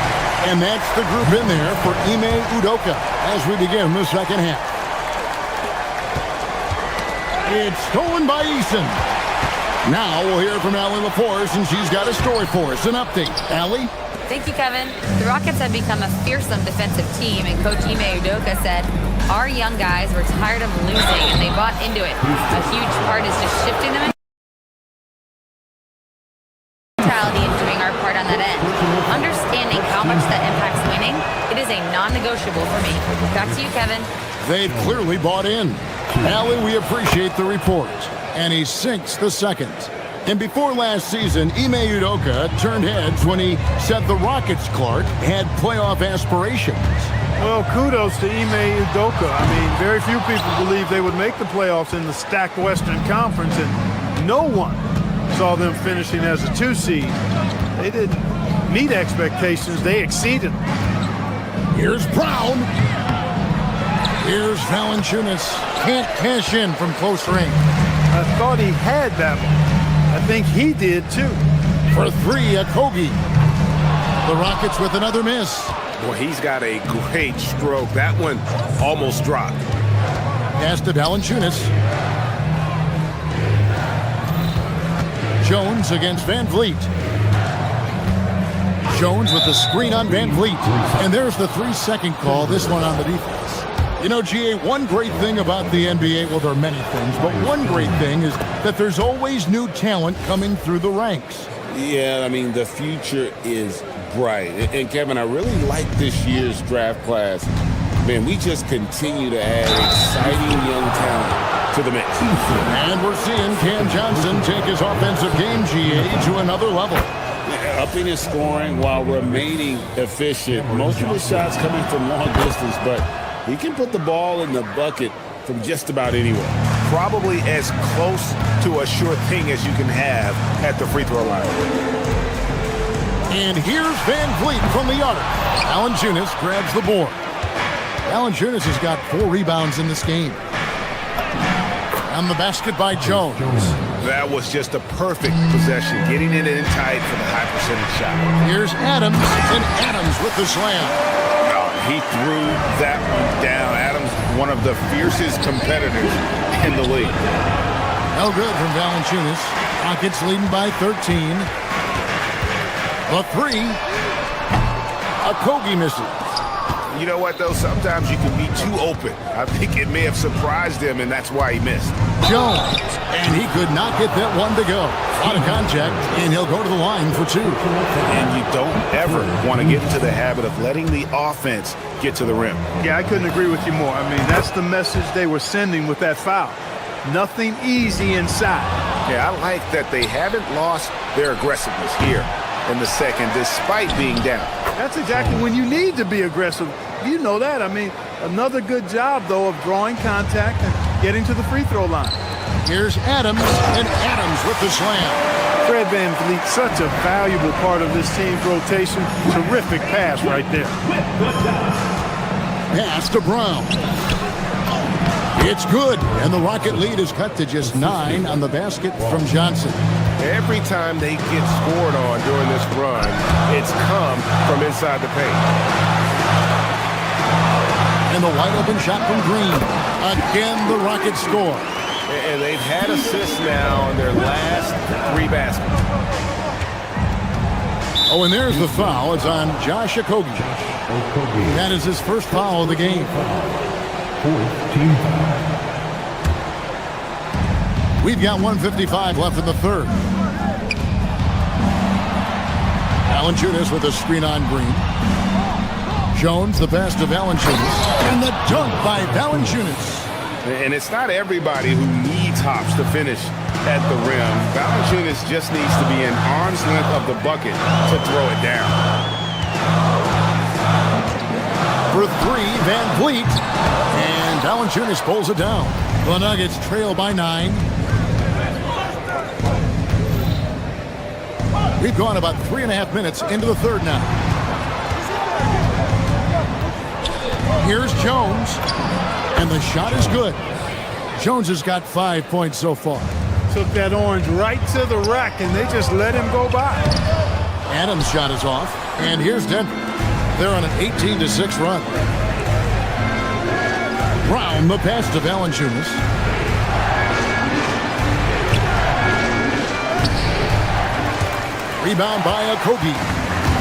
And that's the group in there for Ime Udoka as we begin the second half. It's stolen by Eason. Now we'll hear from Allie LaForce, and she's got a story for us. An update. Allie? Thank you, Kevin. The Rockets have become a fearsome defensive team, and Coach Ime Udoka said, our young guys were tired of losing, and they bought into it. A huge part is just shifting them mentality and doing our part on that end. Understanding how much that impacts winning, it is a non-negotiable for me. Back to you, Kevin. They've clearly bought in. Allie, we appreciate the report. And he sinks the second. And before last season, Ime Udoka turned heads when he said the Rockets, Clark, had playoff aspirations. Well, kudos to Ime Udoka. I mean, very few people believe they would make the playoffs in the stacked Western Conference, and no one saw them finishing as a 2 seed. They didn't meet expectations. They exceeded. Here's Brown. Here's Valanciunas. Can't cash in from close range. I thought he had that one. I think he did, too. For 3, Okogie. The Rockets with another miss. Boy, he's got a great stroke. That one almost dropped. Pass to Valanciunas. Jones against VanVleet. Jones with the screen on VanVleet. And there's the 3-second call, this one on the defense. You know, GA, one great thing about the NBA, well, there are many things, but one great thing is that there's always new talent coming through the ranks. Yeah, I mean, the future is bright. And Kevin, I really like this year's draft class. Man, we just continue to add exciting young talent to the mix. And we're seeing Cam Johnson take his offensive game, GA, to another level. Upping his scoring while remaining efficient. Most of his shots coming from long distance, but he can put the ball in the bucket from just about anywhere. Probably as close to a sure thing as you can have at the free throw line. And here's VanVleet from the arc. Valanciunas grabs the board. Valanciunas has got 4 rebounds in this game. And the basket by Jones. That was just a perfect possession, getting it in tight for the high percentage shot. Here's Adams, and Adams with the slam. He threw that one down. Adams, one of the fiercest competitors in the league. No good from Valanciunas. Rockets leading by 13. The 3. Okogie misses. You know what, though? Sometimes you can be too open. I think it may have surprised him, and that's why he missed. Jones, and he could not get that one to go. Out of contact, and he'll go to the line for 2. And you don't ever want to get into the habit of letting the offense get to the rim. Yeah, I couldn't agree with you more. I mean, that's the message they were sending with that foul. Nothing easy inside. Yeah, I like that they haven't lost their aggressiveness here in the second, despite being down. That's exactly when you need to be aggressive. You know that. I mean, another good job, though, of drawing contact and getting to the free throw line. Here's Adams, and Adams with the slam. Fred VanVleet, such a valuable part of this team's rotation. Terrific pass right there. Pass to Brown. It's good, and the Rocket lead is cut to just 9 on the basket from Johnson. Every time they get scored on during this run, it's come from inside the paint. And the wide open shot from Green. Again, the Rockets score. And they've had assists now on their last 3 baskets. Oh, and there's the foul. It's on Josh Okogie. That is his first foul of the game. We've got 1:55 left in the third. Valanciunas with a screen on Green. Jones, the pass to Valanciunas. And the dunk by Valanciunas. And it's not everybody who needs hops to finish at the rim. Valanciunas just needs to be an arm's length of the bucket to throw it down. For 3, VanVleet. And Valanciunas pulls it down. The Nuggets trail by 9. We've gone about 3.5 minutes into the third now. Here's Jones, and the shot is good. Jones has got 5 points so far. Took that orange right to the rack, and they just let him go by. Adams' shot is off, and here's Denver. They're on an 18-6 run. Brown, the pass to Valanciunas. Rebound by Kobe.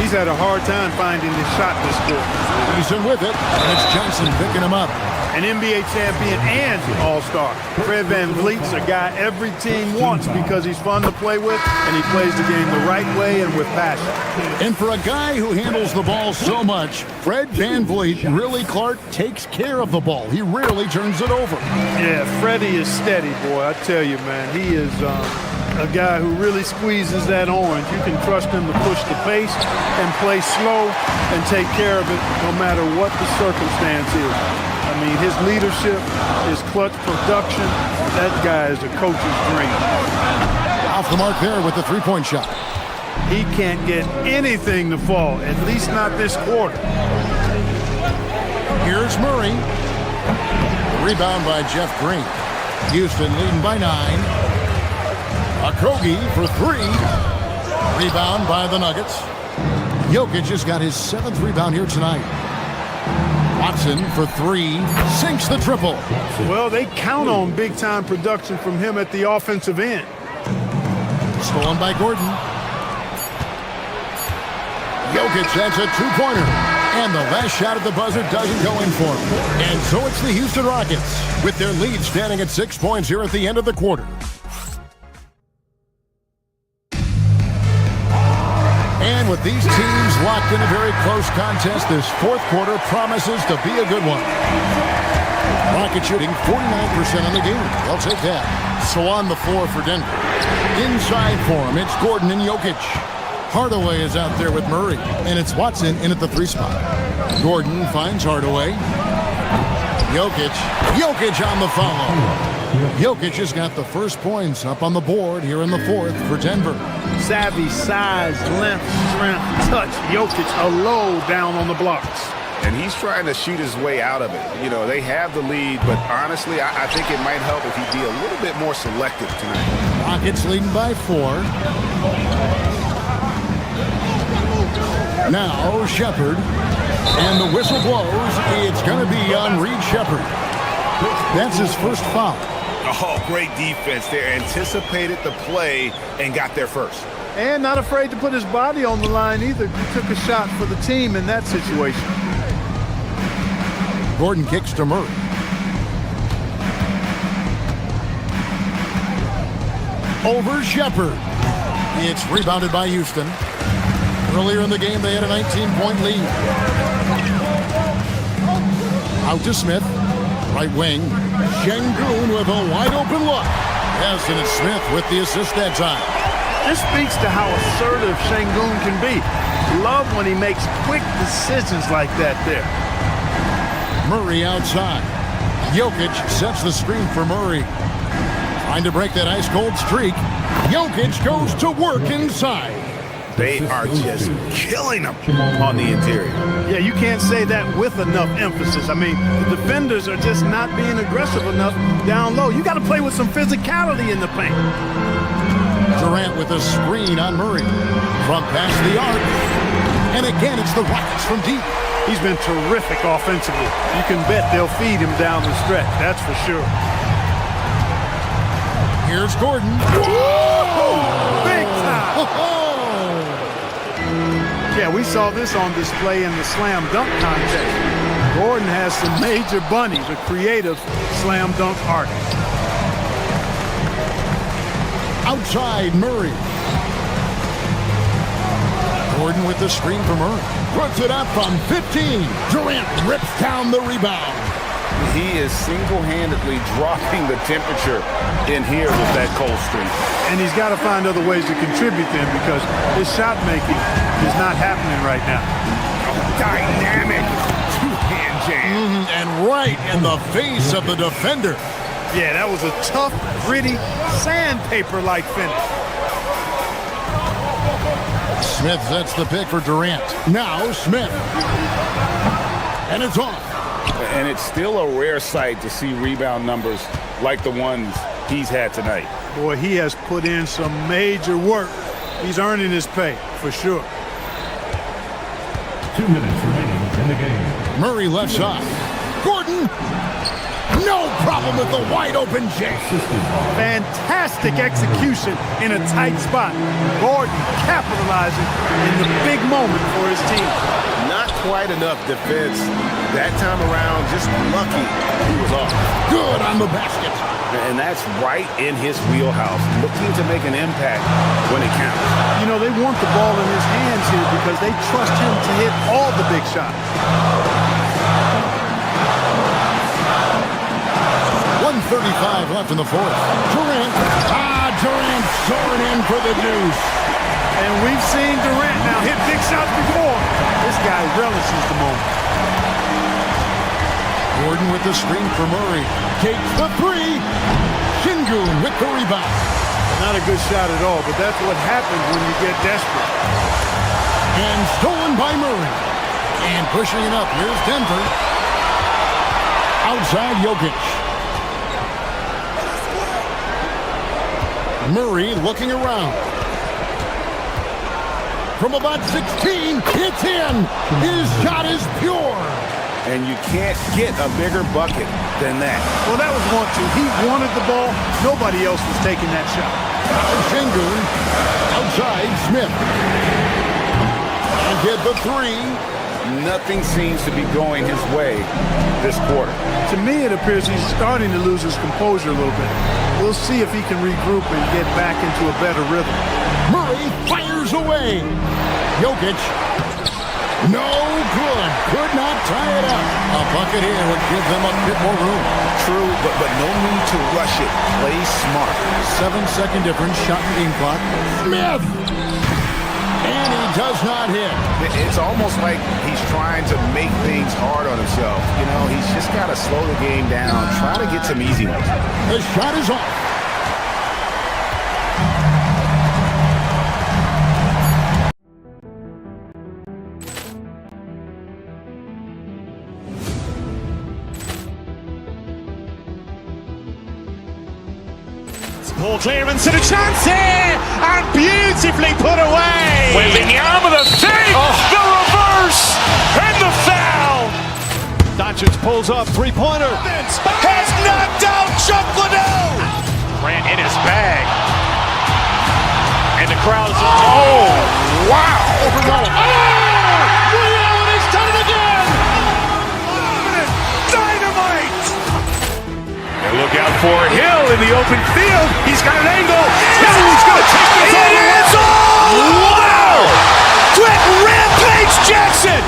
He's had a hard time finding his shot this quarter. He's in with it, and it's Johnson picking him up. An NBA champion and All-Star. Fred VanVleet's a guy every team wants because he's fun to play with, and he plays the game the right way and with passion. And for a guy who handles the ball so much, Fred VanVleet really, Clark, takes care of the ball. He rarely turns it over. Yeah, Freddie is steady, boy. I tell you, man, he is a guy who really squeezes that orange. You can trust him to push the pace and play slow and take care of it no matter what the circumstance is. I mean, his leadership, his clutch production, that guy is a coach's dream. Off the mark there with the three-point shot. He can't get anything to fall, at least not this quarter. Here's Murray. Rebound by Jeff Green. Houston leading by 9. Okogie for 3. Rebound by the Nuggets. Jokic has got his 7th rebound here tonight. Watson for 3. Sinks the triple. Well, they count on big-time production from him at the offensive end. Stolen by Gordon. Jokic has a two-pointer. And the last shot at the buzzer doesn't go in for him. And so it's the Houston Rockets with their lead standing at 6 points here at the end of the quarter. And with these teams locked in a very close contest, this fourth quarter promises to be a good one. Rockets shooting 49% on the game. They'll take that. So on the floor for Denver. Inside for him, it's Gordon and Jokic. Hardaway is out there with Murray, and it's Watson in at the 3 spot. Gordon finds Hardaway. Jokic on the follow. Jokic has got the first points up on the board here in the fourth for Denver. Savvy, size, length, strength, touch. Jokic a low down on the blocks. And he's trying to shoot his way out of it. You know, they have the lead, but honestly, I think it might help if he'd be a little bit more selective tonight. Rockets leading by 4. Now Shepherd, and the whistle blows. It's going to be on Reed Shepherd. That's his first foul. Oh, great defense there. Anticipated the play and got there first. And not afraid to put his body on the line either. He took a shot for the team in that situation. Gordon kicks to Murray. Over Shepherd. It's rebounded by Houston. Earlier in the game, they had a 19-point lead. Out to Smith. Right wing. Şengün with a wide-open look. Yes, and it's Smith with the assist that time. This speaks to how assertive Şengün can be. Love when he makes quick decisions like that there. Murray outside. Jokic sets the screen for Murray. Trying to break that ice-cold streak. Jokic goes to work inside. They are just killing them on the interior. Yeah, you can't say that with enough emphasis. I mean, the defenders are just not being aggressive enough down low. You got to play with some physicality in the paint. Durant with a screen on Murray. From past the arc. And again, it's the Rockets from deep. He's been terrific offensively. You can bet they'll feed him down the stretch. That's for sure. Here's Gordon. Whoa! Big time! Yeah, we saw this on display in the slam dunk contest. Gordon has some major bunnies, a creative slam dunk artist. Outside Murray. Gordon with the screen for Murray. Puts it up from 15. Durant rips down the rebound. He is single-handedly dropping the temperature in here with that cold streak. And he's got to find other ways to contribute then because his shot making is not happening right now. Dynamic two-hand jam. And right in the face of the defender. Yeah, that was a tough, gritty, sandpaper-like finish. Smith sets the pick for Durant. Now Smith. And it's off. And it's still a rare sight to see rebound numbers like the ones he's had tonight. Boy, he has put in some major work. He's earning his pay, for sure. 2 minutes remaining in the game. Murray left side. Gordon. No problem with the wide open J. Fantastic execution in a tight spot. Gordon capitalizing in the big moment for his team. Not quite enough defense that time around. Just lucky he was off. Good on the basket. And that's right in his wheelhouse. Looking to make an impact when it counts. You know, they want the ball in his hands here because they trust him to hit all the big shots. 1:35 left in the fourth. Durant. Durant soaring in for the deuce. And we've seen Durant now hit big shots before. This guy relishes the moment. Gordon with the screen for Murray. Takes the three. Şengün with the rebound. Not a good shot at all, but that's what happens when you get desperate. And stolen by Murray. And pushing it up. Here's Denver. Outside Jokic. Murray looking around. From about 16, it's in. His shot is pure. And you can't get a bigger bucket than that. Well, that was 1-2. He wanted the ball. Nobody else was taking that shot. Şengün outside Smith. And get the three. Nothing seems to be going his way this quarter. To me, it appears he's starting to lose his composure a little bit. We'll see if he can regroup and get back into a better rhythm. Murray fires away. Jokic. No good. Could not tie it up. A bucket here would give them a bit more room. True, but no need to rush it. Play smart. 7-second difference. Shot and game clock. Smith. And he does not hit. It's almost like he's trying to make things hard on himself. You know, he's just got to slow the game down. Try to get some easy ones. The shot is off. Ball clearance and a chance here, and beautifully put away. Wembanyama the fake, the reverse, and the foul. Doncic pulls up, three-pointer. Has knocked out Chuck Liddell. Grant in his bag. And the crowd's oh, wow. He's done it again. Dynamite. And look out for Hill in the open field. He's got an angle. Hill's going to take this all the way. Wow! Quick Rampage Jackson.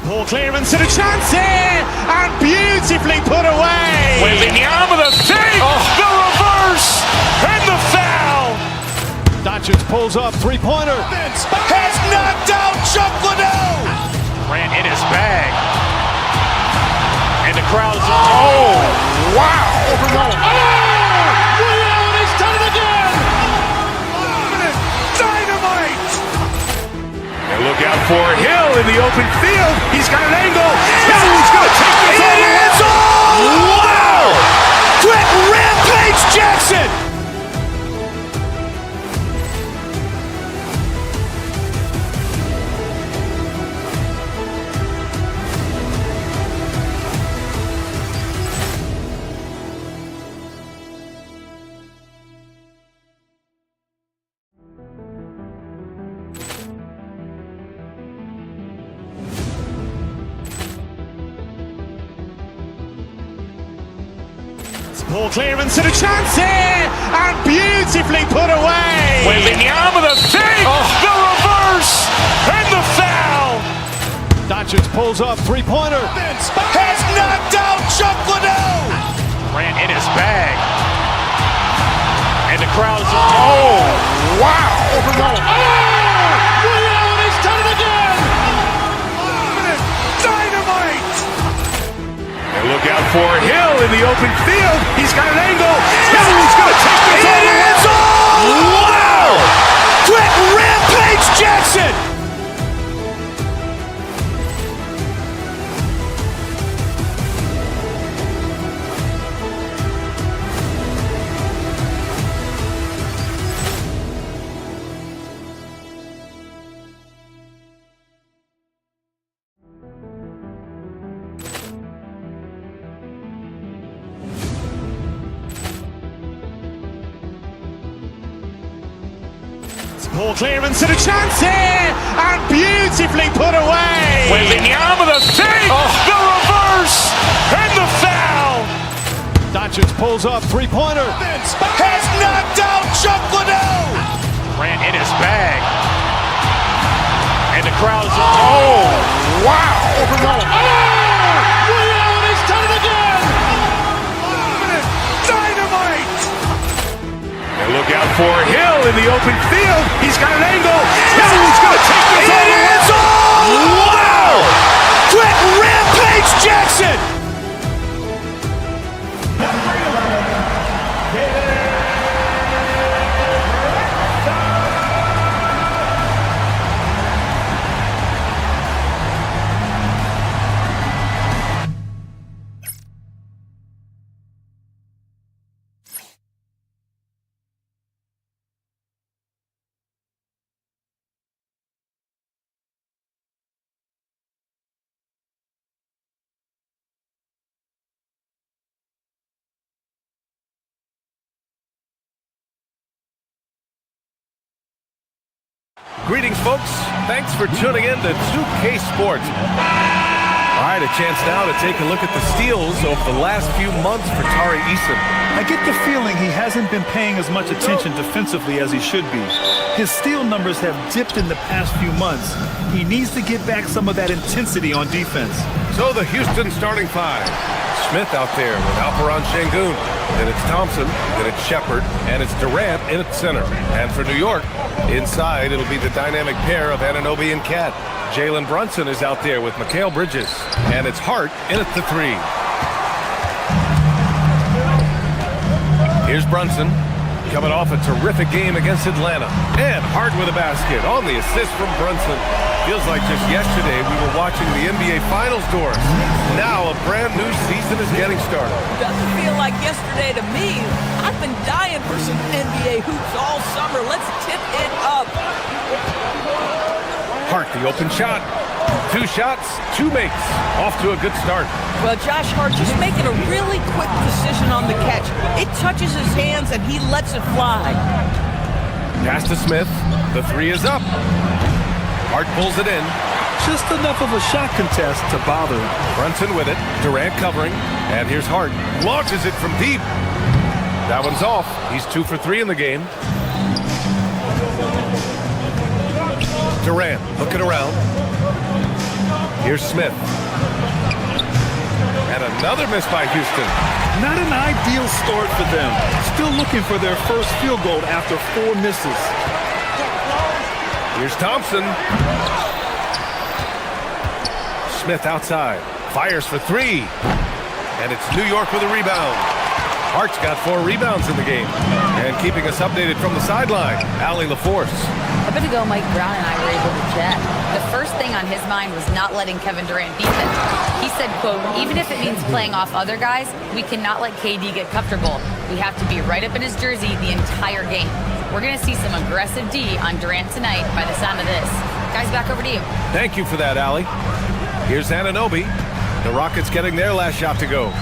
Ball clearance and a chance here, and beautifully put away. Wembanyama the fake, the reverse, and the foul. Doncic pulls up, three-pointer. Has knocked out Chuck Liddell. Grant in his bag. And the crowd's oh, wow. He's done it again. Dynamite. And look out for Hill in the open field. He's got an angle. Hill's going to take this all the way. Wow! Quick Rampage Jackson. Ball clearance and a chance here, and beautifully put away. Wembanyama the fake, the reverse, and the foul. Doncic pulls up, three-pointer. Has knocked out Chuck Liddell. Ran in his bag. And the crowd's wow. He's done it again. Dynamite. And look out for Hill in the open field. He's got an angle. He's going to take this all the way. Wow. Quick Rampage Jackson. Ball clearance and a chance here, and beautifully put away. Wembanyama the fake, the reverse, and the foul. Doncic pulls up, three-pointer. Has knocked out Chuck Liddell. Ran in his bag. And the crowd's wow. He's done it again. Dynamite. And look out for Hill in the open field. He's got an angle. He's going to take this all the way. Wow. Quick Rampage Jackson. Greetings, folks. Thanks for tuning in to 2K Sports. All right, a chance now to take a look at the steals over the last few months for Tari Eason. I get the feeling he hasn't been paying as much attention defensively as he should be. His steal numbers have dipped in the past few months. He needs to get back some of that intensity on defense. So the Houston starting five. Smith out there with Alperon Şengün. Then it's Thompson, then it's Shepard, and it's Durant in at center. And for New York, inside it'll be the dynamic pair of Anunoby and Cat. Jalen Brunson is out there with Mikal Bridges. And it's Hart in at the three. Here's Brunson, coming off a terrific game against Atlanta. And Hart with a basket on the assist from Brunson. Feels like just yesterday we were watching the NBA Finals doors. Now a brand new season is getting started. Doesn't feel like yesterday to me. I've been dying for some NBA hoops all summer. Let's tip it up. Hart, the open shot. 2 shots, 2 makes. Off to a good start. Well, Josh Hart just making a really quick decision on the catch. It touches his hands and he lets it fly. Pass to Smith. The three is up. Hart pulls it in. Just enough of a shot contest to bother him. Brunson with it. Durant covering. And here's Hart. Launches it from deep. That one's off. He's 2 for 3 in the game. Durant looking around. Here's Smith. And another miss by Houston. Not an ideal start for them. Still looking for their first field goal after 4 misses. Here's Thompson. Smith outside. Fires for 3. And it's New York with a rebound. Hart's got 4 rebounds in the game. And keeping us updated from the sideline, Allie LaForce. A bit ago, Mike Brown and I were able to chat. The first thing on his mind was not letting Kevin Durant beat them. He said, quote, even if it means playing off other guys, we cannot let KD get comfortable. We have to be right up in his jersey the entire game. We're going to see some aggressive D on Durant tonight by the sound of this. Guys, back over to you. Thank you for that, Allie. Here's Anunoby. The Rockets getting their last shot to go.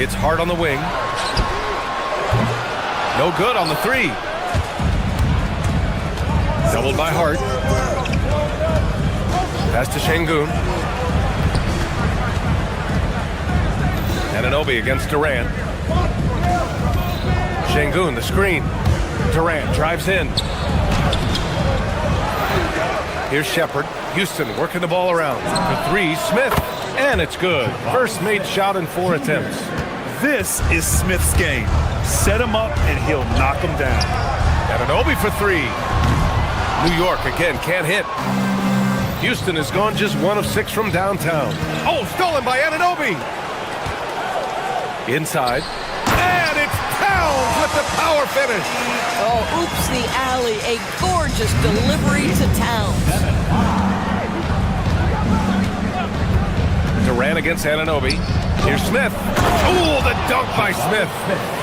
It's Hart on the wing. No good on the 3. Doubled by Hart. Pass to Şengün. And Anunoby against Durant. Şengün, the screen. Durant drives in. Here's Shepherd. Houston working the ball around. For three, Smith. And it's good. First made shot in 4 attempts. This is Smith's game. Set him up and he'll knock him down. Anunoby for three. New York again can't hit. Houston has gone just 1 of 6 from downtown. Oh, stolen by Anunoby. Inside. And it's Towns with the power finish. Oh, oops, the alley. A gorgeous delivery to Towns. Durant against Anunoby. Here's Smith. Ooh, the dunk by Smith.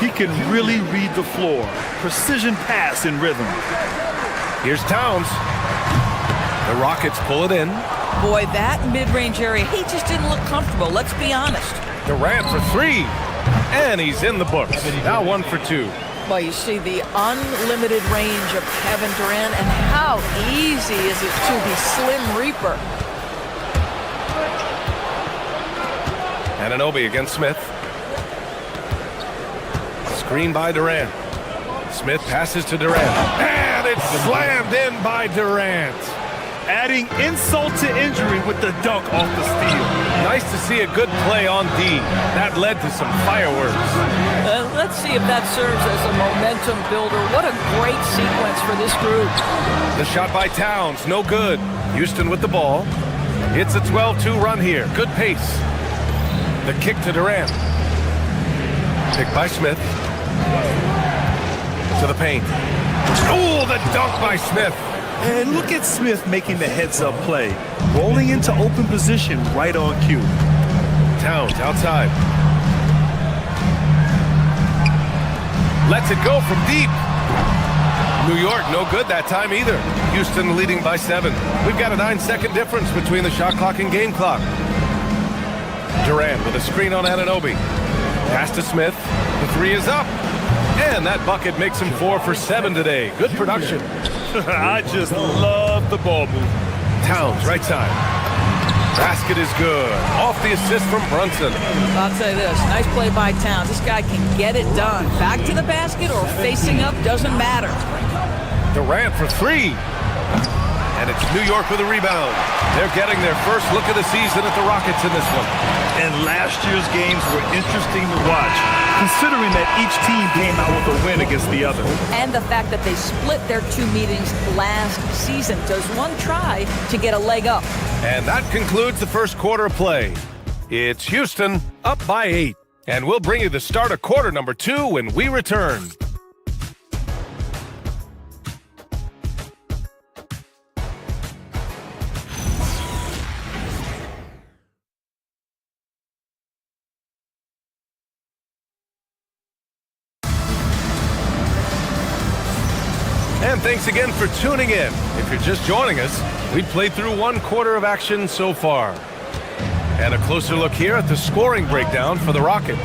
He can really read the floor. Precision pass in rhythm. Here's Towns. The Rockets pull it in. Boy, that mid-range area, he just didn't look comfortable, let's be honest. Durant for three. And he's in the books. Now 1 for 2. Well, you see the unlimited range of Kevin Durant, and how easy is it to be Slim Reaper? Anunoby against Smith. Screen by Durant. Smith passes to Durant. And it's slammed in by Durant. Adding insult to injury with the dunk off the steal. Nice to see a good play on D. That led to some fireworks. Let's see if that serves as a momentum builder. What a great sequence for this group. The shot by Towns, no good. Houston with the ball. It's a 12-2 run here. Good pace. The kick to Durant. Picked by Smith. To the paint. Oh, the dunk by Smith. And look at Smith making the heads-up play. Rolling into open position right on cue. Towns outside. Lets it go from deep. New York, no good that time either. Houston leading by 7. We've got a 9-second difference between the shot clock and game clock. Durant with a screen on Anunoby. Pass to Smith. The three is up. And that bucket makes him 4 for 7 today. Good production. I just love the ball movement. Towns, right side. Basket is good. Off the assist from Brunson. I'll tell you this, nice play by Towns. This guy can get it done. Back to the basket or facing up, doesn't matter. Durant for three. And it's New York with a rebound. They're getting their first look of the season at the Rockets in this one. And last year's games were interesting to watch, considering that each team came out with a win against the other. And the fact that they split their 2 meetings last season. Does one try to get a leg up? And that concludes the first quarter of play. It's Houston up by 8. And we'll bring you the start of quarter number 2 when we return. And thanks again for tuning in. If you're just joining us, we've played through 1 quarter of action so far. And a closer look here at the scoring breakdown for the Rockets.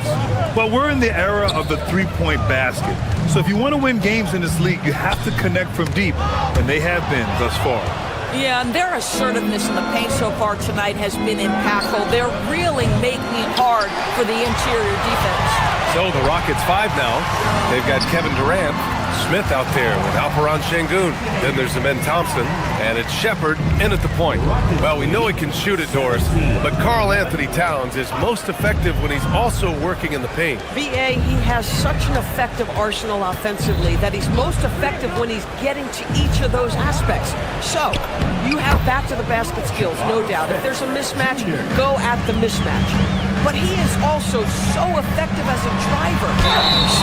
Well, we're in the era of the three-point basket. So if you want to win games in this league, you have to connect from deep, and they have been thus far. Yeah, and their assertiveness in the paint so far tonight has been impactful. They're really making it hard for the interior defense. So the Rockets 5 now. They've got Kevin Durant, Smith out there with Alperen Şengün. Then there's Amen Thompson, and it's Shepherd in at the point. Well, we know he can shoot it, Doris, but Karl Anthony Towns is most effective when he's also working in the paint. BA, he has such an effective arsenal offensively that he's most effective when he's getting to each of those aspects. So, you have back-to-the-basket skills, no doubt. If there's a mismatch, go at the mismatch. But he is also so effective as a driver.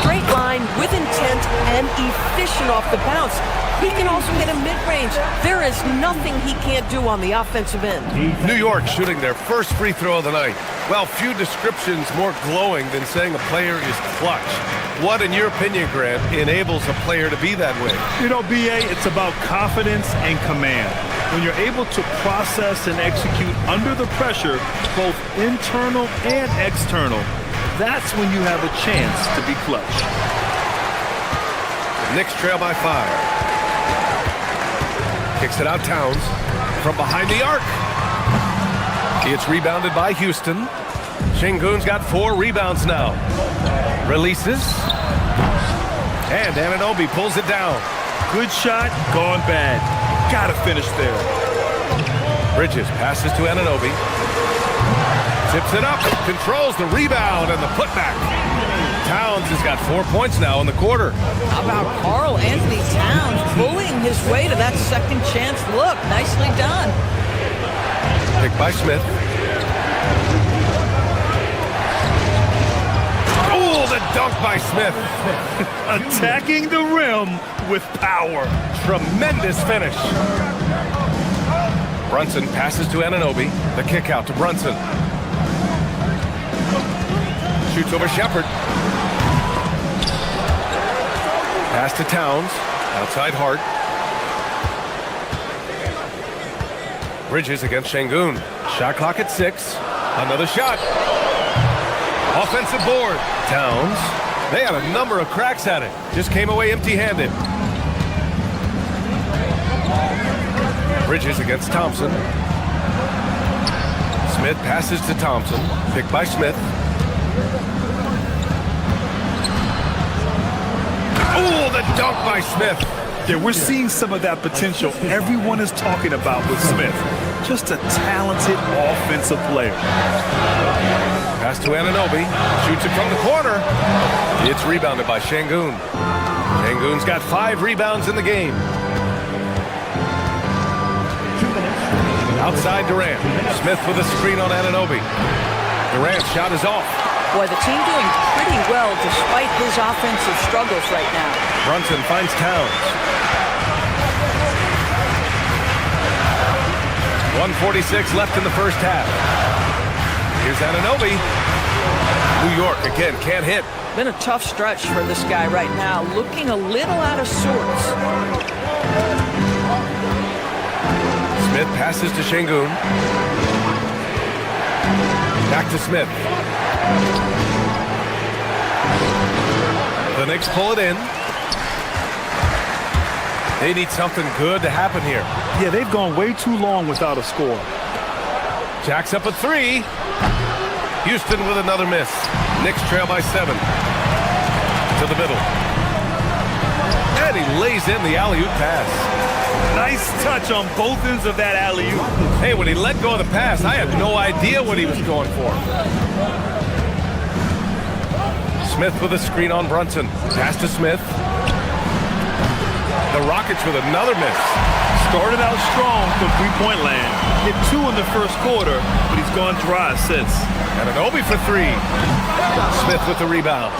Straight line, with intent, and efficient off the bounce. He can also hit a mid-range. There is nothing he can't do on the offensive end. New York shooting their first free throw of the night. Well, few descriptions more glowing than saying a player is clutch. What, in your opinion, Grant, enables a player to be that way? You know, BA, it's about confidence and command. When you're able to process and execute under the pressure, both internal and external, that's when you have a chance to be clutch. The Knicks trail by 5. Kicks it out Towns from behind the arc. It's rebounded by Houston. Şengün's got 4 rebounds now. Releases. And Anunoby pulls it down. Good shot, gone bad. Gotta finish there. Bridges passes to Anunoby. Tips it up, controls the rebound and the putback. Towns has got 4 points now in the quarter. How about Karl Anthony Towns bullying his way to that second chance look? Nicely done. Picked by Smith. Oh, the dunk by Smith. Attacking the rim with power. Tremendous finish. Brunson passes to Anunoby. The kick out to Brunson. Shoots over Shepherd. Pass to Towns. Outside Hart. Bridges against Şengün. Shot clock at 6. Another shot. Offensive board. Towns. They had a number of cracks at it. Just came away empty-handed. Bridges against Thompson. Smith passes to Thompson. Picked by Smith. Oh, the dunk by Smith. Yeah, we're seeing some of that potential everyone is talking about with Smith. Just a talented offensive player. Pass to Anunoby. Shoots it from the corner. It's rebounded by Şengün. Şengün's got 5 rebounds in the game. Outside Durant. Smith with a screen on Anunoby. Durant's shot is off. Boy, the team doing pretty well despite his offensive struggles right now. Brunson finds Towns. 1:46 left in the first half. Here's Anunoby. New York again can't hit. Been a tough stretch for this guy right now, looking a little out of sorts. Smith passes to Şengün. Back to Smith. The Knicks pull it in. They need something good to happen here. Yeah, they've gone way too long without a score. Jacks up a 3. Houston with another miss. Knicks trail by 7. To the middle. And he lays in the alley-oop pass. Nice touch on both ends of that alley-oop. Hey, when he let go of the pass, I had no idea what he was going for. Smith with a screen on Brunson. Pass to Smith. The Rockets with another miss. Started out strong from three-point land. Hit 2 in the first quarter, but he's gone dry since. Anunoby for 3. Smith with the rebound.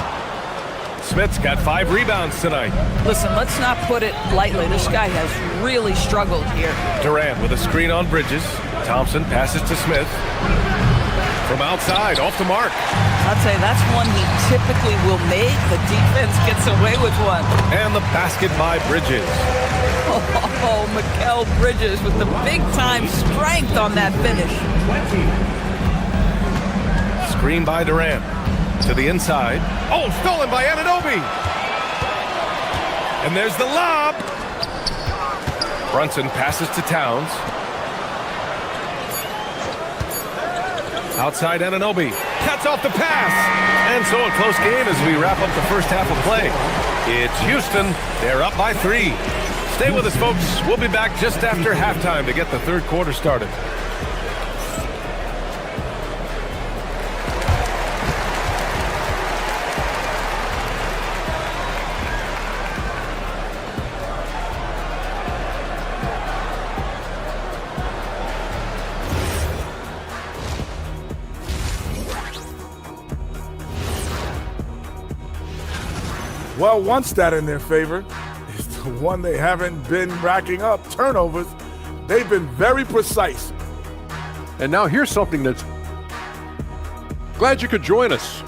Smith's got 5 rebounds tonight. Listen, let's not put it lightly. This guy has really struggled here. Durant with a screen on Bridges. Thompson passes to Smith. From outside, off the mark. I'll tell you, that's one he typically will make. The defense gets away with one. And the basket by Bridges. Oh, Mikal Bridges with the big-time strength on that finish. Screen by Durant. To the inside. Oh, stolen by Anunoby. And there's the lob. Brunson passes to Towns. Outside Anunoby. Cuts off the pass. And so a close game as we wrap up the first half of play. It's Houston. They're up by 3. Stay with us, folks. We'll be back just after halftime to get the third quarter started. Well, one stat in their favor is the one they haven't been racking up, turnovers. They've been very precise. And now here's something that's glad you could join us.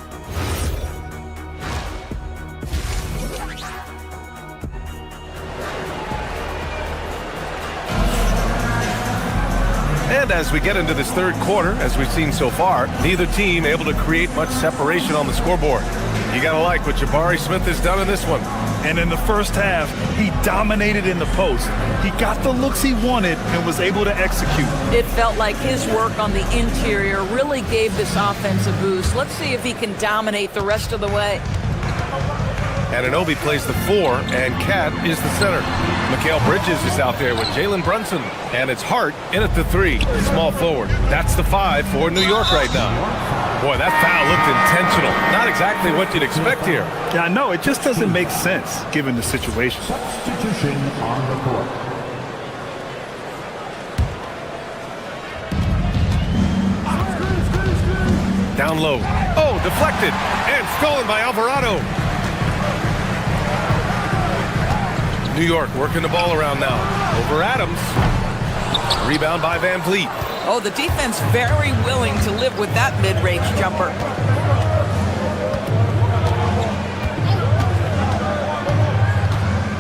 And as we get into this third quarter, as we've seen so far, neither team able to create much separation on the scoreboard. You got to like what Jabari Smith has done in this one. And in the first half, he dominated in the post. He got the looks he wanted and was able to execute. It felt like his work on the interior really gave this offense a boost. Let's see if he can dominate the rest of the way. Anunoby plays the 4, and Cat is the center. Mikal Bridges is out there with Jalen Brunson, and it's Hart in at the 3, small forward. That's the 5 for New York right now. Boy, that foul looked intentional. Not exactly what you'd expect here. Yeah, I know. It just doesn't make sense given the situation. Substitution on the court. Down low. Oh, deflected and stolen by Alvarado. New York working the ball around now. Over Adams. Rebound by Van Vliet. Oh, the defense very willing to live with that mid-range jumper.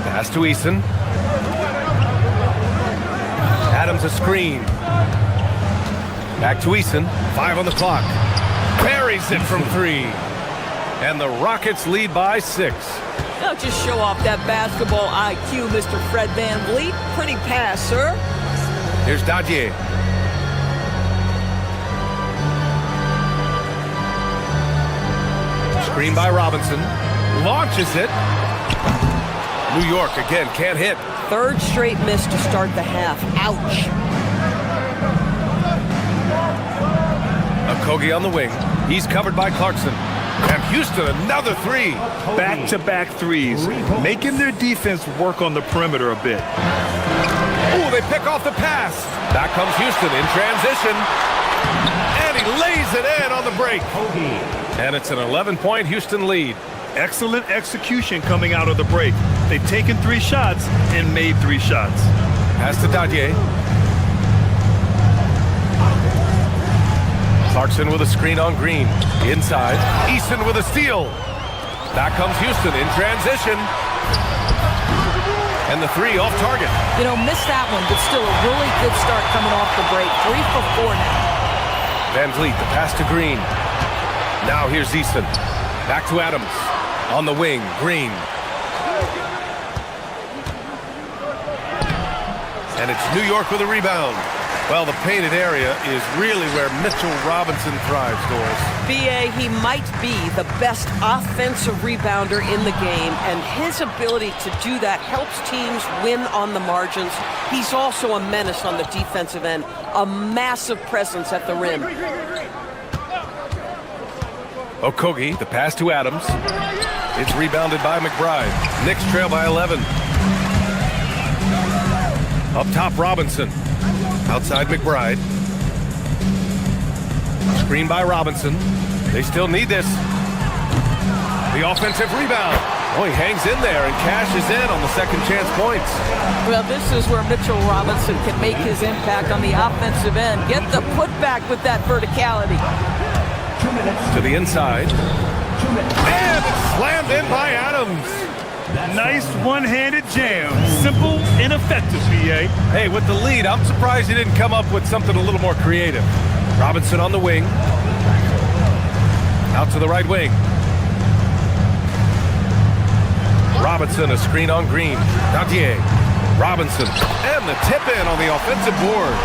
Pass to Eason. Adams a screen. Back to Eason. 5 on the clock. Buries it from 3. And the Rockets lead by 6. Don't just show off that basketball IQ, Mr. Fred Van Vliet. Pretty pass, sir. Here's Dadier. Screen by Robinson. Launches it. New York again can't hit. Third straight miss to start the half. Ouch. Okogie on the wing. He's covered by Clarkson. And Houston, another 3. Back-to-back threes, making their defense work on the perimeter a bit. Ooh, they pick off the pass. Back comes Houston in transition. And he lays it in on the break. And it's an 11-point Houston lead. Excellent execution coming out of the break. They've taken 3 shots and made 3 shots. Pass to Dadier. Clarkson with a screen on Green. Inside. Eason with a steal. Back comes Houston in transition. And the 3 off target. You know, missed that one, but still a really good start coming off the break. 3 for 4 now. Van Vliet, the pass to Green. Now here's Easton. Back to Adams. On the wing, Green. And it's New York with a rebound. Well, the painted area is really where Mitchell Robinson thrives, Doris. B.A., he might be the best offensive rebounder in the game, and his ability to do that helps teams win on the margins. He's also a menace on the defensive end, a massive presence at the rim. Okogie, the pass to Adams. It's rebounded by McBride. Knicks trail by 11. Up top, Robinson. Outside McBride. Screen by Robinson. They still need this. The offensive rebound. Oh, he hangs in there and cashes in on the second chance points. Well, this is where Mitchell Robinson can make his impact on the offensive end. Get the putback with that verticality. To the inside. And it's slammed in by Adams. Nice one-handed jam. Simple and effective, B.A. Hey, with the lead, I'm surprised he didn't come up with something a little more creative. Robinson on the wing. Out to the right wing. Robinson, a screen on Green. Dadier. Robinson. And the tip-in on the offensive boards.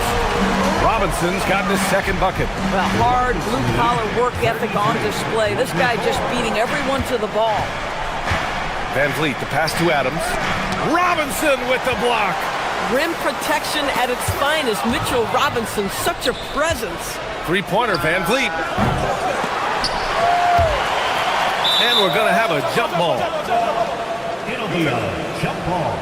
Robinson's gotten his second bucket. Well, hard, blue-collar work ethic on display. This guy just beating everyone to the ball. Van Vliet, the pass to Adams. Robinson with the block. Rim protection at its finest. Mitchell Robinson, such a presence. Three-pointer, Van Vliet. And we're going to have a jump ball. It'll be a jump ball.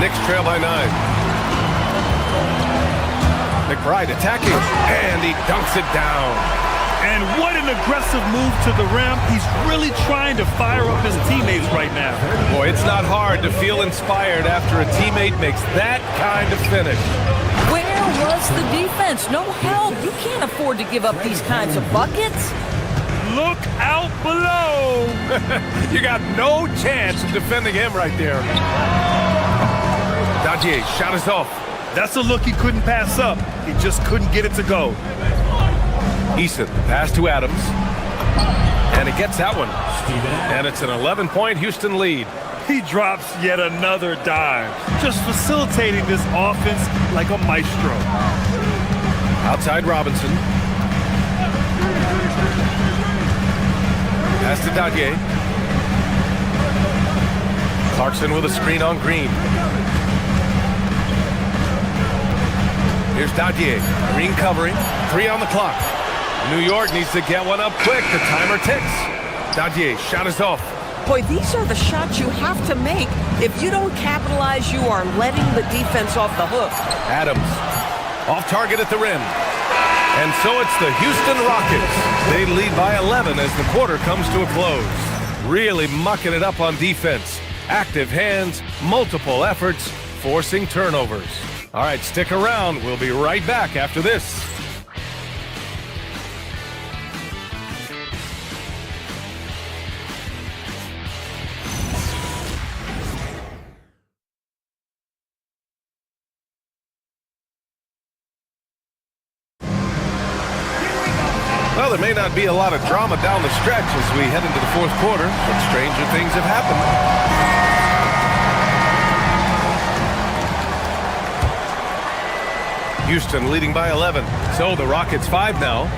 Knicks trail by 9. McBride attacking, and he dunks it down. And what an aggressive move to the rim. He's really trying to fire up his teammates right now. Boy, it's not hard to feel inspired after a teammate makes that kind of finish. Where was the defense? No help. You can't afford to give up these kinds of buckets. Look out below. You got no chance of defending him right there. Dadje, shot is off. That's a look he couldn't pass up. He just couldn't get it to go. Eason, pass to Adams. And he gets that one. And it's an 11-point Houston lead. He drops yet another dime, just facilitating this offense like a maestro. Outside Robinson. Pass to Dadje. Clarkson with a screen on Green. Here's Dadje. Green covering. 3 on the clock. New York needs to get one up quick. The timer ticks. Dadje, shot is off. Boy, these are the shots you have to make. If you don't capitalize, you are letting the defense off the hook. Adams, off target at the rim. And so it's the Houston Rockets. They lead by 11 as the quarter comes to a close. Really mucking it up on defense. Active hands, multiple efforts, forcing turnovers. All right, stick around. We'll be right back after this. Well, there may not be a lot of drama down the stretch as we head into the fourth quarter, but stranger things have happened. Houston leading by 11. So the Rockets 5 now.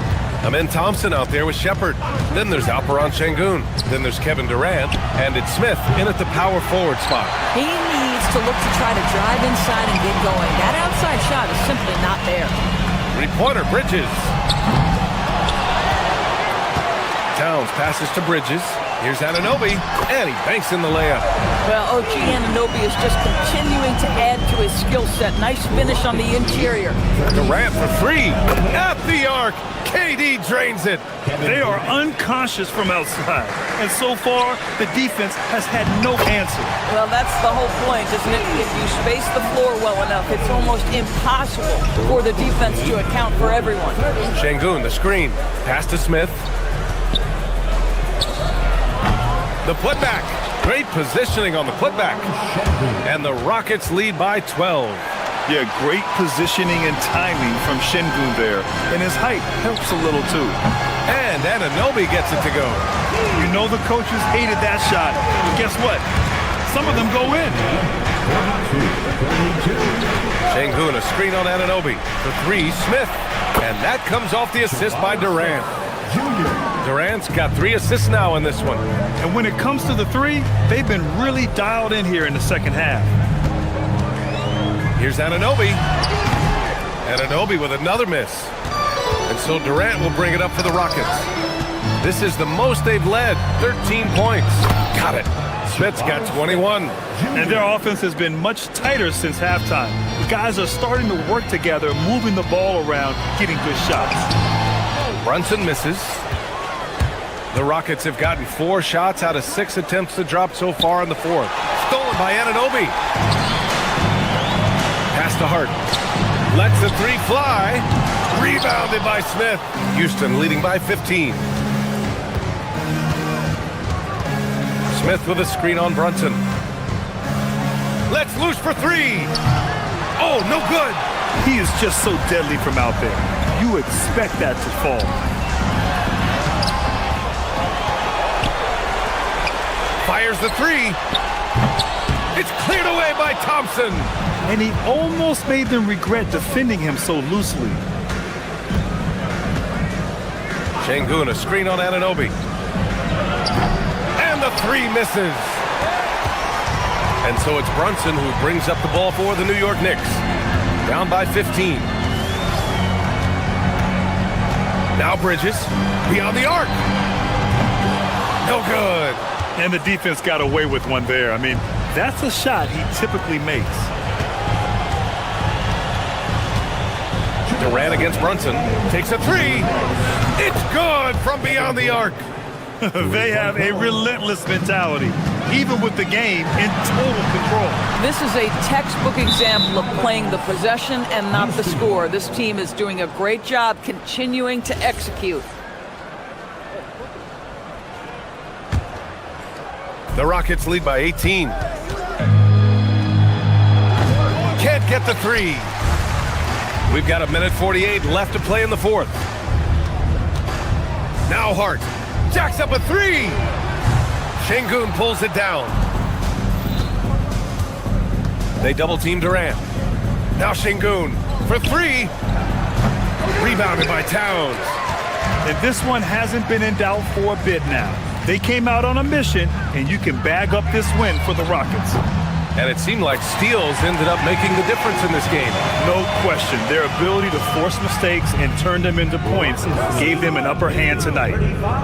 Amen Thompson out there with Shepard. Then there's Alperon Şengün. Then there's Kevin Durant. And it's Smith in at the power forward spot. He needs to look to try to drive inside and get going. That outside shot is simply not there. Three-pointer, Bridges. Towns passes to Bridges. Here's Anunoby, and he banks in the layup. Well, OG Anunoby is just continuing to add to his skill set. Nice finish on the interior. Durant for 3. At the arc. KD drains it. They are unconscious from outside. And so far, the defense has had no answer. Well, that's the whole point, isn't it? If you space the floor well enough, it's almost impossible for the defense to account for everyone. Şengün, the screen. Pass to Smith. The putback. Great positioning on the putback. And the Rockets lead by 12. Yeah, great positioning and timing from Şengün there. And his height helps a little too. And Anunoby gets it to go. You know the coaches hated that shot. But guess what? Some of them go in. Şengün, a screen on Anunoby. For 3, Smith. And that comes off the assist by Durant. Durant's got 3 assists now in this one. And when it comes to the 3, they've been really dialed in here in the second half. Here's Anunoby. Anunoby with another miss. And so Durant will bring it up for the Rockets. This is the most they've led, 13 points. Got it. Smith's got 21. And their offense has been much tighter since halftime. The guys are starting to work together, moving the ball around, getting good shots. Brunson misses. The Rockets have gotten 4 shots out of 6 attempts to drop so far in the fourth. Stolen by Anunoby. Pass to Hart. Lets the 3 fly. Rebounded by Smith. Houston leading by 15. Smith with a screen on Brunson. Let's loose for 3. Oh, no good. He is just so deadly from out there. You expect that to fall. Fires the 3. It's cleared away by Thompson. And he almost made them regret defending him so loosely. Şengün, a screen on Anunoby. And the 3 misses. And so it's Brunson who brings up the ball for the New York Knicks. Down by 15. Now Bridges, beyond the arc. No good. And the defense got away with one there. I mean, that's a shot he typically makes. Durant against Brunson. Takes a 3. It's good from beyond the arc. They have a relentless mentality, even with the game in total control. This is a textbook example of playing the possession and not the score. This team is doing a great job continuing to execute. The Rockets lead by 18. Can't get the three. We've got 1:48 left to play in the fourth. Now Hart jacks up a three. Şengün pulls it down. They double team Durant. Now Şengün for three. Rebounded by Towns. And this one hasn't been in doubt for a bit now. They came out on a mission, and you can bag up this win for the Rockets. And it seemed like steals ended up making the difference in this game. No question. Their ability to force mistakes and turn them into points gave them an upper hand tonight.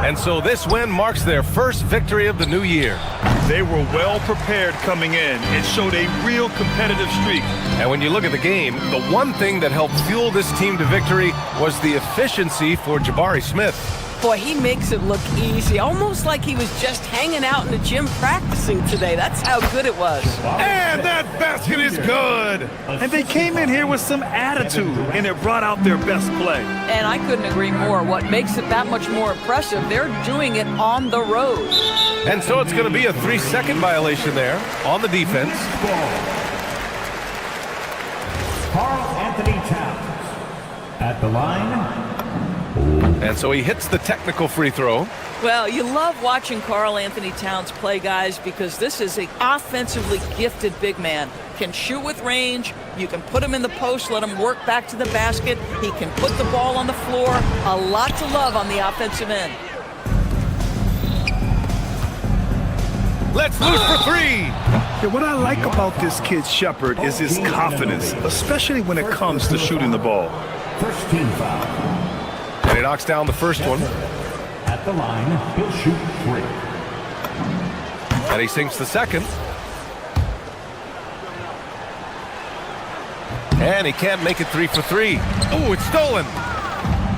And so this win marks their first victory of the new year. They were well prepared coming in and showed a real competitive streak. And when you look at the game, the one thing that helped fuel this team to victory was the efficiency for Jabari Smith. Boy, he makes it look easy, almost like he was just hanging out in the gym practicing today. That's how good it was. And that basket is good. And they came in here with some attitude, and it brought out their best play. And I couldn't agree more. What makes it that much more impressive, they're doing it on the road. And so it's going to be a 3-second violation there on the defense. Karl-Anthony Towns at the line. And so he hits the technical free throw. Well, you love watching Karl-Anthony Towns play, guys, because this is an offensively gifted big man. Can shoot with range. You can put him in the post, let him work back to the basket. He can put the ball on the floor. A lot to love on the offensive end. Let's loose for three. Yeah, what I like about this kid, Shepherd, is his confidence, especially when it comes to shooting the ball. First team foul. And he knocks down the first one. At the line, he'll shoot three. And he sinks the second. And he can't make it 3 for 3. Oh, it's stolen.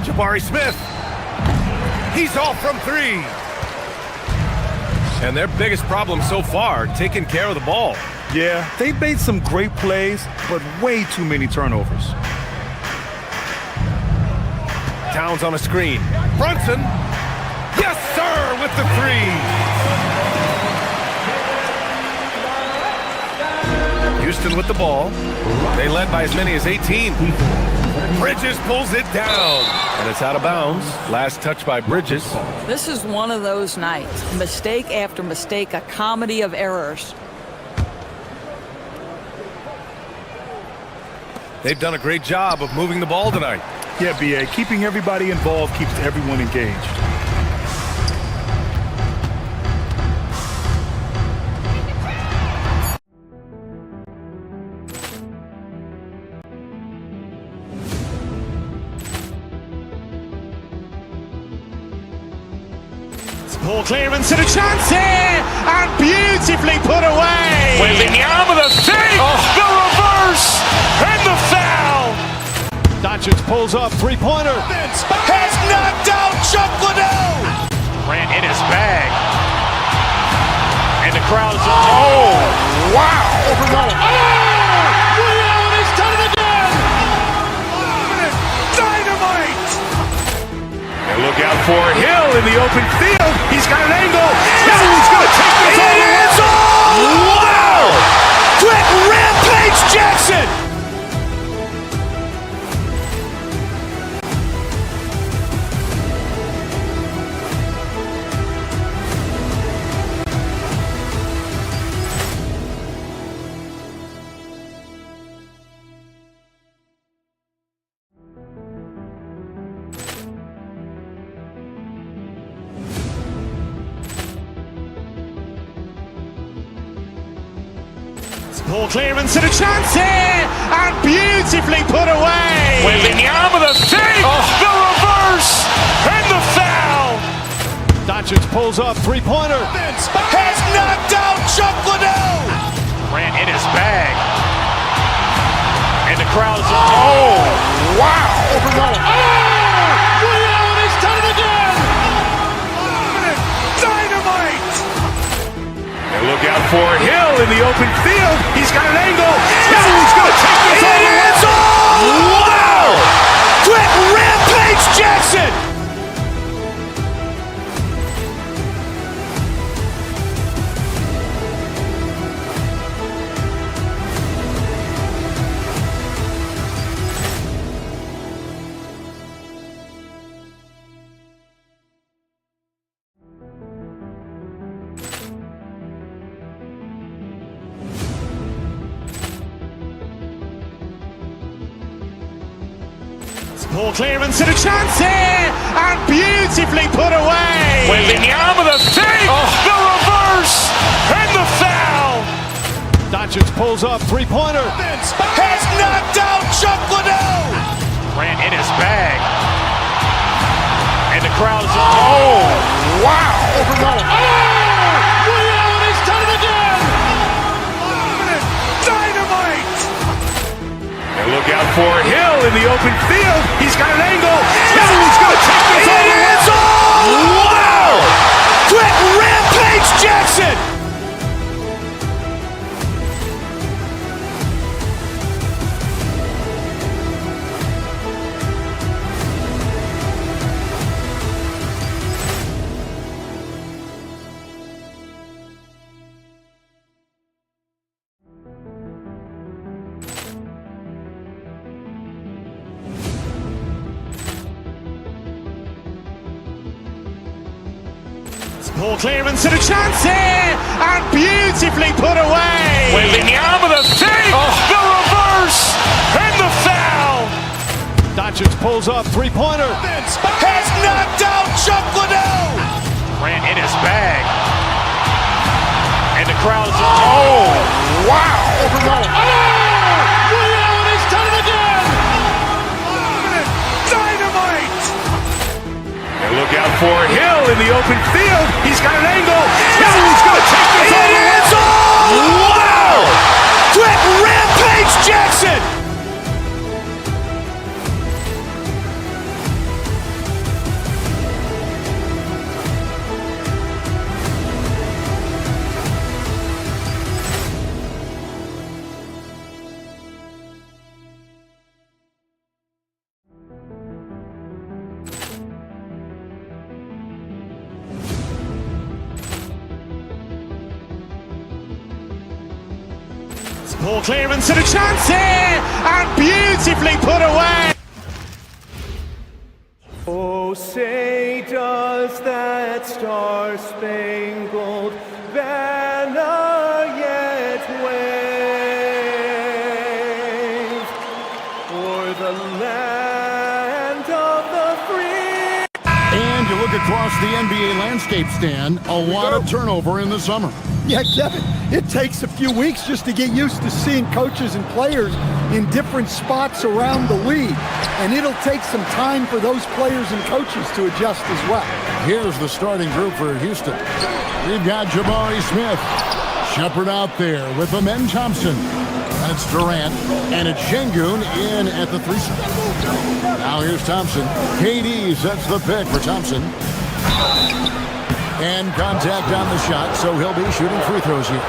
Jabari Smith. He's off from 3. And their biggest problem so far, taking care of the ball. Yeah, they made some great plays, but way too many turnovers. Towns on a screen. Brunson. Yes, sir, with the 3. Houston with the ball. They led by as many as 18. Bridges pulls it down. And it's out of bounds. Last touch by Bridges. This is one of those nights. Mistake after mistake, a comedy of errors. They've done a great job of moving the ball tonight. Yeah, B.A., keeping everybody involved keeps everyone engaged. Ball clearance and a chance here, and beautifully put away. Wembanyama the fake, the reverse, and the foul. Doncic pulls up, three-pointer. Has knocked out Chuck Liddell. Ran in his bag. And the crowd is... Oh, wow. Leon has done it again. Dynamite. And look out for Hill in the open field. He's got an angle. He's going to take this all the way. Wow. Quick rampage Jackson. Ball clearance and a chance here, and beautifully put away. Wembanyama the fake, the reverse, and the foul. Doncic pulls up, three-pointer. Has knocked out Chuck Liddell. Ran in his bag. And the crowd is... Oh, wow. Leon has done it again. Dynamite. And look out for Hill in the open field. He's got an angle. He's going to take this all the way. Wow. Quick rampage Jackson. Ball clearance and a chance here, and beautifully put away. Wembanyama the fake, the reverse, and the foul. Doncic pulls up, three-pointer. Has knocked out Chuck Liddell. Grant in his bag. And the crowd is... Oh, wow. Ray Allen has done it again. Dynamite. And look out for Hill in the open field. He's got an angle. He's going to take this all the way. Wow. Quick Rampage Jackson. Ball clearance and a chance here, and beautifully put away. Wembanyama the fake, the reverse, and the foul. Doncic pulls up, three-pointer. Has knocked out Chuck Liddell. Grant in his bag. And the crowd is... Oh, wow. Ray Allen has done it again. Dynamite. And look out for Hill in the open field. He's got an angle. He's going to take this all the way. Wow. Quick Rampage Jackson. Ball clearance and a chance here, and beautifully put away. Oh, say does that star-spangled banner yet wave o'er the land of the free? And you look across the NBA landscape, Stan, a lot of turnover in the summer. Yeah, Kevin, it takes a few weeks just to get used to seeing coaches and players in different spots around the league. And it'll take some time for those players and coaches to adjust as well. Here's the starting group for Houston. We've got Jabari Smith. Shepherd out there with Amen Thompson. And it's Durant. And it's Şengün in at the 3 spot. Now here's Thompson. KD sets the pick for Thompson. And contact on the shot, so he'll be shooting free throws here.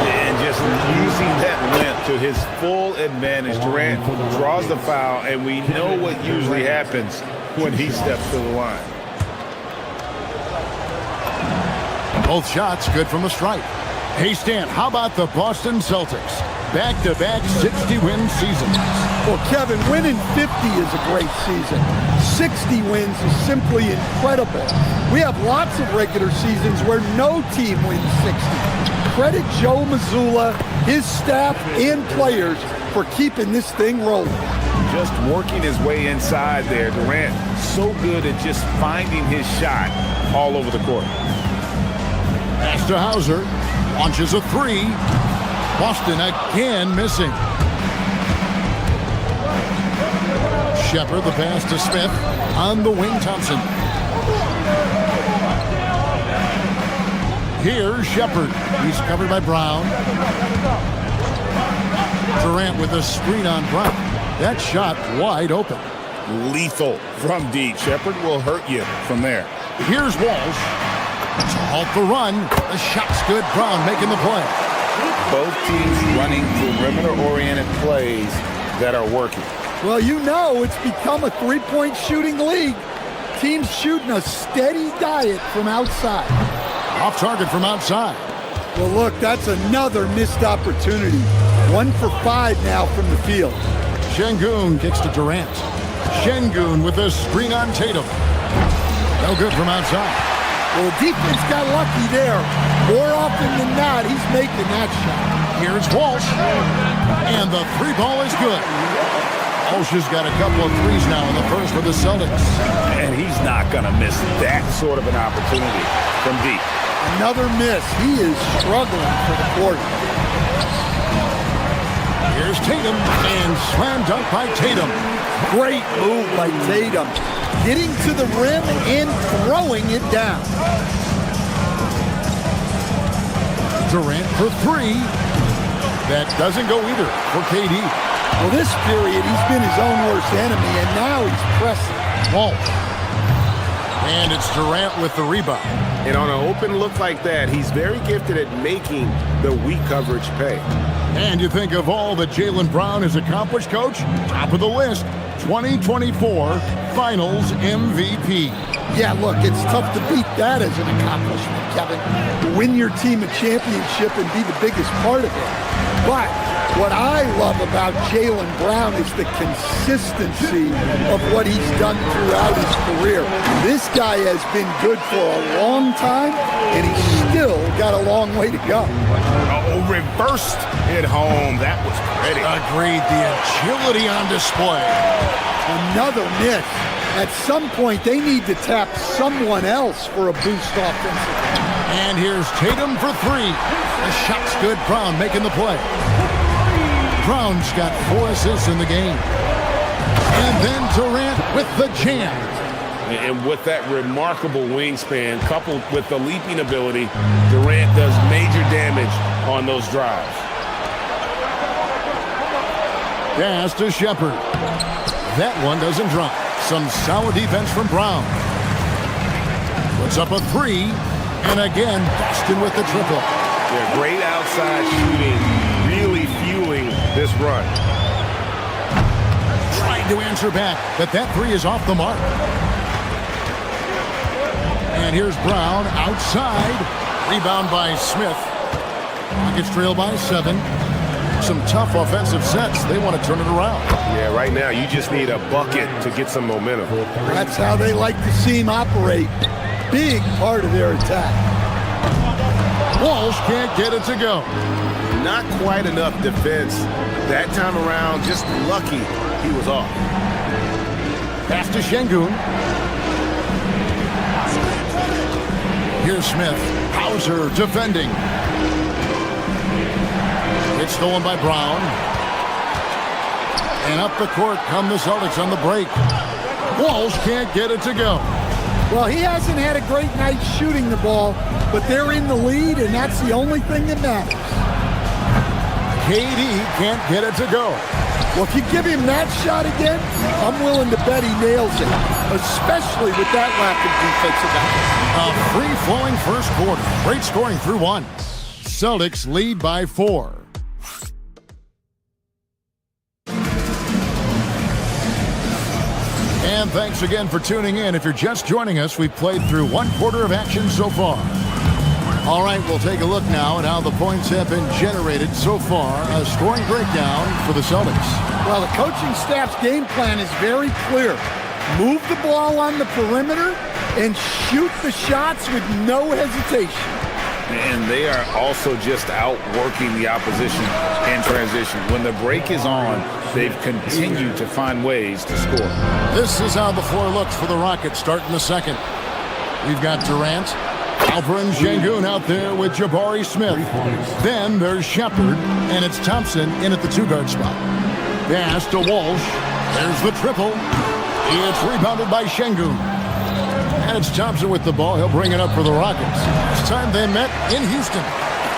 And just using that length to his full advantage. Durant draws the foul, and we know what usually happens when he steps to the line. Both shots good from the stripe. Hey, Stan, how about the Boston Celtics? Back-to-back 60-win seasons. Well, Kevin, winning 50 is a great season. 60 wins is simply incredible. We have lots of regular seasons where no team wins 60. Credit Joe Mazzulla, his staff, and players for keeping this thing rolling. Just working his way inside there. Durant so good at just finding his shot all over the court. Pass to Hauser. Launches a three. Boston again missing. Shepherd, the pass to Smith. On the wing, Thompson. Here's Shepherd. He's covered by Brown. Durant with a screen on Brown. That shot wide open. Lethal from deep. Shepherd will hurt you from there. Here's Walsh. To halt the run. The shot's good. Brown making the play. Both teams running perimeter-oriented plays that are working. Well, you know it's become a three-point shooting league. Teams shooting a steady diet from outside. Off target from outside. Well, look, that's another missed opportunity. 1 for 5 now from the field. Şengün kicks to Durant. Şengün with a screen on Tatum. No good from outside. Well, the defense got lucky there. More often than not, he's making that shot. Here's Walsh. And the three ball is good. Walsh has got a couple of threes now in the first for the Celtics. And he's not going to miss that sort of an opportunity from deep. Another miss. He is struggling for the quarter. Here's Tatum, and slam dunk by Tatum. Great move by Tatum. Getting to the rim and throwing it down. Durant for three. That doesn't go either for KD. Well, this period, he's been his own worst enemy, and now he's pressing. Walsh. And it's Durant with the rebound. And on an open look like that, he's very gifted at making the weak coverage pay. And you think of all that Jaylen Brown has accomplished, Coach? Top of the list, 2024 Finals MVP. Yeah, look, it's tough to beat that as an accomplishment, Kevin. To win your team a championship and be the biggest part of it. But what I love about Jaylen Brown is the consistency of what he's done throughout his career. This guy has been good for a long time, and he's still got a long way to go. Oh, reversed it home. That was pretty. Agreed. The agility on display. Another miss. At some point, they need to tap someone else for a boost offensively. And here's Tatum for three. The shot's good. Brown making the play. Brown's got 4 assists in the game. And then Durant with the jam. And with that remarkable wingspan, coupled with the leaping ability, Durant does major damage on those drives. Pass to Shepherd. That one doesn't drop. Some solid defense from Brown. Puts up a three. And again, Boston with the triple. Yeah, great outside shooting, really fueling this run. Trying to answer back, but that three is off the mark. And here's Brown outside. Rebound by Smith. Rockets trail by 7. Some tough offensive sets. They want to turn it around. Yeah, right now you just need a bucket to get some momentum. That's how they like to see him operate. Big part of their attack. Walsh can't get it to go. Not quite enough defense that time around. Just lucky he was off. Pass to Şengün. Here's Smith. Hauser defending. It's stolen by Brown. And up the court come the Celtics on the break. Walsh can't get it to go. Well, he hasn't had a great night shooting the ball, but they're in the lead, and that's the only thing that matters. KD can't get it to go. Well, if you give him that shot again, I'm willing to bet he nails it, especially with that lack of defensive effort. A free-flowing first quarter. Great scoring through 1. Celtics lead by 4. And thanks again for tuning in. If you're just joining us, we've played through 1 quarter of action so far. All right, we'll take a look now at how the points have been generated so far. A scoring breakdown for the Celtics. Well, the coaching staff's game plan is very clear. Move the ball on the perimeter and shoot the shots with no hesitation. And they are also just outworking the opposition in transition. When the break is on, they've continued to find ways to score. This is how the floor looks for the Rockets starting the second. We've got Durant, Alperen Şengün out there with Jabari Smith. Then there's Shepherd, and it's Thompson in at the 2-guard spot. Pass to Walsh. There's the triple. It's rebounded by Şengün. And it's Thompson with the ball. He'll bring it up for the Rockets. Last time they met in Houston.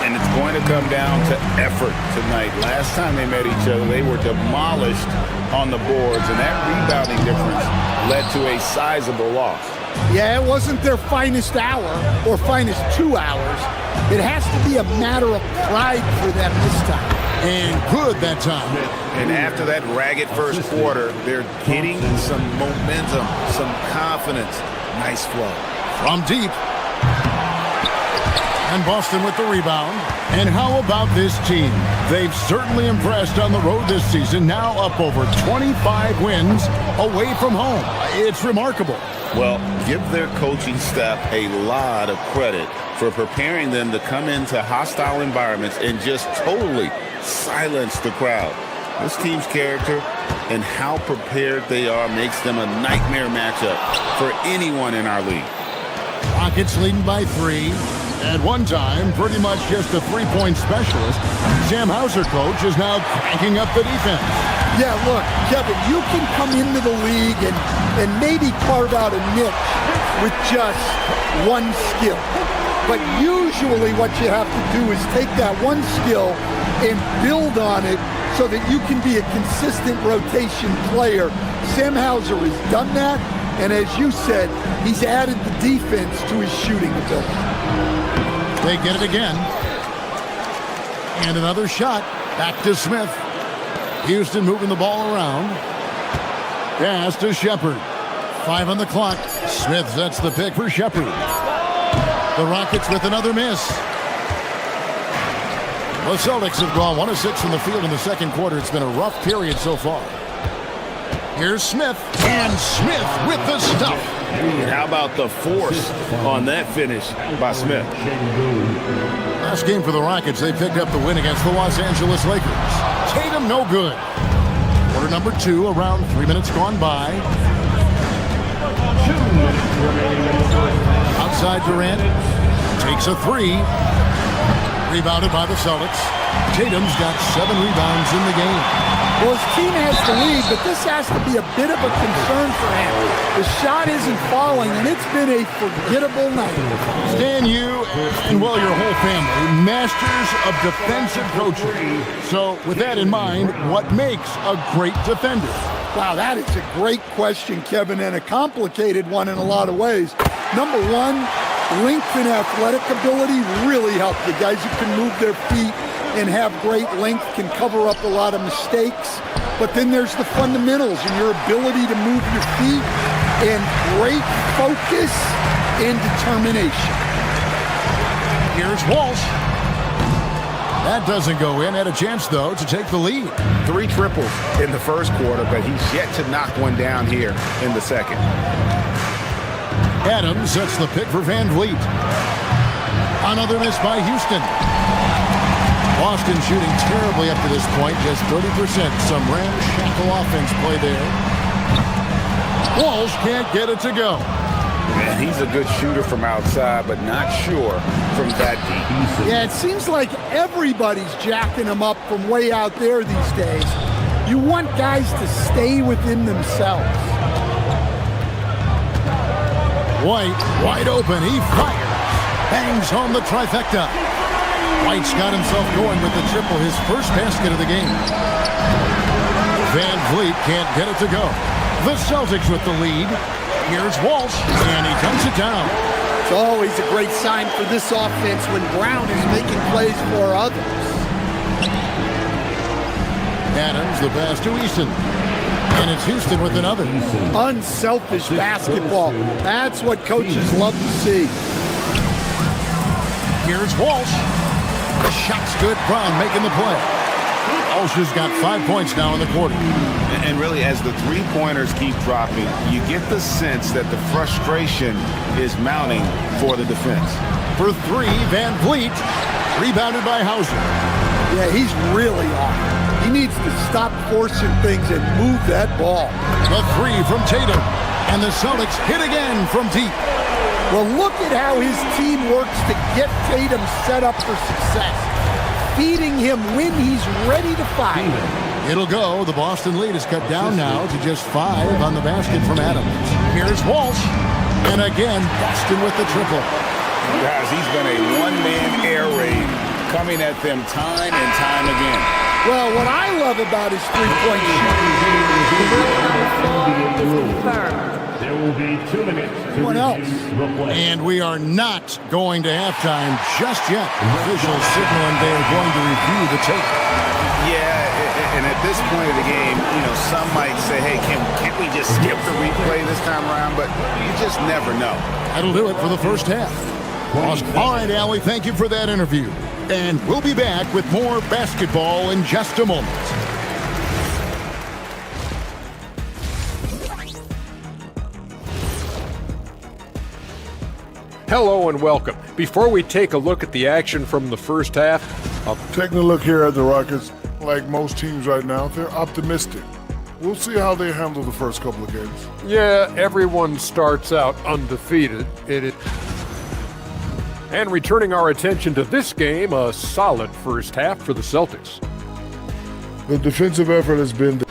And it's going to come down to effort tonight. Last time they met each other, they were demolished on the boards, and that rebounding difference led to a sizable loss. Yeah, it wasn't their finest hour or finest 2 hours. It has to be a matter of pride for them this time. And good that time. And after that ragged first quarter, they're getting some momentum, some confidence. Nice flow. From deep. And Boston with the rebound. And how about this team? They've certainly impressed on the road this season. Now up over 25 wins away from home. It's remarkable. Well, give their coaching staff a lot of credit for preparing them to come into hostile environments and just totally silence the crowd. This team's character and how prepared they are makes them a nightmare matchup for anyone in our league. Rockets leading by 3. At one time, pretty much just a three-point specialist, Sam Hauser, coach, is now cranking up the defense. Yeah, look, Kevin, you can come into the league and maybe carve out a niche with just one skill. But usually what you have to do is take that one skill and build on it so that you can be a consistent rotation player. Sam Hauser has done that, and as you said, he's added the defense to his shooting ability. They get it again. And another shot. Back to Smith. Houston moving the ball around. Pass to Shepard. 5 on the clock. Smith sets the pick for Shepard. The Rockets with another miss. The Celtics have gone 1 of 6 from the field in the second quarter. It's been a rough period so far. Here's Smith, and Smith with the stuff. And how about the force on that finish by Smith? Last game for the Rockets, they picked up the win against the Los Angeles Lakers. Tatum, no good. Quarter number 2, around 3 minutes gone by. Outside Durant, takes a 3. Rebounded by the Celtics. Tatum's got 7 rebounds in the game. Well, his team has the lead, but this has to be a bit of a concern for him. The shot isn't falling, and it's been a forgettable night. Stan, you and, well, your whole family, masters of defensive coaching. So, with that in mind, what makes a great defender? Wow, that is a great question, Kevin, and a complicated one in a lot of ways. Number one, length and athletic ability really help. The guys who can move their feet and have great length can cover up a lot of mistakes. But then there's the fundamentals and your ability to move your feet and great focus and determination. Here's Walsh. That doesn't go in. Had a chance, though, to take the lead. 3 triples in the first quarter, but he's yet to knock one down here in the second. Adams sets the pick for Van Vliet. Another miss by Houston. Boston shooting terribly up to this point, just 30%. Some ramshackle offense play there. Walsh can't get it to go. Man, he's a good shooter from outside, but not sure from that deep. Yeah, it seems like everybody's jacking him up from way out there these days. You want guys to stay within themselves. White, wide open, he fires. Bangs home the trifecta. White's got himself going with the triple, his first basket of the game. Van Vliet can't get it to go. The Celtics with the lead. Here's Walsh, and he dumps it down. It's always a great sign for this offense when Brown is making plays for others. Adams, the pass to Easton. And it's Houston with another. Unselfish basketball. That's what coaches love to see. Here's Walsh. The shot's good. Brown making the play. Walsh has got 5 points now in the quarter. And really, as the three-pointers keep dropping, you get the sense that the frustration is mounting for the defense. For 3, Van Vliet. Rebounded by Hauser. Yeah, he's really off. He needs to stop forcing things and move that ball. The 3 from Tatum. And the Celtics hit again from deep. Well, look at how his team works to get Tatum set up for success. Feeding him when he's ready to fire. It'll go. The Boston lead is cut down now to just 5 on the basket from Adams. Here's Walsh. And again, Boston with the triple. Guys, he's been a one-man air raid coming at them time and time again. Well, what I love about his three-point shooting. There will be 2 minutes. What else? And we are not going to halftime just yet. Officials signaling they are going to review the tape. Yeah, and at this point of the game, you know, some might say, hey, can't we just skip the replay this time around? But you just never know. That'll do it for the first half. All right, Allie, thank you for that interview. And we'll be back with more basketball in just a moment. Hello and welcome. Before we take a look at the action from the first half, taking a look here at the Rockets, like most teams right now. They're optimistic. We'll see how they handle the first couple of games. Yeah, everyone starts out undefeated. And returning our attention to this game, a solid first half for the Celtics. The defensive effort has been there.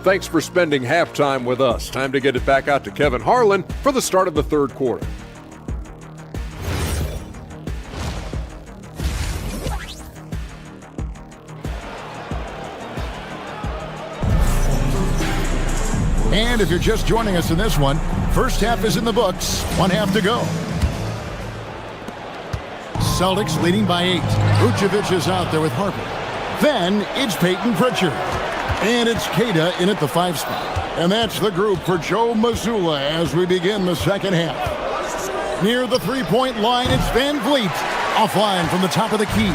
Thanks for spending halftime with us. Time to get it back out to Kevin Harlan for the start of the third quarter. And if you're just joining us in this one, first half is in the books, one half to go. Celtics leading by 8. Vucevic is out there with Harper. Then it's Peyton Pritchard. And it's Queta in at the 5 spot. And that's the group for Joe Mazzulla as we begin the second half. Near the three-point line, it's Van Vliet. Offline from the top of the key.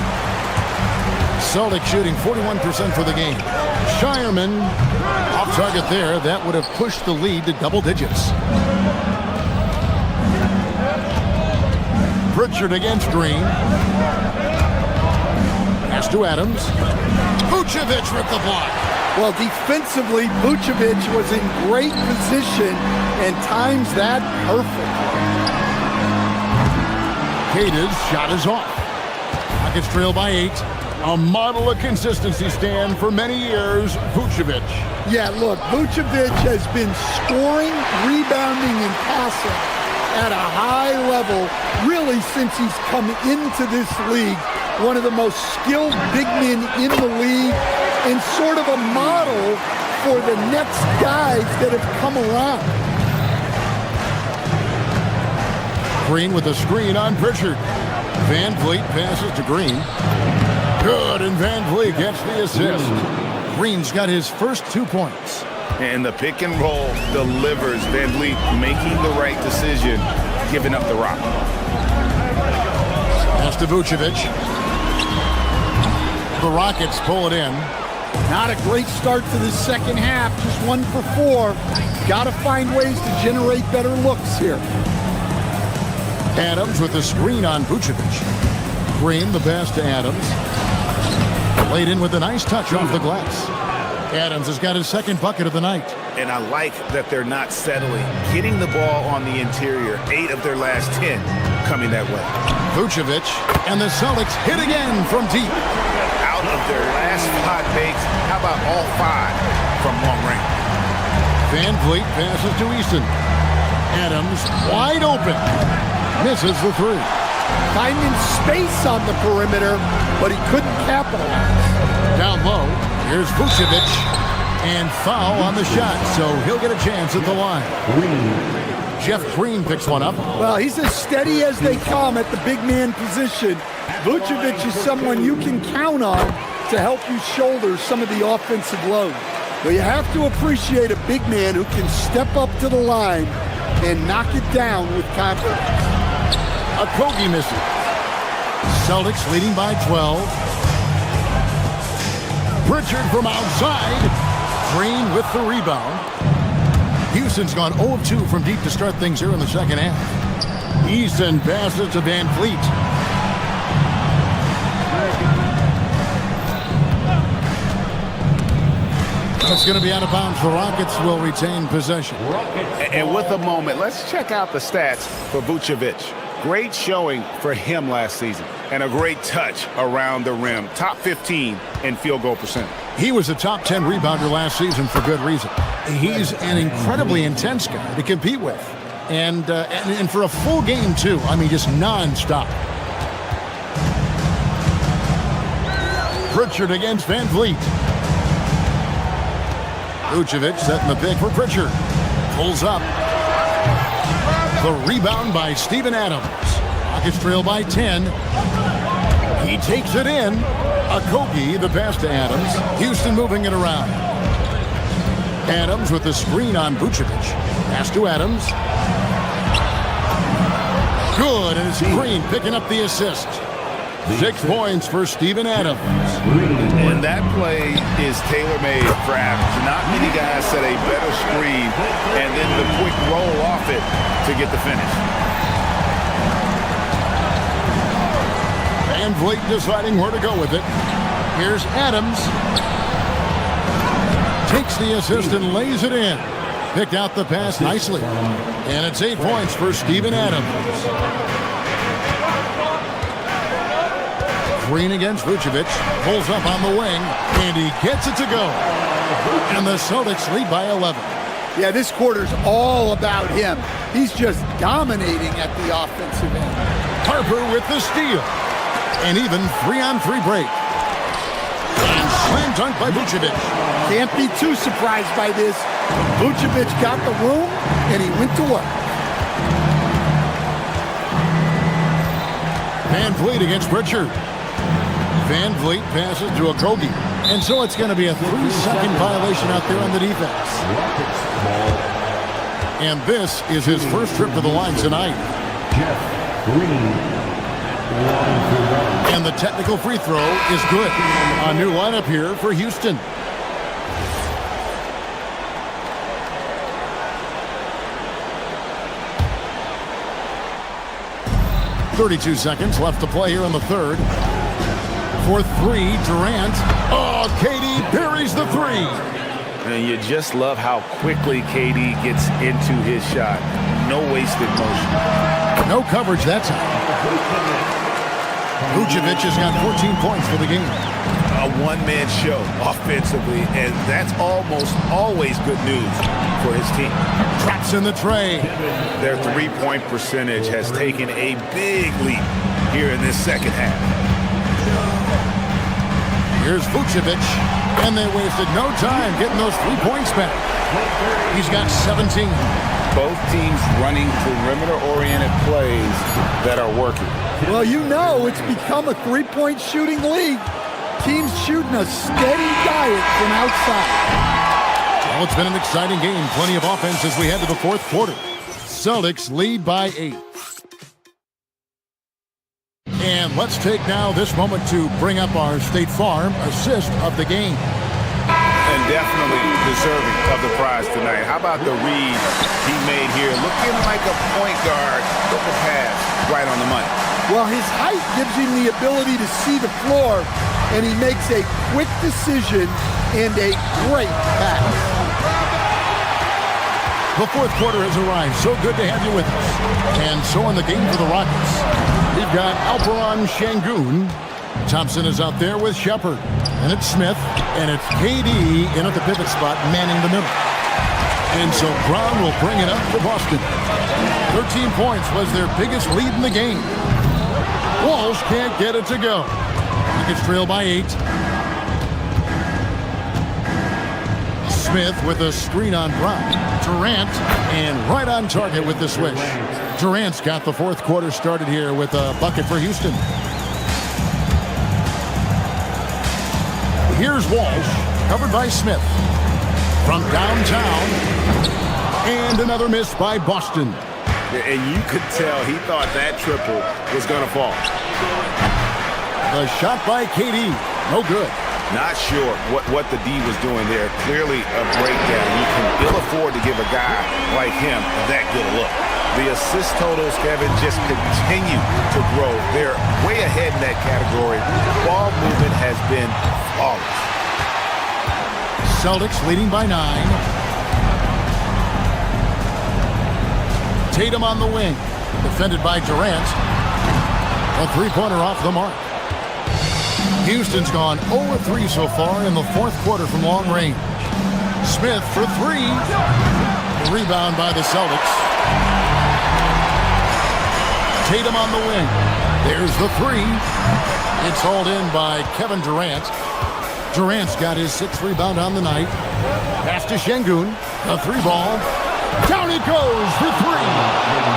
Celtics shooting 41% for the game. Shireman off target there. That would have pushed the lead to double digits. Pritchard against Green. Pass to Adams. Vucevic with the block. Well, defensively, Vucevic was in great position and times that perfectly. Queta's shot is off. Rockets trail by 8. A model of consistency, Stan, for many years, Vucevic. Yeah, look, Vucevic has been scoring, rebounding, and passing at a high level really since he's come into this league. One of the most skilled big men in the league and sort of a model for the next guys that have come around. Green with a screen on Pritchard. Van Vliet passes to Green. Good, and Van Vliet gets the assist. Green's got his first 2 points. And the pick and roll delivers. Van Vliet making the right decision, giving up the rock. Pass to Vucevic. The Rockets pull it in. Not a great start to the second half, just 1 for 4. Got to find ways to generate better looks here. Adams with the screen on Vucevic. Green, the pass to Adams. Laid in with a nice touch off the glass. Adams has got his second bucket of the night. And I like that they're not settling. Getting the ball on the interior, 8 of their last 10 coming that way. Vucevic, and the Celtics hit again from deep. Out of their last 5 makes, how about all 5 from long range? Van Vliet passes to Easton. Adams wide open. Misses the 3. Finding space on the perimeter, but he couldn't capitalize. Down low, here's Vucevic, and foul on the shot, so he'll get a chance at the line. Jeff Green picks one up. Well, he's as steady as they come at the big man position. Vucevic is someone you can count on to help you shoulder some of the offensive load. But you have to appreciate a big man who can step up to the line and knock it down with confidence. Okogie misses. Celtics leading by 12. Pritchard from outside. Green with the rebound. Houston's gone 0 of 2 from deep to start things here in the second half. Easton passes to Van Vliet. It's going to be out of bounds. The Rockets will retain possession. And with a moment, let's check out the stats for Vucevic. Great showing for him last season and a great touch around the rim. Top 15 in field goal percentage. He was a top 10 rebounder last season for good reason. He's an incredibly intense guy to compete with. And for a full game, too. I mean, just nonstop. Pritchard against Van Vliet. Vucevic setting the pick for Pritchard. Pulls up. The rebound by Steven Adams. Rockets trail by 10. He takes it in. Okogie, the pass to Adams. Houston moving it around. Adams with the screen on Vucevic. Pass to Adams. Good, and it's Green picking up the assist. 6 points for Steven Adams. And that play is tailor-made for Adams. Not many guys set a better screen and then the quick roll off it to get the finish. Van Vliet deciding where to go with it. Here's Adams. Takes the assist and lays it in. Picked out the pass nicely. And it's 8 points for Steven Adams. Green against Vucevic. Pulls up on the wing. And he gets it to go. And the Celtics lead by 11. Yeah, this quarter's all about him. He's just dominating at the offensive end. Harper with the steal. And even 3-on-3 break. And slam dunk by Vucevic. Can't be too surprised by this. Vucevic got the room, and he went to work. Van Vliet against Pritchard. Van Vliet passes to Okogie. And so it's going to be a 3-second violation out there on the defense. And this is his first trip to the line tonight. And the technical free throw is good. A new lineup here for Houston. .32 seconds left to play here in the third. For three, Durant. Oh, KD buries the three. And you just love how quickly KD gets into his shot. No wasted motion. No coverage that time. Vucevic has got 14 points for the game. A one-man show offensively, and that's almost always good news for his team. Traps in the tray. Their three-point percentage has taken a big leap here in this second half. Here's Vucevic, and they wasted no time getting those 3 points back. He's got 17. Both teams running perimeter-oriented plays that are working. Well, you know it's become a three-point shooting league. Teams shooting a steady diet from outside. Well, it's been an exciting game. Plenty of offense as we head to the fourth quarter. Celtics lead by 8. And let's take now this moment to bring up our State Farm assist of the game. And definitely deserving of the prize tonight. How about the read he made here? Looking like a point guard with the pass right on the money. Well, his height gives him the ability to see the floor, and he makes a quick decision and a great pass. The fourth quarter has arrived. So good to have you with us. And so in the game for the Rockets, we've got Alperen Şengün. Thompson is out there with Shepard. And it's Smith. And it's KD in at the pivot spot, manning the middle. And so Brown will bring it up for Boston. 13 points was their biggest lead in the game. Walsh can't get it to go. Rockets trail by 8. Smith with a screen on Brown. Durant, and right on target with the switch. Durant's got the fourth quarter started here with a bucket for Houston. Here's Walsh, covered by Smith. From downtown, and another miss by Boston. And you could tell he thought that triple was going to fall. The shot by KD, no good. Not sure what the D was doing there. Clearly a breakdown. You can ill afford to give a guy like him that good a look. The assist totals, Kevin, just continue to grow. They're way ahead in that category. Ball movement has been flawless. Celtics leading by 9. Tatum on the wing. Defended by Durant. A three-pointer off the mark. Houston's gone 0-3 so far in the fourth quarter from long range. Smith for 3. The rebound by the Celtics. Tatum on the wing. There's the 3. It's hauled in by Kevin Durant. Durant's got his 6th rebound on the night. Pass to Şengün. A 3 ball. Down it goes for 3.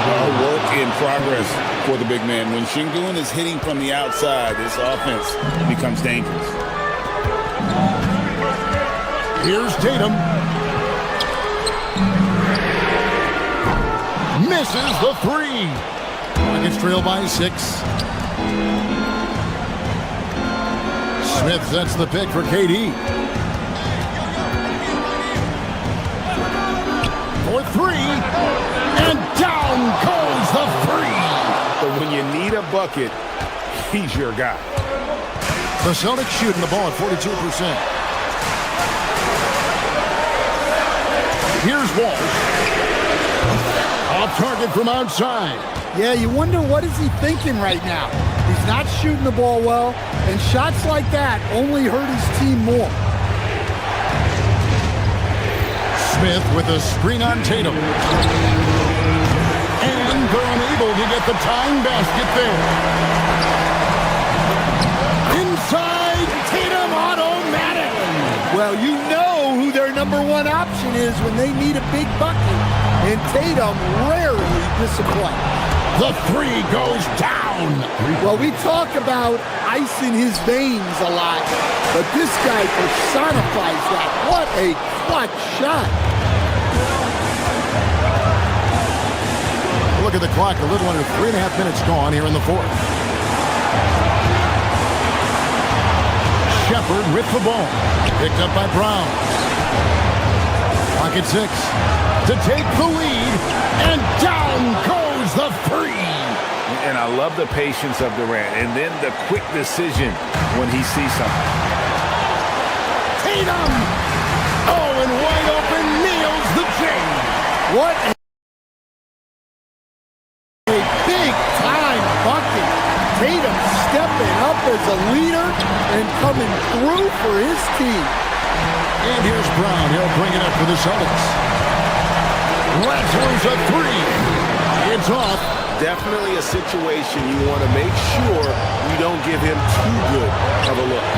Well, work in progress for the big man. When Şengün is hitting from the outside, this offense becomes dangerous. Here's Tatum. Misses the 3. Rockets trail by 6. Smith sets the pick for KD. For 3. And down goes the 3. But when you need a bucket, he's your guy. The The Celtics shooting the ball at 42%. Here's Walsh. Off target from outside. Yeah, you wonder what is he thinking right now. He's not shooting the ball well, and shots like that only hurt his team more. Smith with a screen on Tatum. And they're unable to get the tying basket there. Inside, Tatum automatic. Well, you know who their number one option is when they need a big bucket, and Tatum rarely disappoints. The three goes down. Well, we talk about ice in his veins a lot, but this guy personifies that. What a clutch shot. Look at the clock, a little under 3.5 minutes gone here in the fourth. Shepard with the ball. Picked up by Brown. Pocket 6 to take the lead, and down goes the three. And I love the patience of Durant, and then the quick decision when he sees something. Tatum! Oh, and wide open, nails the J. What a big-time bucket. Tatum stepping up as a leader and coming through for his team. And here's Brown. He'll bring it up for the Celtics. Lazarus a three. It's off. Definitely a situation you want to make sure you don't give him too good of a look.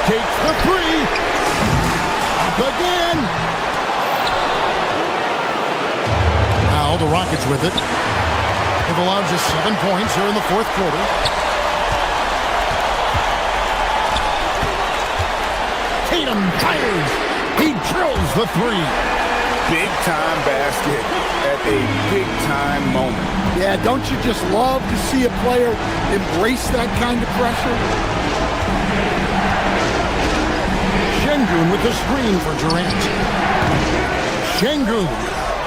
Takes the three. Up again. Now the Rockets with it. They've allowed just 7 points here in the fourth quarter. Tatum fires. He drills the three. Big-time basket at a big-time moment. Yeah, don't you just love to see a player embrace that kind of pressure? Şengün with the screen for Durant. Şengün,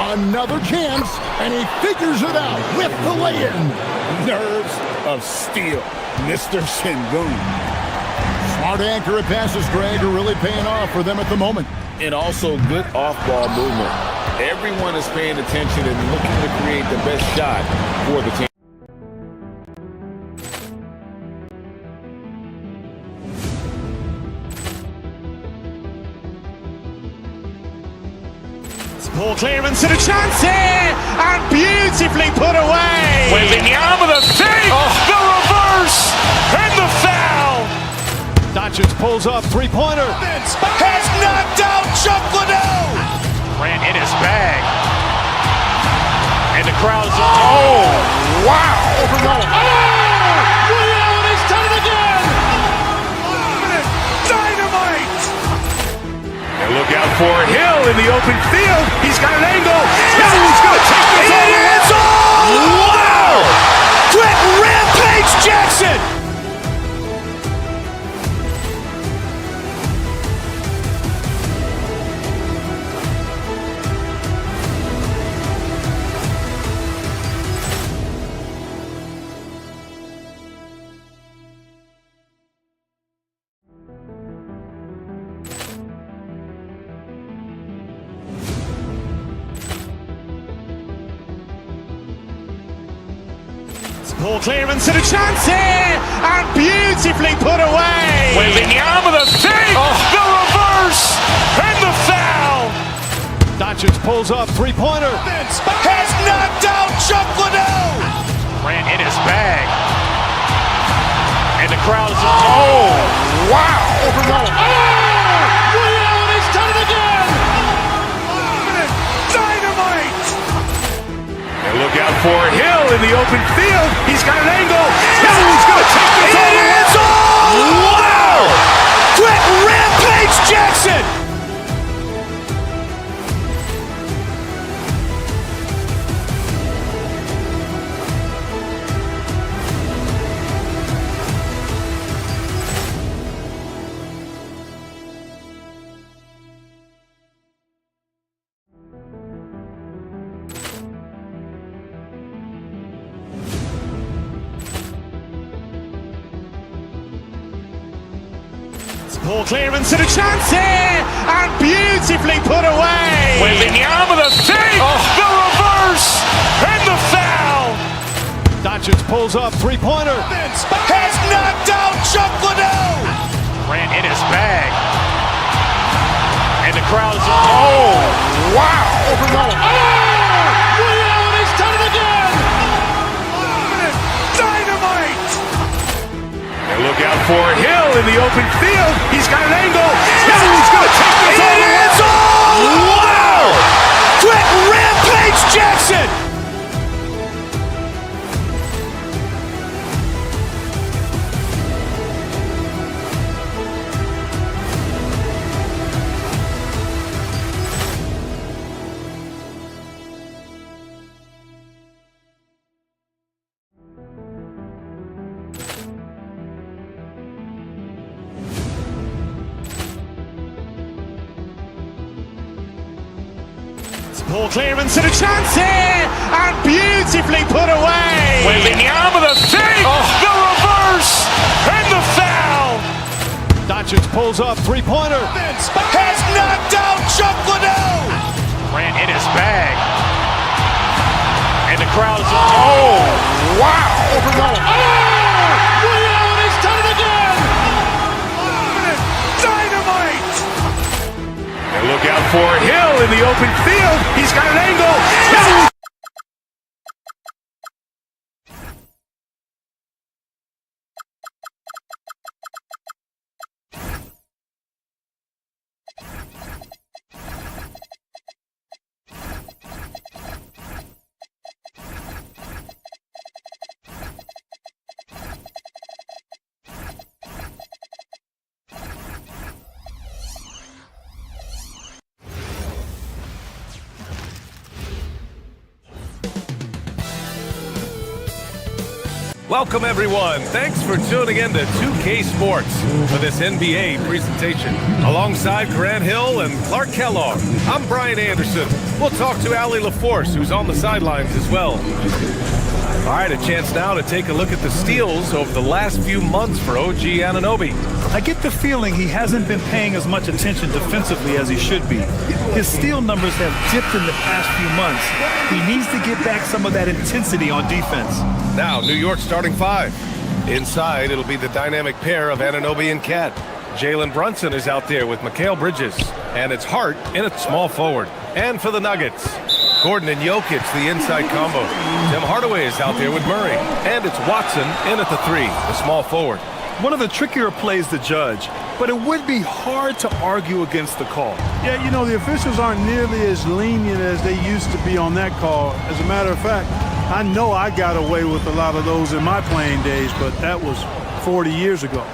another chance, and he figures it out with the lay-in. Nerves of steel, Mr. Şengün. Smart accurate passes, Greg, are really paying off for them at the moment. And also good off-ball movement. Everyone is paying attention and looking to create the best shot for the team. Ball clearance and a chance here, and beautifully put away. Wembanyama with a fake, the reverse, and the foul. Doncic pulls up, three-pointer. Has knocked out Chuck Liddell. Ran in his bag. And the crowd is... Oh, wow. Overall. Ray Allen has done it again. Dynamite. And look out for Hill in the open field. He's got an angle. He's going to take this all. It is all. Wow. Quick Rampage Jackson. Ball clearance and a chance here, and beautifully put away. Wembanyama with a fake, the reverse, and the foul. Doncic pulls up, three-pointer. Has knocked out Chuck Liddell. Ran in his bag. And the crowd is... Oh, wow. Overall. Ray Allen has done it again. Dynamite. And look out for Hill in the open field. He's got an angle. He's going to take this all. It is all. Wow. Quick Rampage Jackson. Ball clearance and a chance here, and beautifully put away. Wembanyama the save, the reverse, and the foul. Doncic pulls up, three-pointer. Has knocked out Chuck Liddell. Grant in his bag. And the crowd is, oh, wow. and he's done it again. Dynamite. And look out for Hill in the open field. He's got an angle. He's going to take this all the way. It's all. Wow. Quick Rampage Jackson. Ball clearance and a chance here, and beautifully put away. Wembanyama the save, the reverse, and the foul. Doncic pulls up, three-pointer. Has knocked out Chuck Liddell. Grant in his bag. And the crowd is, oh, wow. and he's done it again. Dynamite. And look out for Hill in the open field. He's got an angle. Welcome, everyone. Thanks for tuning in to 2K Sports for this NBA presentation. Alongside Grant Hill and Clark Kellogg, I'm Brian Anderson. We'll talk to Allie LaForce, who's on the sidelines as well. All right, a chance now to take a look at the steals over the last few months for OG Anunoby. I get the feeling he hasn't been paying as much attention defensively as he should be. His steal numbers have dipped in the past few months. He needs to get back some of that intensity on defense. Now, New York starting five. Inside, it'll be the dynamic pair of Anunoby and Cat. Jalen Brunson is out there with Mikal Bridges, and it's Hart in at small forward. And for the Nuggets, Gordon and Jokic, the inside combo. Tim Hardaway is out there with Murray, and it's Watson in at the three, the small forward. One of the trickier plays to judge, but it would be hard to argue against the call. Yeah, you know, the officials aren't nearly as lenient as they used to be on that call. As a matter of fact, I know I got away with a lot of those in my playing days, but that was 40 years ago.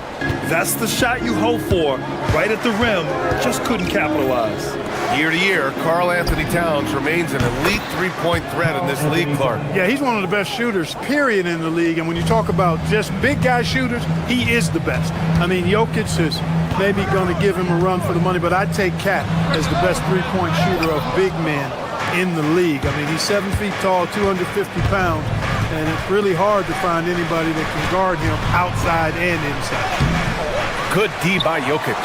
That's the shot you hope for, right at the rim, just couldn't capitalize. Year to year, Karl Anthony Towns remains an elite three-point threat in this league, Clark. Yeah, he's one of the best shooters, period, in the league. And when you talk about just big guy shooters, he is the best. I mean, Jokic is maybe going to give him a run for the money, but I'd take Cat as the best three-point shooter of big men in the league. I mean, he's 7 feet tall, 250 pounds, and it's really hard to find anybody that can guard him outside and inside. Good D by Jokic.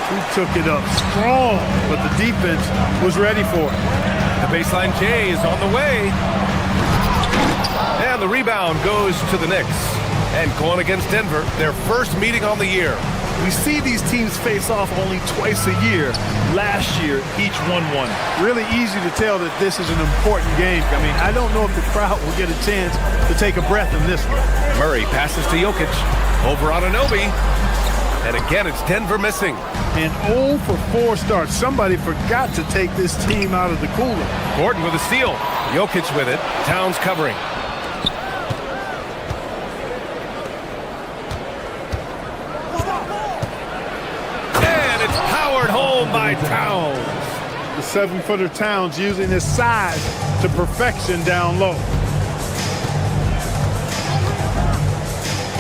He took it up strong, but the defense was ready for it. The baseline J is on the way. And the rebound goes to the Knicks. And going against Denver, their first meeting on the year. We see these teams face off only twice a year. Last year, each won one. Really easy to tell that this is an important game. I mean, I don't know if the crowd will get a chance to take a breath in this one. Murray passes to Jokic. Over Anunoby. And again, it's Denver missing. And 0 for 4 starts. Somebody forgot to take this team out of the cooler. Gordon with a steal. Jokic with it. Towns covering. And it's powered home by Towns. The 7-footer Towns using his size to perfection down low.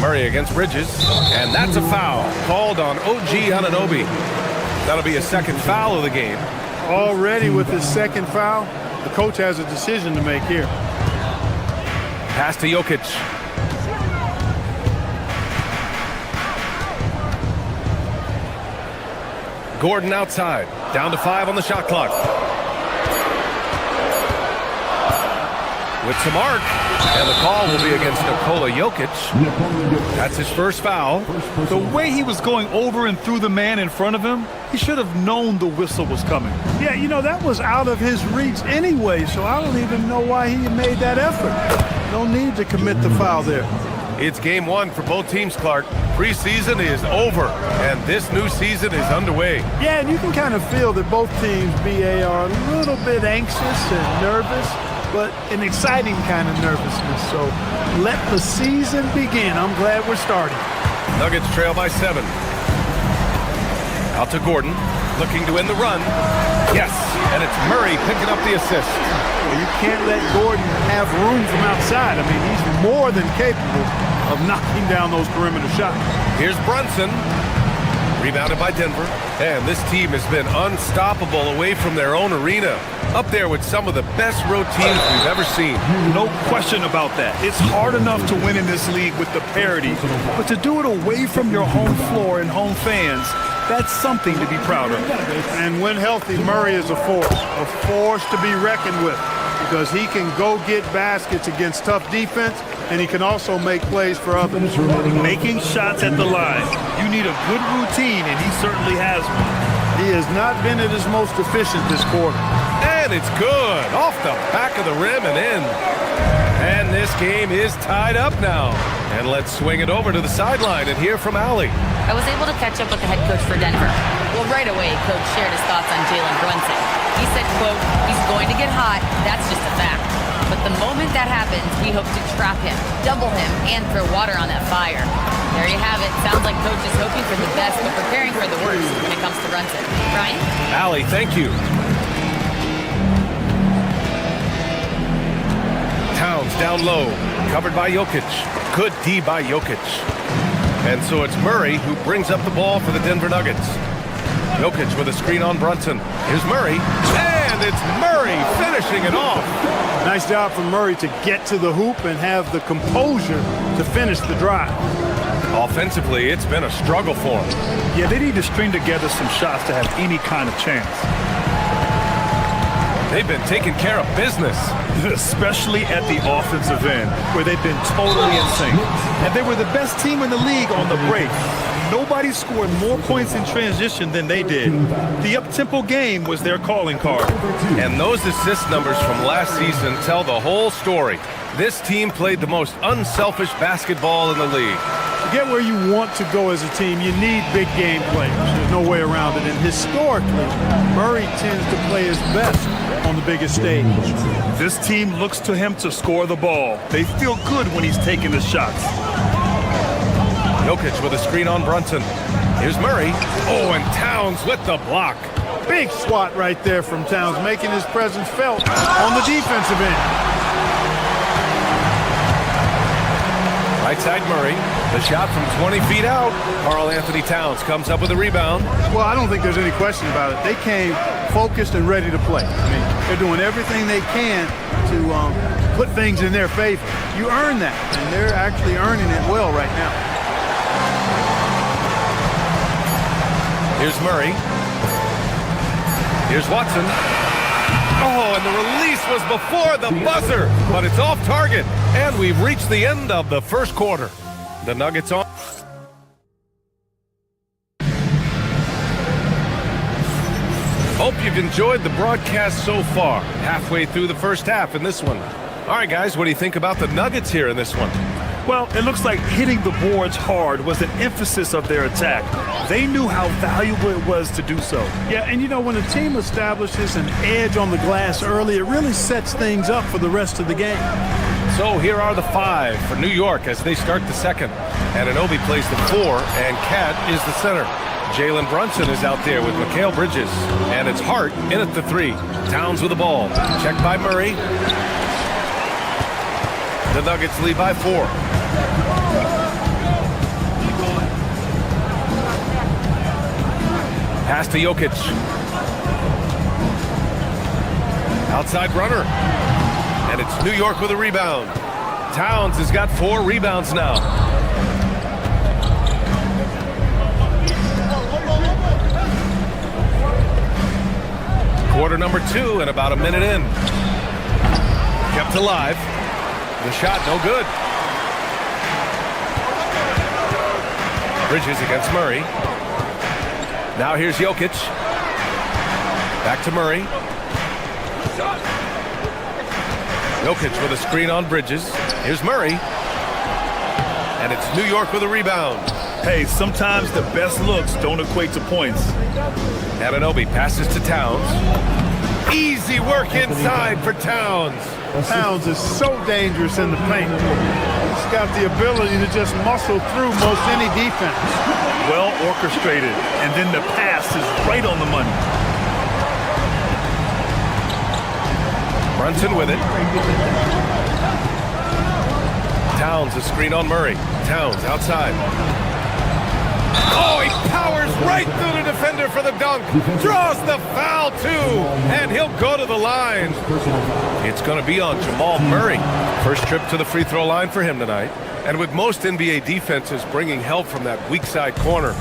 Murray against Bridges, and that's a foul called on OG Anunoby. That'll be his second foul of the game. Already with his second foul, the coach has a decision to make here. Pass to Jokic. Gordon outside. Down to 5 on the shot clock. With some arc. And the call will be against Nikola Jokic. That's his first foul. The way he was going over and through the man in front of him, he should have known the whistle was coming. Yeah, you know, that was out of his reach anyway, so I don't even know why he made that effort. No need to commit the foul there. It's game 1 for both teams, Clark. Preseason is over, and this new season is underway. Yeah, and you can kind of feel that both teams, BA, are a little bit anxious and nervous, but an exciting kind of nervousness. So let the season begin. I'm glad we're starting. Nuggets trail by 7. Out to Gordon, looking to end the run. Yes, and it's Murray picking up the assist. Well, you can't let Gordon have room from outside. I mean, he's more than capable of knocking down those perimeter shots. Here's Brunson. Rebounded by Denver. And this team has been unstoppable away from their own arena. Up there with some of the best road teams we've ever seen. No question about that. It's hard enough to win in this league with the parity, but to do it away from your home floor and home fans, that's something to be proud of. And when healthy, Murray is a force to be reckoned with, because he can go get baskets against tough defense, and he can also make plays for others. Making shots at the line. You need a good routine, and he certainly has one. He has not been at his most efficient this quarter. And it's good. Off the back of the rim and in. And this game is tied up now. And let's swing it over to the sideline and hear from Allie. I was able to catch up with the head coach for Denver. Well, right away, Coach shared his thoughts on Jalen Brunson. He said, quote, "He's going to get hot. That's just a fact. But the moment that happens, we hope to trap him, double him, and throw water on that fire." There you have it. Sounds like Coach is hoping for the best, but preparing for the worst when it comes to Brunson. Ryan? Allie, thank you. Towns down low, covered by Jokic. Good D by Jokic. And so it's Murray who brings up the ball for the Denver Nuggets. Jokic with a screen on Brunson. Here's Murray. And it's Murray finishing it off. Nice job from Murray to get to the hoop and have the composure to finish the drive. Offensively, it's been a struggle for him. Yeah, they need to string together some shots to have any kind of chance. They've been taking care of business. Especially at the offensive end, where they've been totally insane. And they were the best team in the league on the break. Nobody scored more points in transition than they did. The up-tempo game was their calling card. And those assist numbers from last season tell the whole story. This team played the most unselfish basketball in the league. To get where you want to go as a team, you need big game players. There's no way around it. And historically, Murray tends to play his best on the biggest stage. This team looks to him to score the ball. They feel good when he's taking the shots. Jokic with a screen on Brunson. Here's Murray. Oh, and Towns with the block. Big swat right there from Towns, making his presence felt on the defensive end. Right side Murray. The shot from 20 feet out. Karl Anthony Towns comes up with a rebound. Well, I don't think there's any question about it. They came focused and ready to play. I mean, they're doing everything they can to put things in their favor. You earn that, and they're actually earning it well right now. Here's Murray. Here's Watson. Oh, and the release was before the buzzer, but it's off target. And we've reached the end of the first quarter. The Nuggets on. Hope you've enjoyed the broadcast so far. Halfway through the first half in this one. All right, guys, what do you think about the Nuggets here in this one? Well, it looks like hitting the boards hard was an emphasis of their attack. They knew how valuable it was to do so. Yeah, and you know, when a team establishes an edge on the glass early, it really sets things up for the rest of the game. So here are the 5 for New York as they start the second. Anunoby plays the 4, and Cat is the center. Jalen Brunson is out there with Mikal Bridges. And it's Hart in at the 3. Towns with the ball. Checked by Murray. The Nuggets lead by 4. Pass to Jokic. Outside runner. And it's New York with a rebound. Towns has got 4 rebounds now. Quarter number 2 and about a minute in. Kept alive. The shot no good. Bridges against Murray. Now here's Jokic. Back to Murray. Jokic with a screen on Bridges. Here's Murray. And it's New York with a rebound. Hey, sometimes the best looks don't equate to points. Anunoby passes to Towns. Easy work inside for Towns. Towns is so dangerous in the paint. He's got the ability to just muscle through most any defense. Well orchestrated, and then the pass is right on the money. Brunson with it. Towns a screen on Murray. Towns outside. Oh, he powers right through the defender for the dunk. Draws the foul, too. And he'll go to the line. It's going to be on Jamal Murray. First trip to the free throw line for him tonight. And with most NBA defenses bringing help from that weak side corner,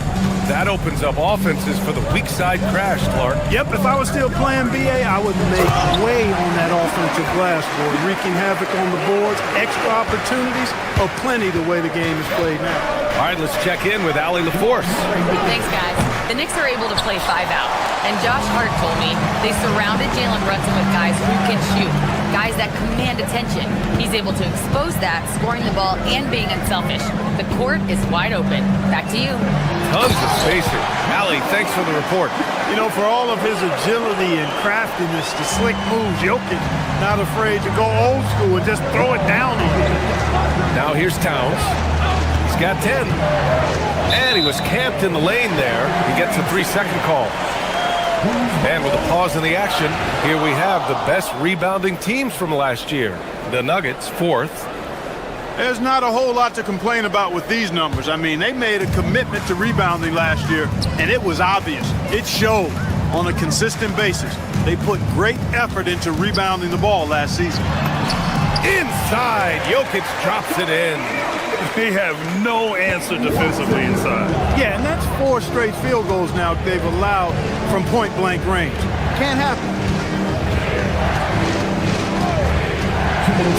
that opens up offenses for the weak side crash, Clark. Yep, if I was still playing BA, I would make way on that offensive glass board, wreaking havoc on the boards. Extra opportunities are plenty the way the game is played now. All right, let's check in with Allie LaForce. Thanks, guys. The Knicks are able to play 5 out. And Josh Hart told me they surrounded Jalen Brunson with guys who can shoot, guys that command attention. He's able to expose that, scoring the ball and being unselfish. The court is wide open. Back to you. Tons of spacing. Allie, thanks for the report. You know, for all of his agility and craftiness, the slick moves, Jokic not afraid to go old school and just throw it down on him. Now here's Towns. He's got 10. And he was camped in the lane there. He gets a 3-second call. And with a pause in the action, here we have the best rebounding teams from last year. The Nuggets, 4th. There's not a whole lot to complain about with these numbers. I mean, they made a commitment to rebounding last year, and it was obvious. It showed on a consistent basis. They put great effort into rebounding the ball last season. Inside, Jokic drops it in. They have no answer defensively inside. Yeah, and that's 4 straight field goals now they've allowed from point-blank range. Can't happen.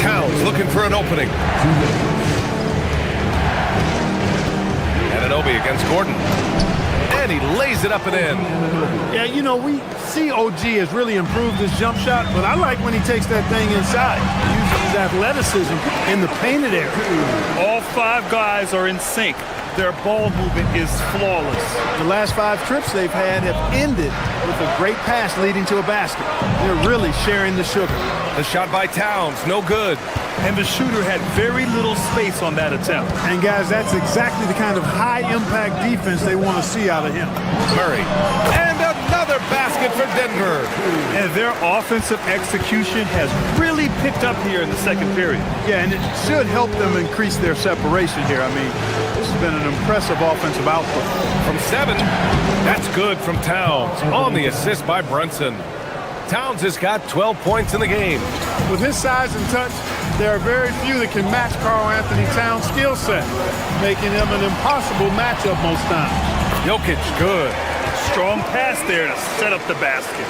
Towns looking for an opening. Anunoby against Gordon. And he lays it up and in. Yeah, you know, we see OG has really improved his jump shot, but I like when he takes that thing inside. Uses his athleticism in the painted area. All 5 guys are in sync. Their ball movement is flawless. The last 5 trips they've had have ended with a great pass leading to a basket. They're really sharing the sugar. The shot by Towns, no good. And the shooter had very little space on that attempt. And guys, that's exactly the kind of high-impact defense they want to see out of him. Murray. And another basket for Denver. And their offensive execution has really picked up here in the second period. Yeah, and it should help them increase their separation here. I mean, this has been an impressive offensive output. From 7, that's good from Towns. On the assist by Brunson. Towns has got 12 points in the game. With his size and touch, there are very few that can match Karl Anthony Towns' skill set, making him an impossible matchup most times. Jokic, good. Strong pass there to set up the basket.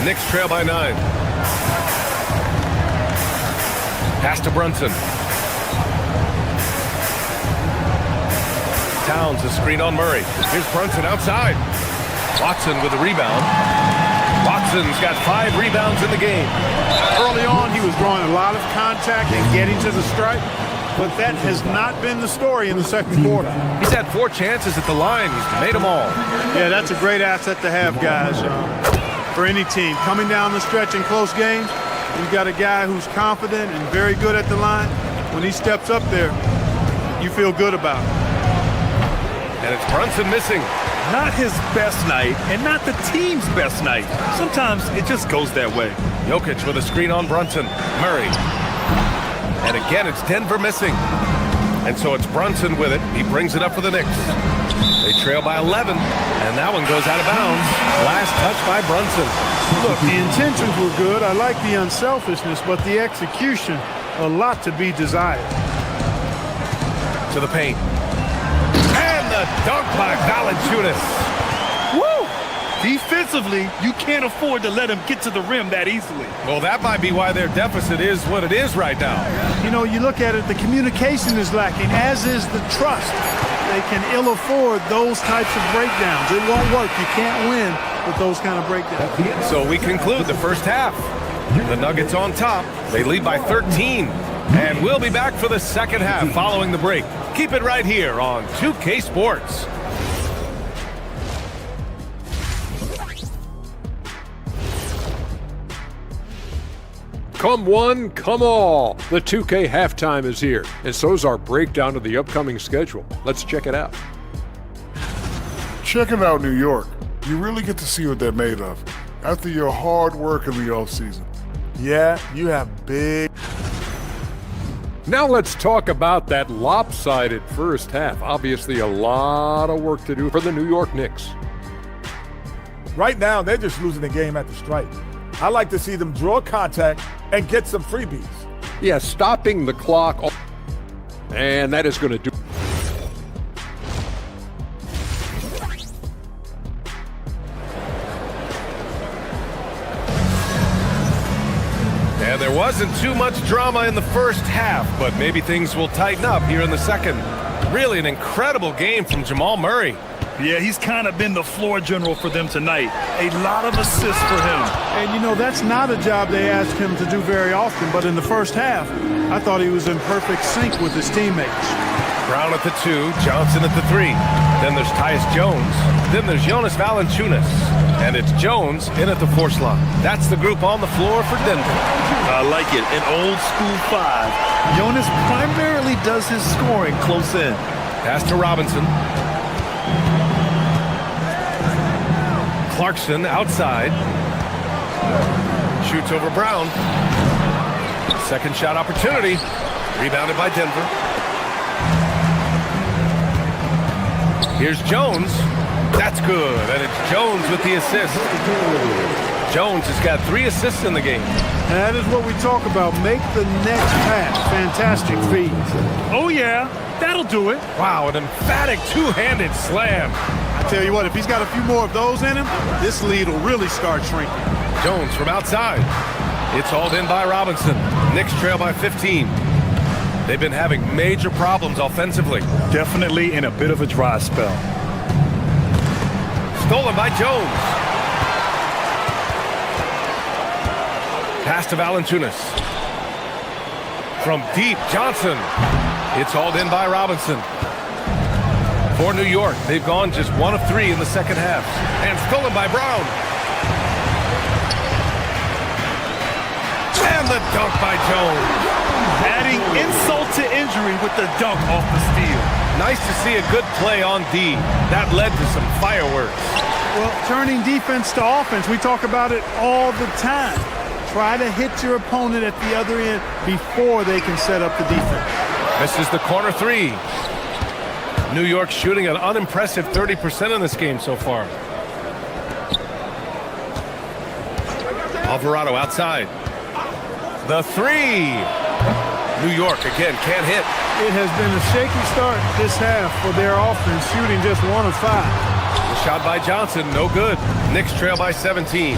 Knicks trail by 9. Pass to Brunson. Towns a screen on Murray. Here's Brunson outside. Watson with the rebound. Watson's got 5 rebounds in the game. Early on, he was drawing a lot of contact and getting to the stripe, but that has not been the story in the second quarter. He's had 4 chances at the line. He's made them all. Yeah, that's a great asset to have, guys, for any team. Coming down the stretch in close games, you've got a guy who's confident and very good at the line. When he steps up there, you feel good about it. And it's Brunson missing. Not his best night, and not the team's best night. Sometimes it just goes that way. Jokic with a screen on Brunson. Murray. And again, it's Denver missing. And so it's Brunson with it. He brings it up for the Knicks. They trail by 11, and that one goes out of bounds. Last touch by Brunson. Look, the intentions were good. I like the unselfishness, but the execution, a lot to be desired. to the paint. And the dunk by Valanciunas. Woo! Defensively, you can't afford to let him get to the rim that easily. Well, that might be why their deficit is what it is right now. You know, you look at it, the communication is lacking, as is the trust. They can ill afford those types of breakdowns. It won't work. You can't win with those kind of breakdowns. So we conclude the first half. The Nuggets on top. They lead by 13. And we'll be back for the second half following the break. Keep it right here on 2K Sports. Come one, come all. The 2K halftime is here, and so's our breakdown of the upcoming schedule. Let's check it out. Checking out New York, you really get to see what they're made of after your hard work in the offseason. Yeah, you have big. Now let's talk about that lopsided first half. Obviously a lot of work to do for the New York Knicks. Right now, they're just losing the game at the stripe. I like to see them draw contact and get some freebies. Yeah, stopping the clock. And that is going to do. And there wasn't too much drama in the first half, but maybe things will tighten up here in the second. Really an incredible game from Jamal Murray. Yeah, he's kind of been the floor general for them tonight. A lot of assists for him. And, you know, that's not a job they ask him to do very often. But in the first half, I thought he was in perfect sync with his teammates. Brown at the 2, Johnson at the 3. Then there's Tyus Jones. Then there's Jonas Valanciunas. And it's Jones in at the 4 slot. That's the group on the floor for Denver. I like it. An old school 5. Jonas primarily does his scoring close in. Pass to Robinson. Clarkson outside. Shoots over Brown. Second shot opportunity. Rebounded by Denver. Here's Jones. That's good. And it's Jones with the assist. Jones has got 3 assists in the game. And that is what we talk about. Make the next pass. Fantastic feed. Oh, yeah. That'll do it. Wow, an emphatic two-handed slam. I tell you what, if he's got a few more of those in him, this lead will really start shrinking. Jones from outside. It's hauled in by Robinson. Knicks trail by 15. They've been having major problems offensively. Definitely in a bit of a dry spell. Stolen by Jones. Pass to Valanciunas. From deep, Johnson. It's hauled in by Robinson. For New York, they've gone just 1 of 3 in the second half. And stolen by Brown. And the dunk by Jones. Adding insult to injury with the dunk off the steal. Nice to see a good play on D. That led to some fireworks. Well, turning defense to offense, we talk about it all the time. Try to hit your opponent at the other end before they can set up the defense. This is the corner 3. New York shooting an unimpressive 30% in this game so far. Alvarado outside. The 3. New York again can't hit. It has been a shaky start this half for their offense, shooting just 1 of 5. The shot by Johnson, no good. Knicks trail by 17.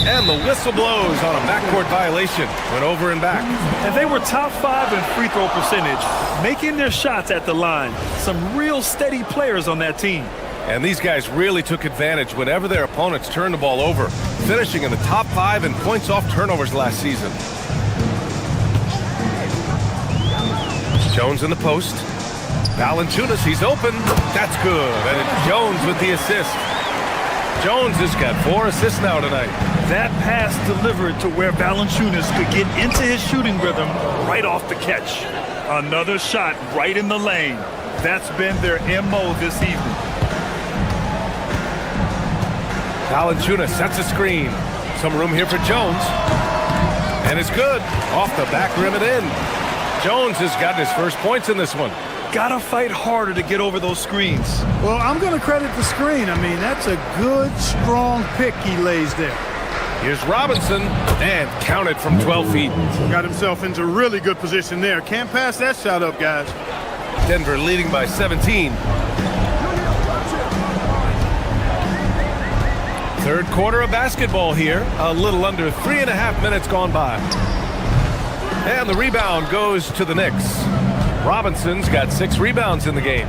And the whistle blows on a backcourt violation. Went over and back. And they were top 5 in free throw percentage, making their shots at the line. Some real steady players on that team. And these guys really took advantage whenever their opponents turned the ball over, finishing in the top 5 in points off turnovers last season. Jones in the post. Valanciunas, he's open. That's good. And it's Jones with the assist. Jones has got 4 assists now tonight. That pass delivered to where Valanciunas could get into his shooting rhythm right off the catch. Another shot right in the lane. That's been their MO this evening. Valanciunas sets a screen. Some room here for Jones. And it's good. Off the back rim and in. Jones has gotten his first points in this one. Gotta fight harder to get over those screens. Well, I'm going to credit the screen. I mean, that's a good, strong pick he lays there. Here's Robinson, and counted from 12 feet. Got himself into really good position there. Can't pass that shot up, guys. Denver leading by 17. Third quarter of basketball here. A little under 3.5 minutes gone by. And the rebound goes to the Knicks. Robinson's got 6 rebounds in the game.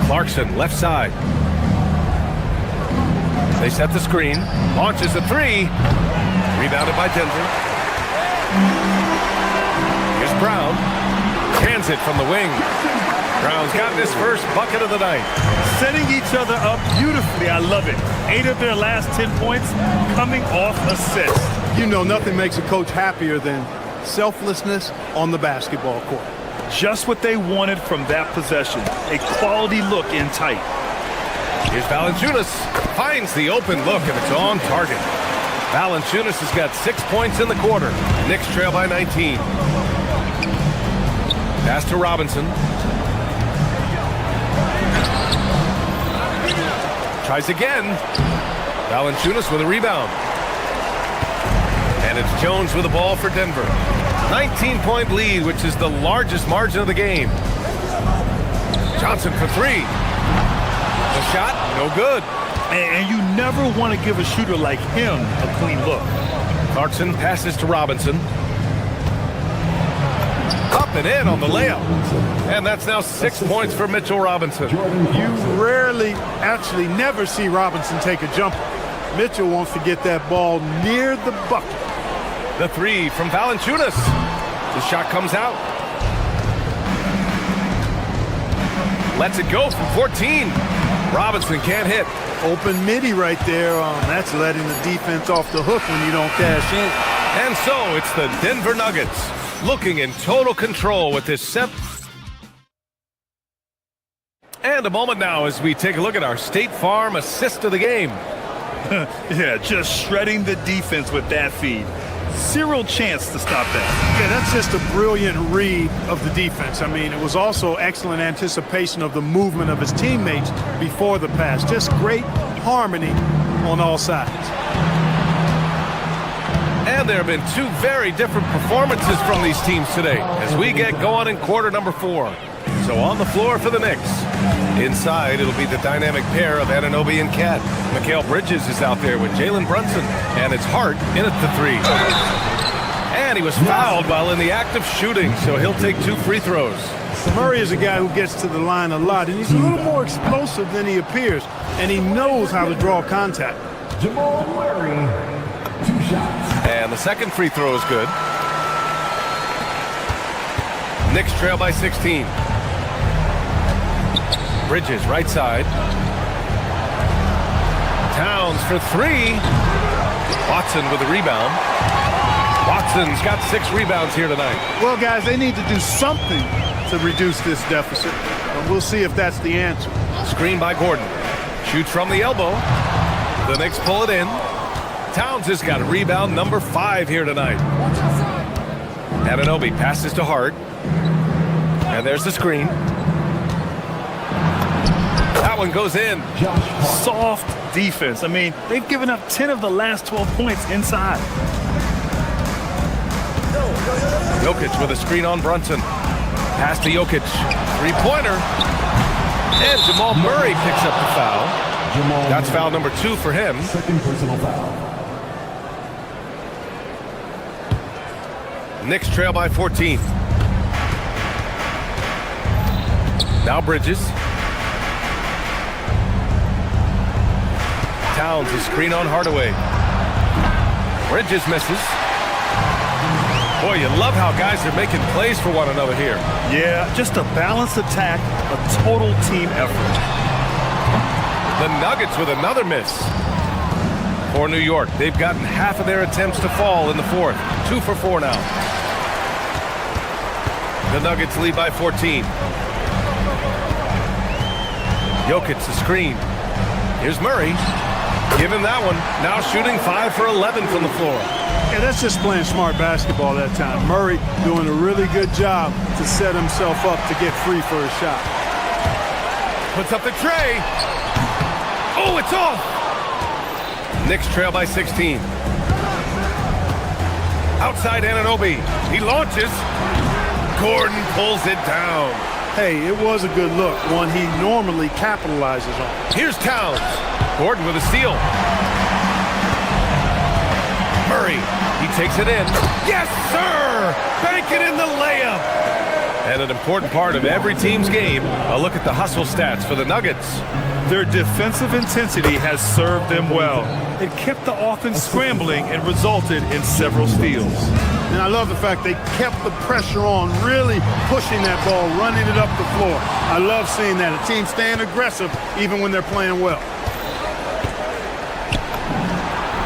Clarkson, left side. They set the screen. Launches a 3. Rebounded by Denver. Here's Brown. Hands it from the wing. Brown's gotten his first bucket of the night. Setting each other up beautifully. I love it. 8 of their last 10 points coming off assists. You know, nothing makes a coach happier than selflessness on the basketball court. Just what they wanted from that possession. A quality look in tight. Here's Valanciunas. Finds the open look, and it's on target. Valanciunas has got 6 points in the quarter. Knicks trail by 19. Pass to Robinson. Tries again. Valanciunas with a rebound. And it's Jones with the ball for Denver. 19-point lead, which is the largest margin of the game. Johnson for 3. The shot, no good. And you never want to give a shooter like him a clean look. Clarkson passes to Robinson. Up and in on the layup. And that's now 6 points for Mitchell Robinson. You rarely, actually never see Robinson take a jumper. Mitchell wants to get that ball near the bucket. The 3 from Valanciunas. The shot comes out. Lets it go from 14. Robinson can't hit. Open midi right there. That's letting the defense off the hook when you don't cash in. And so it's the Denver Nuggets looking in total control with this set. And a moment now as we take a look at our State Farm assist of the game. Yeah, just shredding the defense with that feed. Zero chance to stop that. Yeah, that's just a brilliant read of the defense. I mean, it was also excellent anticipation of the movement of his teammates before the pass. Just great harmony on all sides. And there have been 2 very different performances from these teams today as we get going in quarter number 4. So on the floor for the Knicks. Inside, it'll be the dynamic pair of Anunoby and Cat. Mikal Bridges is out there with Jalen Brunson, and it's Hart in at the 3. And he was fouled while in the act of shooting, so he'll take 2 free throws. Murray is a guy who gets to the line a lot, and he's a little more explosive than he appears, and he knows how to draw contact. Jamal Murray, 2 shots. And the second free throw is good. Knicks trail by 16. Bridges, right side. Towns for 3. Watson with a rebound. Watson's got 6 rebounds here tonight. Well, guys, they need to do something to reduce this deficit. But we'll see if that's the answer. Screen by Gordon. Shoots from the elbow. The Knicks pull it in. Towns has got a rebound number 5 here tonight. Anunoby passes to Hart. And there's the screen. That one goes in. Soft defense. I mean, they've given up 10 of the last 12 points inside. Jokic with a screen on Brunson. Pass to Jokic. 3-pointer. And Jamal Murray picks up the foul. That's foul number 2 for him. Second personal foul. Knicks trail by 14. Now Bridges. Towns a screen on Hardaway. Bridges misses. Boy, you love how guys are making plays for one another here. Yeah, just a balanced attack, a total team effort. The Nuggets with another miss. For New York, they've gotten half of their attempts to fall in the 4th. 2 for 4 now. The Nuggets lead by 14. Jokic the screen. Here's Murray. Give him that one. Now shooting 5 for 11 from the floor. Yeah, that's just playing smart basketball that time. Murray doing a really good job to set himself up to get free for a shot. Puts up the tray. Oh, it's off. Knicks trail by 16. Outside Anunoby. He launches. Gordon pulls it down. Hey, it was a good look, one he normally capitalizes on. Here's Towns. Gordon with a steal. Murray, he takes it in. Yes, sir! Bank it in the layup. And an important part of every team's game, a look at the hustle stats for the Nuggets. Their defensive intensity has served them well. It kept the offense scrambling and resulted in several steals. And I love the fact they kept the pressure on, really pushing that ball, running it up the floor. I love seeing that. A team staying aggressive even when they're playing well.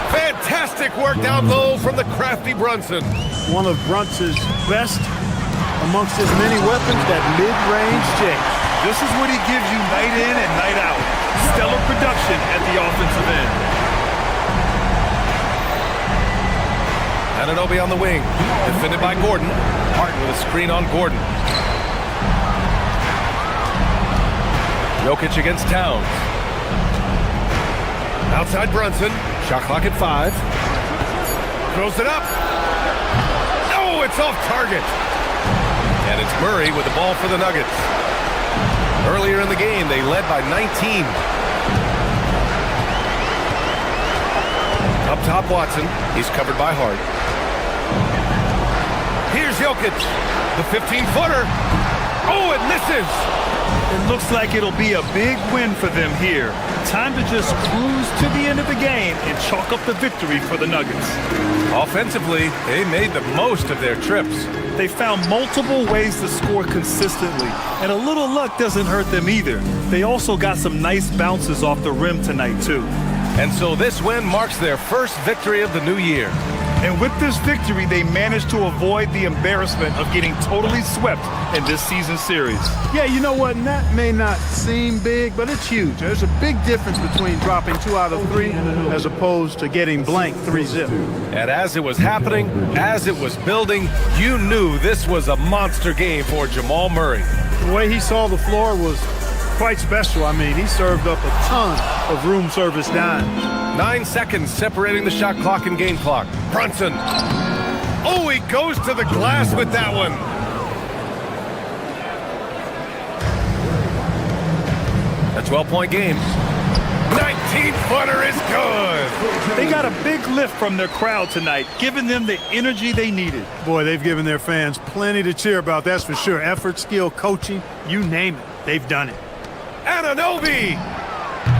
Fantastic work down low from the crafty Brunson. One of Brunson's best amongst his many weapons, that mid-range chase. This is what he gives you night in and night out. Stellar production at the offensive end. Anunoby on the wing, defended by Gordon. Hart with a screen on Gordon. Jokic against Towns. Outside Brunson, shot clock at 5. Throws it up. Oh, it's off target. And it's Murray with the ball for the Nuggets. Earlier in the game, they led by 19. Up top, Watson. He's covered by Hart. Here's Jokic. The 15-footer. Oh, it misses. It looks like it'll be a big win for them here. Time to just cruise to the end of the game and chalk up the victory for the Nuggets. Offensively, they made the most of their trips. They found multiple ways to score consistently, and a little luck doesn't hurt them either. They also got some nice bounces off the rim tonight, too. And so this win marks their first victory of the new year. And with this victory, they managed to avoid the embarrassment of getting totally swept in this season series. Yeah, you know what? And that may not seem big, but it's huge. There's a big difference between dropping 2 out of 3 as opposed to getting blank 3-zip. And as it was happening, as it was building, you knew this was a monster game for Jamal Murray. The way he saw the floor was quite special. I mean, he served up a ton of room service dimes. 9 seconds separating the shot clock and game clock. Brunson. Oh, he goes to the glass with that one. A 12-point game. 19-footer is good. They got a big lift from their crowd tonight, giving them the energy they needed. Boy, they've given their fans plenty to cheer about, that's for sure. Effort, skill, coaching, you name it. They've done it. Anunoby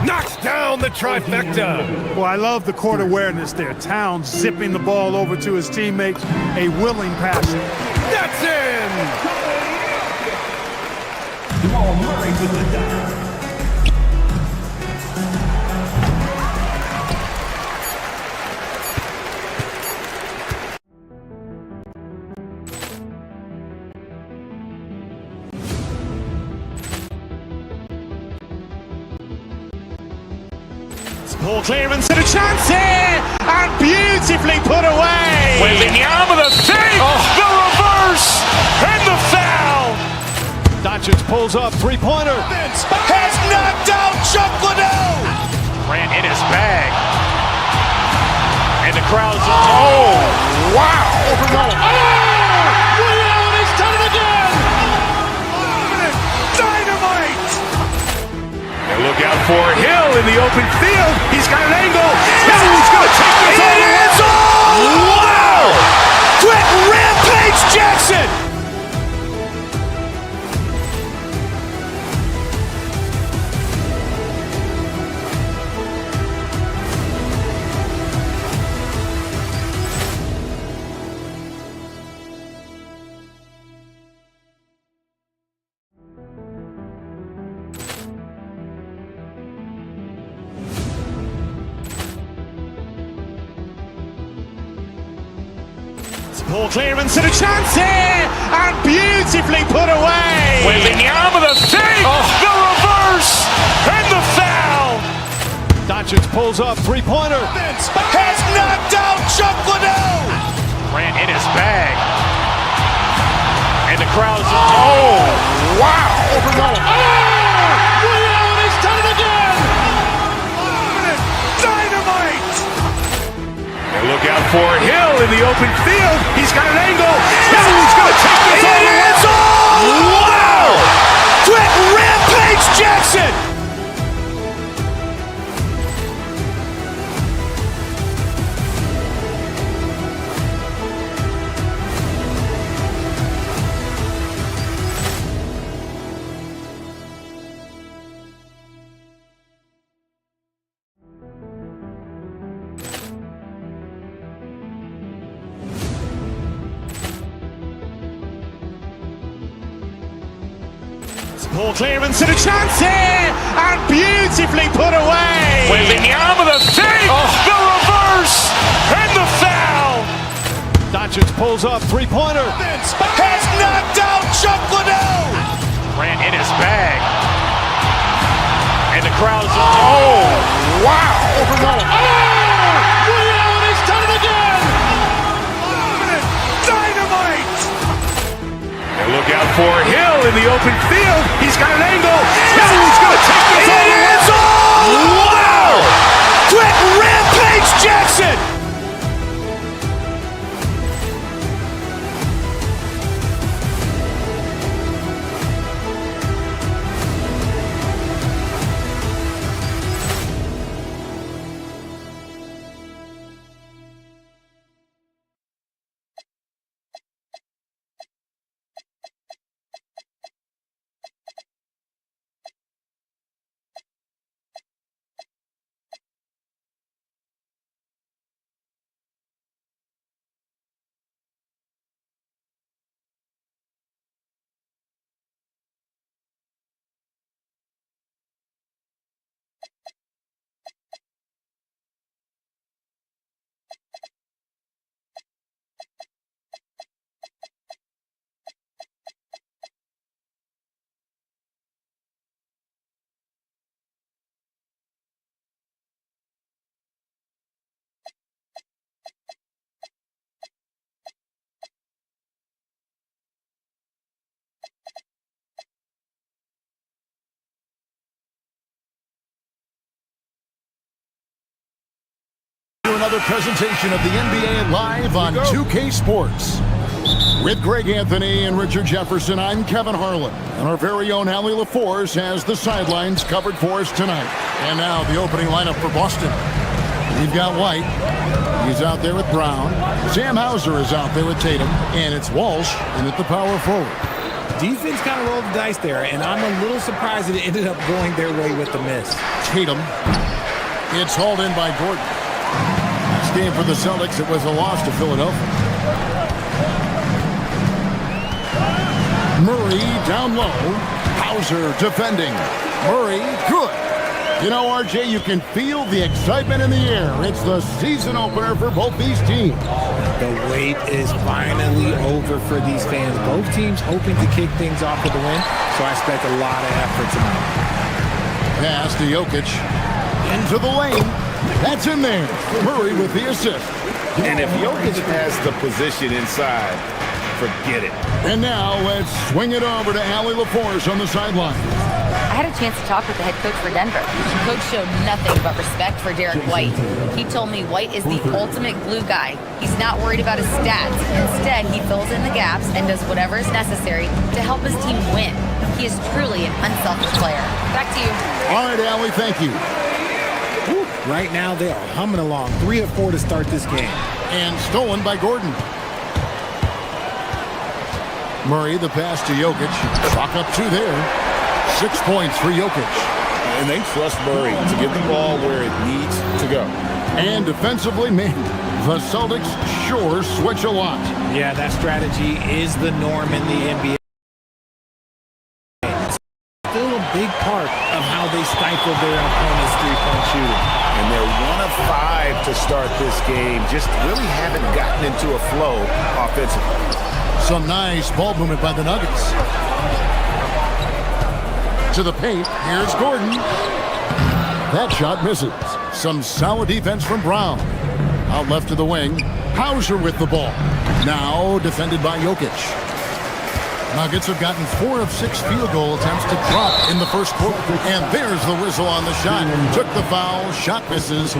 knocks down the trifecta. Well, I love the court awareness there. Towns zipping the ball over to his teammates, a willing passer. That's in! Jamal Murray with the dunk. Ball clearance and a chance here, and beautifully put away. Wembanyama the save, the reverse, and the foul. Doncic pulls up, three-pointer. Has knocked out Chuck Liddell. Grant in his bag. And the crowd's oh, wow. Oh, Ray Allen has done it again. Dynamite. And look out for Hill in the open field. He's got an angle. He's going to take this all. It is all. Wow. Quick Rampage Jackson. Ball clearance and a chance here, and beautifully put away. Wembanyama the save, the reverse, and the foul. Doncic pulls up, three-pointer. Has knocked out Chuck Liddell. Grant in his bag. And the crowd's oh, wow. Ray Allen has done it again. Dynamite. And look look out for Hill in the open field. He's got an angle. Hill's going to take this all the way. Wow! Quick rampage Jackson! Ball clearance and a chance here, and beautifully put away. With the arm of the fake, the reverse, and the foul. Doncic pulls up, three-pointer. Has knocked out Chuck Liddell. Ran in his bag. And the crowd's oh, wow. Ray Allen has done it again. Dynamite. And look out for Hill in the open field. He's got an angle. Hill's going to take this all the way. Wow! Quick rampage Jackson. Another presentation of the NBA live on 2K Sports. With Greg Anthony and Richard Jefferson, I'm Kevin Harlan. And our very own Allie LaForce has the sidelines covered for us tonight. And now the opening lineup for Boston. We've got White. He's out there with Brown. Sam Hauser is out there with Tatum. And it's Walsh in at the power forward. Defense kind of rolled the dice there, and I'm a little surprised that it ended up going their way with the miss. Tatum. It's hauled in by Gordon. This game for the Celtics, it was a loss to Philadelphia. Murray down low. Hauser defending. Murray, good. You know, RJ, you can feel the excitement in the air. It's the season opener for both these teams. The wait is finally over for these fans. Both teams hoping to kick things off with a win, so I expect a lot of effort tonight. Pass to Jokic. Into the lane. That's in there. Murray with the assist. And if Jokic has the position inside, forget it. And now let's swing it over to Allie LaForce on the sideline. I had a chance to talk with the head coach for Denver. Coach showed nothing but respect for Derek White. He told me White is the ultimate glue guy. He's not worried about his stats. Instead, he fills in the gaps and does whatever is necessary to help his team win. He is truly an unselfish player. Back to you. All right, Allie, thank you. Right now, they are humming along. 3 of 4 to start this game. And stolen by Gordon. Murray, the pass to Jokic. Clock up 2 there. 6 points for Jokic. And they trust Murray to get the ball where it needs to go. And defensively, man, the Celtics sure switch a lot. Yeah, that strategy is the norm in the NBA. Still a big part of how they stifle their opponent's three-point shooting. And they're 1 of 5 to start this game. Just really haven't gotten into a flow offensively. Some nice ball movement by the Nuggets. To the paint, here's Gordon. That shot misses. Some solid defense from Brown. Out left to the wing, Hauser with the ball. Now defended by Jokic. Nuggets have gotten 4 of 6 field goal attempts to drop in the first quarter. And there's the whistle on the shot. Took the foul. Shot misses.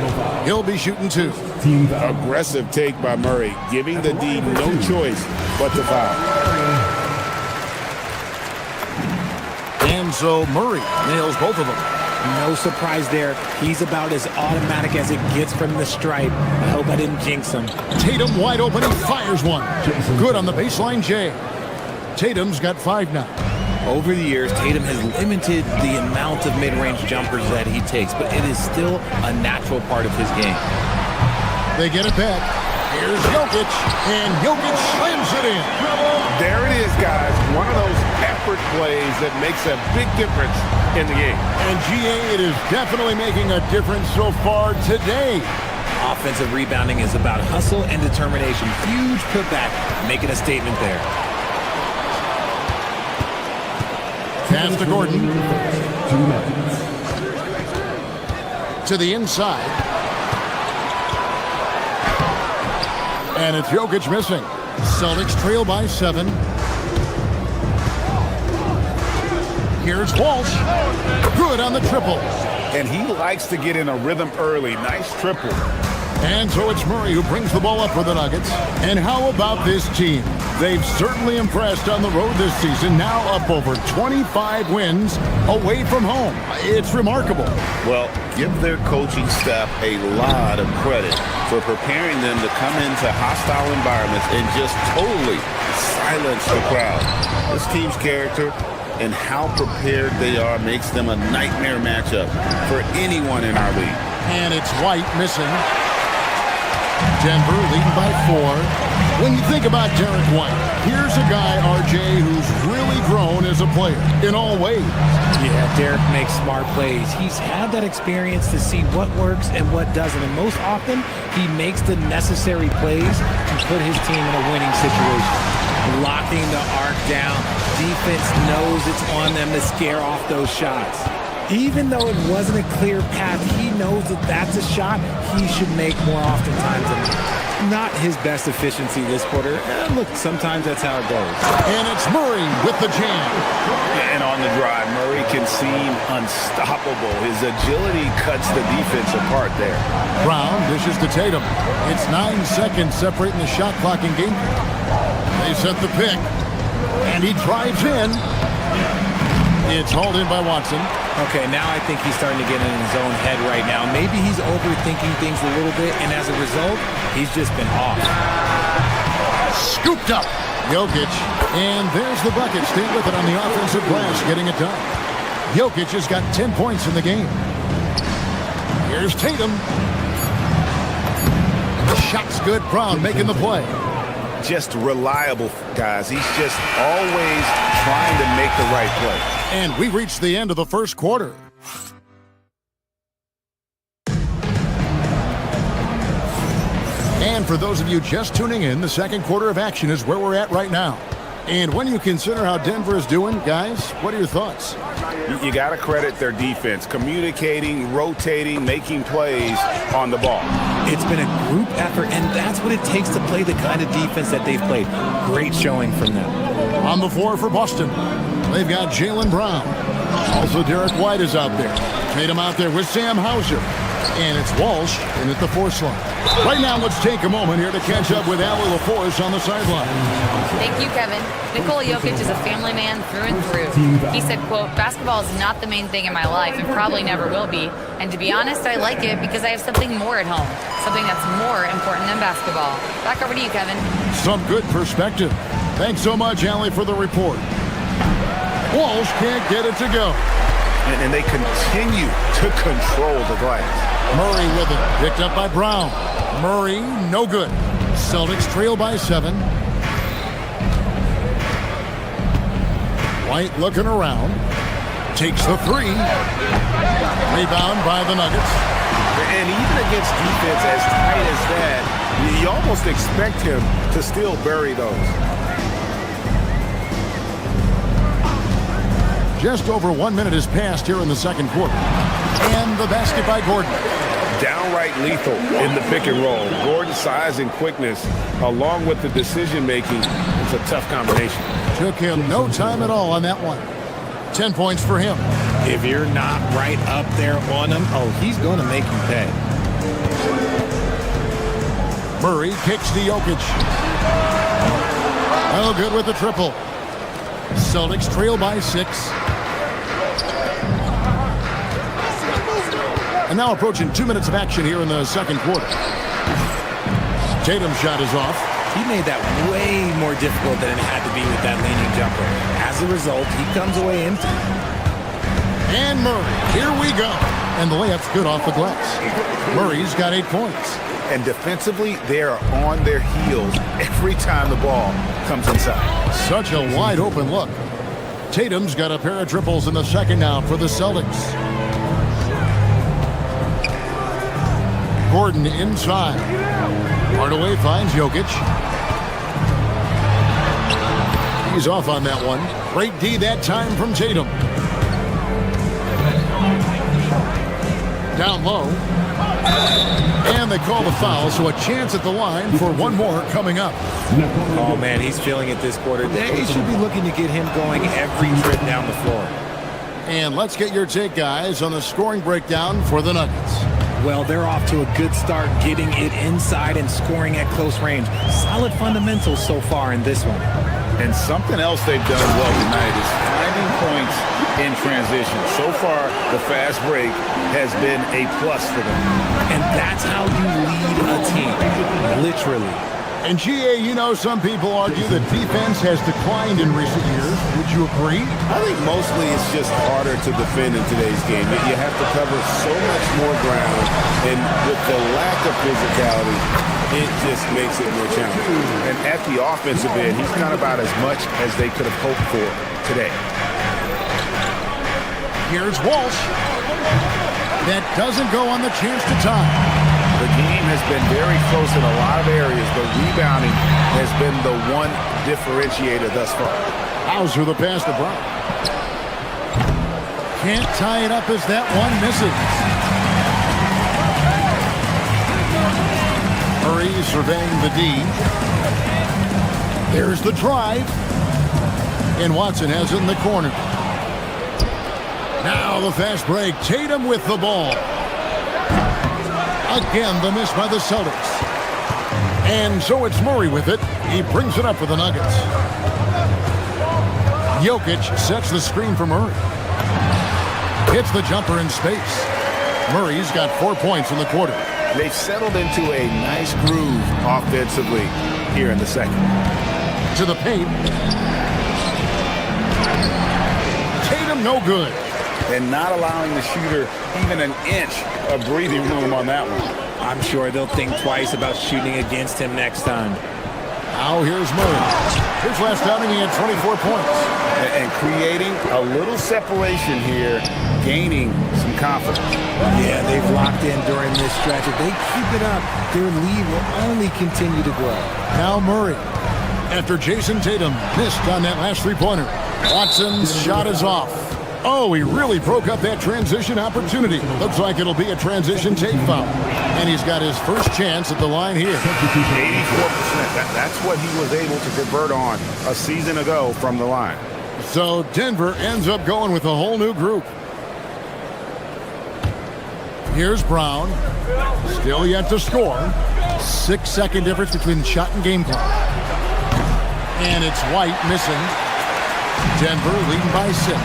He'll be shooting 2. Aggressive take by Murray, giving the D no choice but to foul. And so Murray nails both of them. No surprise there. He's about as automatic as it gets from the stripe. I hope I didn't jinx him. Tatum wide open. He fires one. Good on the baseline, Jay. Tatum's got 5 now. Over the years, Tatum has limited the amount of mid-range jumpers that he takes, but it is still a natural part of his game. They get it back. Here's Jokic, and Jokic slams it in. There it is, guys. One of those effort plays that makes a big difference in the game. And GA, it is definitely making a difference so far today. Offensive rebounding is about hustle and determination. Huge putback, making a statement there. Pass to Gordon. To the inside. And it's Jokic missing. Celtics trail by 7. Here's Walsh. Good on the triple. And he likes to get in a rhythm early. Nice triple. And so it's Murray who brings the ball up for the Nuggets. And how about this team? They've certainly impressed on the road this season, now up over 25 wins away from home. It's remarkable. Well, give their coaching staff a lot of credit for preparing them to come into hostile environments and just totally silence the crowd. This team's character and how prepared they are makes them a nightmare matchup for anyone in our league. And it's White missing. Denver leading by 4. When you think about Derek White, here's a guy, RJ, who's really grown as a player in all ways. Yeah, Derek makes smart plays. He's had that experience to see what works and what doesn't. And most often, he makes the necessary plays to put his team in a winning situation. Locking the arc down. Defense knows it's on them to scare off those shots. Even though it wasn't a clear path, he knows that that's a shot he should make more oftentimes than not. His best efficiency this quarter. Look, sometimes that's how it goes. And it's Murray with the jam. And on the drive, Murray can seem unstoppable. His agility cuts the defense apart there. Brown dishes to Tatum. It's 9 seconds separating the shot clock in game. They set the pick. And he drives in. It's hauled in by Watson. Okay, now I think he's starting to get in his own head right now. Maybe he's overthinking things a little bit, and as a result, he's just been off. Scooped up. Jokic. And there's the bucket. Stay with it on the offensive glass, getting it done. Jokic has got 10 points in the game. Here's Tatum. The shot's good. Brown making the play. Just reliable, guys. He's just always trying to make the right play. And we reached the end of the first quarter. And for those of you just tuning in, the second quarter of action is where we're at right now. And when you consider how Denver is doing, guys, what are your thoughts? You got to credit their defense, communicating, rotating, making plays on the ball. It's been a group effort, and that's what it takes to play the kind of defense that they've played. Great showing from them. On the floor for Boston, they've got Jaylen Brown. Also, Derek White is out there. Tatum out there with Sam Hauser. And it's Walsh in at the 4th line. Right now, let's take a moment here to catch up with Allie LaForce on the sideline. Thank you, Kevin. Nikola Jokic is a family man through and through. He said, quote, "Basketball is not the main thing in my life and probably never will be. And to be honest, I like it because I have something more at home, something that's more important than basketball." Back over to you, Kevin. Some good perspective. Thanks so much, Allie, for the report. Walsh can't get it to go. And they continue to control the glass. Murray with it. Picked up by Brown. Murray, no good. Celtics trail by 7. White looking around. Takes the 3. Rebound by the Nuggets. And even against defense as tight as that, you almost expect him to still bury those. Just over 1 minute has passed here in the second quarter. And the basket by Gordon. downright lethal in the pick and roll. Gordon's size and quickness, along with the decision-making, it's a tough combination. Took him no time at all on that one. 10 points for him. If you're not right up there on him, oh, he's going to make you pay. Murray kicks to Jokic. Oh, good with the triple. Celtics trail by 6. And now approaching 2 minutes of action here in the second quarter. Tatum's shot is off. He made that way more difficult than it had to be with that leaning jumper. As a result, he comes away empty. And Murray, here we go. And the layup's good off the glass. Murray's got 8 points. And defensively, they are on their heels every time the ball comes inside. Such a wide open look. Tatum's got a pair of triples in the second now for the Celtics. Gordon inside. Hardaway finds Jokic. He's off on that one. Great D that time from Tatum. Down low. And they call the foul, so a chance at the line for one more coming up. Oh, man, he's feeling it this quarter. They should be looking to get him going every trip down the floor. And let's get your take, guys, on the scoring breakdown for the Nuggets. Well, they're off to a good start getting it inside and scoring at close range. Solid fundamentals so far in this one. And something else they've done well tonight is finding points in transition. So far, the fast break has been a plus for them. And that's how you lead a team, literally. And GA, you know, some people argue that defense has declined in recent years. Would you agree? I think mostly it's just harder to defend in today's game. You have to cover so much more ground, and with the lack of physicality, it just makes it more challenging. And at the offensive end, he's done about as much as they could have hoped for today. Here's Walsh. That doesn't go on the chance to tie. The game has been very close in a lot of areas, but rebounding has been the one differentiator thus far. Hauser the pass to Brown. Can't tie it up as that one misses. Murray surveying the D. There's the drive. And Watson has it in the corner. Now the fast break. Tatum with the ball. Again, the miss by the Celtics. And so it's Murray with it. He brings it up for the Nuggets. Jokic sets the screen for Murray. Hits the jumper in space. Murray's got 4 points in the quarter. They've settled into a nice groove offensively here in the second. To the paint. Tatum no good. And not allowing the shooter even an inch of breathing room on that one. I'm sure they'll think twice about shooting against him next time. Now here's Murray. His last outing, he had 24 points. And creating a little separation here, gaining some confidence. Yeah, they've locked in during this stretch. If they keep it up, their lead will only continue to grow. Now Murray, after Jason Tatum missed on that last three-pointer. Watson's shot is off. Oh, he really broke up that transition opportunity. Looks like it'll be a transition take foul. And he's got his first chance at the line here. 84%. That's what he was able to convert on a season ago from the line. So Denver ends up going with a whole new group. Here's Brown. Still yet to score. 6-second difference between shot and game clock. And it's White missing. Denver leading by 6.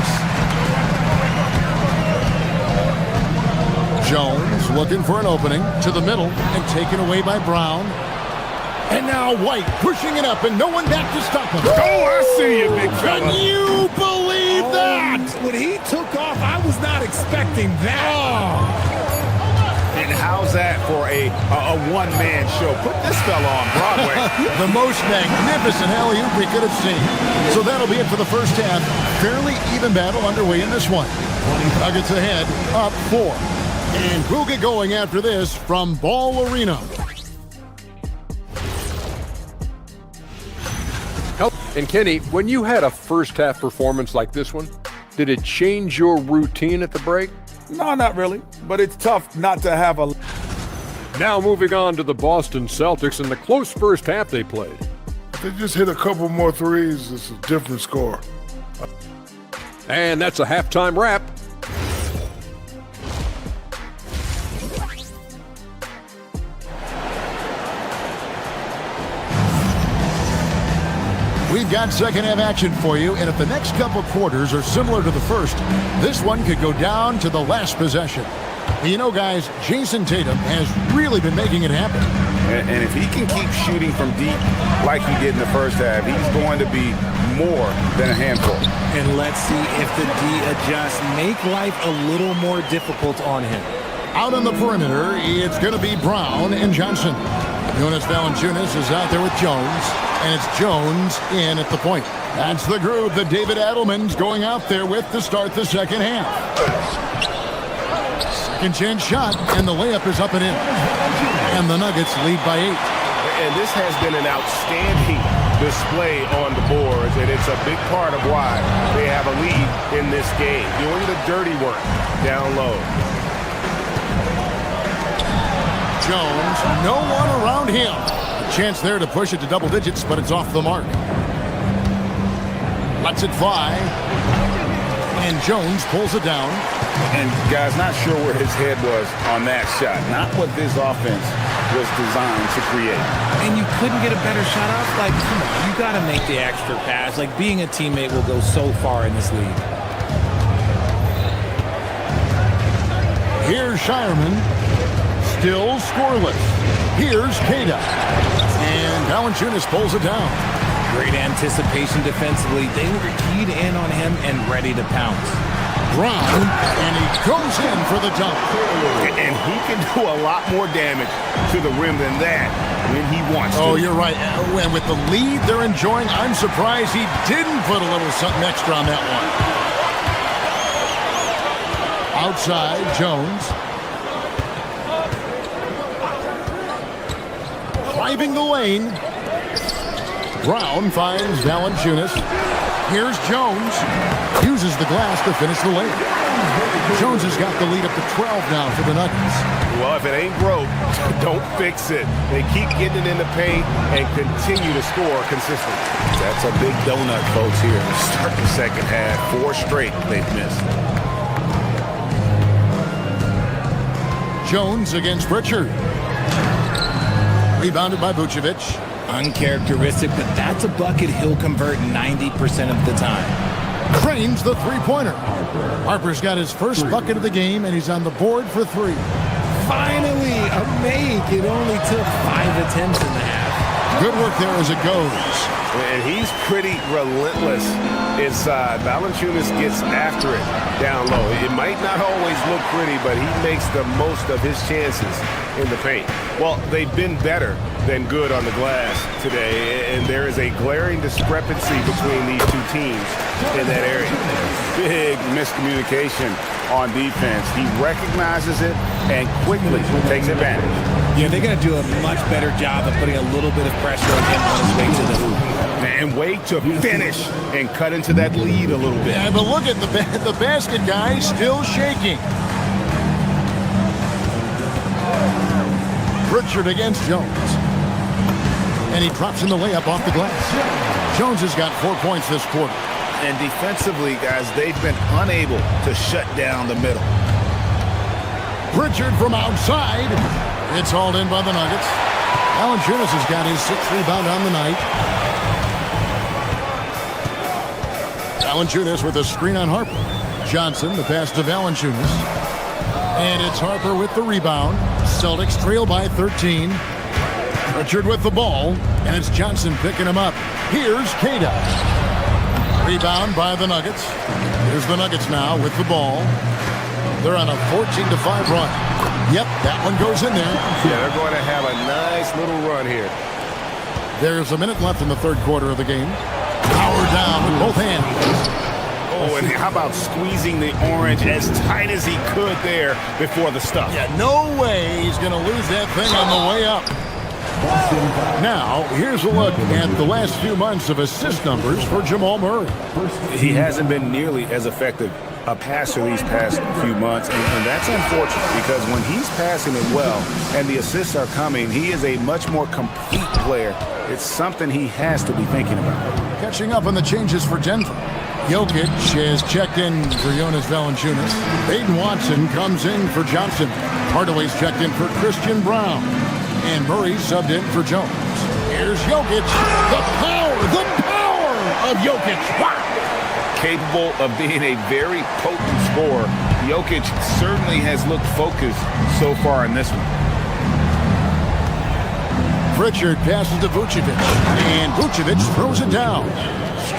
Jones looking for an opening to the middle and taken away by Brown. And now White pushing it up and no one back to stop him. Oh, I see you, big fella. Can you believe that? When he took off, I was not expecting that. And how's that for a one-man show? Put this fella on Broadway. The most magnificent alley-oop we could have seen. So that'll be it for the first half. Fairly even battle underway in this one. Nuggets ahead, up 4. And we'll get going after this from Ball Arena. And Kenny, when you had a first half performance like this one, did it change your routine at the break? No, not really. But it's tough not to have a Now moving on to the Boston Celtics and the close first half they played. If they just hit a couple more threes, it's a different score. And that's a halftime wrap. We've got second half action for you, and if the next couple quarters are similar to the first, this one could go down to the last possession. You know, guys, Jason Tatum has really been making it happen. And if he can keep shooting from deep like he did in the first half, he's going to be more than a handful. And let's see if the D adjusts, make life a little more difficult on him. Out on the perimeter, it's going to be Brown and Johnson. Jonas Valanciunas is out there with Jones, and it's Jones in at the point. That's the groove that David Adelman's going out there with to start the second half. Second chance shot, and the layup is up and in. And the Nuggets lead by 8. And this has been an outstanding display on the boards, and it's a big part of why they have a lead in this game. Doing the dirty work down low. Jones, no one around him. A chance there to push it to double digits, but it's off the mark. Lets it fly. And Jones pulls it down. And guys, not sure where his head was on that shot. Not what this offense was designed to create. And you couldn't get a better shot off? Like, come on, you got to make the extra pass. Like, being a teammate will go so far in this league. Here's Shireman. Still scoreless. Here's Queta. And Valanciunas pulls it down. Great anticipation defensively. They were keyed in on him and ready to pounce. Brown, and he goes in for the dunk. And he can do a lot more damage to the rim than that when he wants to. Oh, you're right. And with the lead they're enjoying, I'm surprised he didn't put a little something extra on that one. Outside, Jones. Driving the lane. Brown finds Valanciunas. Here's Jones. Uses the glass to finish the lane. Jones has got the lead up to 12 now for the Nuggets. Well, if it ain't broke, don't fix it. They keep getting it in the paint and continue to score consistently. That's a big donut, folks, here to start the second half. 4 straight they've missed. Jones against Pritchard. Rebounded by Vucevic. Uncharacteristic, but that's a bucket he'll convert 90% of the time. Cranes the three-pointer. Harper's got his first bucket of the game, and he's on the board for 3. Finally, a make. It only took 5 attempts in the half. Good work there as it goes. And he's pretty relentless inside. Valanciunas gets after it down low. It might not always look pretty, but he makes the most of his chances in the paint. Well, they've been better than good on the glass today, and there is a glaring discrepancy between these two teams in that area. Big miscommunication on defense. He recognizes it and quickly takes advantage. Yeah, they got to do a much better job of putting a little bit of pressure on him on his way to the hoop. And wait to finish and cut into that lead a little bit. Yeah, but look at the basket guy still shaking. Pritchard against Jones. And he drops in the layup off the glass. Jones has got 4 points this quarter. And defensively, guys, they've been unable to shut down the middle. Pritchard from outside. It's hauled in by the Nuggets. Valanciunas has got his 6th rebound on the night. Valanciunas with a screen on Harper. Johnson, the pass to Valanciunas. And it's Harper with the rebound. Celtics trail by 13. Pritchard with the ball. And it's Johnson picking him up. Here's Queta. Rebound by the Nuggets. Here's the Nuggets now with the ball. They're on a 14-5 run. Yep, that one goes in there. Yeah, they're going to have a nice little run here. There's a minute left in the third quarter of the game. Power down with both hands. Oh, and how about squeezing the orange as tight as he could there before the stuff? Yeah, no way he's going to lose that thing on the way up. Now, here's a look at the last few months of assist numbers for Jamal Murray. He hasn't been nearly as effective a passer these past few months, and that's unfortunate because when he's passing it well and the assists are coming, he is a much more complete player. It's something he has to be thinking about. Catching up on the changes for Denver. Jokic has checked in for Jonas Valanciunas. Aiden Watson comes in for Johnson. Hardaway's checked in for Christian Brown. And Murray subbed in for Jones. Here's Jokic. The power of Jokic. Wow! Capable of being a very potent scorer. Jokic certainly has looked focused so far in this one. Pritchard passes to Vucevic. And Vucevic throws it down.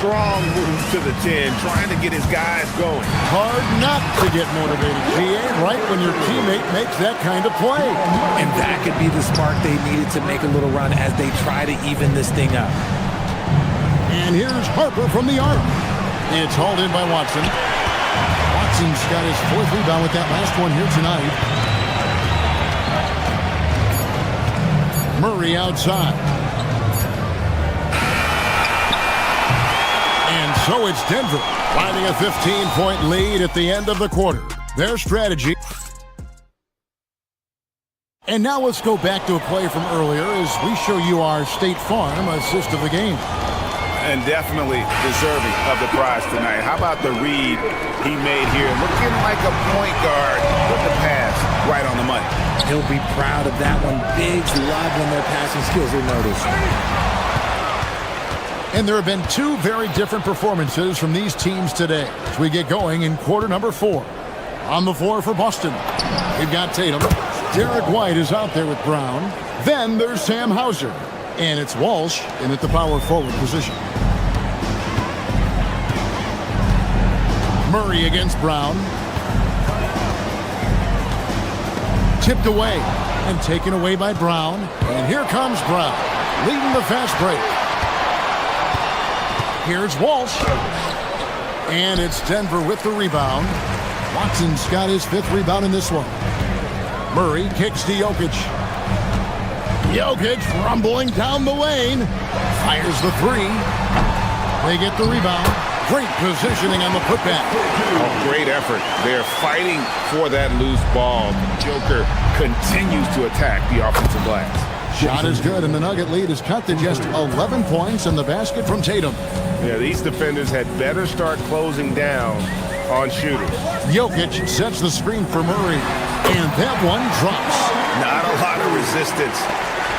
Strong move to the 10, trying to get his guys going. Hard not to get motivated, GA, right when your teammate makes that kind of play. And that could be the spark they needed to make a little run as they try to even this thing up. And here's Harper from the arc. It's hauled in by Watson. Watson's got his 4th rebound with that last one here tonight. Murray outside. So it's Denver finding a 15-point lead at the end of the quarter. Their strategy. And now let's go back to a play from earlier as we show you our State Farm assist of the game. And definitely deserving of the prize tonight. How about the read he made here? Looking like a point guard with the pass right on the money. He'll be proud of that one. Bigs love when their passing skills are noticed. And there have been 2 very different performances from these teams today as we get going in quarter number 4. On the floor for Boston, we've got Tatum. Derek White is out there with Brown. Then there's Sam Hauser. And it's Walsh in at the power forward position. Murray against Brown. Tipped away and taken away by Brown. And here comes Brown, leading the fast break. Here's Walsh. And it's Denver with the rebound. Watson's got his 5th rebound in this one. Murray kicks to Jokic. Jokic rumbling down the lane. Fires the 3. They get the rebound. Great positioning on the putback. Oh, great effort. They're fighting for that loose ball. Joker continues to attack the offensive glass. Shot is good, and the Nugget lead is cut to just 11 points in the basket from Tatum. Yeah, these defenders had better start closing down on shooters. Jokic sets the screen for Murray, and that one drops. Not a lot of resistance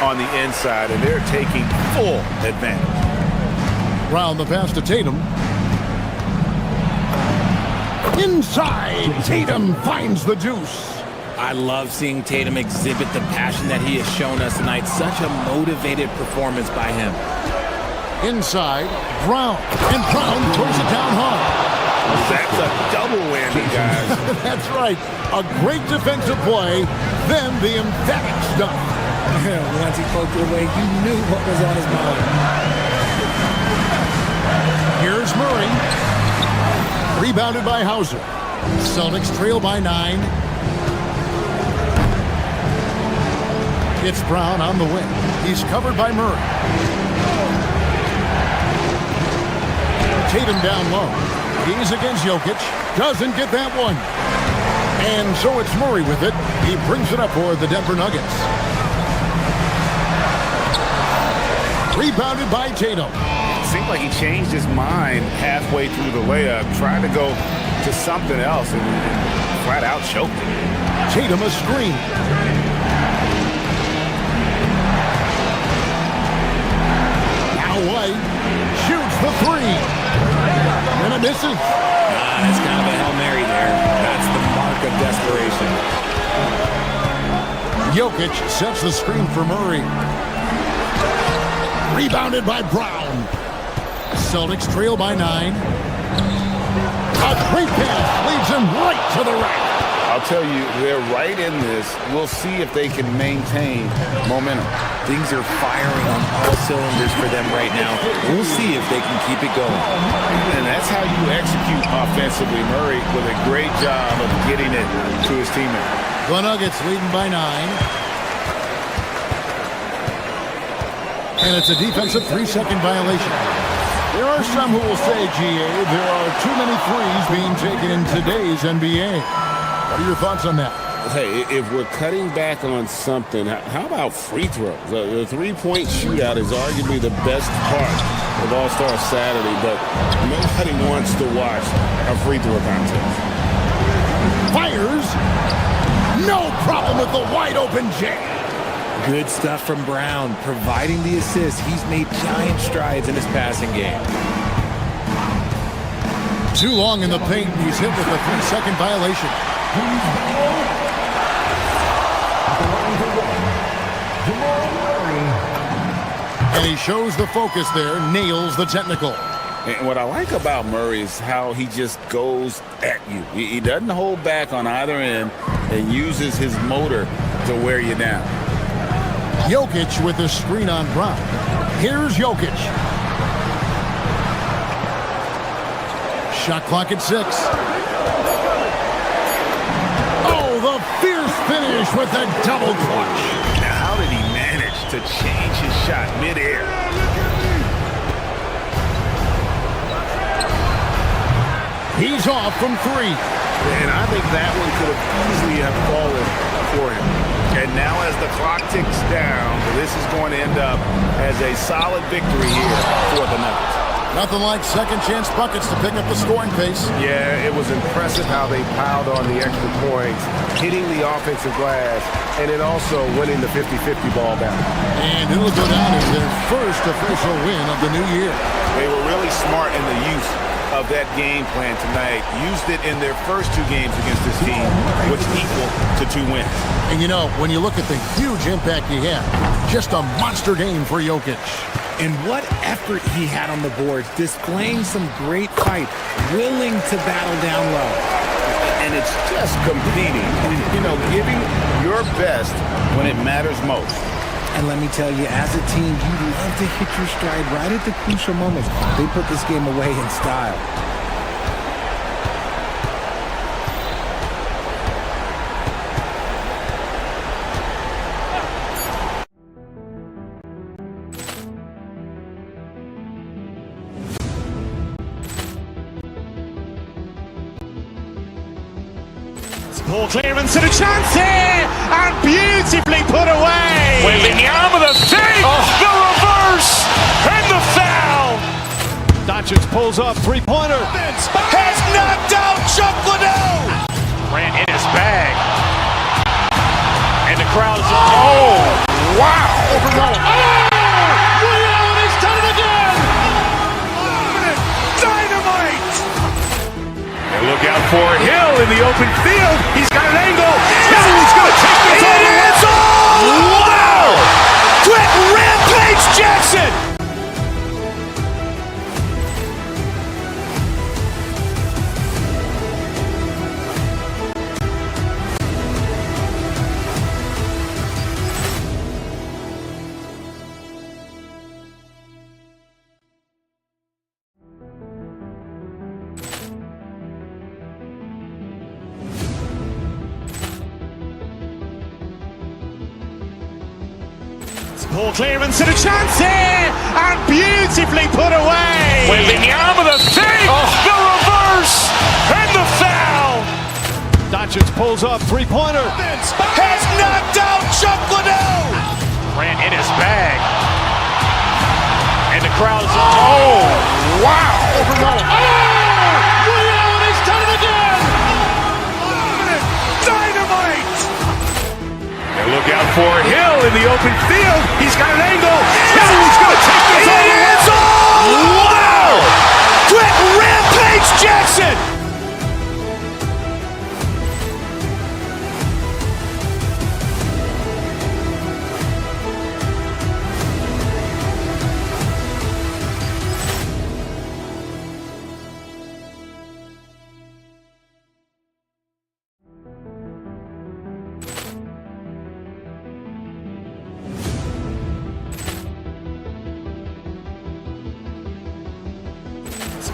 on the inside, and they're taking full advantage. Round the pass to Tatum. Inside, Tatum finds the deuce. I love seeing Tatum exhibit the passion that he has shown us tonight. Such a motivated performance by him. Inside, Brown. And Brown throws it down hard. That's a double whammy, guys. That's right. A great defensive play, then the emphatic stuff. Once he poked it away, you knew what was on his mind. Here's Murray. Rebounded by Hauser. Celtics trail by 9. It's Brown on the wing. He's covered by Murray. Tatum down low. He's against Jokic. Doesn't get that one. And so it's Murray with it. He brings it up for the Denver Nuggets. Rebounded by Tatum. It seemed like he changed his mind halfway through the layup, tried to go to something else, and flat out choked it. Tatum a screen. White shoots the 3. And it misses. It's kind of a Hail Mary there. That's the mark of desperation. Jokic sets the screen for Murray. Rebounded by Brown. Celtics trail by 9. A great pass leads him right to the rack. I'll tell you, they're right in this. We'll see if they can maintain momentum. Things are firing on all cylinders for them right now. We'll see if they can keep it going. And that's how you execute offensively. Murray with a great job of getting it to his teammate. The Nuggets leading by 9. And it's a defensive 3-second violation. There are some who will say, GA, there are too many threes being taken in today's NBA. What are your thoughts on that? Hey, if we're cutting back on something, how about free throws? The three-point shootout is arguably the best part of All-Star Saturday, but nobody wants to watch a free throw contest. Fires. No problem with the wide-open jam. Good stuff from Brown, providing the assist. He's made giant strides in his passing game. Too long in the paint. He's hit with a 3-second violation. And he shows the focus there, nails the technical. And what I like about Murray is how he just goes at you. He doesn't hold back on either end and uses his motor to wear you down. Jokic with the screen on Brown. Here's Jokic. Shot clock at 6. Oh, the fierce finish with the double clutch. Now, how did he manage to change his shot midair? He's off from 3. And I think that one could have easily have fallen for him. And now as the clock ticks down, this is going to end up as a solid victory here for the Nuggets. Nothing like second chance buckets to pick up the scoring pace. Yeah, it was impressive how they piled on the extra points, hitting the offensive glass, and then also winning the 50-50 ball battle. And it'll go down as their first official win of the new year. They were really smart in the use of that game plan tonight. Used it in their first 2 games against this team, which equal to 2 wins. And you know, when you look at the huge impact he had, just a monster game for Jokic. And what effort he had on the boards, displaying some great fight, willing to battle down low. And it's just competing, you know, giving your best when it matters most. And let me tell you, as a team, you love to hit your stride right at the crucial moments. They put this game away in style. Ball clearance and a chance here, and beautifully put away. Wembanyama the fake, the reverse, and the foul. Doncic pulls up, three-pointer. Has knocked out Chuck Liddell. Ran in his bag. And the crowd is, oh, wow. Overrun. Oh, He's done it again. Dynamite. And look out for Hill in the open field. He's got an angle. He's going to take this all the way. Wow! Quick Rampage Jackson. Ball clearance and a chance here, and beautifully put away. Wembanyama the fake, the reverse, and the foul. Doncic pulls up, three-pointer. Has knocked out Chuck Liddell. Ran in his bag. And the crowd is, oh, wow. Overrun. He's done it again. Dynamite. And look out for Hill in the open field. He's got an angle. He's going to take this all the way. Wow. Quick Rampage Jackson.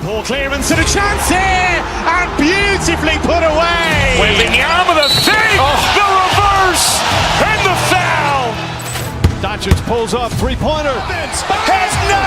Ball clearance and a chance here, and beautifully put away. Wembanyama the fake, the reverse, and the foul. Doncic pulls up, three-pointer. Has knocked